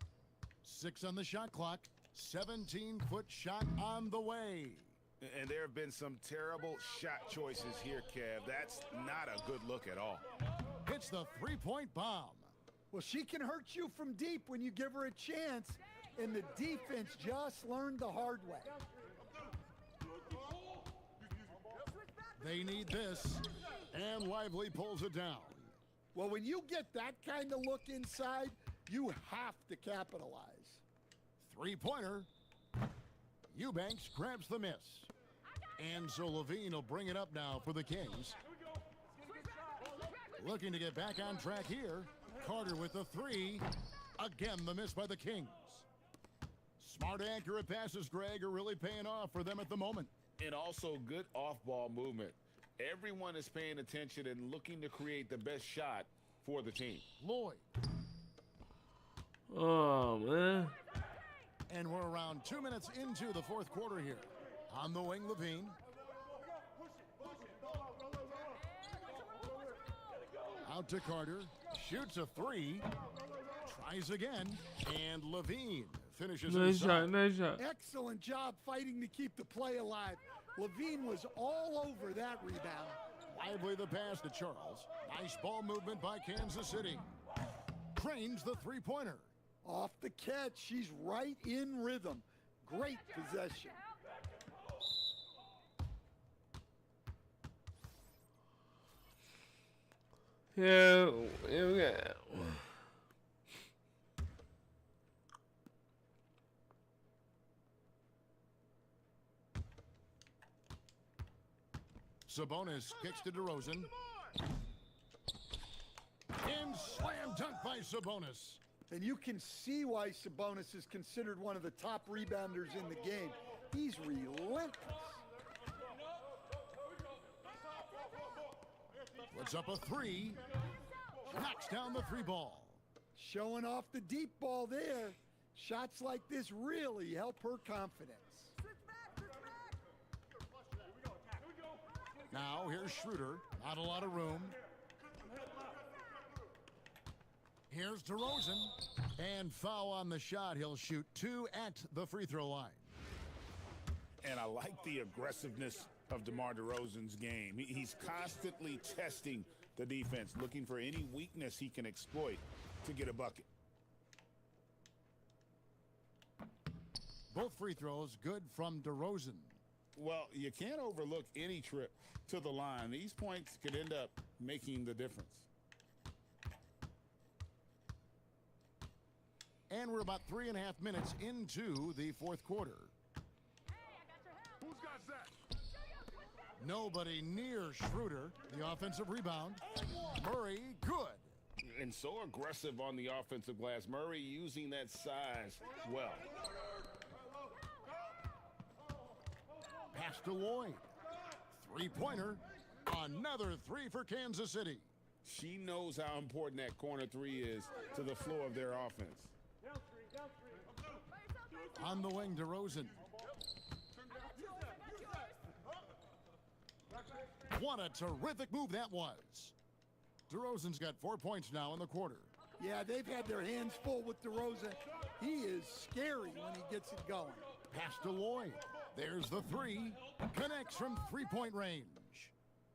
Speaker 9: 6 on the shot clock. 17-foot shot on the way.
Speaker 11: And there have been some terrible shot choices here, Kev. That's not a good look at all.
Speaker 9: Hits the three-point bomb.
Speaker 1: Well, she can hurt you from deep when you give her a chance, and the defense just learned the hard way.
Speaker 9: They need this, and Lively pulls it down.
Speaker 1: Well, when you get that kind of look inside, you have to capitalize.
Speaker 9: Three-pointer. Eubanks grabs the miss. And so Levine will bring it up now for the Kings. Looking to get back on track here. Carter with the three. Again, the miss by the Kings. Smart, accurate passes, Greg, are really paying off for them at the moment.
Speaker 11: And also good off-ball movement. Everyone is paying attention and looking to create the best shot for the team.
Speaker 9: Lloyd.
Speaker 2: Oh, man.
Speaker 9: And we're around 2 minutes into the fourth quarter here. On the wing, Levine. Out to Carter. Shoots a three. Tries again. And Levine finishes
Speaker 2: Nice
Speaker 9: inside.
Speaker 2: shot, nice shot.
Speaker 1: Excellent job fighting to keep the play alive. Levine was all over that rebound.
Speaker 9: Lively the pass to Charles. Nice ball movement by Kansas City. Cranes the three-pointer.
Speaker 1: Off the catch, she's right in rhythm. Great possession.
Speaker 2: Here we go.
Speaker 9: Sabonis kicks to DeRozan. And slam dunk by Sabonis.
Speaker 1: And you can see why Sabonis is considered one of the top rebounders in the game. He's relentless.
Speaker 9: Puts up a three. Knocks down the three ball.
Speaker 1: Showing off the deep ball there. Shots like this really help her confidence.
Speaker 9: Now here's Schroeder. Not a lot of room. Here's DeRozan. And foul on the shot. He'll shoot 2 at the free throw line.
Speaker 11: And I like the aggressiveness of DeMar DeRozan's game. He's constantly testing the defense, looking for any weakness he can exploit to get a bucket.
Speaker 9: Both free throws good from DeRozan.
Speaker 11: Well, you can't overlook any trip to the line. These points could end up making the difference.
Speaker 9: And we're about 3.5 minutes into the fourth quarter.
Speaker 7: Who's got that?
Speaker 9: Nobody near Schroeder. The offensive rebound. Murray, good.
Speaker 11: And so aggressive on the offensive glass. Murray using that size well.
Speaker 9: Pass to Lloyd. Three-pointer. Another three for Kansas City.
Speaker 11: She knows how important that corner three is to the flow of their offense.
Speaker 9: On the wing, DeRozan. What a terrific move that was. DeRozan's got 4 points now in the quarter.
Speaker 1: Yeah, they've had their hands full with DeRozan. He is scary when he gets it going.
Speaker 9: Pass to Lloyd. There's the three. Connects from three-point range.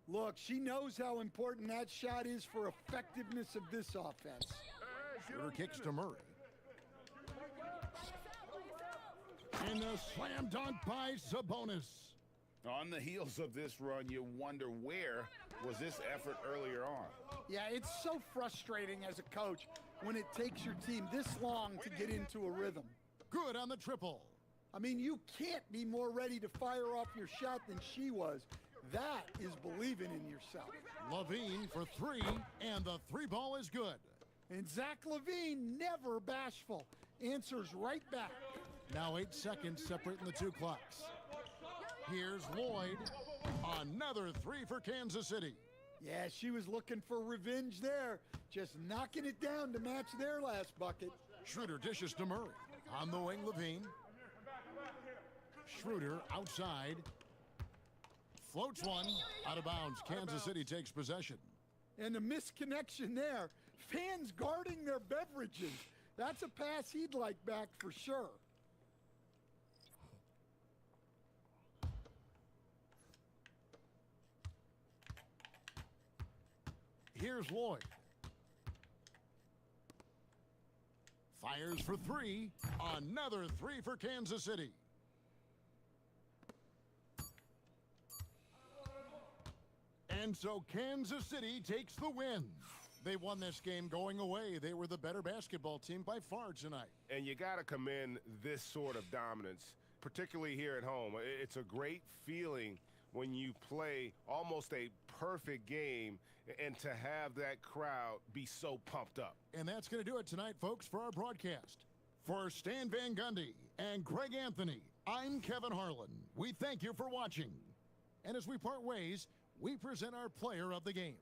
Speaker 1: Look, she knows how important that shot is for effectiveness of this offense.
Speaker 9: Schroeder kicks to Murray. And a slam dunk by Sabonis.
Speaker 11: On the heels of this run, you wonder where was this effort earlier on?
Speaker 1: Yeah, it's so frustrating as a coach when it takes your team this long to get into a rhythm.
Speaker 9: Good on the triple.
Speaker 1: I mean, you can't be more ready to fire off your shot than she was. That is believing in yourself.
Speaker 9: Levine for three, and the three ball is good.
Speaker 1: And Zach Levine, never bashful, answers right back.
Speaker 9: Now 8 seconds separating the two clocks. Here's Lloyd. Another three for Kansas City.
Speaker 1: Yeah, she was looking for revenge there. Just knocking it down to match their last bucket.
Speaker 9: Schroeder dishes to Murray. On the wing, Levine. Schroeder outside. Floats one. Out of bounds. Kansas City takes possession.
Speaker 1: And a misconnection there. Fans guarding their beverages. That's a pass he'd like back for sure.
Speaker 9: Here's Lloyd. Fires for three. Another three for Kansas City. And so Kansas City takes the win. They won this game going away. They were the better basketball team by far tonight.
Speaker 11: And you got to commend this sort of dominance, particularly here at home. It's a great feeling when you play almost a perfect game and to have that crowd be so pumped up.
Speaker 9: And that's going to do it tonight, folks, for our broadcast. For Stan Van Gundy and Greg Anthony, I'm Kevin Harlan. We thank you for watching. And as we part ways, we present our player of the game.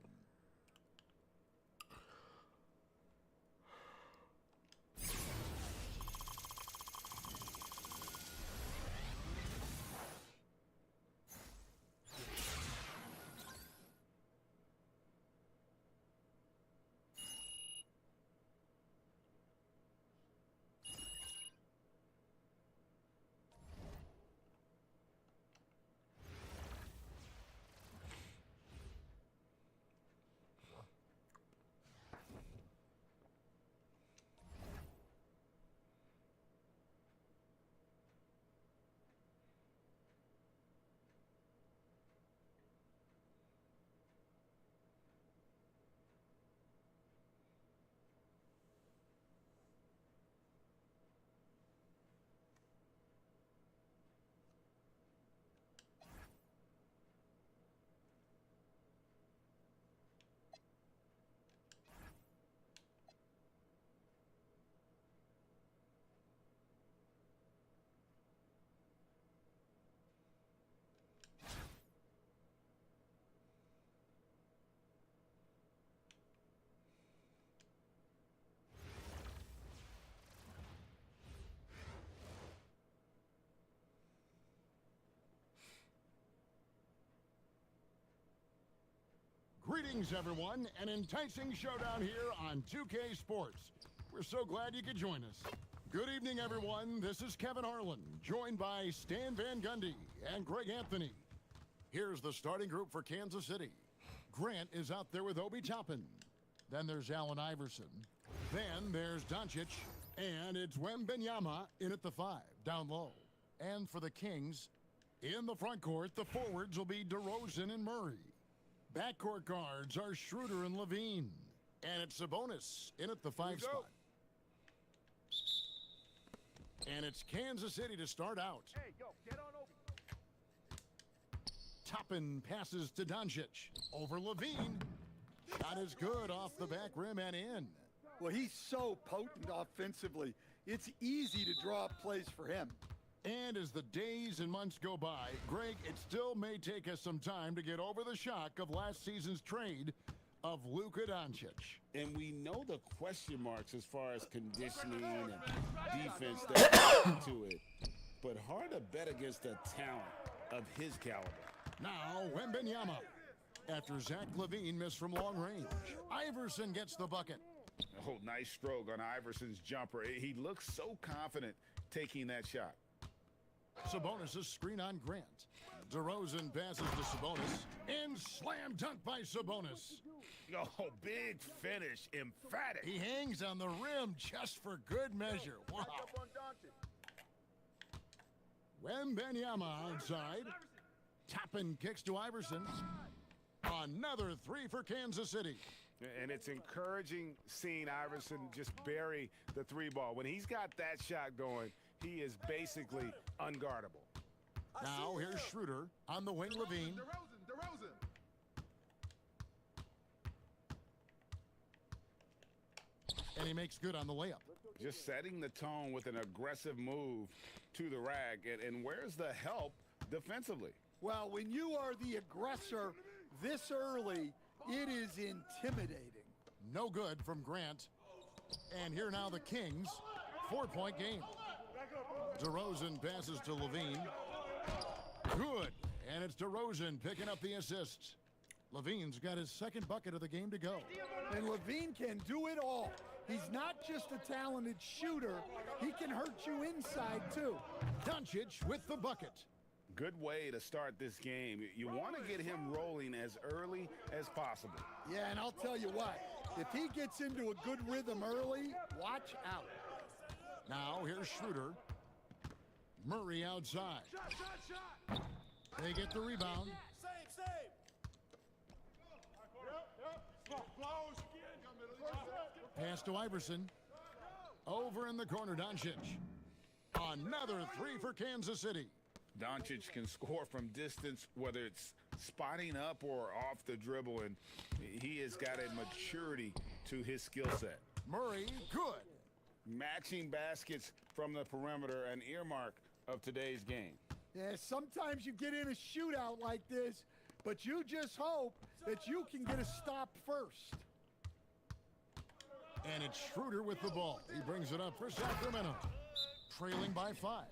Speaker 9: Greetings, everyone. An enticing showdown here on 2K Sports. We're so glad you could join us. Good evening, everyone. This is Kevin Harlan, joined by Stan Van Gundy and Greg Anthony. Here's the starting group for Kansas City. Grant is out there with Obi Toppin. Then there's Allen Iverson. Then there's Doncic. And it's Wembanyama in at the 5, down low. And for the Kings, in the front court, the forwards will be DeRozan and Murray. Backcourt guards are Schroeder and Levine. And it's Sabonis in at the 5 spot. And it's Kansas City to start out.
Speaker 7: Hey, yo, get on over.
Speaker 9: Toppin passes to Doncic. Over Levine. Shot is good off the back rim and in.
Speaker 1: Well, he's so potent offensively. It's easy to draw up plays for him.
Speaker 9: And as the days and months go by, Greg, it still may take us some time to get over the shock of last season's trade of Luka Doncic.
Speaker 11: And we know the question marks as far as conditioning and defense that go into it. But hard to bet against a talent of his caliber.
Speaker 9: Now, Wembanyama. After Zach LaVine missed from long range, Iverson gets the bucket.
Speaker 11: Oh, nice stroke on Iverson's jumper. He looks so confident taking that shot.
Speaker 9: Sabonis' screen on Grant. DeRozan passes to Sabonis. And slam dunk by Sabonis.
Speaker 11: Oh, big finish. Emphatic.
Speaker 9: He hangs on the rim just for good measure. Wow. Wembanyama outside. Toppin kicks to Iverson. Another three for Kansas City.
Speaker 11: And it's encouraging seeing Iverson just bury the three ball. When he's got that shot going, he is basically unguardable.
Speaker 9: Now here's Schroeder on the wing. Levine.
Speaker 7: DeRozan.
Speaker 9: And he makes good on the layup.
Speaker 11: Just setting the tone with an aggressive move to the rack. And where's the help defensively?
Speaker 1: Well, when you are the aggressor this early, It is intimidating.
Speaker 9: No good from Grant. And here now the Kings. 4-point game. DeRozan passes to Levine. Good. And it's DeRozan picking up the assist. Levine's got his second bucket of the game to go.
Speaker 1: And Levine can do it all. He's not just a talented shooter. He can hurt you inside, too.
Speaker 9: Doncic with the bucket.
Speaker 11: Good way to start this game. You want to get him rolling as early as possible.
Speaker 1: Yeah, and I'll tell you what. If he gets into a good rhythm early, watch out.
Speaker 9: Now here's Schroeder. Murray outside.
Speaker 7: Shot.
Speaker 9: They get the rebound.
Speaker 7: Save.
Speaker 9: Pass to Iverson. Over in the corner, Doncic. Another three for Kansas City.
Speaker 11: Doncic can score from distance, whether it's spotting up or off the dribble, and he has got a maturity to his skill set.
Speaker 9: Murray, good.
Speaker 11: Matching baskets from the perimeter, an earmark of today's game.
Speaker 1: Yeah, sometimes you get in a shootout like this, but you just hope that you can get a stop first.
Speaker 9: And it's Schroeder with the ball. He brings it up for Sacramento. Trailing by 5.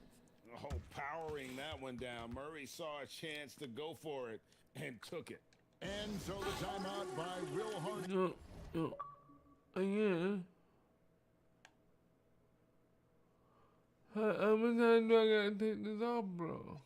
Speaker 11: Oh, powering that one down. Murray saw a chance to go for it and took it.
Speaker 9: And so the timeout by Will Hardy.
Speaker 2: Again. How many times do I gotta take this off, bro?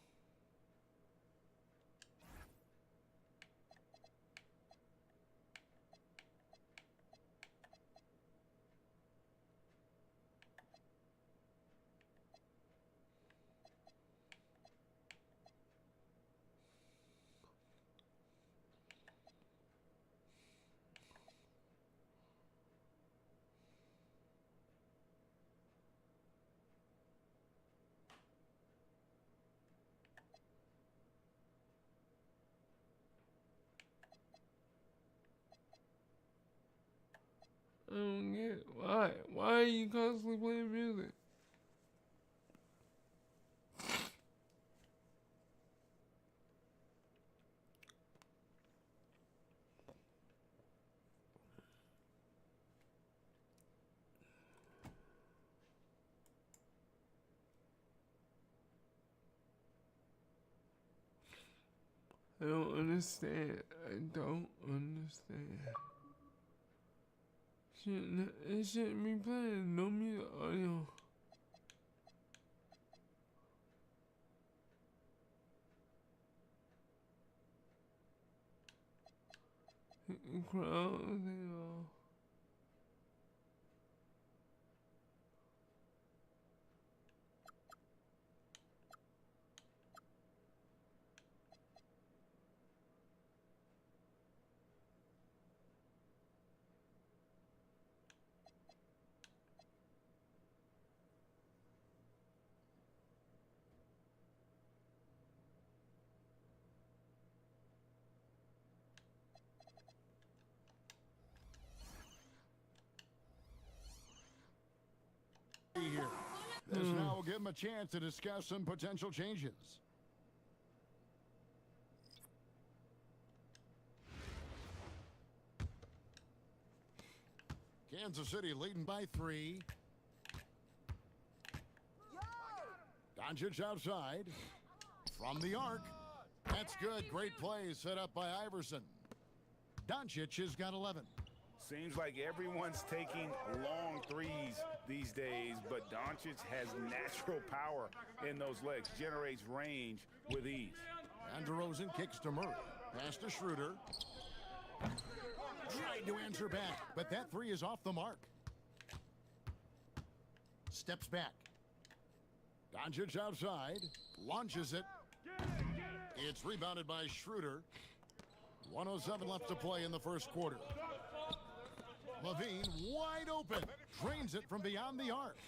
Speaker 2: I don't get it. Why? Why are you constantly playing music? I don't understand. I don't understand. It shouldn't be playing no music audio. Crowd,
Speaker 9: Here. This now will give him a chance to discuss some potential changes. Kansas City leading by 3. Doncic outside. From the arc. That's good. Great play set up by Iverson. Doncic has got 11.
Speaker 11: Seems like everyone's taking long threes these days, but Doncic has natural power in those legs, generates range with ease.
Speaker 9: And DeRozan kicks to Murray. Pass to Schroeder. Tried to answer back, but that three is off the mark. Steps back. Doncic outside. Launches it. It's rebounded by Schroeder. 1:07 left to play in the first quarter. Levine wide open. Drains it from beyond the arc.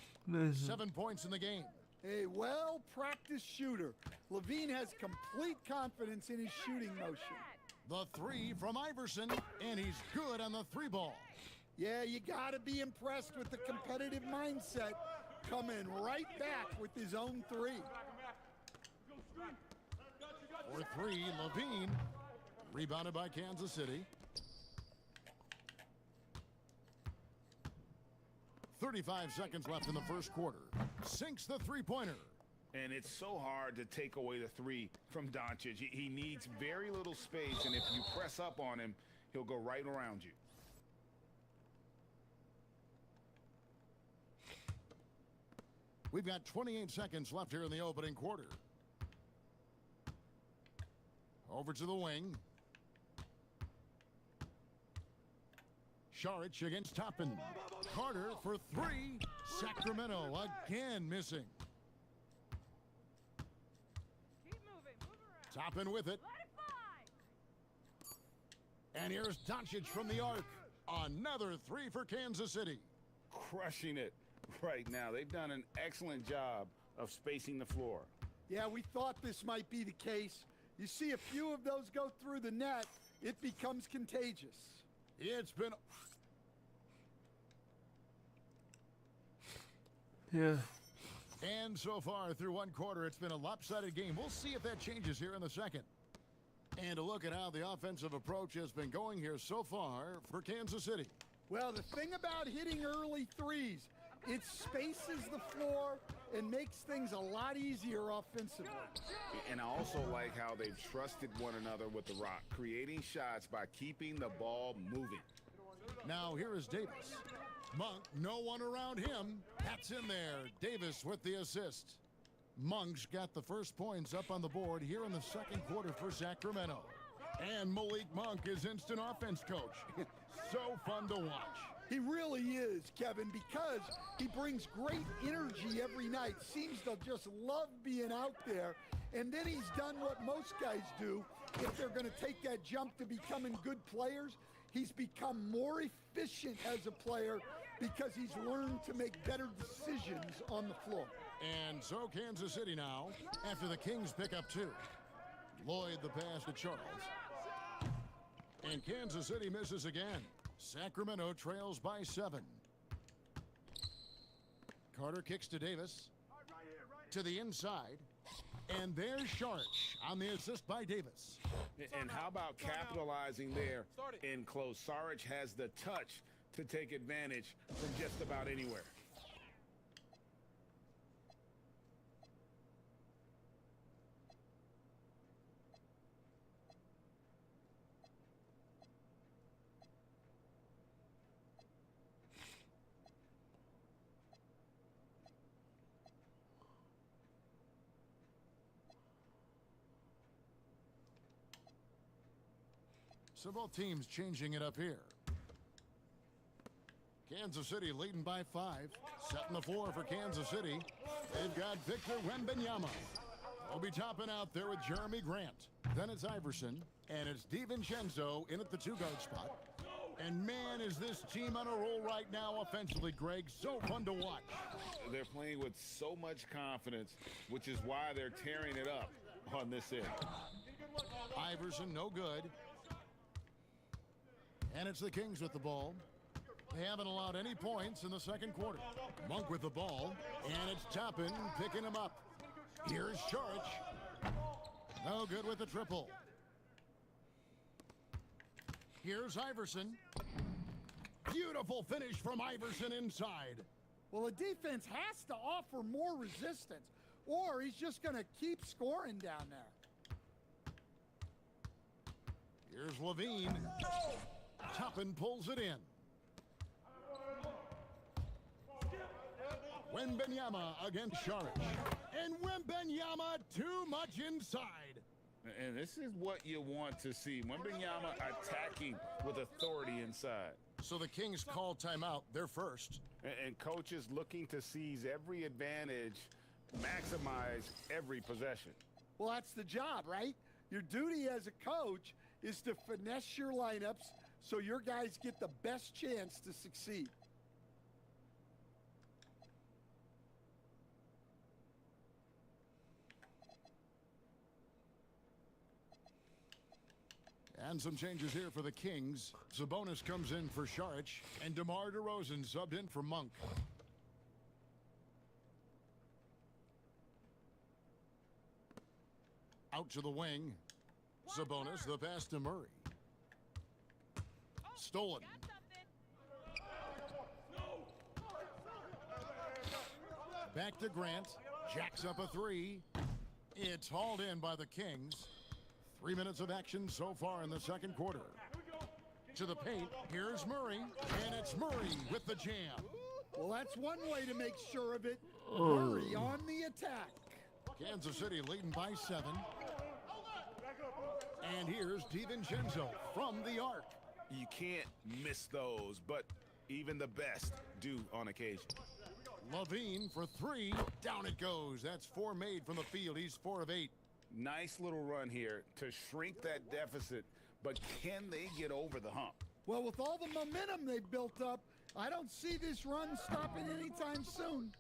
Speaker 9: 7 points in the game.
Speaker 1: A well-practiced shooter. Levine has complete confidence in his shooting motion.
Speaker 9: The three from Iverson, and he's good on the 3 ball.
Speaker 1: Yeah, you got to be impressed with the competitive mindset. Coming right back with his own 3.
Speaker 9: For 3, Levine. Rebounded by Kansas City. 35 seconds left in the first quarter. Sinks the three-pointer.
Speaker 11: And it's so hard to take away the three from Doncic. He needs very little space, and if you press up on him, he'll go right around you.
Speaker 9: We've got 28 seconds left here in the opening quarter. Over to the wing. Saric against Toppin. Carter for three. Sacramento again missing. Toppin with it. And here's Doncic from the arc. Another three for Kansas City.
Speaker 11: Crushing it right now. They've done an excellent job of spacing the floor.
Speaker 1: Yeah, we thought this might be the case. You see a few of those go through the net, it becomes contagious.
Speaker 9: It's been...
Speaker 2: Yeah.
Speaker 9: And so far through one quarter, it's been a lopsided game. We'll see if that changes here in the second. And a look at how the offensive approach has been going here so far for Kansas City.
Speaker 1: Well, the thing about hitting early threes, it spaces the floor and makes things a lot easier offensively.
Speaker 11: And I also like how they've trusted one another with the rock, creating shots by keeping the ball moving.
Speaker 9: Now here is Davis. Monk, no one around him. That's in there. Davis with the assist. Monk's got the first points up on the board here in the second quarter for Sacramento. And Malik Monk is instant offense coach. So fun to watch.
Speaker 1: He really is, Kevin, because he brings great energy every night. Seems to just love being out there. And then he's done what most guys do. If they're going to take that jump to becoming good players, he's become more efficient as a player because he's learned to make better decisions on the floor.
Speaker 9: And so Kansas City now, after the Kings pick up two. Lloyd the pass to Charles. And Kansas City misses again. Sacramento trails by 7. Carter kicks to Davis. To the inside. And there's Saric on the assist by Davis.
Speaker 11: And how about capitalizing there in close? Saric has the touch to take advantage from just about anywhere.
Speaker 9: So both teams changing it up here. Kansas City leading by 5. Setting the floor for Kansas City. They've got Victor Wembanyama. They'll be topping out there with Jeremy Grant. Then it's Iverson. And it's DiVincenzo in at the 2-guard spot. And man, is this team on a roll right now offensively, Greg. So fun to watch.
Speaker 11: They're playing with so much confidence, which is why they're tearing it up on this end.
Speaker 9: Iverson, no good. And it's the Kings with the ball. They haven't allowed any points in the second quarter. Monk with the ball. And it's Toppin picking him up. Here's Saric. No good with the triple. Here's Iverson. Beautiful finish from Iverson inside.
Speaker 1: Well, the defense has to offer more resistance, or he's just going to keep scoring down there.
Speaker 9: Here's Levine. Toppin pulls it in. Wembanyama against Saric. And Wembanyama too much inside.
Speaker 11: And this is what you want to see. Wembanyama attacking with authority inside.
Speaker 9: So the Kings call timeout. They're first.
Speaker 11: And coaches looking to seize every advantage, maximize every possession.
Speaker 1: Well, that's the job, right? Your duty as a coach is to finesse your lineups so your guys get the best chance to succeed.
Speaker 9: And some changes here for the Kings. Sabonis comes in for Saric, and DeMar DeRozan subbed in for Monk. Out to the wing. Sabonis, the pass to Murray. Stolen. Back to Grant. Jacks up a three. It's hauled in by the Kings. 3 minutes of action so far in the second quarter. To the paint. Here's Murray. And it's Murray with the jam.
Speaker 1: Well, that's one way to make sure of it. Murray on the attack.
Speaker 9: Kansas City leading by 7. And here's DiVincenzo from the arc.
Speaker 11: You can't miss those, but even the best do on occasion.
Speaker 9: Levine for 3. Down it goes. That's 4 made from the field. He's 4 of 8.
Speaker 11: Nice little run here to shrink that deficit, but can they get over the hump?
Speaker 1: Well, with all the momentum they've built up, I don't see this run stopping anytime soon.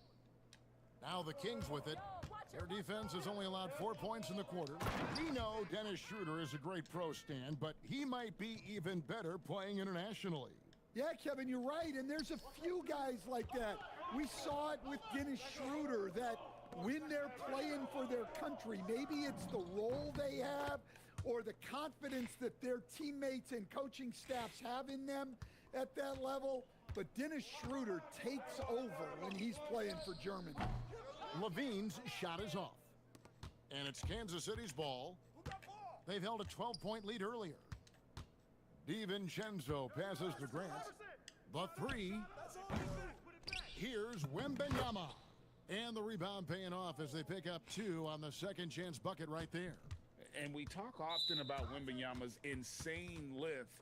Speaker 9: Now the Kings with it. Their defense has only allowed 4 points in the quarter. We know Dennis Schroeder is a great pro, Stan, but he might be even better playing internationally.
Speaker 1: Yeah, Kevin, you're right, and there's a few guys like that. We saw it with Dennis Schroeder, that when they're playing for their country, maybe it's the role they have or the confidence that their teammates and coaching staffs have in them at that level, but Dennis Schroeder takes over when he's playing for Germany.
Speaker 9: Levine's shot is off. And it's Kansas City's ball. They've held a 12-point lead earlier. DiVincenzo passes to Grant. The 3. Here's Wembanyama. And the rebound paying off as they pick up 2 on the second chance bucket right there.
Speaker 11: And we talk often about Wembanyama's insane lift.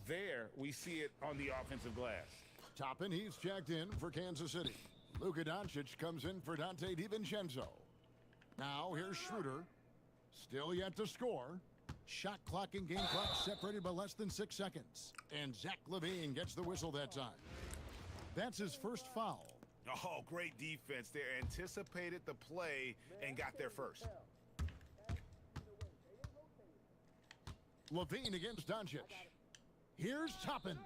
Speaker 11: There, we see it on the offensive glass.
Speaker 9: Toppin, he's checked in for Kansas City. Luka Doncic comes in for Dante DiVincenzo. Now here's Schroeder. Still yet to score. Shot clock and game clock separated by less than 6 seconds. And Zach LaVine gets the whistle that time. That's his first foul.
Speaker 11: Oh, great defense. They anticipated the play and got there first.
Speaker 9: LaVine against Doncic. Here's Toppin.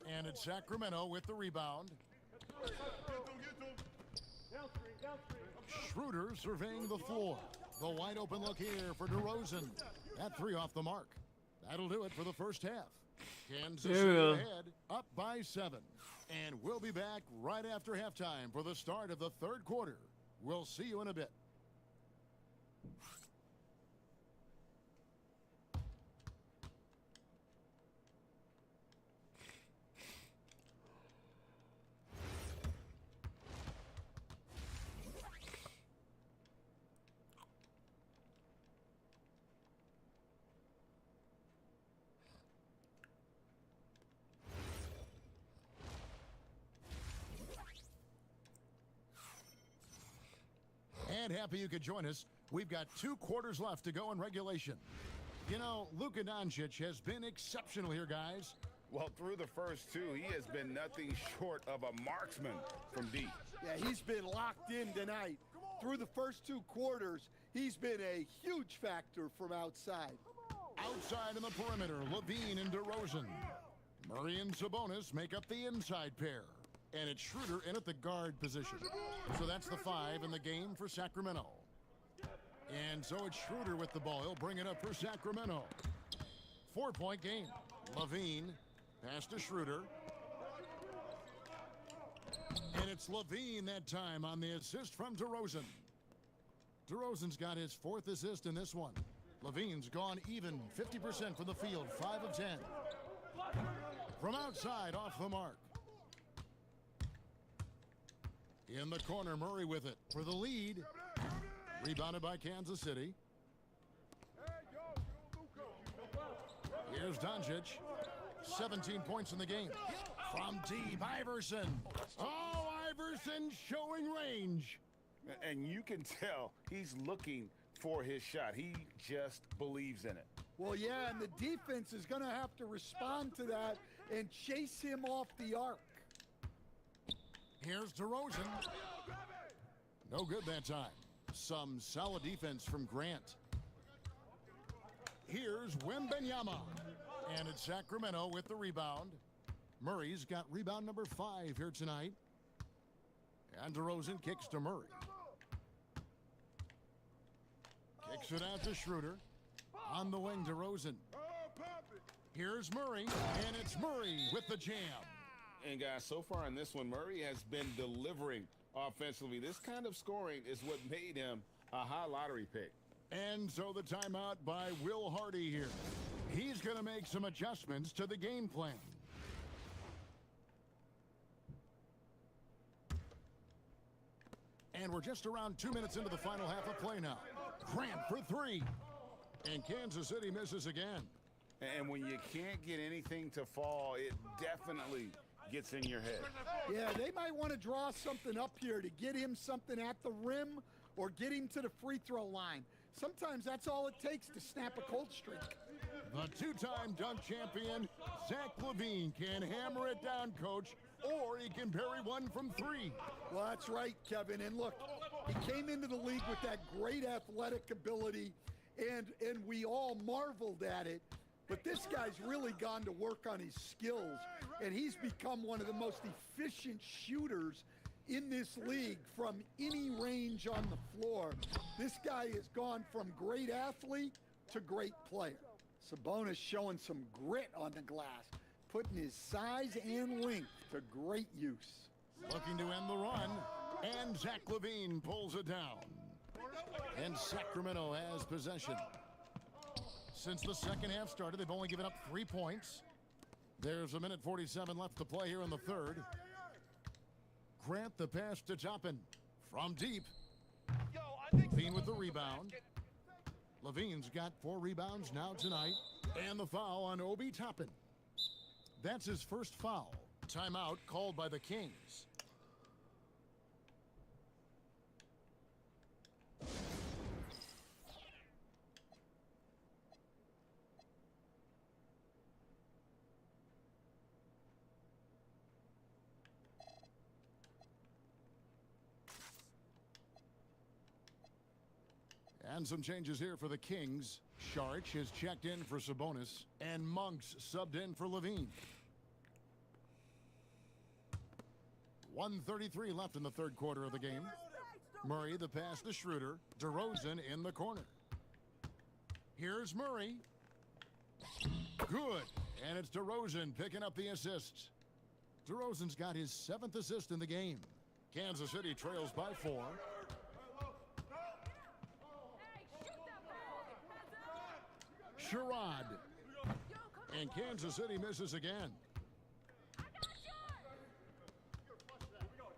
Speaker 9: And it's Sacramento with the rebound. Schroeder surveying the floor. The wide open look here for DeRozan. That 3 off the mark. That'll do it for the first half. Kansas City ahead, up by 7. And we'll be back right after halftime for the start of the third quarter. We'll see you in a bit. And happy you could join us. We've got 2 quarters left to go in regulation. You know, Luka Doncic has been exceptional here, guys.
Speaker 11: Well, through the first 2, he has been nothing short of a marksman from deep.
Speaker 1: Yeah, he's been locked in tonight. Through the first 2 quarters, he's been a huge factor from outside.
Speaker 9: Outside in the perimeter, LaVine and DeRozan. Murray and Sabonis make up the inside pair. And it's Schroeder in at the guard position. So that's the 5 in the game for Sacramento. And so it's Schroeder with the ball. He'll bring it up for Sacramento. 4-point game. LaVine, pass to Schroeder. And it's LaVine that time on the assist from DeRozan. DeRozan's got his 4th assist in this one. LaVine's gone even, 50% from the field, 5 of 10. From outside, off the mark. In the corner, Murray with it for the lead. Rebounded by Kansas City. Here's Doncic. 17 points in the game. From deep, Iverson. Oh, Iverson showing range.
Speaker 11: And you can tell he's looking for his shot. He just believes in it.
Speaker 1: Well, yeah, and the defense is going to have to respond to that and chase him off the arc.
Speaker 9: Here's DeRozan. No good that time. Some solid defense from Grant. Here's Wembanyama. And it's Sacramento with the rebound. Murray's got rebound number 5 here tonight. And DeRozan kicks to Murray. Kicks it out to Schroeder. On the wing, DeRozan. Here's Murray, and it's Murray with the jam.
Speaker 11: And guys, so far in this one, Murray has been delivering offensively. This kind of scoring is what made him a high lottery pick.
Speaker 9: And so the timeout by Will Hardy here. He's going to make some adjustments to the game plan. And we're just around 2 minutes into the final half of play now. Grant for three. And Kansas City misses again.
Speaker 11: And when you can't get anything to fall, it definitely gets in your head.
Speaker 1: Yeah, they might want to draw something up here to get him something at the rim or get him to the free throw line. Sometimes that's all it takes to snap a cold streak.
Speaker 9: The two-time dunk champion, Zach LaVine, can hammer it down, Coach, or he can bury one from three.
Speaker 1: Well, that's right, Kevin. And look, he came into the league with that great athletic ability, and we all marveled at it. But this guy's really gone to work on his skills, and he's become one of the most efficient shooters in this league from any range on the floor. This guy has gone from great athlete to great player. Sabonis showing some grit on the glass, putting his size and length to great use.
Speaker 9: Looking to end the run, and Zach LaVine pulls it down. And Sacramento has possession. Since the second half started, they've only given up 3 points. There's a minute 47 left to play here in the third. Grant the pass to Toppin from deep. LaVine with the rebound. LaVine's got 4 rebounds now tonight. And the foul on Obi Toppin. That's his first foul. Timeout called by the Kings. And some changes here for the Kings. Saric has checked in for Sabonis, and Monks subbed in for LaVine. 1:33 left in the third quarter of the game. Murray the pass to Schroeder. DeRozan in the corner. Here's Murray. Good. And it's DeRozan picking up the assists. DeRozan's got his 7th assist in the game. Kansas City trails by 4. Sherrod. And Kansas City misses again.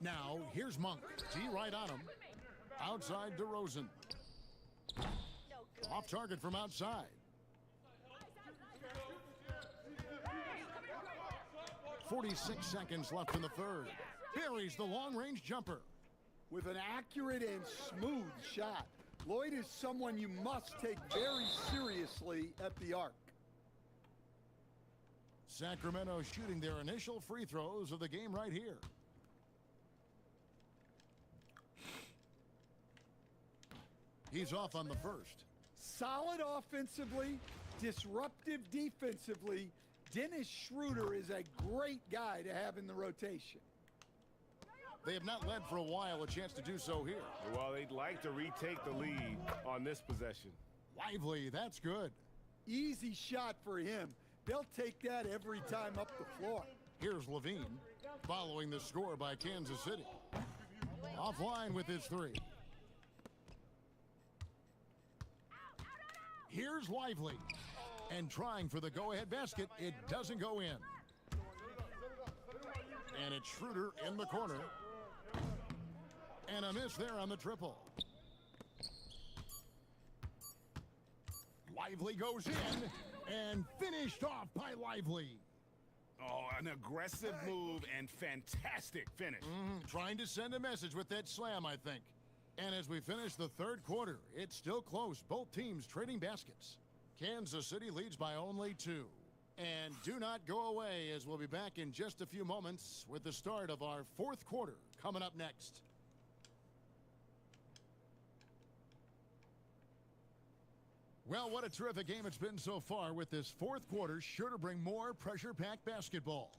Speaker 9: Now, here's Monk. T right on him. Outside DeRozan. Off target from outside. .46 seconds left in the third. Buries the long-range jumper.
Speaker 1: With an accurate and smooth shot. Lloyd is someone you must take very seriously at the arc.
Speaker 9: Sacramento shooting their initial free throws of the game right here. He's off on the first.
Speaker 1: Solid offensively, disruptive defensively. Dennis Schroeder is a great guy to have in the rotation.
Speaker 9: They have not led for a while, a chance to do so here.
Speaker 11: Well, they'd like to retake the lead on this possession.
Speaker 9: Lively, that's good.
Speaker 1: Easy shot for him. They'll take that every time up the floor.
Speaker 9: Here's LaVine, following the score by Kansas City. Offline with his 3. Here's Lively. And trying for the go-ahead basket, it doesn't go in. And it's Schroeder in the corner. And a miss there on the triple. Lively goes in and finished off by Lively.
Speaker 11: Oh, an aggressive move and fantastic finish.
Speaker 9: Trying to send a message with that slam, I think. And as we finish the third quarter, it's still close. Both teams trading baskets. Kansas City leads by only 2. And do not go away, as we'll be back in just a few moments with the start of our fourth quarter coming up next. Well, what a terrific game it's been so far, with this fourth quarter sure to bring more pressure-packed basketball.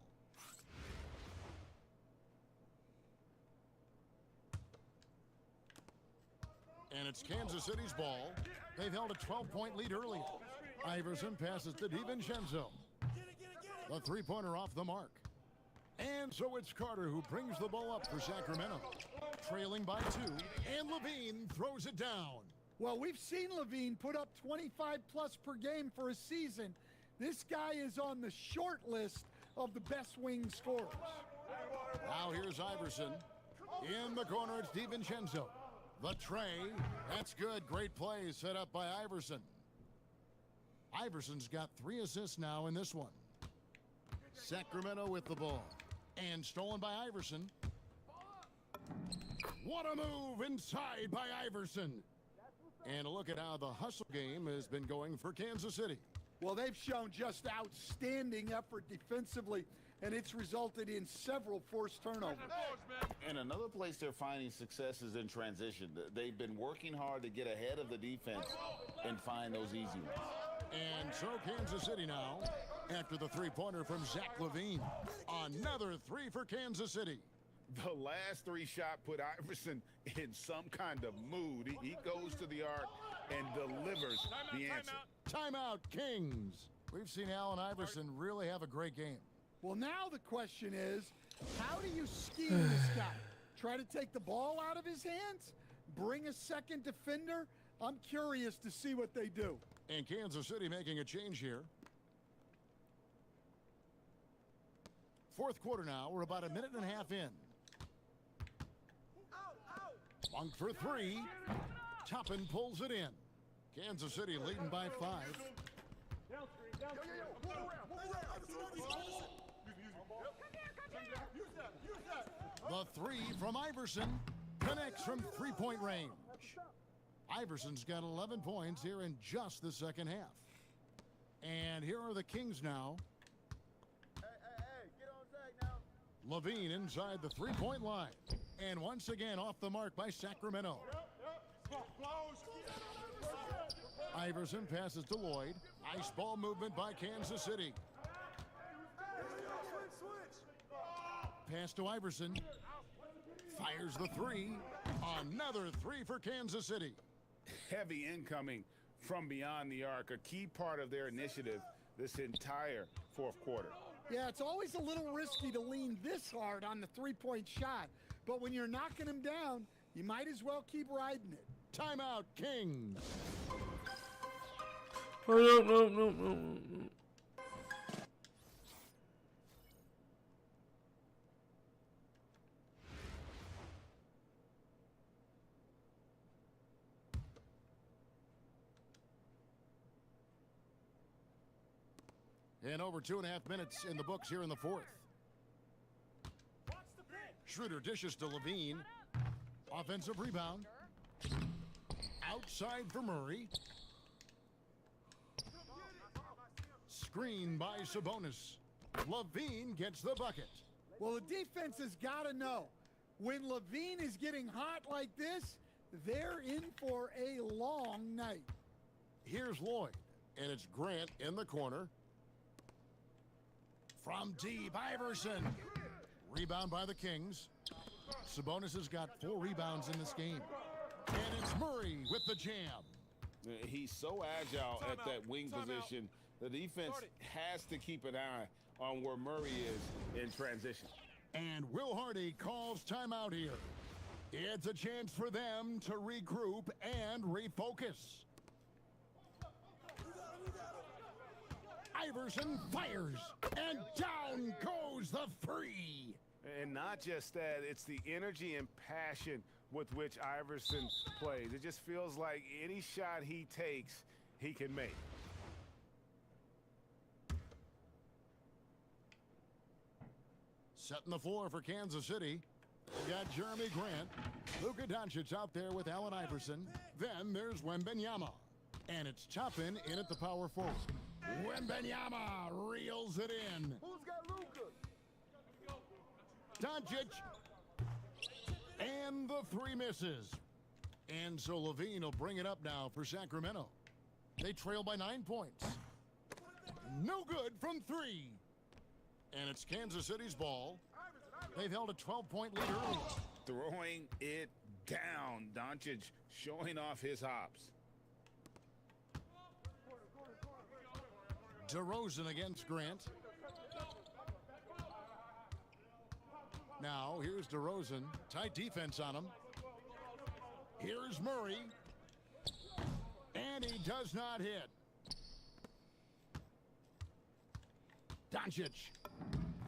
Speaker 9: And it's Kansas City's ball. They've held a 12-point lead earlier. Iverson passes to DiVincenzo. The three-pointer off the mark. And so it's Carter who brings the ball up for Sacramento. trailing by 2, and Levine throws it down.
Speaker 1: Well, we've seen Levine put up 25-plus per game for a season. This guy is on the short list of the best wing scorers.
Speaker 9: Now here's Iverson. In the corner, it's DiVincenzo. The tray. That's good. Great play set up by Iverson. Iverson's got 3 assists now in this one. Sacramento with the ball. And stolen by Iverson. What a move inside by Iverson. And a look at how the hustle game has been going for Kansas City.
Speaker 1: Well, they've shown just outstanding effort defensively, and it's resulted in several forced turnovers.
Speaker 4: And another place they're finding success is in transition. They've been working hard to get ahead of the defense and find those easy ones.
Speaker 9: And so Kansas City now, after the three-pointer from Zach LaVine. Another 3 for Kansas City.
Speaker 11: The last 3 shot put Iverson in some kind of mood. He goes to the arc and delivers the answer.
Speaker 9: Timeout, Kings. We've seen Allen Iverson really have a great game.
Speaker 1: Well, now the question is, how do you scheme this guy? Try to take the ball out of his hands? Bring a second defender? I'm curious to see what they do.
Speaker 9: And Kansas City making a change here. Fourth quarter now. We're about a minute and a half in. Funk for 3. Toppin pulls it in. Kansas City leading by 5. The 3 from Iverson connects from 3-point range. Iverson's got 11 points here in just the second half. And here are the Kings now. LaVine inside the 3-point line. And once again off the mark by Sacramento. Iverson passes to Lloyd. Ice ball movement by Kansas City. Pass to Iverson. Fires the 3. Another 3 for Kansas City.
Speaker 11: Heavy incoming from beyond the arc, a key part of their initiative this entire fourth quarter.
Speaker 1: Yeah, it's always a little risky to lean this hard on the 3-point shot. But when you're knocking him down, you might as well keep riding it.
Speaker 9: Timeout, Kings.
Speaker 2: Oh, no.
Speaker 9: And over 2.5 minutes in the books here in the fourth. Schroeder dishes to LaVine. Offensive rebound. Outside for Murray. Screen by Sabonis. LaVine gets the bucket.
Speaker 1: Well, the defense has got to know, when LaVine is getting hot like this, they're in for a long night.
Speaker 9: Here's Lloyd, and it's Grant in the corner. From deep, Iverson. Rebound by the Kings. Sabonis has got 4 rebounds in this game. And it's Murray with the jam.
Speaker 4: He's so agile at that wing position. The defense has to keep an eye on where Murray is in transition.
Speaker 9: And Will Hardy calls timeout here. It's a chance for them to regroup and refocus. Iverson fires, and down goes the 3.
Speaker 11: And not just that, it's the energy and passion with which Iverson plays. It just feels like any shot he takes, he can make.
Speaker 9: Setting the floor for Kansas City. We got Jeremy Grant. Luka Doncic out there with Allen Iverson. Then there's Wembanyama. And it's Toppin in at the power forward. Wembanyama reels it in.
Speaker 7: Who's got Luka?
Speaker 9: Doncic. And the 3 misses. And so LaVine will bring it up now for Sacramento. They trail by 9 points. No good from 3. And it's Kansas City's ball. They've held a 12-point lead early.
Speaker 11: Throwing it down. Doncic showing off his hops.
Speaker 9: DeRozan against Grant. Now, here's DeRozan. Tight defense on him. Here's Murray. And he does not hit. Doncic.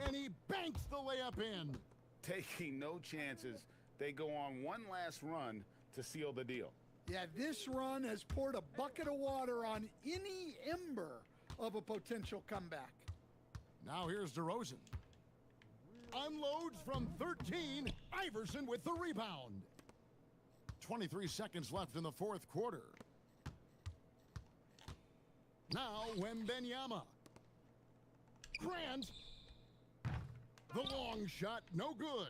Speaker 9: And he banks the layup in.
Speaker 4: Taking no chances. They go on one last run to seal the deal.
Speaker 1: Yeah, this run has poured a bucket of water on any ember of a potential comeback.
Speaker 9: Now here's DeRozan. Unloads from 13. Iverson with the rebound. 23 seconds left in the fourth quarter. Now Wembanyama. Grant. The long shot, no good.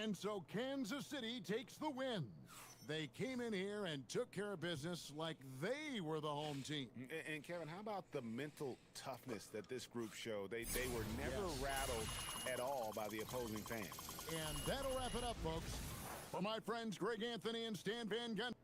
Speaker 9: And so Kansas City takes the win. They came in here and took care of business like they were the home team.
Speaker 4: And Kevin, how about the mental toughness that this group showed? They were never rattled at all by the opposing fans.
Speaker 9: And that'll wrap it up, folks. For my friends Greg Anthony and Stan Van Gundy.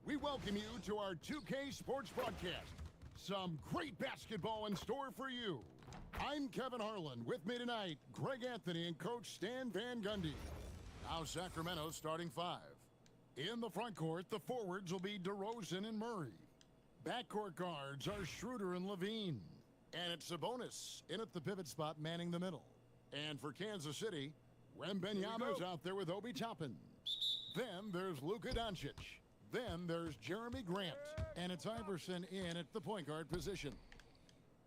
Speaker 9: We welcome you to our 2K Sports broadcast. Some great basketball in store for you. I'm Kevin Harlan. With me tonight, Greg Anthony and Coach Stan Van Gundy. Now Sacramento starting 5. In the front court, the forwards will be DeRozan and Murray. Backcourt guards are Schroeder and Levine. And it's Sabonis in at the pivot spot, manning the middle. And for Kansas City, Wembanyama's out there with Obi Toppin. Then there's Luka Doncic. Then there's Jeremy Grant. And it's Iverson in at the point guard position.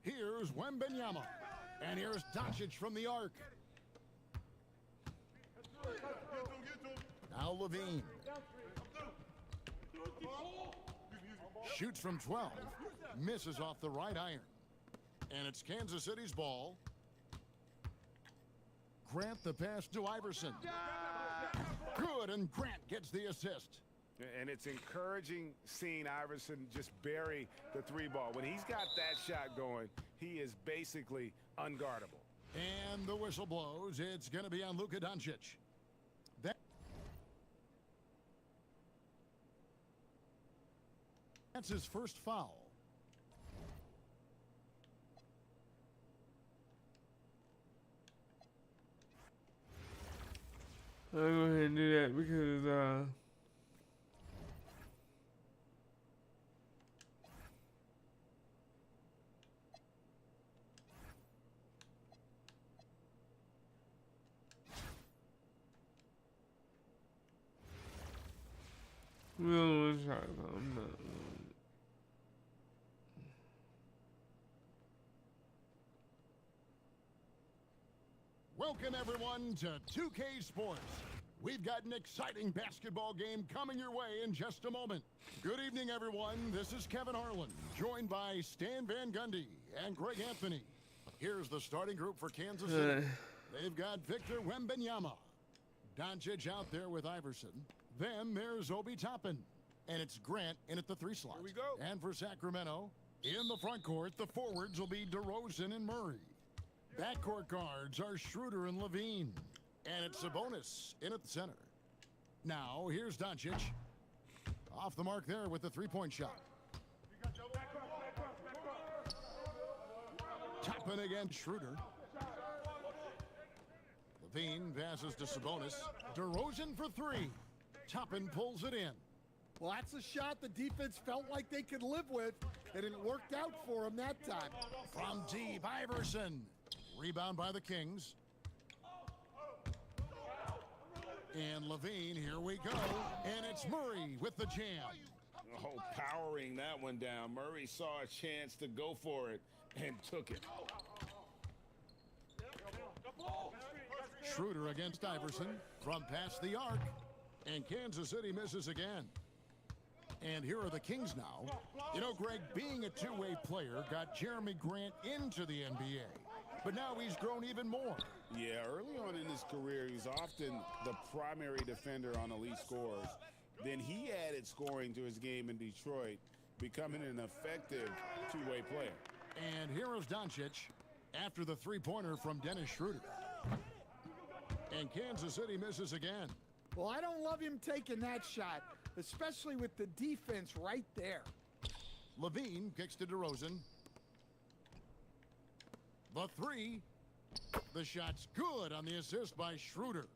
Speaker 9: Here's Wembanyama. And here's Doncic from the arc. Now Levine. Shoots from 12. Misses off the right iron. And it's Kansas City's ball. Grant the pass to Iverson. Good, and Grant gets the assist.
Speaker 4: And it's encouraging seeing Iverson just bury the 3 ball. When he's got that shot going, he is basically unguardable.
Speaker 9: And the whistle blows. It's going to be on Luka Doncic. That's his first foul.
Speaker 2: I'll go ahead and do that because real shot. I'm not.
Speaker 9: Welcome, everyone, to 2K Sports. We've got an exciting basketball game coming your way in just a moment. Good evening, everyone. This is Kevin Harlan, joined by Stan Van Gundy and Greg Anthony. Here's the starting group for Kansas City. They've got Victor Wembanyama. Doncic out there with Iverson. Then there's Obi Toppin. And it's Grant in at the 3 slot.
Speaker 4: Here we go.
Speaker 9: And for Sacramento, in the front court, the forwards will be DeRozan and Murray. Backcourt guards are Schroeder and Levine. And it's Sabonis in at the center. Now, here's Doncic. Off the mark there with the 3-point shot. Toppin against Schroeder. Levine passes to Sabonis. DeRozan for 3. Toppin pulls it in.
Speaker 1: Well, that's a shot the defense felt like they could live with, and it worked out for them that time.
Speaker 9: From deep, Iverson. Rebound by the Kings. And Levine, here we go. And it's Murray with the jam.
Speaker 4: Oh, powering that one down. Murray saw a chance to go for it and took it.
Speaker 9: Schroeder against Iverson from past the arc. And Kansas City misses again. And here are the Kings now. You know, Greg, being a two-way player got Jeremy Grant into the NBA. But now he's grown even more.
Speaker 4: Yeah, early on in his career, he was often the primary defender on elite scores. Then he added scoring to his game in Detroit, becoming an effective two-way player.
Speaker 9: And here is Doncic after the 3-pointer from Dennis Schroeder. And Kansas City misses again.
Speaker 1: Well, I don't love him taking that shot, especially with the defense right there.
Speaker 9: Levine kicks to DeRozan. The 3. The shot's good on the assist by Schroeder.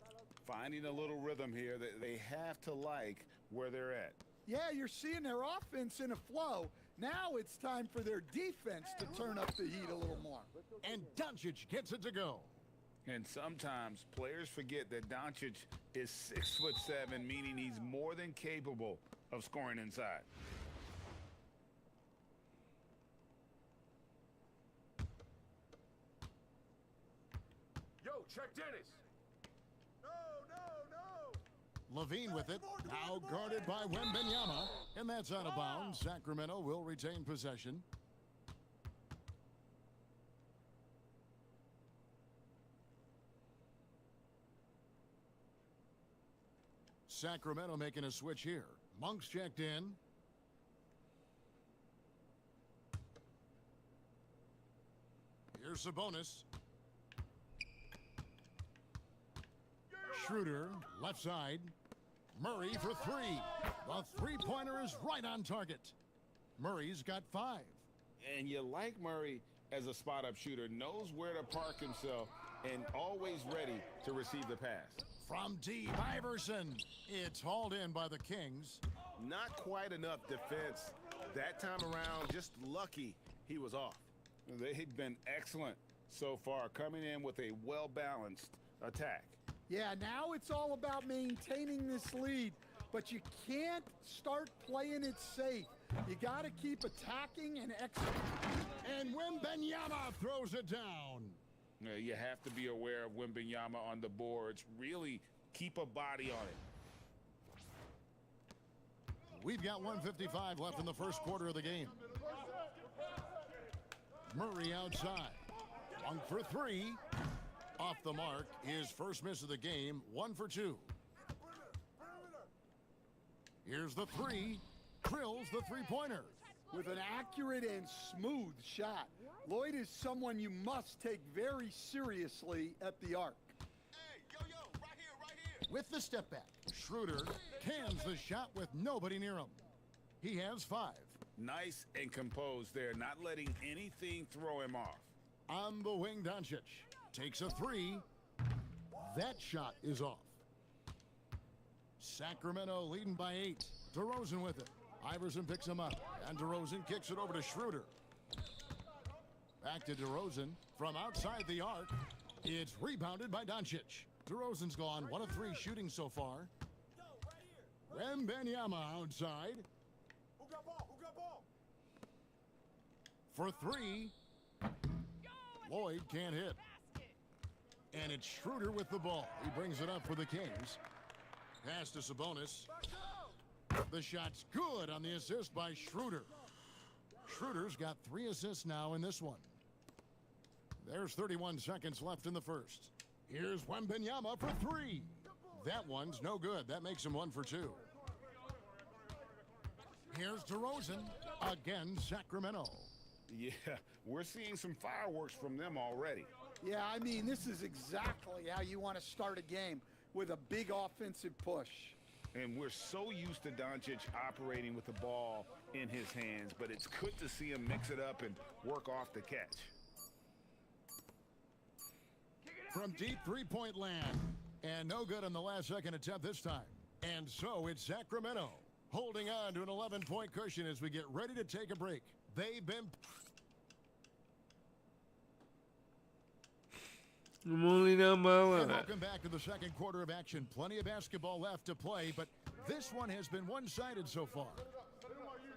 Speaker 4: Finding a little rhythm here that they have to like where they're at.
Speaker 1: Yeah, you're seeing their offense in a flow. Now it's time for their defense to turn up the heat a little more.
Speaker 9: And Doncic gets it to go.
Speaker 4: And sometimes players forget that Doncic is 6'7", meaning he's more than capable of scoring inside.
Speaker 14: Yo, check Dennis.
Speaker 9: Levine with it, now guarded by Wembanyama, and that's out of bounds. Sacramento will retain possession. Sacramento making a switch here. Monk's checked in. Here's Sabonis. Schroeder, left side. Murray for 3. The 3-pointer is right on target. Murray's got 5.
Speaker 4: And you like Murray as a spot-up shooter, knows where to park himself, and always ready to receive the pass.
Speaker 9: From deep, Iverson. It's hauled in by the Kings.
Speaker 4: Not quite enough defense that time around. Just lucky he was off. They've been excellent so far, coming in with a well-balanced attack.
Speaker 1: Yeah, now it's all about maintaining this lead, but you can't start playing it safe. You got to keep attacking and executing.
Speaker 9: And Wembanyama throws it down.
Speaker 4: You have to be aware of Wembanyama on the boards. Really keep a body on it.
Speaker 9: We've got 1:55 left in the first quarter of the game. Murray outside. 1 for 3. Off the mark. His first miss of the game. 1 for 2. Here's the 3. Drills the three-pointer.
Speaker 1: With an accurate and smooth shot. Lloyd is someone you must take very seriously at the arc.
Speaker 9: With the step back, Schroeder cans the shot with nobody near him. He has 5.
Speaker 4: Nice and composed there, not letting anything throw him off.
Speaker 9: On the wing, Doncic takes a 3. That shot is off. Sacramento leading by 8. DeRozan with it. Iverson picks him up, and DeRozan kicks it over to Schroeder. Back to DeRozan from outside the arc. It's rebounded by Doncic. DeRozan's gone 1 of 3 shooting so far. Wembanyama outside.
Speaker 7: Who got ball? Who got ball?
Speaker 9: For 3. Lloyd can't hit. And it's Schroeder with the ball. He brings it up for the Kings. Pass to Sabonis. The shot's good on the assist by Schroeder. Schroeder's got 3 assists now in this one. There's 31 seconds left in the first. Here's Wembanyama for 3. That one's no good. That makes him 1 for 2. Here's DeRozan. Again, Sacramento.
Speaker 4: Yeah, we're seeing some fireworks from them already.
Speaker 1: Yeah, I mean, this is exactly how you want to start a game, with a big offensive push.
Speaker 4: And we're so used to Doncic operating with the ball in his hands, but it's good to see him mix it up and work off the catch.
Speaker 9: From deep three-point land. And no good on the last second attempt this time. And so it's Sacramento holding on to an 11-point cushion as we get ready to take a break. They've been...
Speaker 2: I'm only down by a lot.
Speaker 9: And welcome back to the second quarter of action. Plenty of basketball left to play, but this one has been one-sided so far.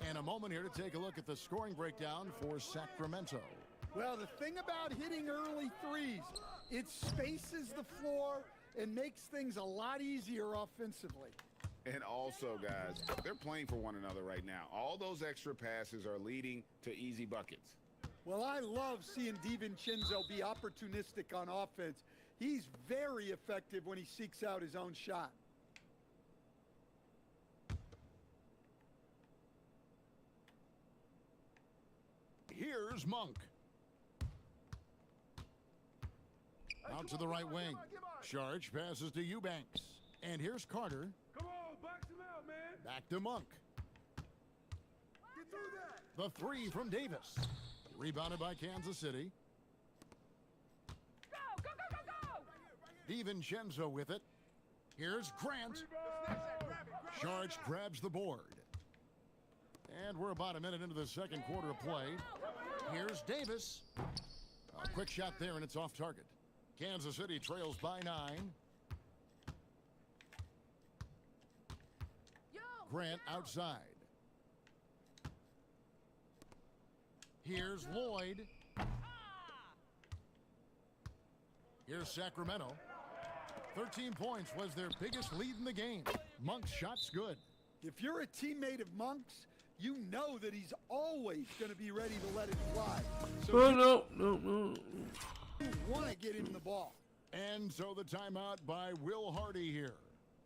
Speaker 9: And a moment here to take a look at the scoring breakdown for Sacramento.
Speaker 1: Well, the thing about hitting early threes, it spaces the floor and makes things a lot easier offensively.
Speaker 4: And also, guys, they're playing for one another right now. All those extra passes are leading to easy buckets.
Speaker 1: Well, I love seeing DiVincenzo be opportunistic on offense. He's very effective when he seeks out his own shot.
Speaker 9: Here's Monk. Out to the right wing. Charge passes to Eubanks. And here's Carter.
Speaker 7: Come on, box him out, man.
Speaker 9: Back to Monk.
Speaker 7: Get through that.
Speaker 9: The 3 from Davis. Rebounded by Kansas City.
Speaker 6: Go, go, go, go, go!
Speaker 9: DiVincenzo with it. Here's Grant. Sharch grabs the board. And we're about a minute into the second quarter of play. Here's Davis. A quick shot there, and it's off target. Kansas City trails by 9. Grant outside. Here's Lloyd. Here's Sacramento. 13 points was their biggest lead in the game. Monk's shot's good.
Speaker 1: If you're a teammate of Monk's, you know that he's always going to be ready to let it fly. So
Speaker 2: no.
Speaker 1: you want to get him the ball.
Speaker 9: And so the timeout by Will Hardy here.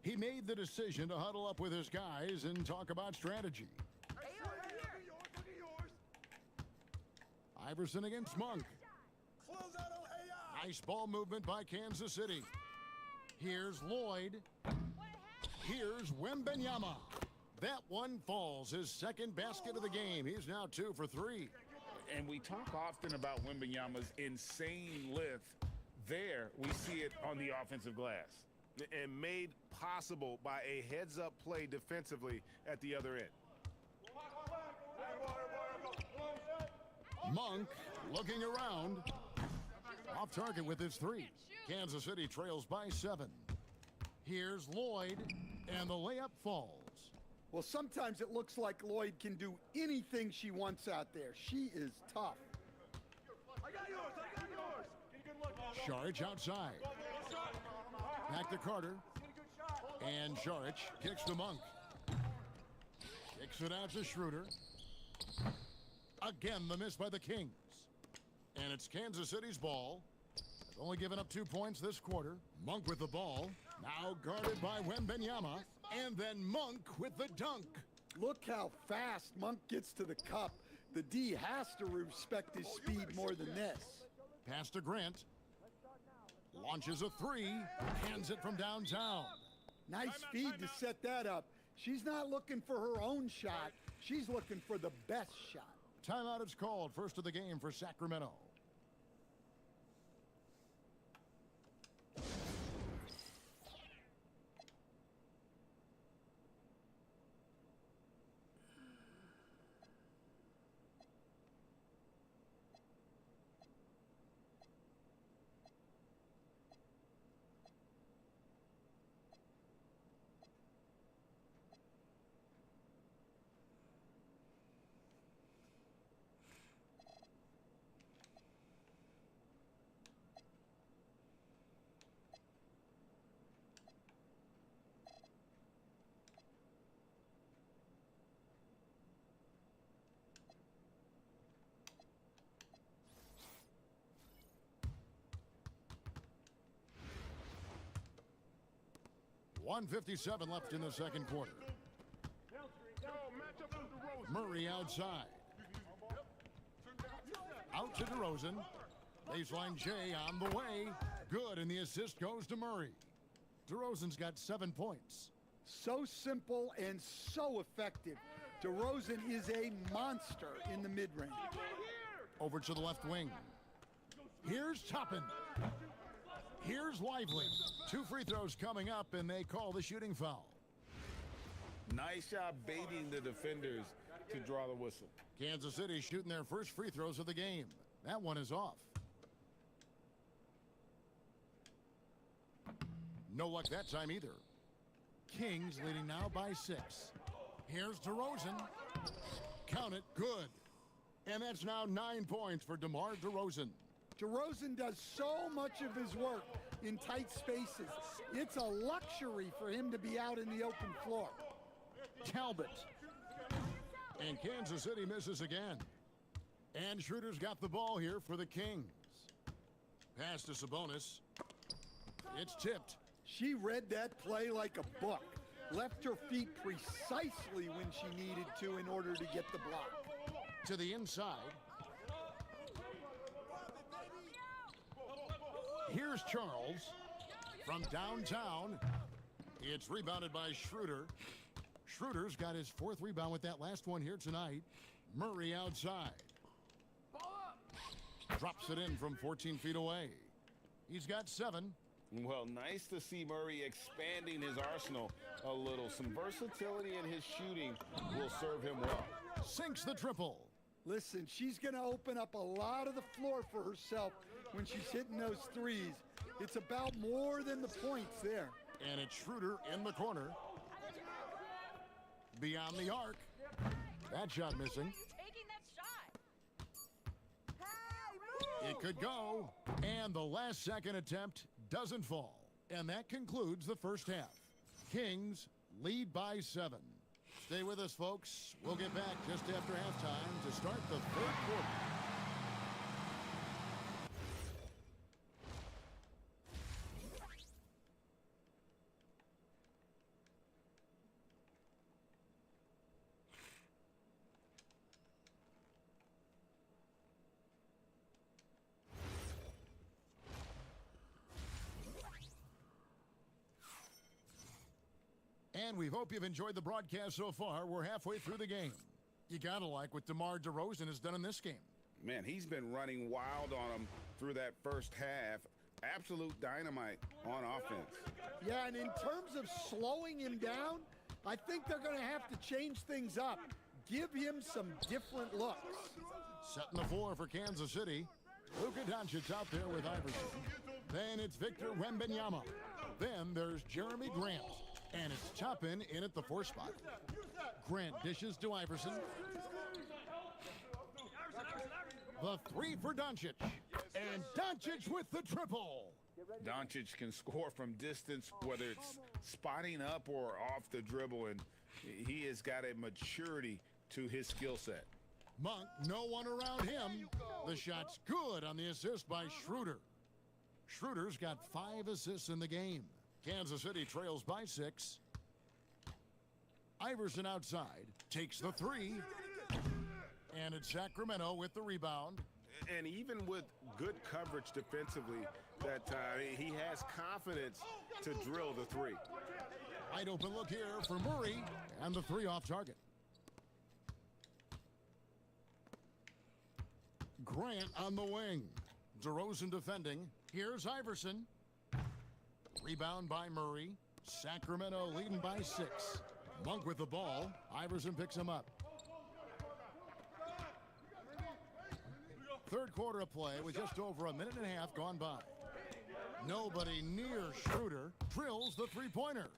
Speaker 9: He made the decision to huddle up with his guys and talk about strategy. Iverson against Monk. Nice ball movement by Kansas City. Here's Lloyd. Here's Wembanyama. That one falls, his second basket of the game. He's now 2 for 3.
Speaker 4: And we talk often about Wembanyama's insane lift. There, we see it on the offensive glass.
Speaker 17: And made possible by a heads-up play defensively at the other end.
Speaker 9: Monk looking around. Off target with his three. Kansas City trails by 7. Here's Lloyd, and the layup falls.
Speaker 1: Well, sometimes it looks like Lloyd can do anything she wants out there. She is tough.
Speaker 7: I got yours.
Speaker 9: Saric outside. Back to Carter. And Saric kicks to Monk. Kicks it out to Schroeder. Again, the miss by the Kings. And it's Kansas City's ball. They've only given up 2 points this quarter. Monk with the ball. Now guarded by Wembanyama. And then Monk with the dunk.
Speaker 1: Look how fast Monk gets to the cup. The D has to respect his speed more than this.
Speaker 9: Pass to Grant. Launches a 3. Hands it from downtown.
Speaker 1: Nice feed to set that up. She's not looking for her own shot. She's looking for the best shot.
Speaker 9: Timeout is called. First of the game for Sacramento. .157 left in the second quarter. Murray outside. Out to DeRozan. Baseline J on the way. Good, and the assist goes to Murray. DeRozan's got 7 points.
Speaker 1: So simple and so effective. DeRozan is a monster in the mid-range.
Speaker 9: Over to the left wing. Here's Toppin. Here's Lively. 2 free throws coming up, and they call the shooting foul.
Speaker 4: Nice job baiting the defenders to draw the whistle.
Speaker 9: Kansas City shooting their first free throws of the game. That one is off. No luck that time either. Kings leading now by 6. Here's DeRozan. Count it, good. And that's now 9 points for DeMar DeRozan.
Speaker 1: DeRozan does so much of his work in tight spaces. It's a luxury for him to be out in the open floor.
Speaker 9: Talbot. And Kansas City misses again. And Schroeder's got the ball here for the Kings. Pass to Sabonis. It's tipped.
Speaker 1: She read that play like a book. Left her feet precisely when she needed to in order to get the block.
Speaker 9: To the inside. Here's Charles from downtown. It's rebounded by Schroeder. Schroeder's got his 4th rebound with that last one here tonight. Murray outside. Drops it in from 14 feet away. He's got 7.
Speaker 4: Well, nice to see Murray expanding his arsenal a little. Some versatility in his shooting will serve him well.
Speaker 9: Sinks the triple.
Speaker 1: Listen, she's going to open up a lot of the floor for herself when she's hitting those threes. It's about more than the points there.
Speaker 9: And it's Schroeder in the corner. Beyond the arc. That shot missing.
Speaker 10: Taking that shot.
Speaker 9: It could go. And the last second attempt doesn't fall. And that concludes the first half. Kings lead by 7. Stay with us, folks. We'll get back just after halftime to start the 3rd quarter. And we hope you've enjoyed the broadcast so far. We're halfway through the game. You gotta like what DeMar DeRozan has done in this game.
Speaker 4: Man, he's been running wild on him through that first half. Absolute dynamite on offense.
Speaker 1: Yeah, and in terms of slowing him down, I think they're going to have to change things up. Give him some different looks.
Speaker 9: Setting the floor for Kansas City. Luka Doncic out there with Iverson. Then it's Victor Wembanyama. Then there's Jeremy Grant. And it's Toppin in at the 4 spot. Grant dishes to Iverson. The 3 for Doncic. And Doncic with the triple.
Speaker 4: Doncic can score from distance, whether it's spotting up or off the dribble, and he has got a maturity to his skill set.
Speaker 9: Monk, no one around him. The shot's good on the assist by Schroeder. Schroeder's got 5 assists in the game. Kansas City trails by 6. Iverson outside, takes the 3. And it's Sacramento with the rebound.
Speaker 4: And even with good coverage defensively, that he has confidence to drill the 3.
Speaker 9: Wide open look here for Murray, and the 3 off target. Grant on the wing. DeRozan defending. Here's Iverson. Rebound by Murray. Sacramento leading by 6. Monk with the ball. Iverson picks him up. Third quarter of play with just over a minute and a half gone by. Nobody near Schroeder. Drills the 3-pointer.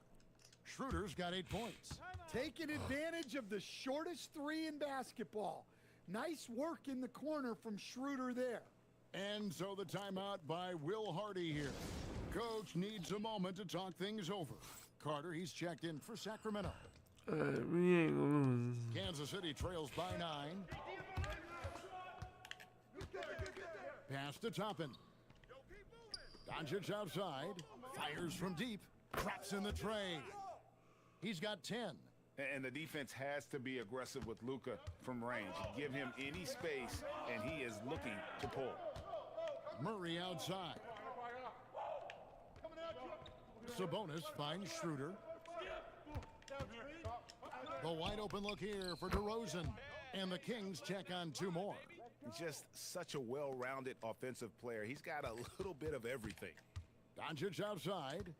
Speaker 9: Schroeder's got 8 points.
Speaker 1: Taking advantage of the shortest 3 in basketball. Nice work in the corner from Schroeder there.
Speaker 9: And so the timeout by Will Hardy here. Coach needs a moment to talk things over. Carter, he's checked in for Sacramento.
Speaker 2: We ain't gonna lose.
Speaker 9: Kansas City trails by 9. Pass to Toppin. Doncic outside. Fires from deep. Drops in the tray. He's got 10.
Speaker 4: And the defense has to be aggressive with Luka from range. Give him any space, and he is looking to pull.
Speaker 9: Murray outside. Sabonis finds Schroeder. The wide open look here for DeRozan. And the Kings check on 2 more.
Speaker 4: Just such a well-rounded offensive player. He's got a little bit of everything.
Speaker 9: Doncic outside.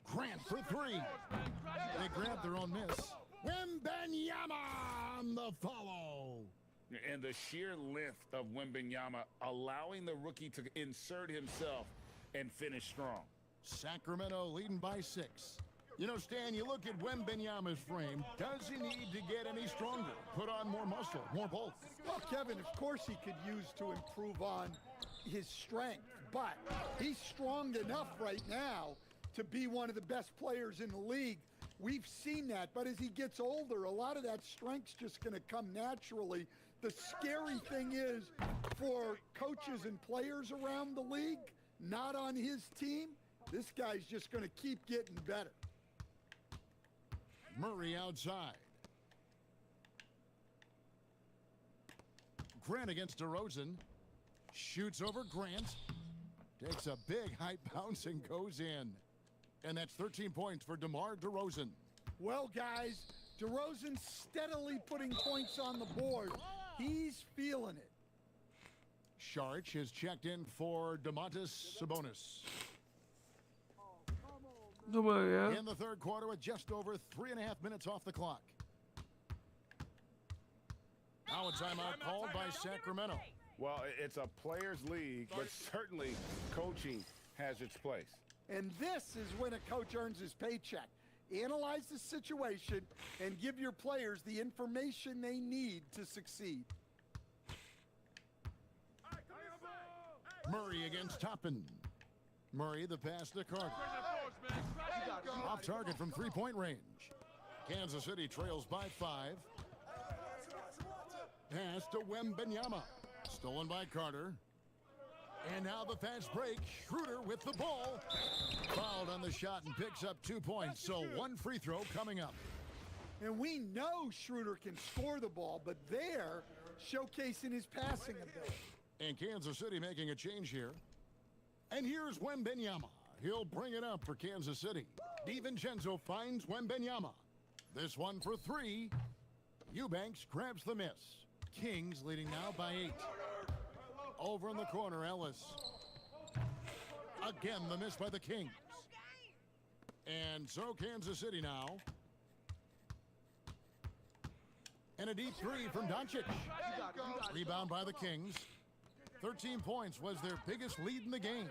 Speaker 9: Grant for 3. They grab their own miss. Wembanyama on the follow.
Speaker 4: And the sheer length of Wembanyama allowing the rookie to insert himself and finish strong.
Speaker 9: Sacramento leading by 6. You know, Stan, you look at Wembanyama's frame. Does he need to get any stronger? Put on more muscle, more bulk?
Speaker 1: Well, Kevin, of course he could use to improve on his strength. But he's strong enough right now to be one of the best players in the league. We've seen that. But as he gets older, a lot of that strength's just going to come naturally. The scary thing is for coaches and players around the league, not on his team, this guy's just going to keep getting better.
Speaker 9: Murray outside. Grant against DeRozan. Shoots over Grant. Takes a big high bounce and goes in. And that's 13 points for DeMar DeRozan.
Speaker 1: Well, guys, DeRozan steadily putting points on the board. He's feeling it.
Speaker 9: Saric has checked in for Domantas Sabonis. In the third quarter with just over 3.5 minutes off the clock. Now a timeout called by Sacramento.
Speaker 4: Well, it's a players' league, but certainly coaching has its place.
Speaker 1: And this is when a coach earns his paycheck. Analyze the situation and give your players the information they need to succeed.
Speaker 9: Murray against Toppin. Murray the pass to Carter. Off target from 3-point range. Kansas City trails by 5. Pass to Wembanyama. Stolen by Carter. And now the fast break. Schroeder with the ball. Fouled on the shot and picks up 2 points. So 1 free throw coming up.
Speaker 1: And we know Schroeder can score the ball, but they're showcasing his passing ability.
Speaker 9: And Kansas City making a change here. And here's Wembanyama. He'll bring it up for Kansas City. DiVincenzo finds Wembanyama. This one for 3. Eubanks grabs the miss. Kings leading now by 8. Over in the corner, Ellis. Again, the miss by the Kings. And so Kansas City now. And a deep three from Doncic. Rebound by the Kings. 13 points was their biggest lead in the game.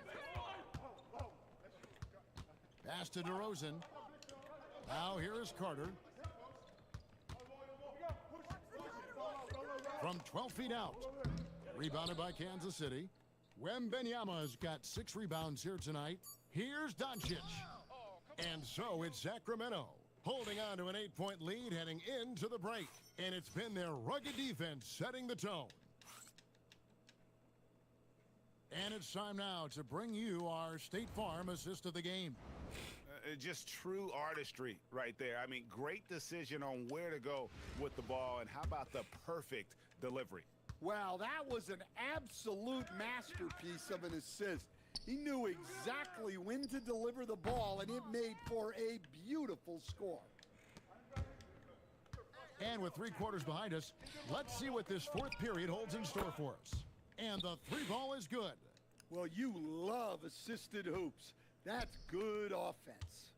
Speaker 9: Pass to DeRozan. Now here is Carter. From 12 feet out. Rebounded by Kansas City. Wembanyama's got 6 rebounds here tonight. Here's Doncic. And so it's Sacramento holding on to an 8-point lead heading into the break. And it's been their rugged defense setting the tone. And it's time now to bring you our State Farm assist of the game.
Speaker 4: Just true artistry right there. I mean, great decision on where to go with the ball, and how about the perfect delivery?
Speaker 1: Well, that was an absolute masterpiece of an assist. He knew exactly when to deliver the ball, and it made for a beautiful score.
Speaker 9: And with 3 quarters behind us, let's see what this 4th period holds in store for us. And the 3 ball is good.
Speaker 1: Well, you love assisted hoops. That's good offense.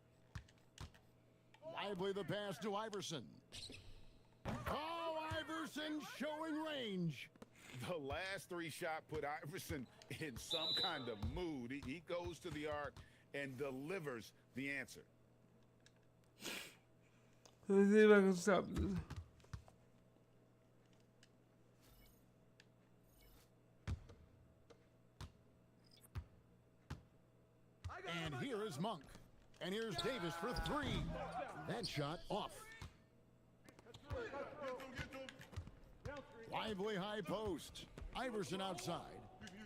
Speaker 9: Lively the pass to Iverson. Oh, Iverson showing range.
Speaker 4: The last 3 shot put Iverson in some kind of mood. He goes to the arc and delivers the answer.
Speaker 2: Let's see if I can stop this.
Speaker 9: And here is Monk. And here's Davis for 3. That shot off. Lively high post. Iverson outside.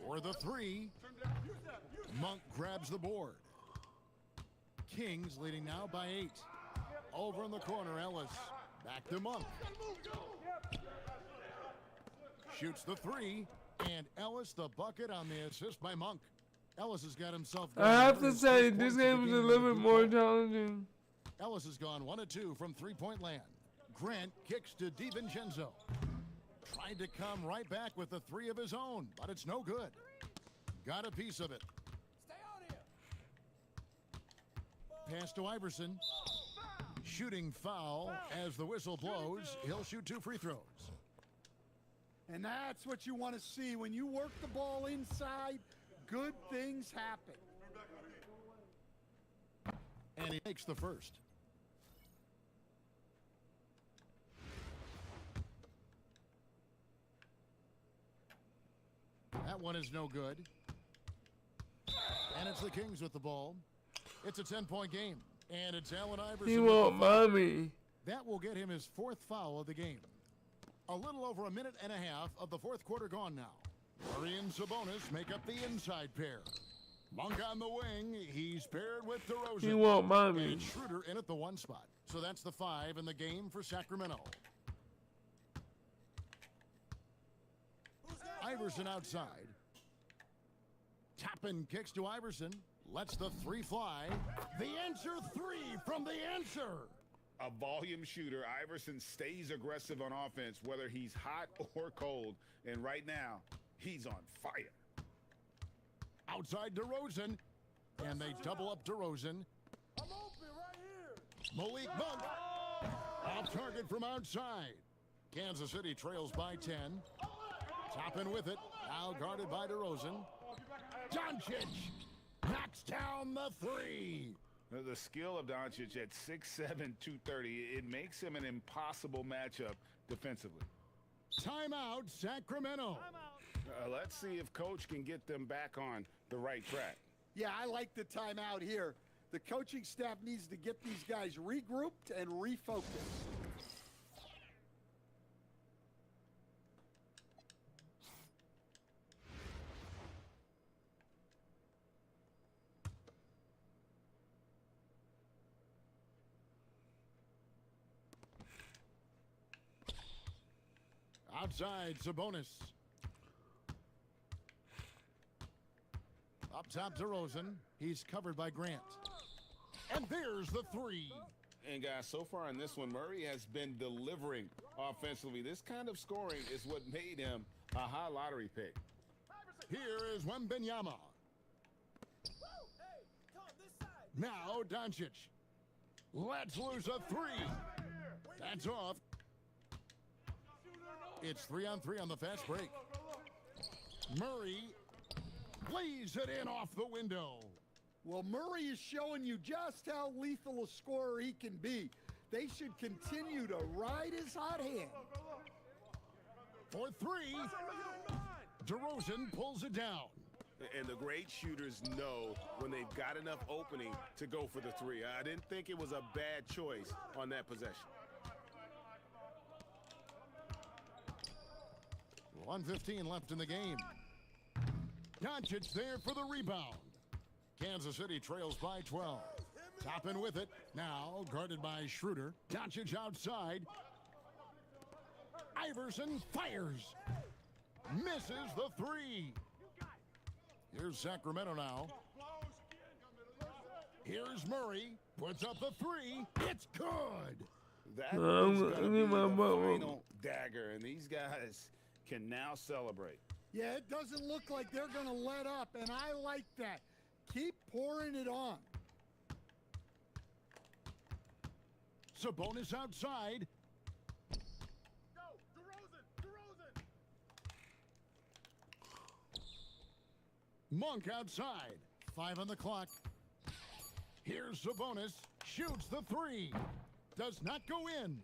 Speaker 9: For the 3. Monk grabs the board. Kings leading now by 8. Over in the corner, Ellis. Back to Monk. Shoots the 3. And Ellis the bucket on the assist by Monk. Ellis has got himself.
Speaker 2: I have to say, this game is a little bit more challenging.
Speaker 9: Ellis has gone 1 of 2 from 3-point land. Grant kicks to DiVincenzo. Tried to come right back with the 3 of his own, but it's no good. Got a piece of it. Pass to Iverson. Shooting foul as the whistle blows. He'll shoot 2 free throws.
Speaker 1: And that's what you want to see. When you work the ball inside, good things happen.
Speaker 9: And he makes the first. That one is no good. And it's the Kings with the ball. It's a 10-point game. And it's Allen Iverson.
Speaker 2: He won't mommy.
Speaker 9: That will get him his 4th foul of the game. A little over a minute and a half of the 4th quarter gone now. Murray and Sabonis make up the inside pair. Monk on the wing. He's paired with DeRozan.
Speaker 2: He won't mommy.
Speaker 9: And Schroeder in at the 1 spot. So that's the 5 in the game for Sacramento. Iverson outside. Toppin kicks to Iverson. Lets the 3 fly. The answer 3 from the answer.
Speaker 4: A volume shooter. Iverson stays aggressive on offense, whether he's hot or cold. And right now, he's on fire.
Speaker 9: Outside DeRozan. And they double up DeRozan.
Speaker 7: I'm open right here.
Speaker 9: Malik Monk. Off target from outside. Kansas City trails by 10. Toppin with it. Now guarded by DeRozan. Doncic knocks down the 3.
Speaker 4: The skill of Doncic at 6'7", 230, it makes him an impossible matchup defensively.
Speaker 9: Timeout, Sacramento.
Speaker 4: Let's see if Coach can get them back on the right track.
Speaker 1: Yeah, I like the timeout here. The coaching staff needs to get these guys regrouped and refocused.
Speaker 9: Outside, Sabonis. Up top, DeRozan. He's covered by Grant. And there's the 3.
Speaker 4: And guys, so far in this one, Murray has been delivering offensively. This kind of scoring is what made him a high lottery pick.
Speaker 9: Here is Wembanyama. Now Doncic. Let's lose a three. That's off. It's 3-on-3 on the fast break. Murray lays it in off the window.
Speaker 1: Well, Murray is showing you just how lethal a scorer he can be. They should continue to ride his hot hand.
Speaker 9: For three, DeRozan pulls it down.
Speaker 4: And the great shooters know when they've got enough opening to go for the three. I didn't think it was a bad choice on that possession.
Speaker 9: 1:15 left in the game. Doncic there for the rebound. Kansas City trails by 12. Toppin with it. Now guarded by Schroeder. Doncic outside. Iverson fires. Misses the three. Here's Sacramento now. Here's Murray. Puts up the three. It's good.
Speaker 4: That is going to be the final dagger, and these guys can now celebrate.
Speaker 1: Yeah, it doesn't look like they're going to let up, and I like that. Keep pouring it on.
Speaker 9: Sabonis outside. Monk outside. 5 on the clock. Here's Sabonis. Shoots the three. Does not go in.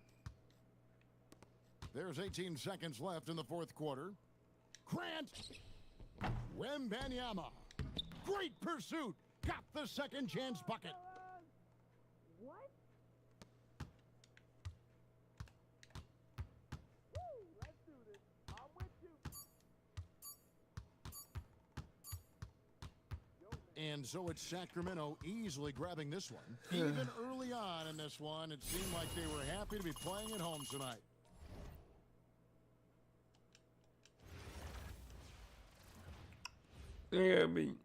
Speaker 9: There's 18 seconds left in the fourth quarter. Grant. Wembanyama. Great pursuit. Got the second chance bucket.
Speaker 7: What? Let's do this. I'm with you.
Speaker 9: And so it's Sacramento easily grabbing this one. Even early on in this one, it seemed like they were happy to be playing at home tonight.
Speaker 2: They got beat.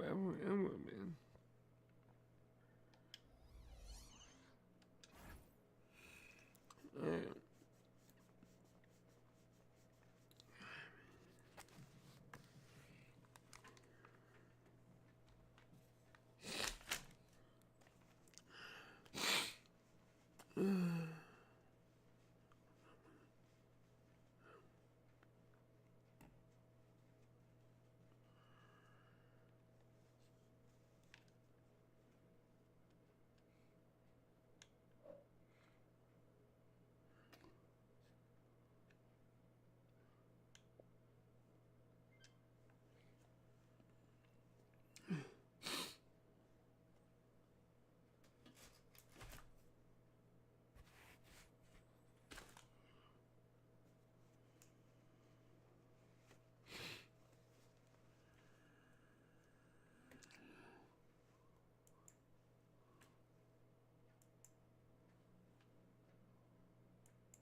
Speaker 2: ever been.